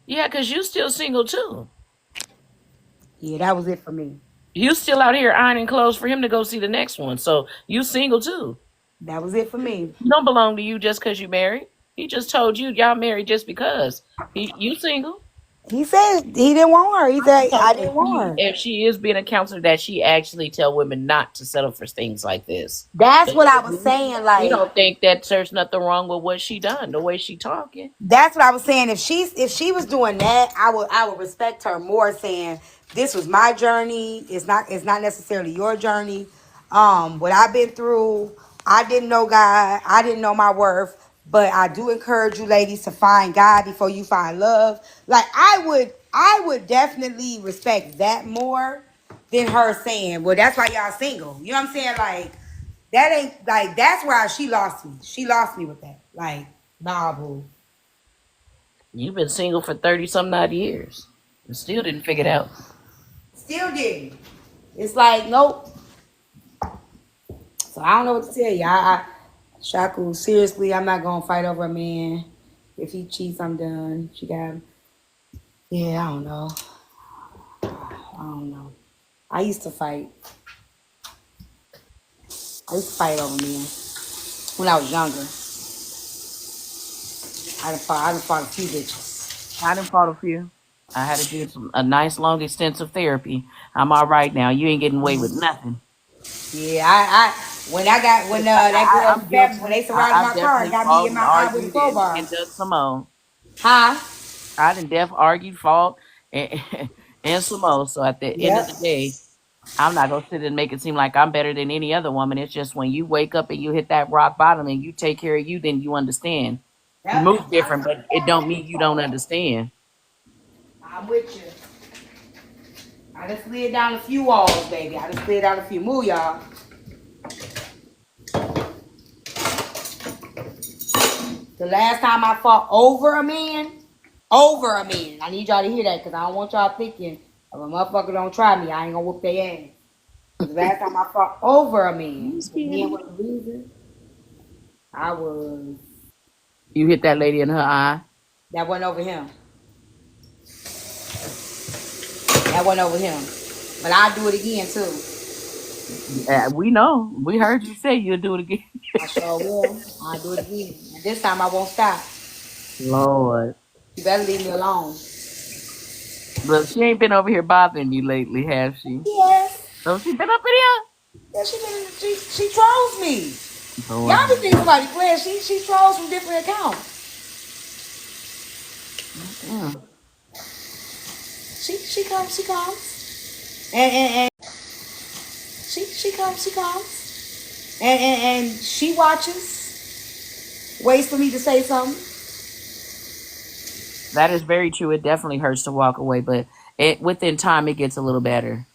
Yeah, because you still single too. Yeah, that was it for me. You still out here ironing clothes for him to go see the next one. So you single too. That was it for me. He don't belong to you just because you married. He just told you y'all married just because. You single. He said he didn't want her. He I said just hope I that didn't want her. if she is being a counselor, that she actually tell women not to settle for things like this. That's what I was saying. We Like don't think that there's nothing wrong with what she done, the way she talking. that's what I was saying. If she was doing that, I would respect her more. Saying this was my journey. It's not necessarily your journey. What I've been through, I didn't know God. I didn't know my worth. But I do encourage you ladies to find God before you find love. Like I would definitely respect that more than her saying, well, that's why y'all single. You know what I'm saying? Like, that ain't like that's why she lost me. She lost me with that. Like, nah, boo. You've been single for 30 some odd years and still didn't figure it out. Still didn't. It's like, nope. So I don't know what to tell you. Shaku, seriously, I'm not gonna fight over a man. If he cheats, I'm done. She got, yeah, I don't know. I don't know. I used to fight. I used to fight over men when I was younger. I done fought a few bitches. I done fought a few. I had to do a nice, long, extensive therapy. I'm all right now. You ain't getting away with nothing. Yeah, when that girl I'm family when guilty. they surrounded I've my car and definitely got me fought in and my eye with a argued crowbar. and done some more. Huh? I done argued, fought, and, and some more. So at the end of Yep. the day, I'm not gonna sit and make it seem like I'm better than any other woman. It's just when you wake up and you hit that rock bottom and you take care of you, then you understand. You Yep. move different, but it don't mean you don't understand. I'm with you. I just slid down a few walls, baby. I just slid down a few. Move, y'all. The last time I fought over a man, I need y'all to hear that because I don't want y'all thinking if a motherfucker don't try me, I ain't gonna whoop their ass. The last time I fought over a man, the man was the reason I was. You hit that lady in her eye. That wasn't over him. That wasn't over him. But I'll do it again too. Yeah, we know. We heard you say you'll do it again. I sure will. I'll do it again. And this time I won't stop. Lord. You better leave me alone. Look, she ain't been over here bothering you lately, has she? Yes. So she been up in here? Yeah, she trolls me. Y'all Lord. be thinking somebody playing. She trolls from different accounts. Mm. She comes. And she comes. And she watches. Waits for me to say something. That is very true. It definitely hurts to walk away, but within time it gets a little better.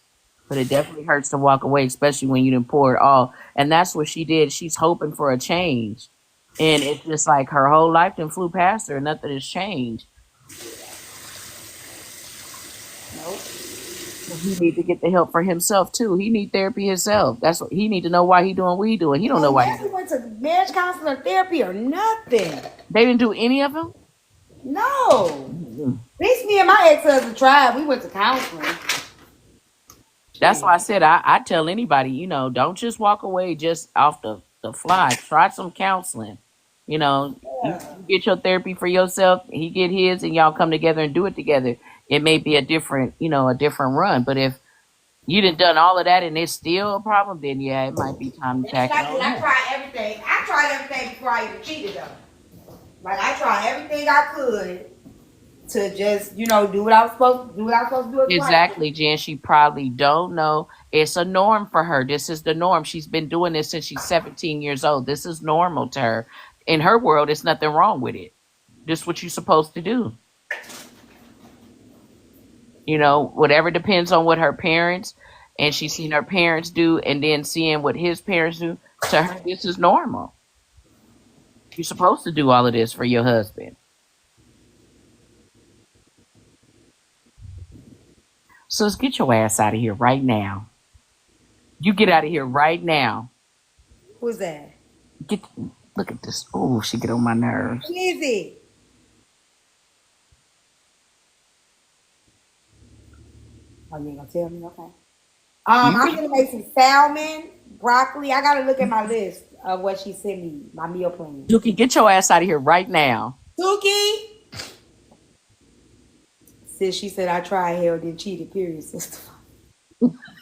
But it definitely hurts to walk away, especially when you didn't pour it all. And that's what she did. She's hoping for a change. And it's just like her whole life done flew past her and nothing has changed. Nope. He need to get the help for himself too. He need therapy himself. That's what he need to know why he doing what he doing. He don't know And why he never doing. went to marriage counseling or therapy or nothing. They didn't do any of them. No. Mm-hmm. At least me and my ex-husband tried. We went to counseling. That's Shit. why I said I tell anybody, don't just walk away just off the fly. Try some counseling. You get your therapy for yourself, he get his, and y'all come together and do it together. It may be a different run. But if you done all of that and it's still a problem, then yeah, it might be time to And tack it like I said, on I in. tried everything. I tried everything before I even cheated though. Like I tried everything I could to just, do what I was supposed to do, as a wife. Exactly, Jen. She probably don't know. It's a norm for her. This is the norm. She's been doing this since she's 17 years old. This is normal to her. In her world, it's nothing wrong with it. This is what you're supposed to do. Whatever depends on what her parents and she's seen her parents do and then seeing what his parents do. To her, this is normal. You're supposed to do all of this for your husband. So let's get your ass out of here right now. You get out of here right now. Who's that? Look at this. Oh, she get on my nerves. Who is it? Oh, you ain't gonna tell me? Okay. I'm gonna make some salmon, broccoli. I gotta look at my list of what she sent me, my meal plan. You can get your ass out of here right now. Suki! Since she said I tried hell, then cheated, period, sister.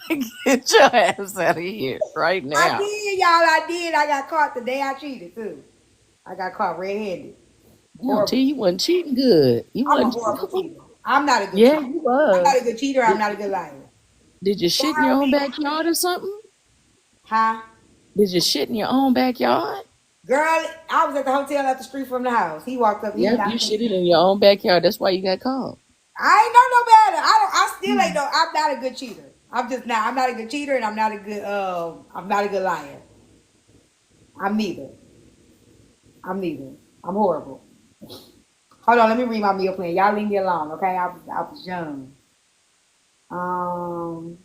Get your ass out of here right I now. did, y'all. I did. I got caught the day I cheated, too. I got caught red-handed. No, T, you wasn't cheating good. You I'm a wasn't. horrible cheater. I'm not a good Yeah, cheater. you I'm not was. a good cheater. I'm not a good liar. Did you shit in your own backyard or something? Huh? Did you shit in your own backyard? Girl, I was at the hotel at the street from the house. He walked up, he Yep, you knocked me. shitted in your own backyard. That's why you got caught. I ain't know no better. I still ain't know. I'm not a good cheater. I'm not a good cheater and I'm not a good liar. I'm neither. I'm neither. I'm horrible. Hold on, let me read my meal plan. Y'all leave me alone, okay? I was young. Um,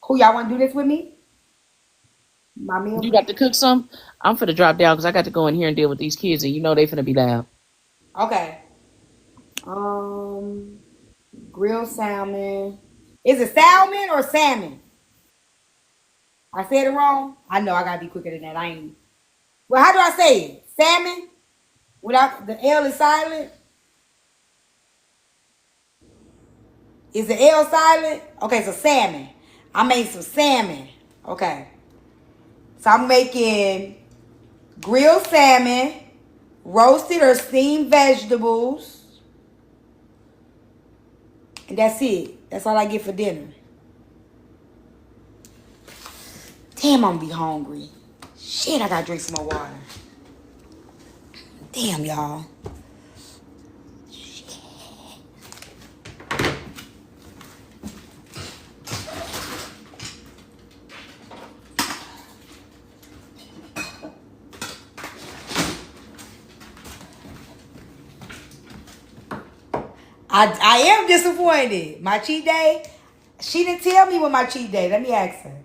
who y'all want to do this with me? My meal You plan. got to cook some? I'm finna drop down because I got to go in here and deal with these kids, and you know they finna be loud. Okay. Um, grilled salmon. Is it salmon or salmon? I said it wrong. I know I gotta be quicker than that. I ain't. Well, how do I say it? Salmon without the L is silent. Is the L silent? Okay, so salmon. I made some salmon. Okay. So I'm making grilled salmon, roasted or steamed vegetables, and that's it. That's all I get for dinner. Damn, I'm gonna be hungry. Shit, I gotta drink some more water. Damn, y'all. I am disappointed. My cheat day, she didn't tell me what my cheat day. Let me ask her.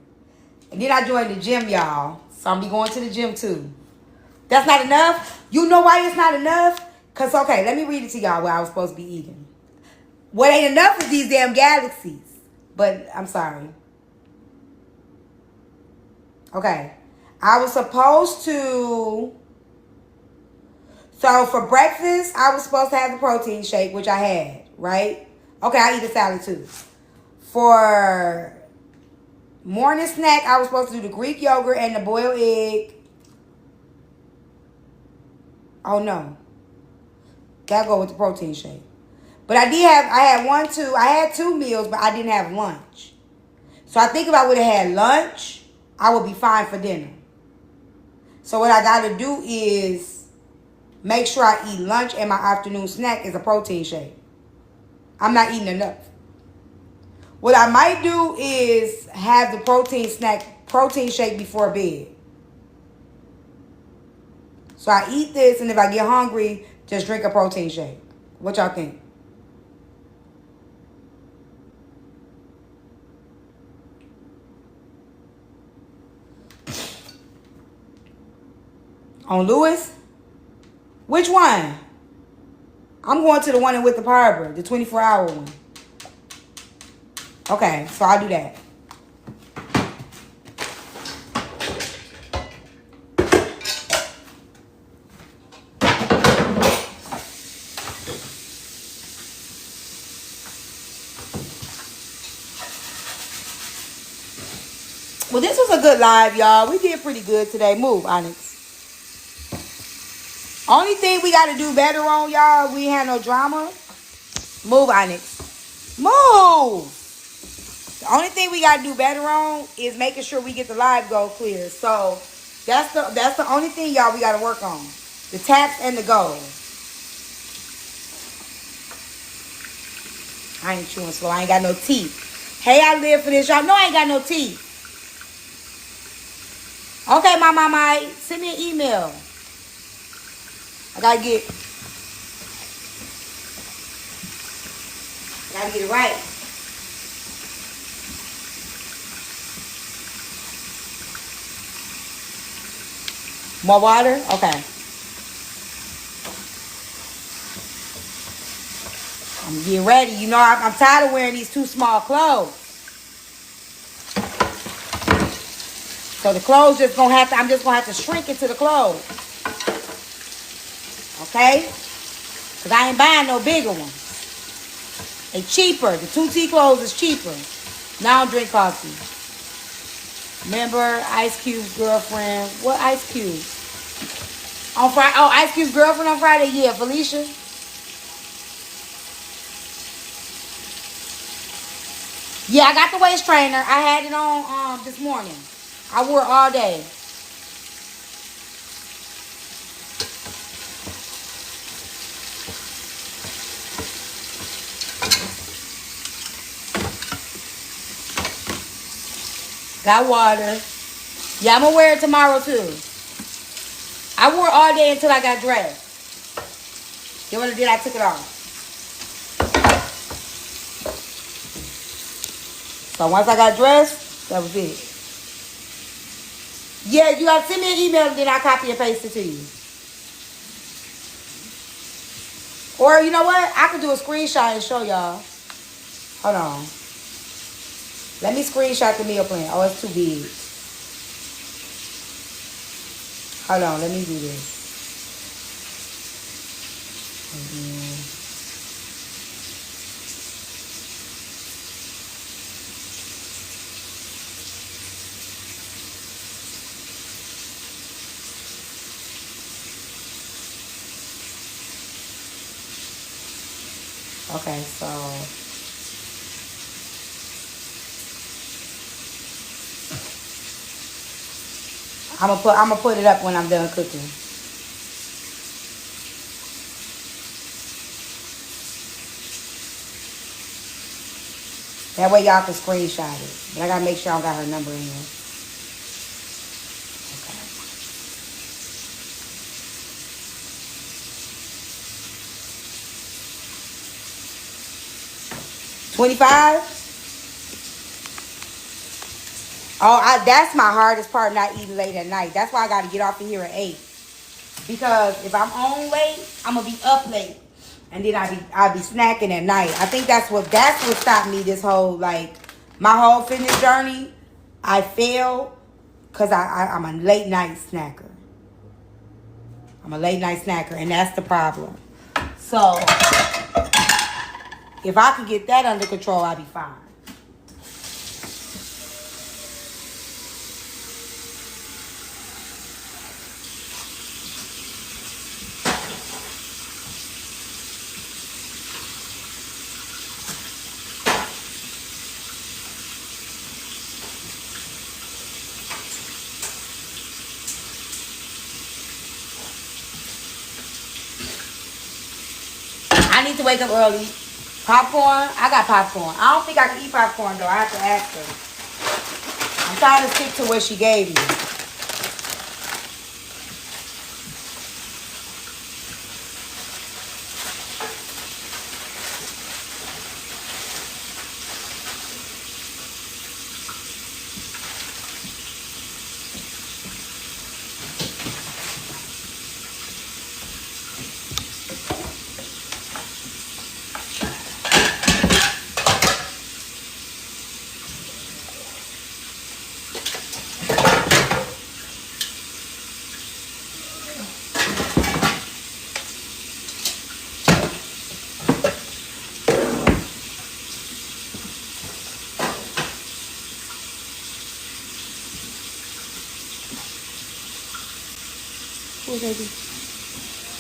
And then I joined the gym, y'all. So I'm be going to the gym too. That's not enough? You know why it's not enough? Because, okay, let me read it to y'all what I was supposed to be eating. What ain't enough is these damn galaxies. But I'm sorry. Okay. I was supposed to. So for breakfast, I was supposed to have the protein shake, which I had, right? Okay, I eat a salad too. For morning snack, I was supposed to do the Greek yogurt and the boiled egg. Oh no. Gotta go with the protein shake. But I had two meals, but I didn't have lunch. So I think if I would have had lunch, I would be fine for dinner. So what I gotta do is make sure I eat lunch and my afternoon snack is a protein shake. I'm not eating enough. What I might do is have the protein shake before bed. So I eat this, and if I get hungry, just drink a protein shake. What y'all think? On Lewis? Which one? I'm going to the one with the Harbor, the 24-hour one. Okay, so I'll do that. Well, this was a good live, y'all. We did pretty good today. Move, Onyx. Only thing we got to do better on, y'all, we ain't had no drama. Move, Onyx. Move! The only thing we got to do better on is making sure we get the live goal clear. So that's the only thing, y'all, we got to work on. The taps and the goals. I ain't chewing slow. I ain't got no teeth. Hey, I live for this. Y'all know I ain't got no teeth. Okay, my mama, send me an email. I gotta get it right. More water? Okay. I'm getting ready. You know, I'm tired of wearing these too small clothes. So the clothes I'm just gonna have to shrink into the clothes. Okay? Because I ain't buying no bigger ones. They cheaper. The 2T clothes is cheaper. Now I don't drink coffee. Remember Ice Cube's girlfriend? What Ice Cube? On Friday? Oh, Ice Cube's girlfriend on Friday? Yeah, Felicia. Yeah, I got the waist trainer. I had it on this morning. I wore it all day. Got water. Yeah, I'm gonna wear it tomorrow too. I wore it all day until I got dressed. Then when I did, I took it off. So once I got dressed, that was it. Yeah, you gotta send me an email and then I copy and paste it to you. Or you know what? I can do a screenshot and show y'all. Hold on. Let me screenshot the meal plan. Oh, it's too big. Hold on, let me do this. Okay, so I'm gonna put it up when I'm done cooking. That way y'all can screenshot it. But I gotta make sure I don't got her number in there. Okay. 25? Oh, that's my hardest part, not eating late at night. That's why I gotta get off of here at 8. Because if I'm on late, I'm gonna be up late. And then I'll be snacking at night. I think that's what stopped me this whole, like, my whole fitness journey. I failed because I'm a late night snacker. I'm a late night snacker, and that's the problem. So if I could get that under control, I'd be fine. I need to wake up early. Popcorn, I got popcorn. I don't think I can eat popcorn though. I have to ask her. I'm trying to stick to what she gave me.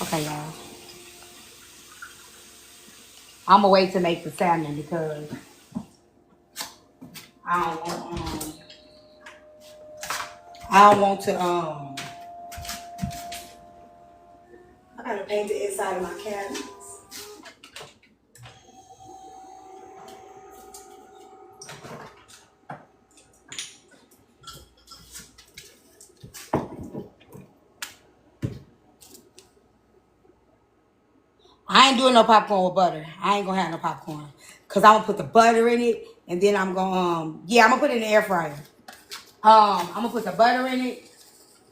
Okay, y'all. I'm gonna wait to make the salmon because I don't want I don't want to I gotta paint the inside of my cabinets. I ain't doing no popcorn with butter. I ain't gonna have no popcorn. Cause I'm gonna put the butter in it and then I'm gonna I'm gonna put it in the air fryer. I'm gonna put the butter in it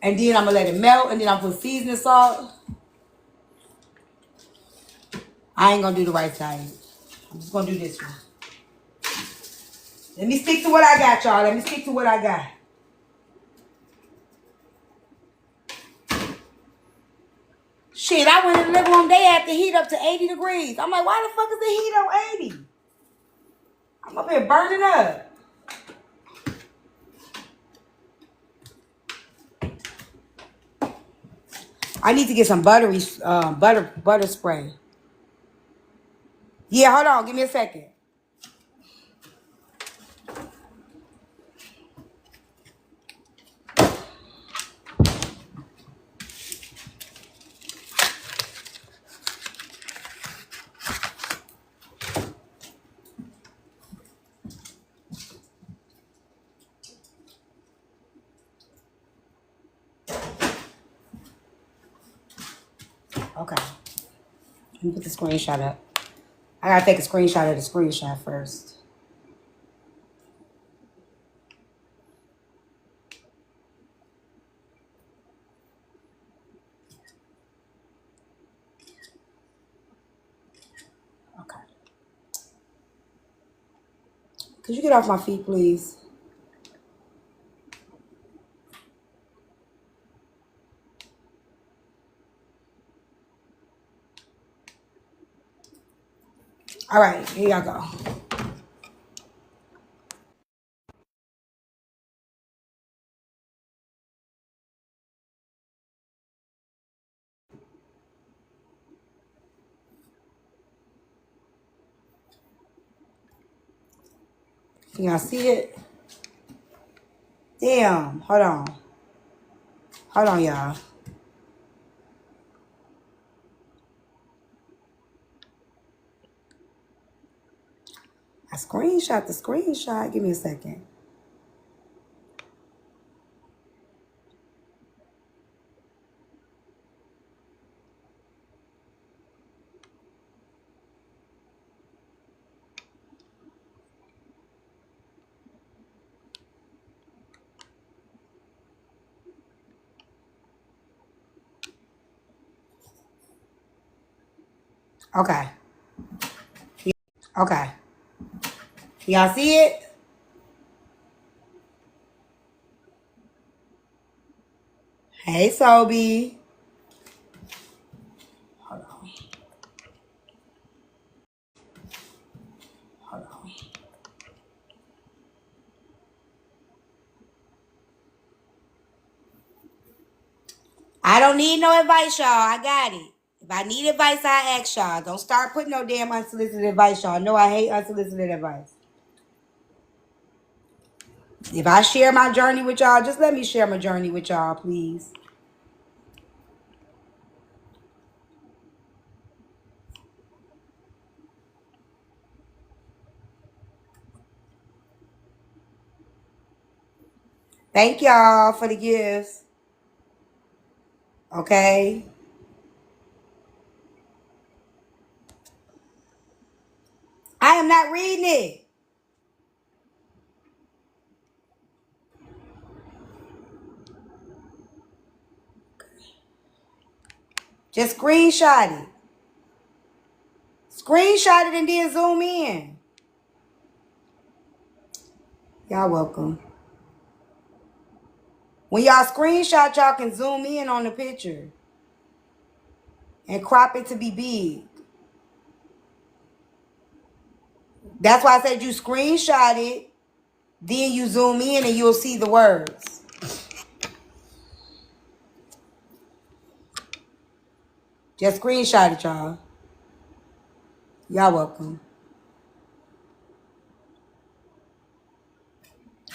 and then I'm gonna let it melt and then I'm gonna put seasoning salt. I ain't gonna do the right side. I'm just gonna do this one. Let me stick to what I got, y'all. Let me stick to what I got. Shit, I went in the living room. They had the heat up to 80 degrees. I'm like, why the fuck is the heat on 80? I'm up here burning up. I need to get some buttery butter spray. Yeah, hold on. Give me a second. Okay. Let me put the screenshot up. I gotta take a screenshot of the screenshot first. Okay. Could you get off my feet, please? All right, here y'all go. Can y'all see it? Damn. Hold on. Hold on, y'all. I screenshot the screenshot. Give me a second. Okay. Okay. Y'all see it? Hey, Sobe. Hold on. Hold on. I don't need no advice, y'all. I got it. If I need advice, I ask y'all. Don't start putting no damn unsolicited advice, y'all. No, I hate unsolicited advice. If I share my journey with y'all, just let me share my journey with y'all, please. Thank y'all for the gifts. Okay? I am not reading it. Just screenshot it. Screenshot it and then zoom in. Y'all welcome. When y'all screenshot, y'all can zoom in on the picture and crop it to be big. That's why I said you screenshot it, then you zoom in and you'll see the words. Just screenshot it, y'all. Y'all welcome.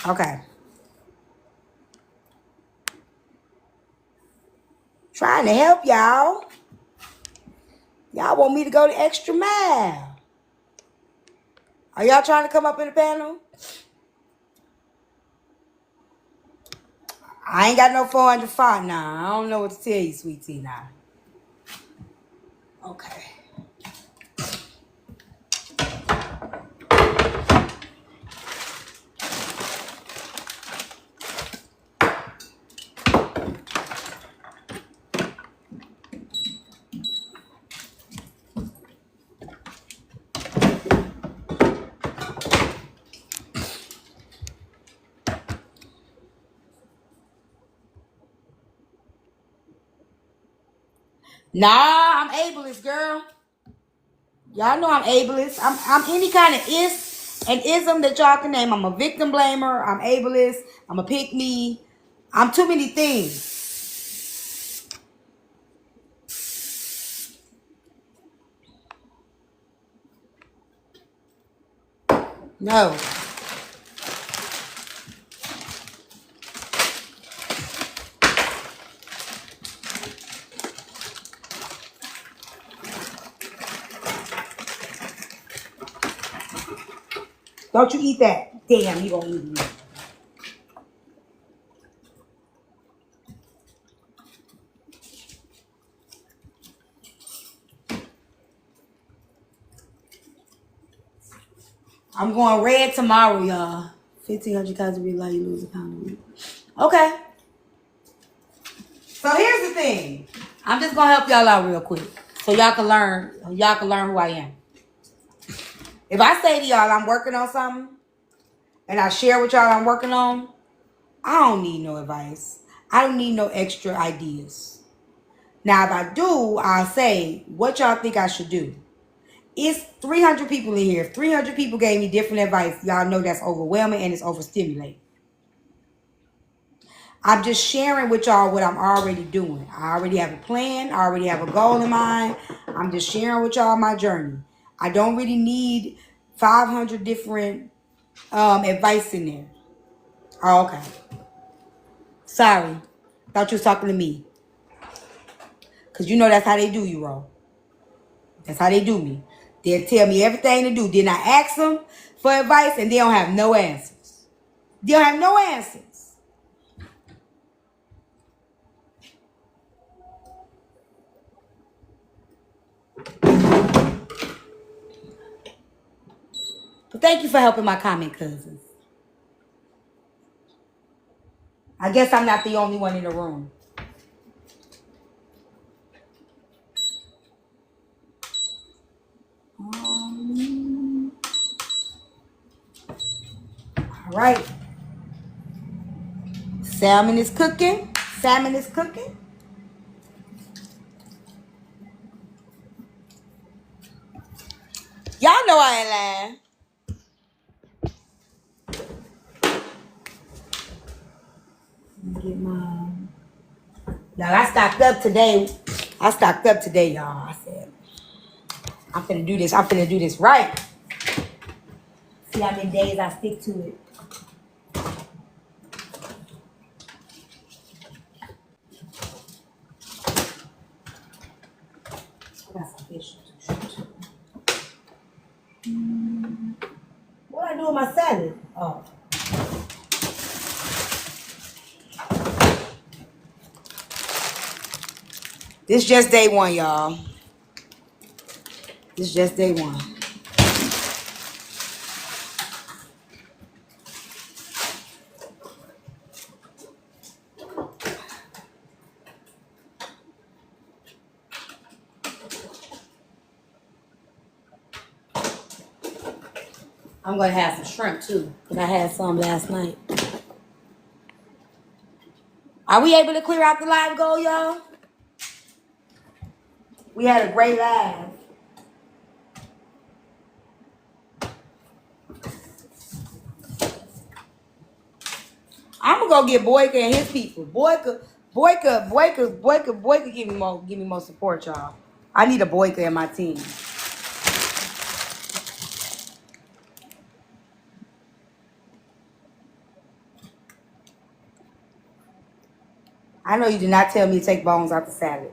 Okay. Trying to help y'all. Y'all want me to go the extra mile. Are y'all trying to come up in the panel? I ain't got no 405 now. I don't know what to tell you, sweet tea now. Okay. Nah, I'm ableist, girl. Y'all know I'm ableist. I'm any kind of is and ism that y'all can name. I'm a victim blamer. I'm ableist. I'm a pick me. I'm too many things. No. Don't you eat that. Damn, you gonna eat me. I'm going red tomorrow, y'all. 1,500 calories like you lose a pound a week. Okay. So here's the thing. I'm just gonna help y'all out real quick, so y'all can learn. Y'all can learn who I am. If I say to y'all I'm working on something, and I share with y'all I'm working on, I don't need no advice. I don't need no extra ideas. Now, if I do, I'll say, what y'all think I should do? It's 300 people in here. If 300 people gave me different advice, y'all know that's overwhelming and it's overstimulating. I'm just sharing with y'all what I'm already doing. I already have a plan. I already have a goal in mind. I'm just sharing with y'all my journey. I don't really need 500 different advice in there. Oh, okay. Sorry. Thought you was talking to me. Because you know that's how they do you, Ro. That's how they do me. They'll tell me everything to do. Then I ask them for advice and they don't have no answers. They don't have no answers. But thank you for helping my comment cousins. I guess I'm not the only one in the room. All right. Salmon is cooking. Salmon is cooking. Y'all know I ain't lying. Get my... Now I stocked up today. Y'all. I said, I'm finna do this. I'm finna do this right. See how many days I stick to it. I got some fish. What I do with my salad? Oh. This just day one, y'all. This just day one. I'm gonna have some shrimp too, because I had some last night. Are we able to clear out the live goal, y'all? We had a great live. I'm gonna go get Boyka and his people. Boyka give me more support, y'all. I need a Boyka in my team. I know you did not tell me to take bones out the salad.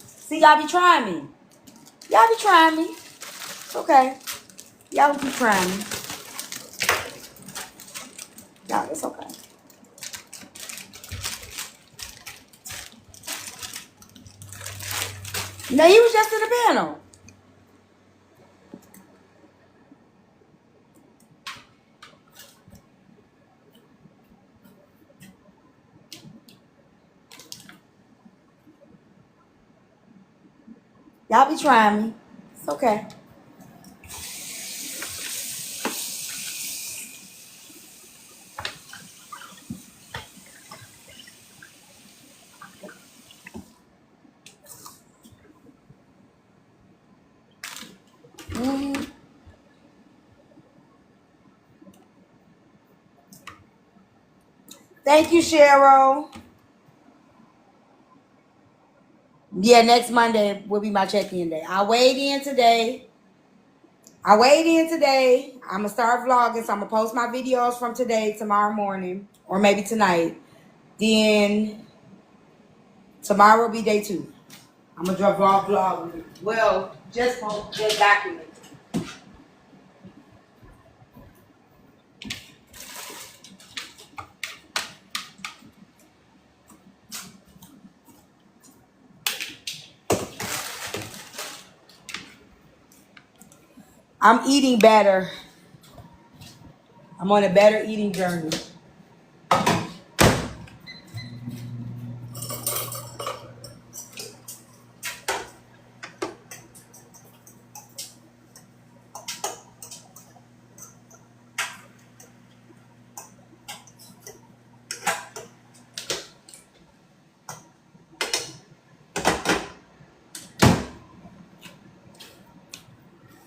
See, y'all be trying me. Y'all be trying me. It's okay. Y'all keep trying me. Y'all, it's okay. No, he was just in the panel. Y'all be trying me. It's okay. Thank you, Cheryl. Yeah, next Monday will be my check-in day. I weighed in today. I'm going to start vlogging, so I'm going to post my videos from today, tomorrow morning, or maybe tonight. Then tomorrow will be day 2. I'm going to vlog. Well, just document. I'm eating better. I'm on a better eating journey.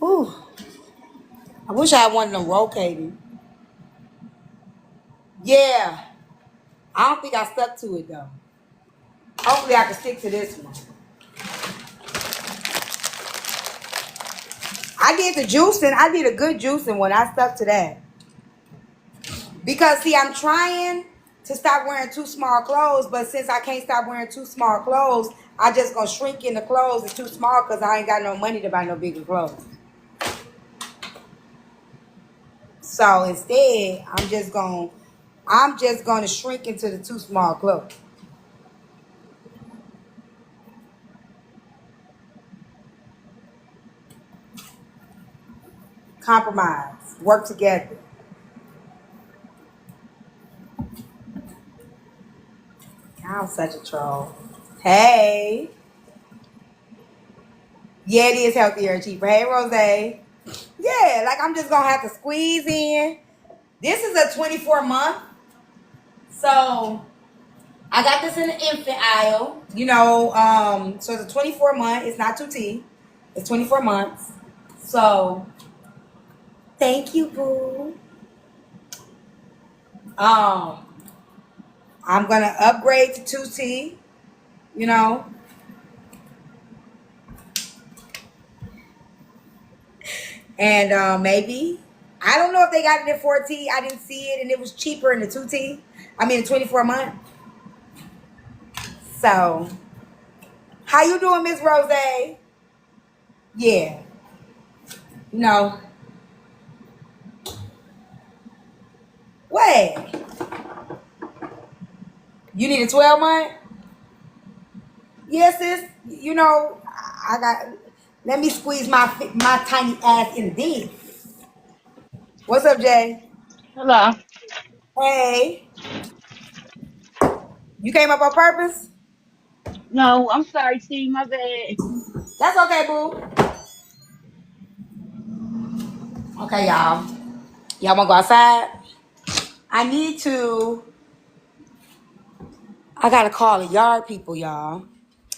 Ooh. I wish I had one of them rotating. Yeah. I don't think I stuck to it though. Hopefully I can stick to this one. I did the juicing. I did a good juicing when I stuck to that. Because see, I'm trying to stop wearing too small clothes, but since I can't stop wearing too small clothes, I just gonna shrink in the clothes that's too small because I ain't got no money to buy no bigger clothes. So instead, I'm just gonna shrink into the too small clothes. Compromise. Work together. I'm such a troll. Hey. Yeah, it is healthier and cheaper. Hey, Rose. Yeah, like I'm just gonna have to squeeze in. This is a 24-month. So I got this in the infant aisle. So it's a 24-month. It's not 2T. It's 24 months. So thank you, boo. I'm gonna upgrade to 2T, you know. And maybe. I don't know if they got it in 4T. I didn't see it and it was cheaper in the 2T. I mean 24-month. So how you doing, Miss Rose? Yeah. No. What? You need a 12-month? Yes, sis. I got. Let me squeeze my tiny ass in this. What's up, Jay? Hello. Hey. You came up on purpose? No, I'm sorry, T. My bad. That's okay, boo. Okay, y'all. Y'all wanna go outside? I need to. I gotta call the yard people, y'all,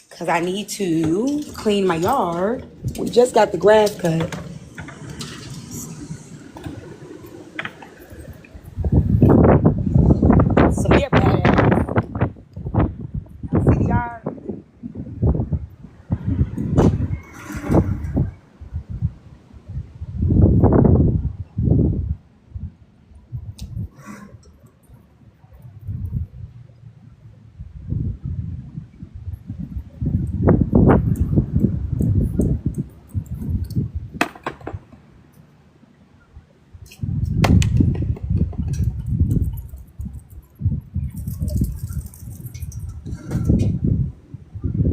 cause I need to clean my yard. We just got the grass cut. Samir badass. See the yard?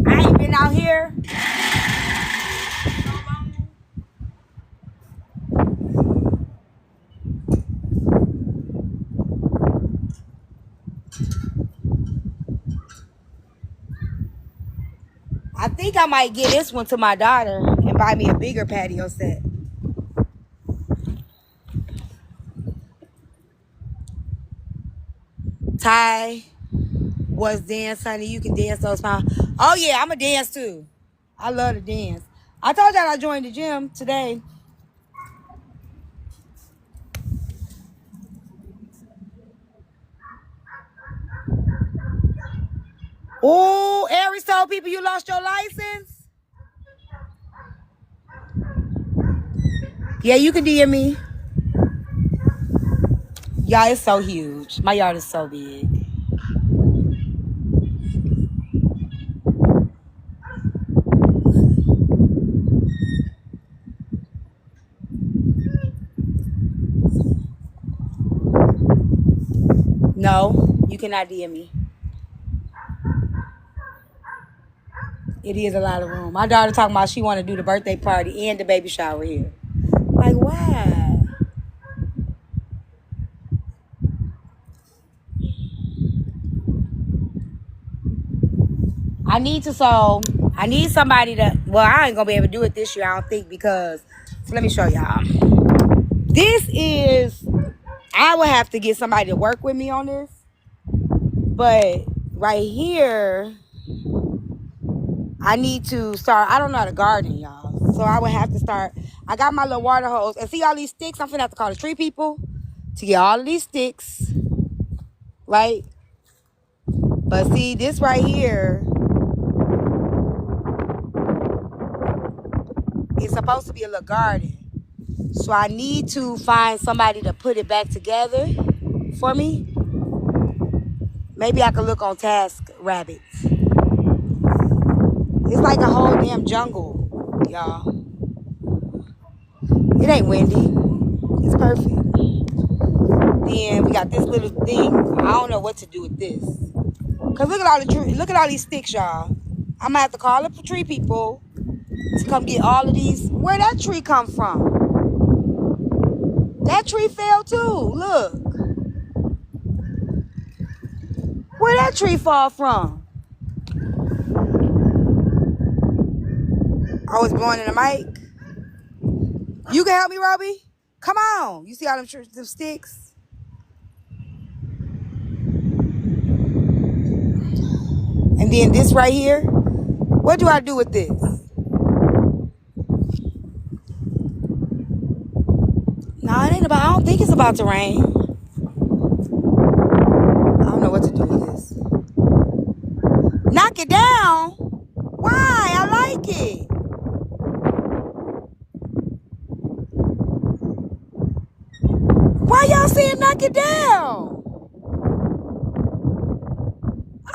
I ain't been out here. I think I might get this one to my daughter and buy me a bigger patio set. Ty was dance, honey. You can dance those pounds. Oh yeah, I'm a dance too. I love to dance. I told y'all I joined the gym today. Oh, Aries told people you lost your license. Yeah, you can DM me. Y'all, it's so huge. My yard is so big. No, you cannot DM me. It is a lot of room. My daughter talking about she want to do the birthday party and the baby shower here. Like, why? I need somebody to, well, I ain't gonna be able to do it this year, I don't think, because, so let me show y'all. This is, I would have to get somebody to work with me on this, but right here, I need to start, I don't know how to garden, y'all, so I would have to start, I got my little water hose, and see all these sticks, I'm finna have to call the tree people to get all of these sticks, right? But see, this right here, it's supposed to be a little garden. So I need to find somebody to put it back together for me. Maybe I could look on Task Rabbits. It's like a whole damn jungle, y'all. It ain't windy. It's perfect. Then we got this little thing. I don't know what to do with this. Cause look at all these sticks, y'all. I'm gonna have to call up the tree people to come get all of these. Where that tree come from? That tree fell too. Look. Where that tree fall from? I was blowing in the mic. You can help me, Robbie? Come on. You see all them sticks? And then this right here. What do I do with this? No, it ain't about, I don't think it's about to rain. I don't know what to do with this. Knock it down? Why? I like it. Why y'all saying knock it down?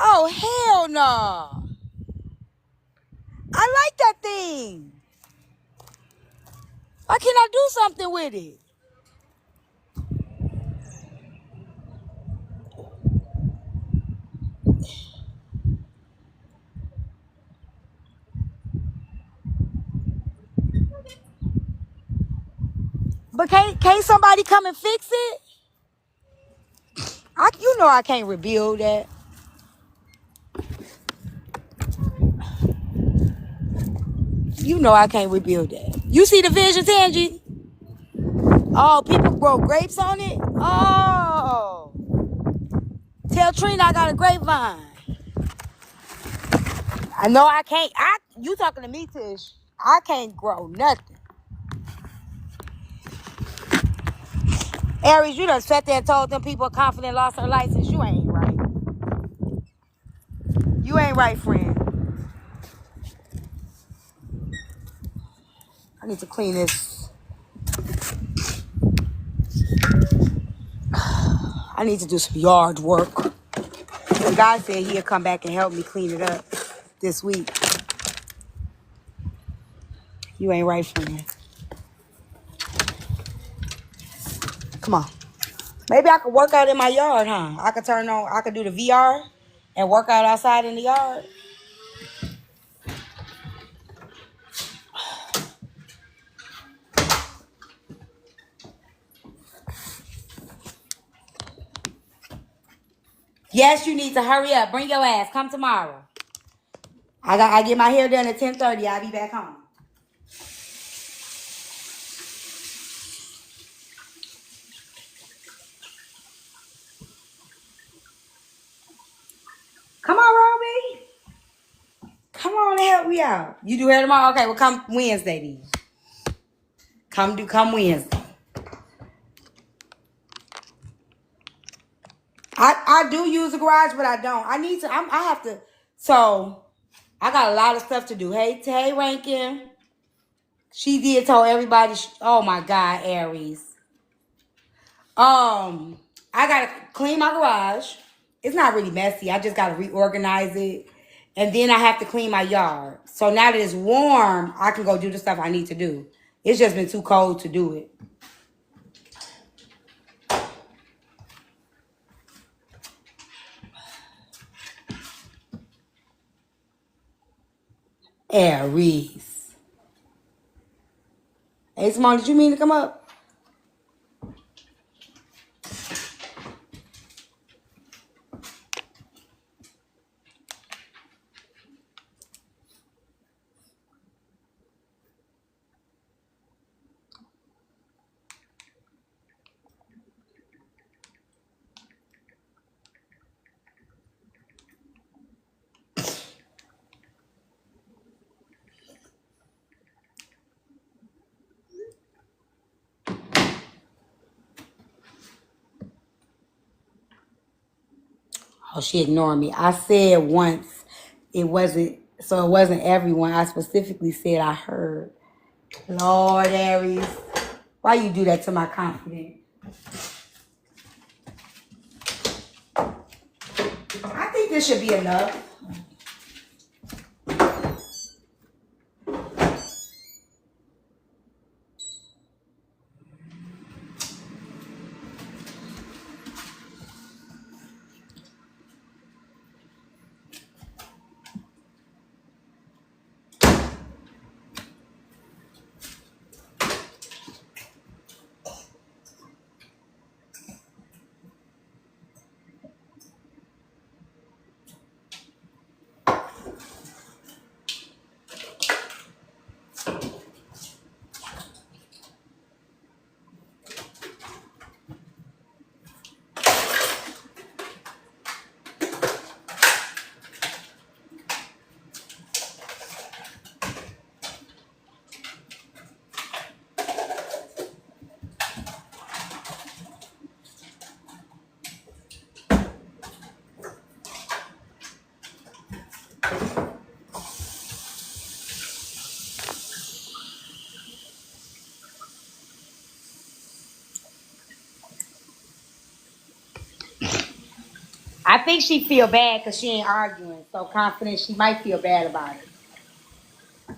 Oh, hell no. I like that thing. Why can't I do something with it? But can't somebody come and fix it? You know I can't rebuild that. You know I can't rebuild that. You see the vision, Tangy? Oh, people grow grapes on it? Oh. Tell Trina I got a grapevine. I know I can't. You talking to me, Tish. I can't grow nothing. Aries, you done sat there and told them people confident lost her license. You ain't right. You ain't right, friend. I need to clean this. I need to do some yard work. The guy said he'll come back and help me clean it up this week. You ain't right, friend. Come on. Maybe I could work out in my yard, huh? I could do the VR and work out outside in the yard. Yes, you need to hurry up. Bring your ass. Come tomorrow. I get my hair done at 10:30. I'll be back home. Come on, Roby. Come on and help me out. You do hair tomorrow? Okay, well come Wednesday then. Come Wednesday. I do use the garage, but I don't. I have to. So I got a lot of stuff to do. Hey, Rankin. She did tell everybody. Oh my God, Aries. I gotta clean my garage. It's not really messy. I just gotta reorganize it. And then I have to clean my yard. So now that it's warm, I can go do the stuff I need to do. It's just been too cold to do it. Aries. Hey, Simone, did you mean to come up? Oh, she ignored me. I said once it wasn't, so it wasn't everyone. I specifically said I heard. Lord Aries, why you do that to my confidence? I think this should be enough. I think she feel bad because she ain't arguing. So confident she might feel bad about it.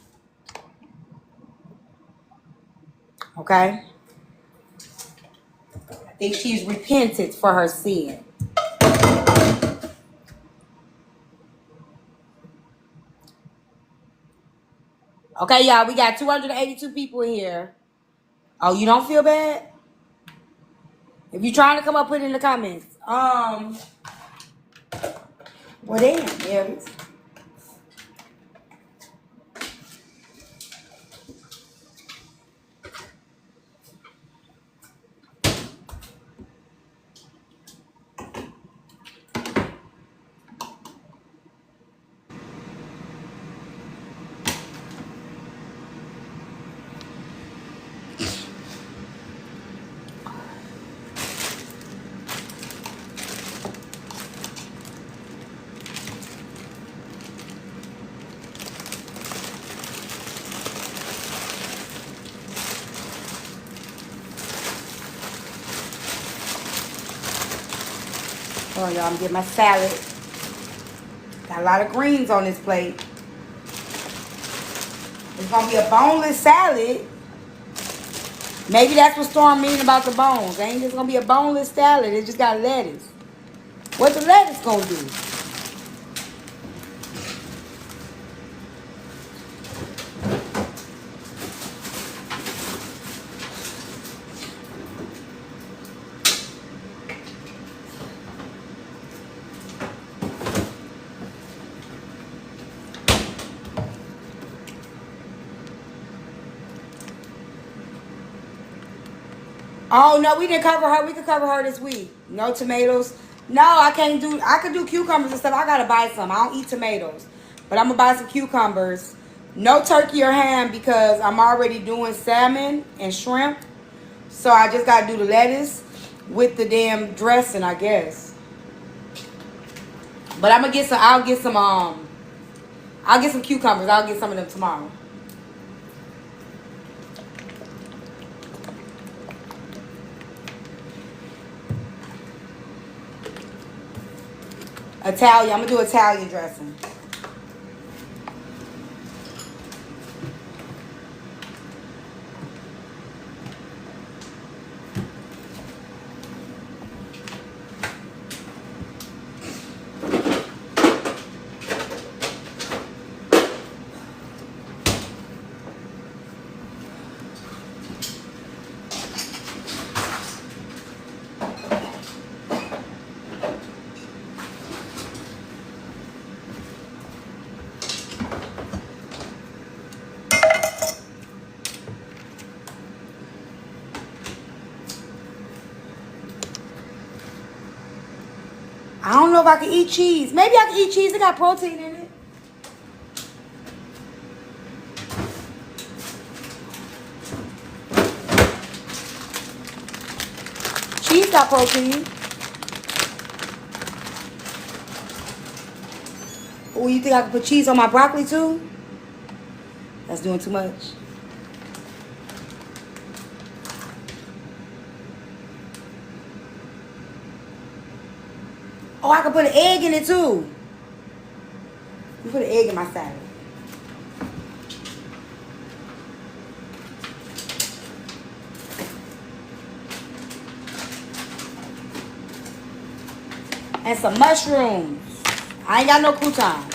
Okay? I think she's repented for her sin. Okay, y'all, we got 282 people in here. Oh, you don't feel bad? If you're trying to come up, put it in the comments. Well, damn, Aries. Oh, y'all, I'm getting my salad. Got a lot of greens on this plate. It's gonna be a boneless salad. Maybe that's what Storm mean about the bones. Ain't just gonna be a boneless salad. It just got lettuce. What the lettuce gonna do? Oh no, we didn't cover her. We could cover her this week. No tomatoes. No, I can't do. I could do cucumbers and stuff. I gotta buy some. I don't eat tomatoes, but I'm gonna buy some cucumbers. No turkey or ham because I'm already doing salmon and shrimp. So I just gotta do the lettuce with the damn dressing, I guess. But I'm gonna get some. I'll get some. I'll get some cucumbers. I'll get some of them tomorrow. Italian. I'm gonna do Italian dressing. I don't know if I can eat cheese. Maybe I can eat cheese. It got protein in it. Cheese got protein. Oh, you think I can put cheese on my broccoli too? That's doing too much. Oh, I can put an egg in it too. You put an egg in my salad. And some mushrooms. I ain't got no croutons.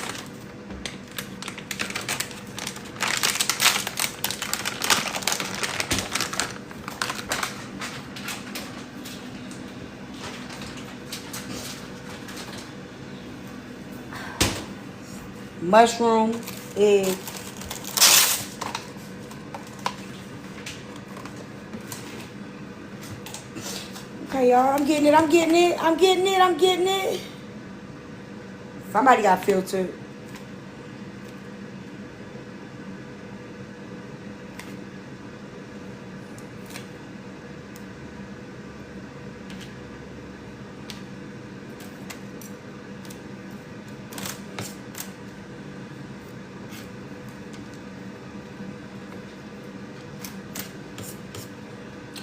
Mushroom, egg. Okay, y'all, I'm getting it, I'm getting it, I'm getting it, I'm getting it. Somebody got filtered.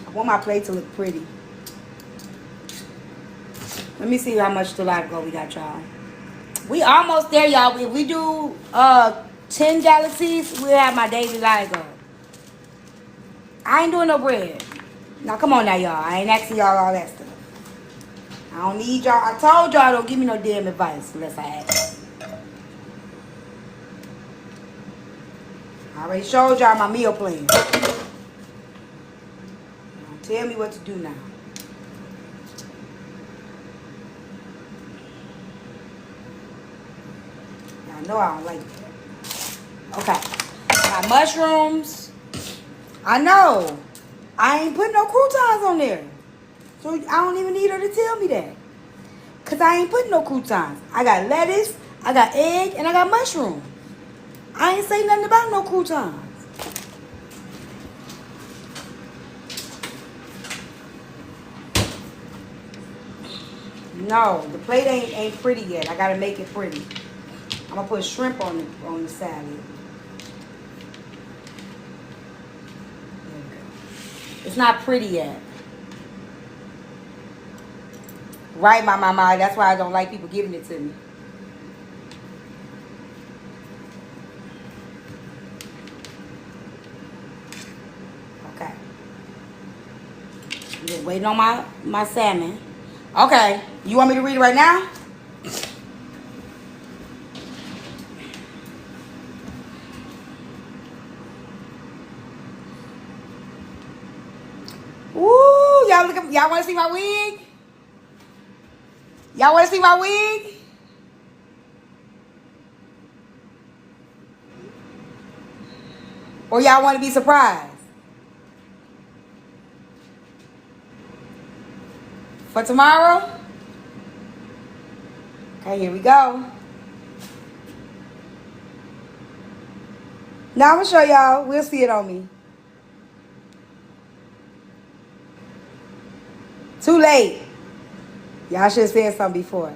I want my plate to look pretty. Let me see how much Stilago we got, y'all. We almost there, y'all. If we do 10 galaxies, we'll have my daily Ligo. I ain't doing no bread. Now, come on now, y'all. I ain't asking y'all all that stuff. I don't need y'all. I told y'all don't give me no damn advice unless I ask. I already showed y'all my meal plan. Now, tell me what to do now. Y'all know I don't like that. Okay. My mushrooms. I know. I ain't putting no croutons on there. So I don't even need her to tell me that. Because I ain't putting no croutons. I got lettuce, I got egg, and I got mushroom. I ain't say nothing about no croutons. No, the plate ain't pretty yet. I gotta make it pretty. I'm gonna put shrimp on the salad. It's not pretty yet. Right, my mama. That's why I don't like people giving it to me. Okay. I'm just waiting on my salmon. Okay. You want me to read it right now? Ooh, y'all want to see my wig? Y'all want to see my wig? Or y'all want to be surprised? For tomorrow? Okay, here we go. Now I'm going to show y'all. We'll see it on me. Too late. Y'all should have said something before.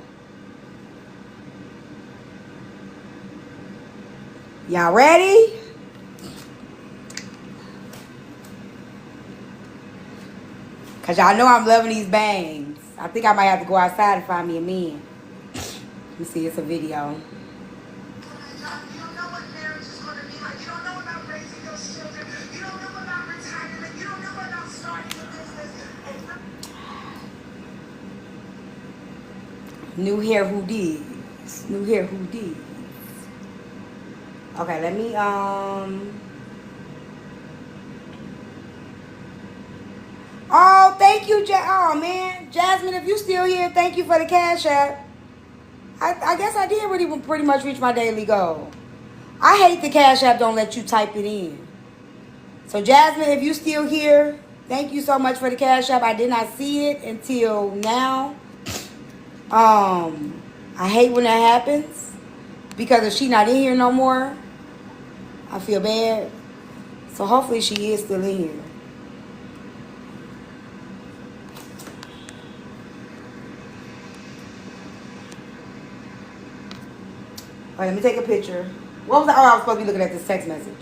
Y'all ready? Because y'all know I'm loving these bangs. I think I might have to go outside and find me a man. Let me see, it's a video. New hair who did. New hair who did. Okay, let me Oh, thank you, oh man. Jasmine, if you still here, thank you for the cash app. I guess I did really pretty much reach my daily goal. I hate the cash app don't let you type it in. So Jasmine, if you still here, thank you so much for the cash app. I did not see it until now. I hate when that happens because if she not in here no more, I feel bad. So hopefully she is still in here. All right, let me take a picture. What was I? Oh, I was supposed to be looking at this text message.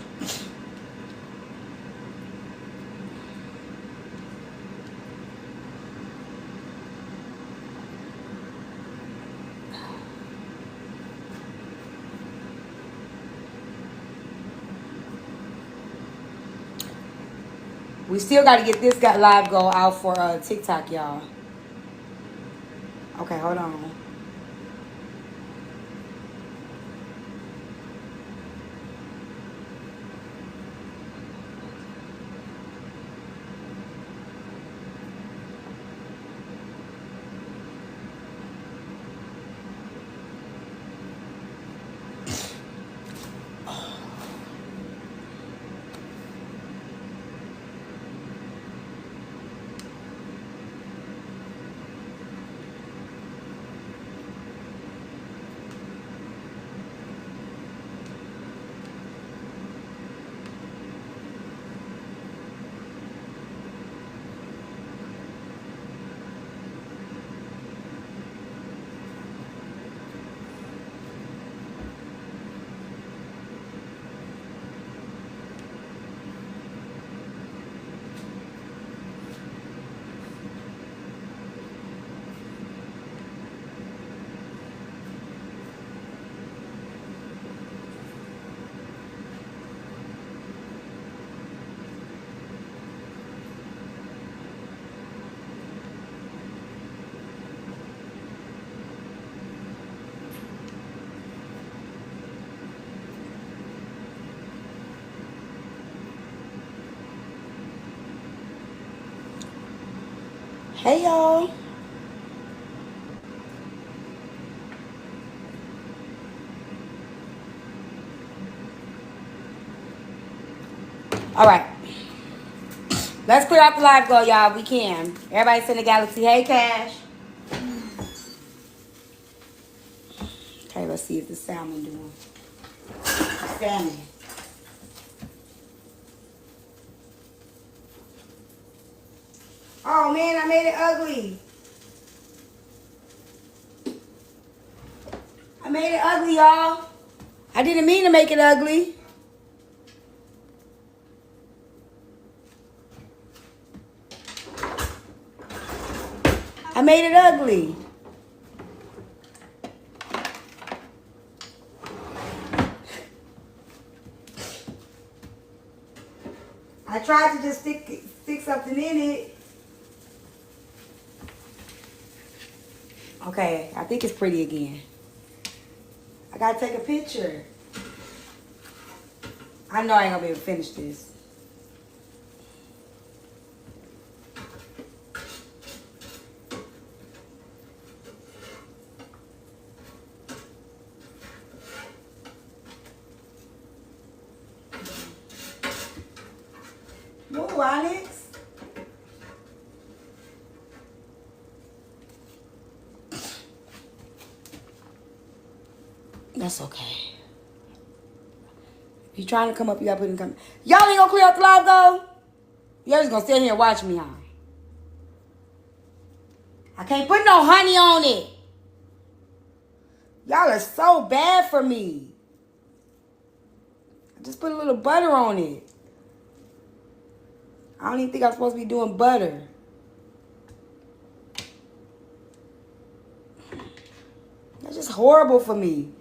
We still got to get this live go out for TikTok, y'all. Okay, hold on. Hey, y'all. All right. Let's clear out the live go, y'all. We can. Everybody's in the galaxy. Hey, Cash. Okay, let's see if the salmon doing. Salmon. Oh, man, I made it ugly. I made it ugly, y'all. I didn't mean to make it ugly. I made it ugly. I tried to just stick something in it. Okay, I think it's pretty again. I gotta take a picture. I know I ain't gonna be able to finish this. Whoa, Alex. That's okay. If you're trying to come up, you gotta put in the comment. Y'all ain't gonna clear out the live though? Y'all just gonna sit here and watch me, huh? I can't put no honey on it. Y'all are so bad for me. I just put a little butter on it. I don't even think I'm supposed to be doing butter. That's just horrible for me.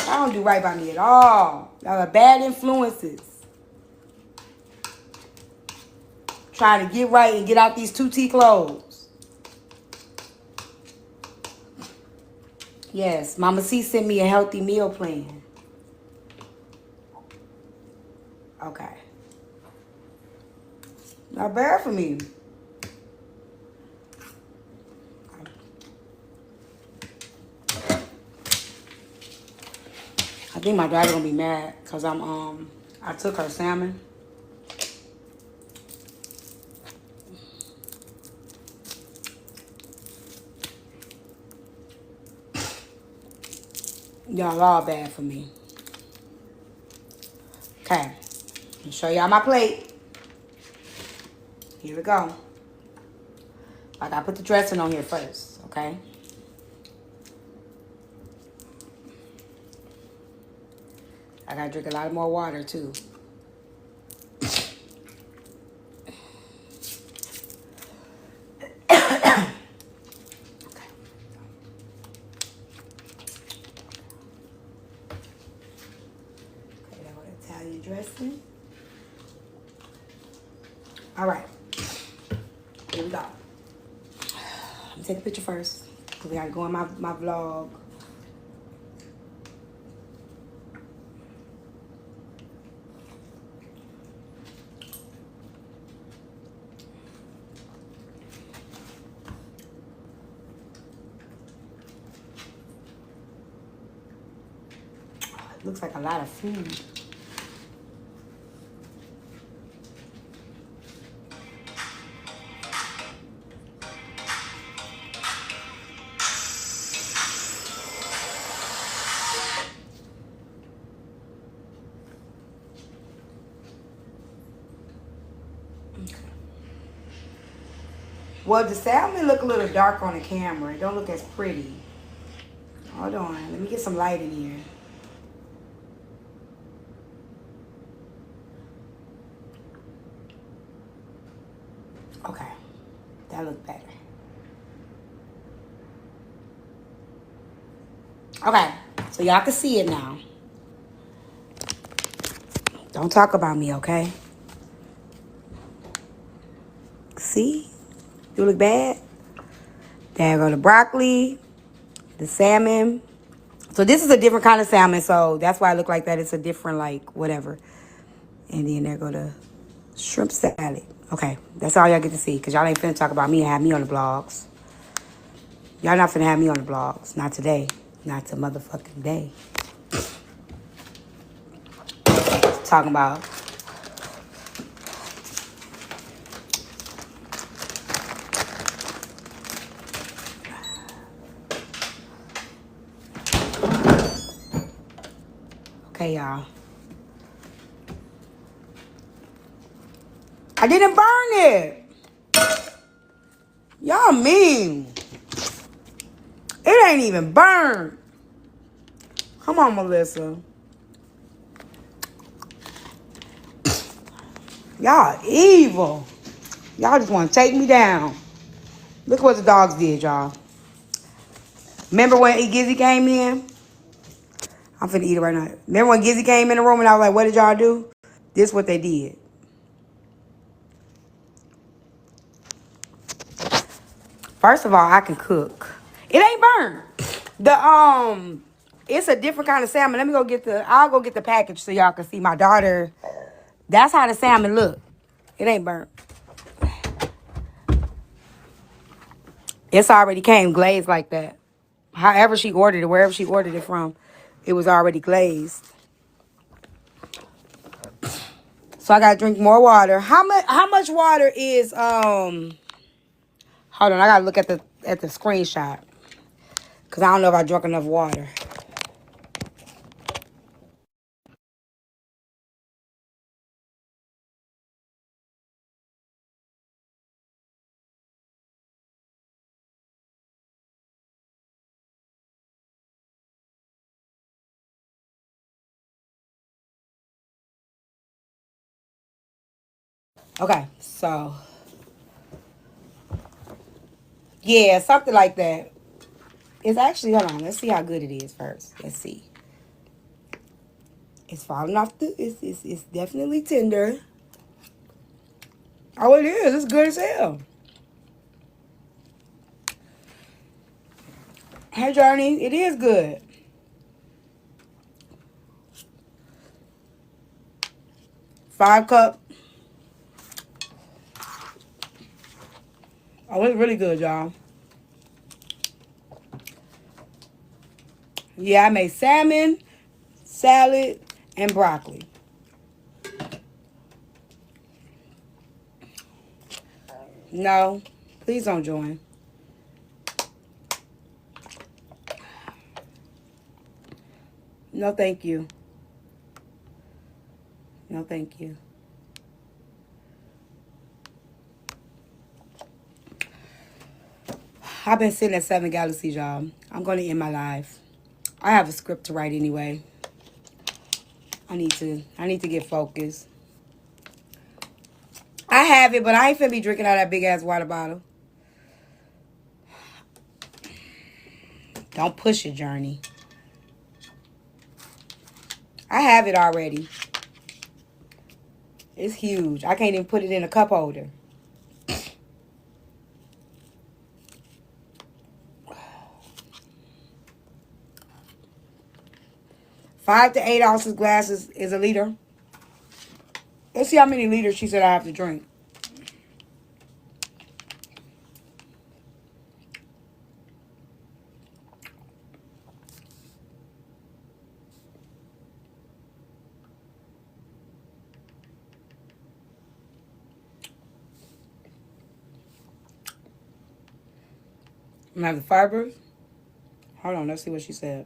I don't do right by me at all. Y'all are bad influences. Trying to get right and get out these 2T clothes. Yes, Mama C sent me a healthy meal plan. Okay. Not bad for me. I think my daughter gonna be mad because I took her salmon. Y'all all bad for me. Okay. I'll show y'all my plate. Here we go. I gotta put the dressing on here first, okay? I gotta drink a lot more water too. Okay, that was Italian dressing. All right. Here we go. Let me take a picture first. Because we gotta go in my vlog. It looks like a lot of food. Well, the salmon look a little dark on the camera. It don't look as pretty. Hold on. Let me get some light in here. Okay. That look better. Okay. So y'all can see it now. Don't talk about me, okay? See? You look bad? There go the broccoli, the salmon. So this is a different kind of salmon, so that's why I look like that. It's a different, like, whatever. And then there go the shrimp salad. Okay, that's all y'all get to see, because y'all ain't finna talk about me and have me on the blogs. Y'all not finna have me on the blogs. Not today. Not to motherfucking day. Talking about... Okay, y'all. I didn't burn it. Y'all mean. It ain't even burned. Come on, Melissa. Y'all evil. Y'all just want to take me down. Look what the dogs did, y'all. Remember when Gizzy came in? I'm finna eat it right now. Remember when Gizzy came in the room and I was like, what did y'all do? This is what they did. First of all, I can cook. It ain't burned. It's a different kind of salmon. I'll go get the package so y'all can see my daughter. That's how the salmon look. It ain't burnt. It's already came glazed like that. However she ordered it, wherever she ordered it from, it was already glazed. So I gotta drink more water. How much water is hold on, I gotta look at the screenshot. Cause I don't know if I drunk enough water. Okay, so yeah, something like that. It's actually, hold on, let's see how good it is first. Let's see. It's falling off it's definitely tender. Oh, it is. It's good as hell. Hey, Journey, it is good. 5 cup. Oh, it's really good, y'all. Yeah, I made salmon, salad, and broccoli. No, please don't join. No, thank you. No, thank you. I've been sitting at 7 galaxies, y'all. I'm going to end my life. I have a script to write anyway. I need to get focused. I have it, but I ain't finna be drinking out of that big ass water bottle. Don't push it, Journey. I have it already. It's huge. I can't even put it in a cup holder. Five to 8 ounces glasses is a liter. Let's see how many liters she said I have to drink. I'm gonna have the fibers. Hold on, let's see what she said.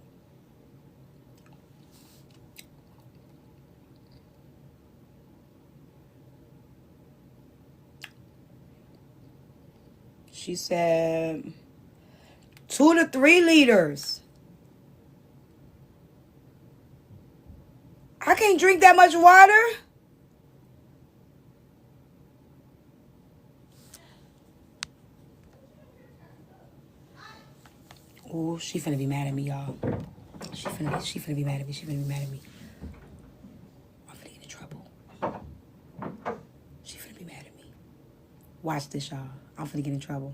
She said 2 to 3 liters. I can't drink that much water. Oh, she finna be mad at me, y'all. She finna be mad at me. She finna be mad at me. I'm finna get in trouble. She finna be mad at me. Watch this, y'all. I'm finna get in trouble.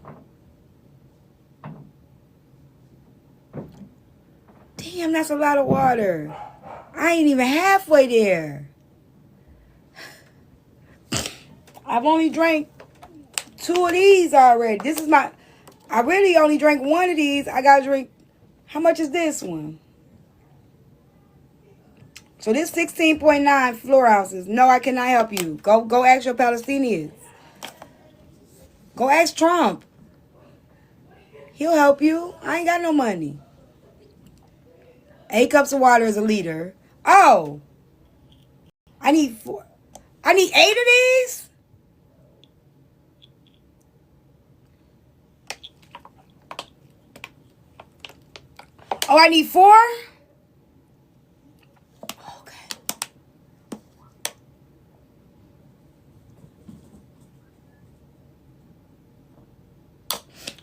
Damn, that's a lot of water. I ain't even halfway there. I've only drank 2 of these already. This is my... I really only drank 1 of these. I gotta drink... How much is this one? So this 16.9 floor ounces. No, I cannot help you. Go ask your Palestinians. Go ask Trump. He'll help you. I ain't got no money. 8 cups of water is a liter. Oh. I need 4. I need 8 of these? Oh, I need 4? Okay.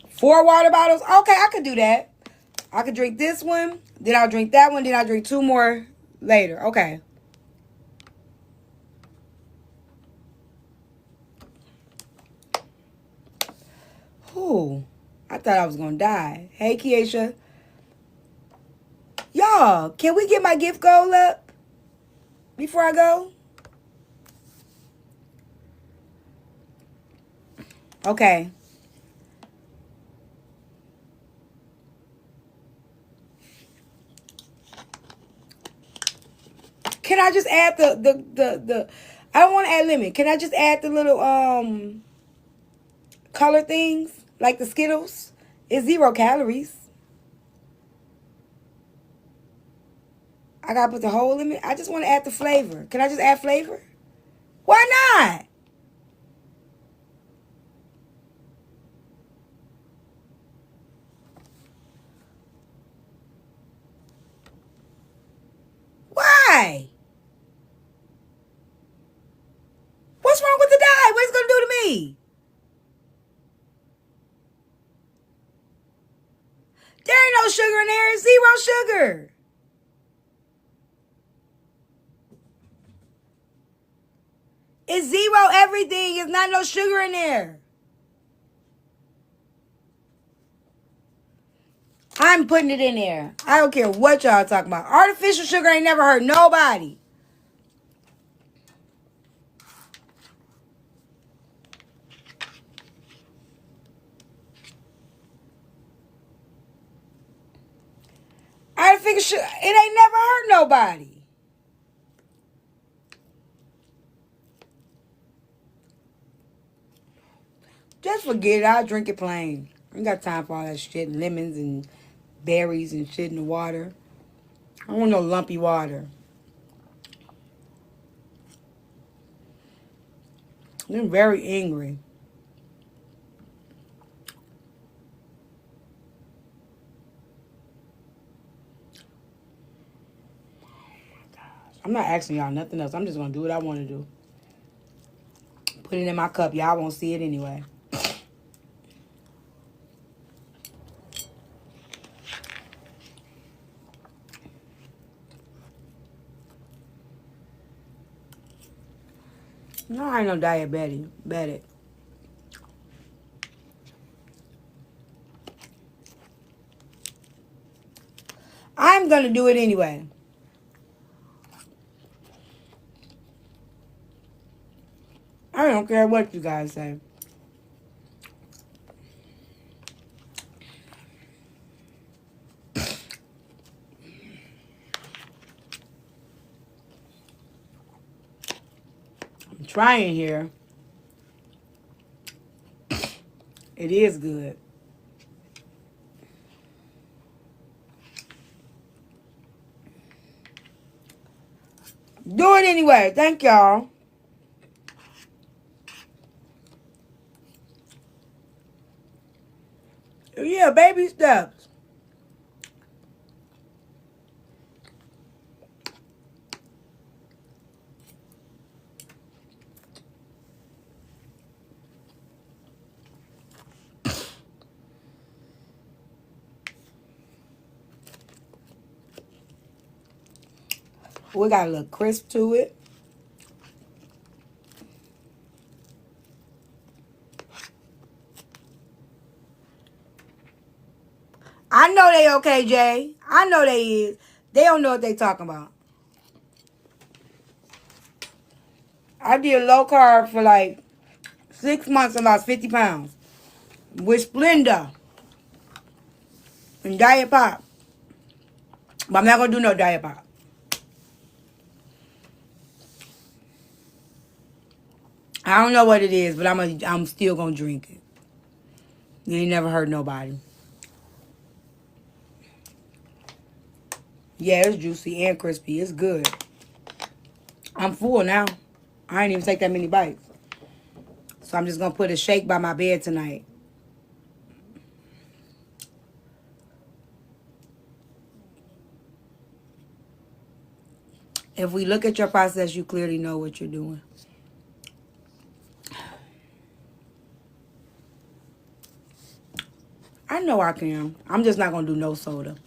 4 water bottles? Okay, I could do that. I could drink this one, then I'll drink that one, then I'll drink 2 more later. Okay. Whew. I thought I was going to die. Hey, Keisha. Y'all, can we get my gift goal up before I go? Okay. Can I just add the I don't want to add lemon. Can I just add the little color things like the Skittles? It's 0 calories. I gotta put the whole lemon. I just want to add the flavor. Can I just add flavor? Why not? Why? What's wrong with the dye? What's it gonna do to me? There ain't no sugar in there. It's 0 sugar. It's 0 everything. It's not no sugar in there. I'm putting it in there. I don't care what y'all talking about. Artificial sugar ain't never hurt nobody. Artificial sugar, it ain't never hurt nobody. Just forget it. I'll drink it plain. I ain't got time for all that shit. Lemons and berries and shit in the water. I don't want no lumpy water. I'm very angry. I'm not asking y'all nothing else. I'm just gonna do what I want to do. Put it in my cup. Y'all won't see it anyway. No, I ain't no diabetic. I'm gonna do it anyway. I don't care what you guys say. I'm trying here. It is good. Do it anyway. Thank y'all. Yeah, baby steps. We got a little crisp to it. I know they okay, Jay. I know they is. They don't know what they talking about. I did low carb for like 6 months and lost 50 pounds. With Splenda and Diet Pop. But I'm not going to do no Diet Pop. I don't know what it is, but I'm still going to drink it. You ain't never hurt nobody. Yeah, it's juicy and crispy. It's good. I'm full now. I ain't even take that many bites. So I'm just going to put a shake by my bed tonight. If we look at your process, you clearly know what you're doing. I know I can. I'm just not going to do no soda.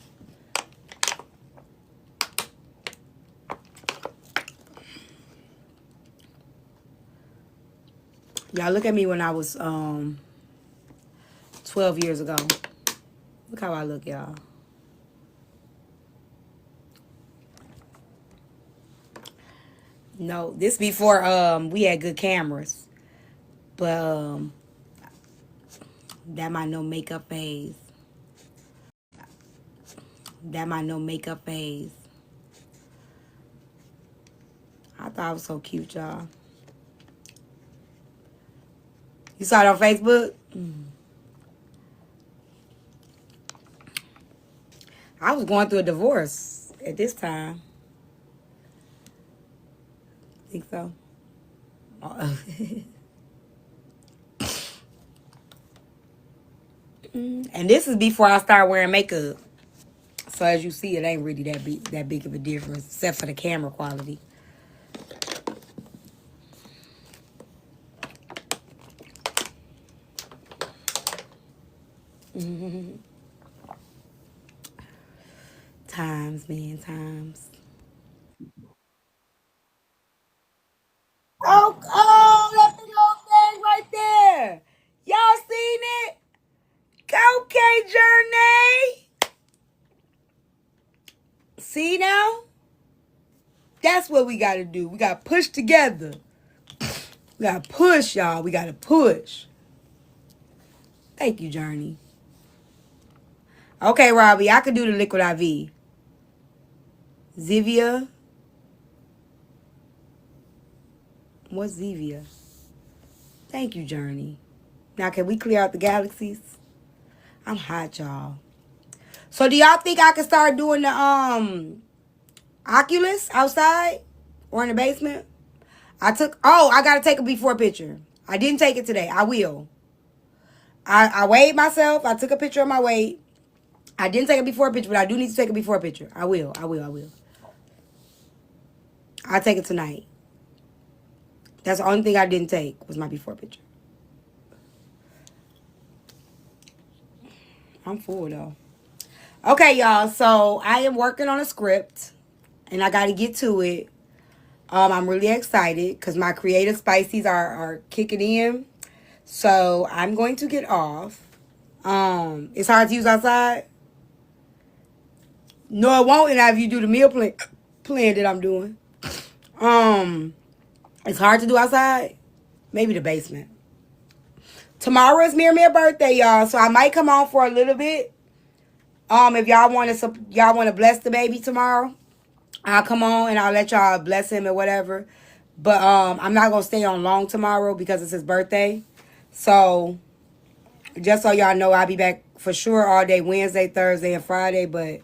Y'all, look at me when I was 12 years ago. Look how I look, y'all. No, this before we had good cameras. But that my no makeup phase. That my no makeup phase. I thought it was so cute, y'all. You saw it on Facebook? I was going through a divorce at this time. Think so? And this is before I started wearing makeup. So as you see, it ain't really that big of a difference, except for the camera quality. Times, man, times. Oh, that's the little thing right there. Y'all seen it? Okay, Journey. See now? That's what we got to do. We got to push together. We got to push, y'all. We got to push. Thank you, Journey. Okay, Robbie, I could do the liquid IV. Zivia. What's Zevia? Thank you, Journey. Now, can we clear out the galaxies? I'm hot, y'all. So, do y'all think I can start doing the Oculus outside or in the basement. I gotta take a before picture. I didn't take it today. I will. I weighed myself. I took a picture of my weight. I didn't take a before picture, but I do need to take a before picture. I will. I'll take it tonight. That's the only thing I didn't take was my before picture. I'm full though. Okay, y'all. So I am working on a script and I gotta get to it. I'm really excited because my creative spices are kicking in. So I'm going to get off. It's hard to use outside. No, it won't. And if you do the meal plan that I'm doing, it's hard to do outside. Maybe the basement. Tomorrow is Mira's birthday, y'all. So I might come on for a little bit. If y'all want to bless the baby tomorrow, I'll come on and I'll let y'all bless him or whatever. But I'm not gonna stay on long tomorrow because it's his birthday. So just so y'all know, I'll be back for sure all day Wednesday, Thursday, and Friday, but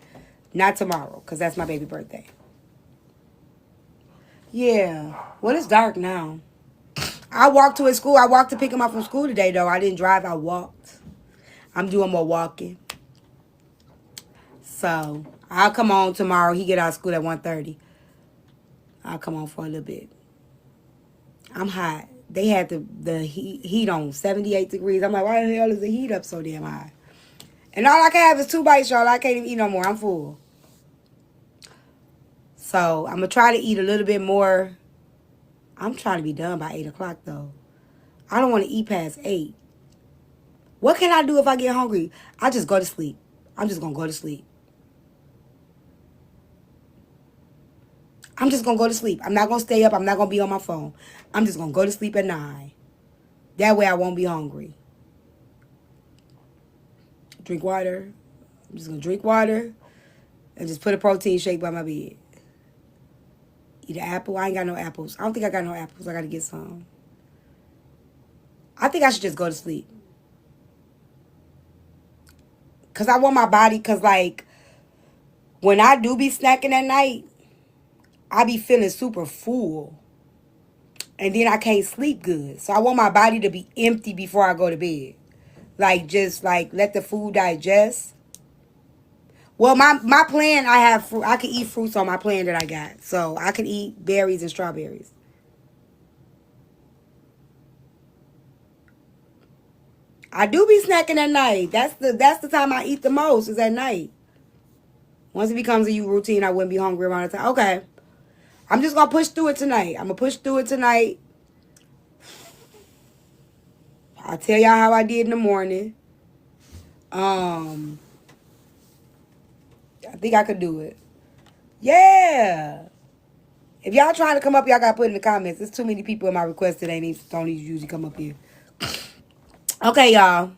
not tomorrow because that's my baby birthday. Yeah. Well, it's dark now. I walked to his school. I walked to pick him up from school today, though. I didn't drive. I walked. I'm doing more walking. So I'll come on tomorrow. He get out of school at 1:30. I'll come on for a little bit. I'm hot. They had the heat on 78 degrees. I'm like, why the hell is the heat up so damn high? And all I can have is 2 bites, y'all. I can't even eat no more. I'm full. So I'm going to try to eat a little bit more. I'm trying to be done by 8 o'clock, though. I don't want to eat past 8. What can I do if I get hungry? I just go to sleep. I'm just going to go to sleep. I'm just going to go to sleep. I'm not going to stay up. I'm not going to be on my phone. I'm just going to go to sleep at 9. That way I won't be hungry. Drink water. I'm just going to drink water and just put a protein shake by my bed. Eat an apple. I ain't got no apples. I don't think I got no apples. I got to get some. I think I should just go to sleep. Because I want my body, because like, when I do be snacking at night, I be feeling super full. And then I can't sleep good. So I want my body to be empty before I go to bed. Like, just like, let the food digest. Well, my plan, I have fruit. I can eat fruits on my plan that I got. So I can eat berries and strawberries. I do be snacking at night. That's the time I eat the most is at night. Once it becomes a routine, I wouldn't be hungry around the time. Okay. I'm just going to push through it tonight. I'm going to push through it tonight. I'll tell y'all how I did in the morning. I think I could do it. Yeah. If y'all trying to come up, y'all got to put in the comments. There's too many people in my request today. Don't usually come up here. Okay, y'all.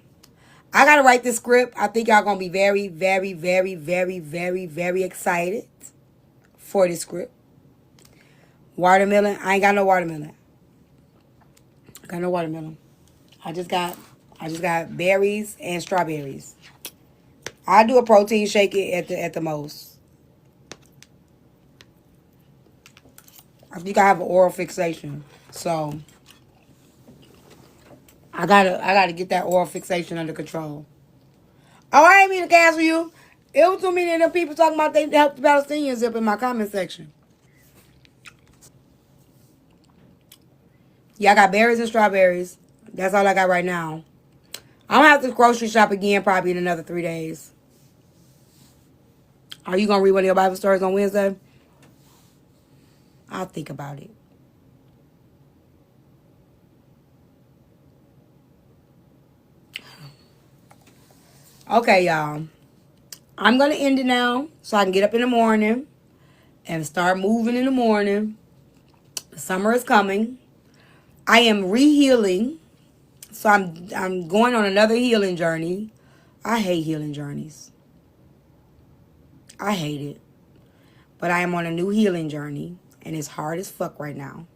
I got to write this script. I think y'all going to be very, very, very, very, very, very excited for this script. Watermelon. I ain't got no watermelon. I got no watermelon. I just got berries and strawberries. I do a protein shake at the most. I think I have an oral fixation, so I gotta get that oral fixation under control. Oh, I ain't mean to cancel you. It was too many of them people talking about they helped the Palestinians up in my comment section. Yeah, I got berries and strawberries. That's all I got right now. I'm gonna have to grocery shop again probably in another 3 days. Are you gonna read one of your Bible stories on Wednesday? I'll think about it. Okay, y'all. I'm going to end it now so I can get up in the morning and start moving in the morning. Summer is coming. I am re-healing. So I'm going on another healing journey. I hate healing journeys. I hate it. But I am on a new healing journey. And it's hard as fuck right now.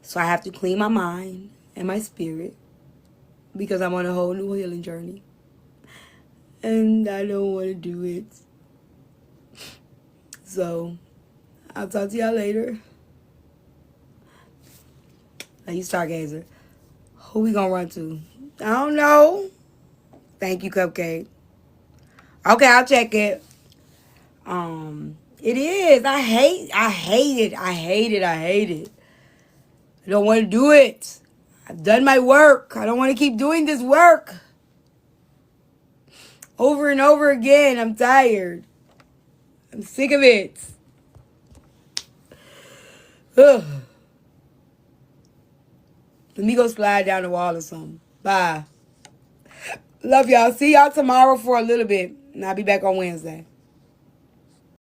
So I have to clean my mind and my spirit. Because I'm on a whole new healing journey. And I don't want to do it. So I'll talk to y'all later. Now you stargazer. Who we gonna run to? I don't know. Thank you, Cupcake. Okay, I'll check it. It is. I hate it. I hate it. I don't want to do it. I've done my work. I don't want to keep doing this work. Over and over again. I'm tired. I'm sick of it. Ugh. Let me go slide down the wall or something. Bye. Love y'all. See y'all tomorrow for a little bit. And I'll be back on Wednesday.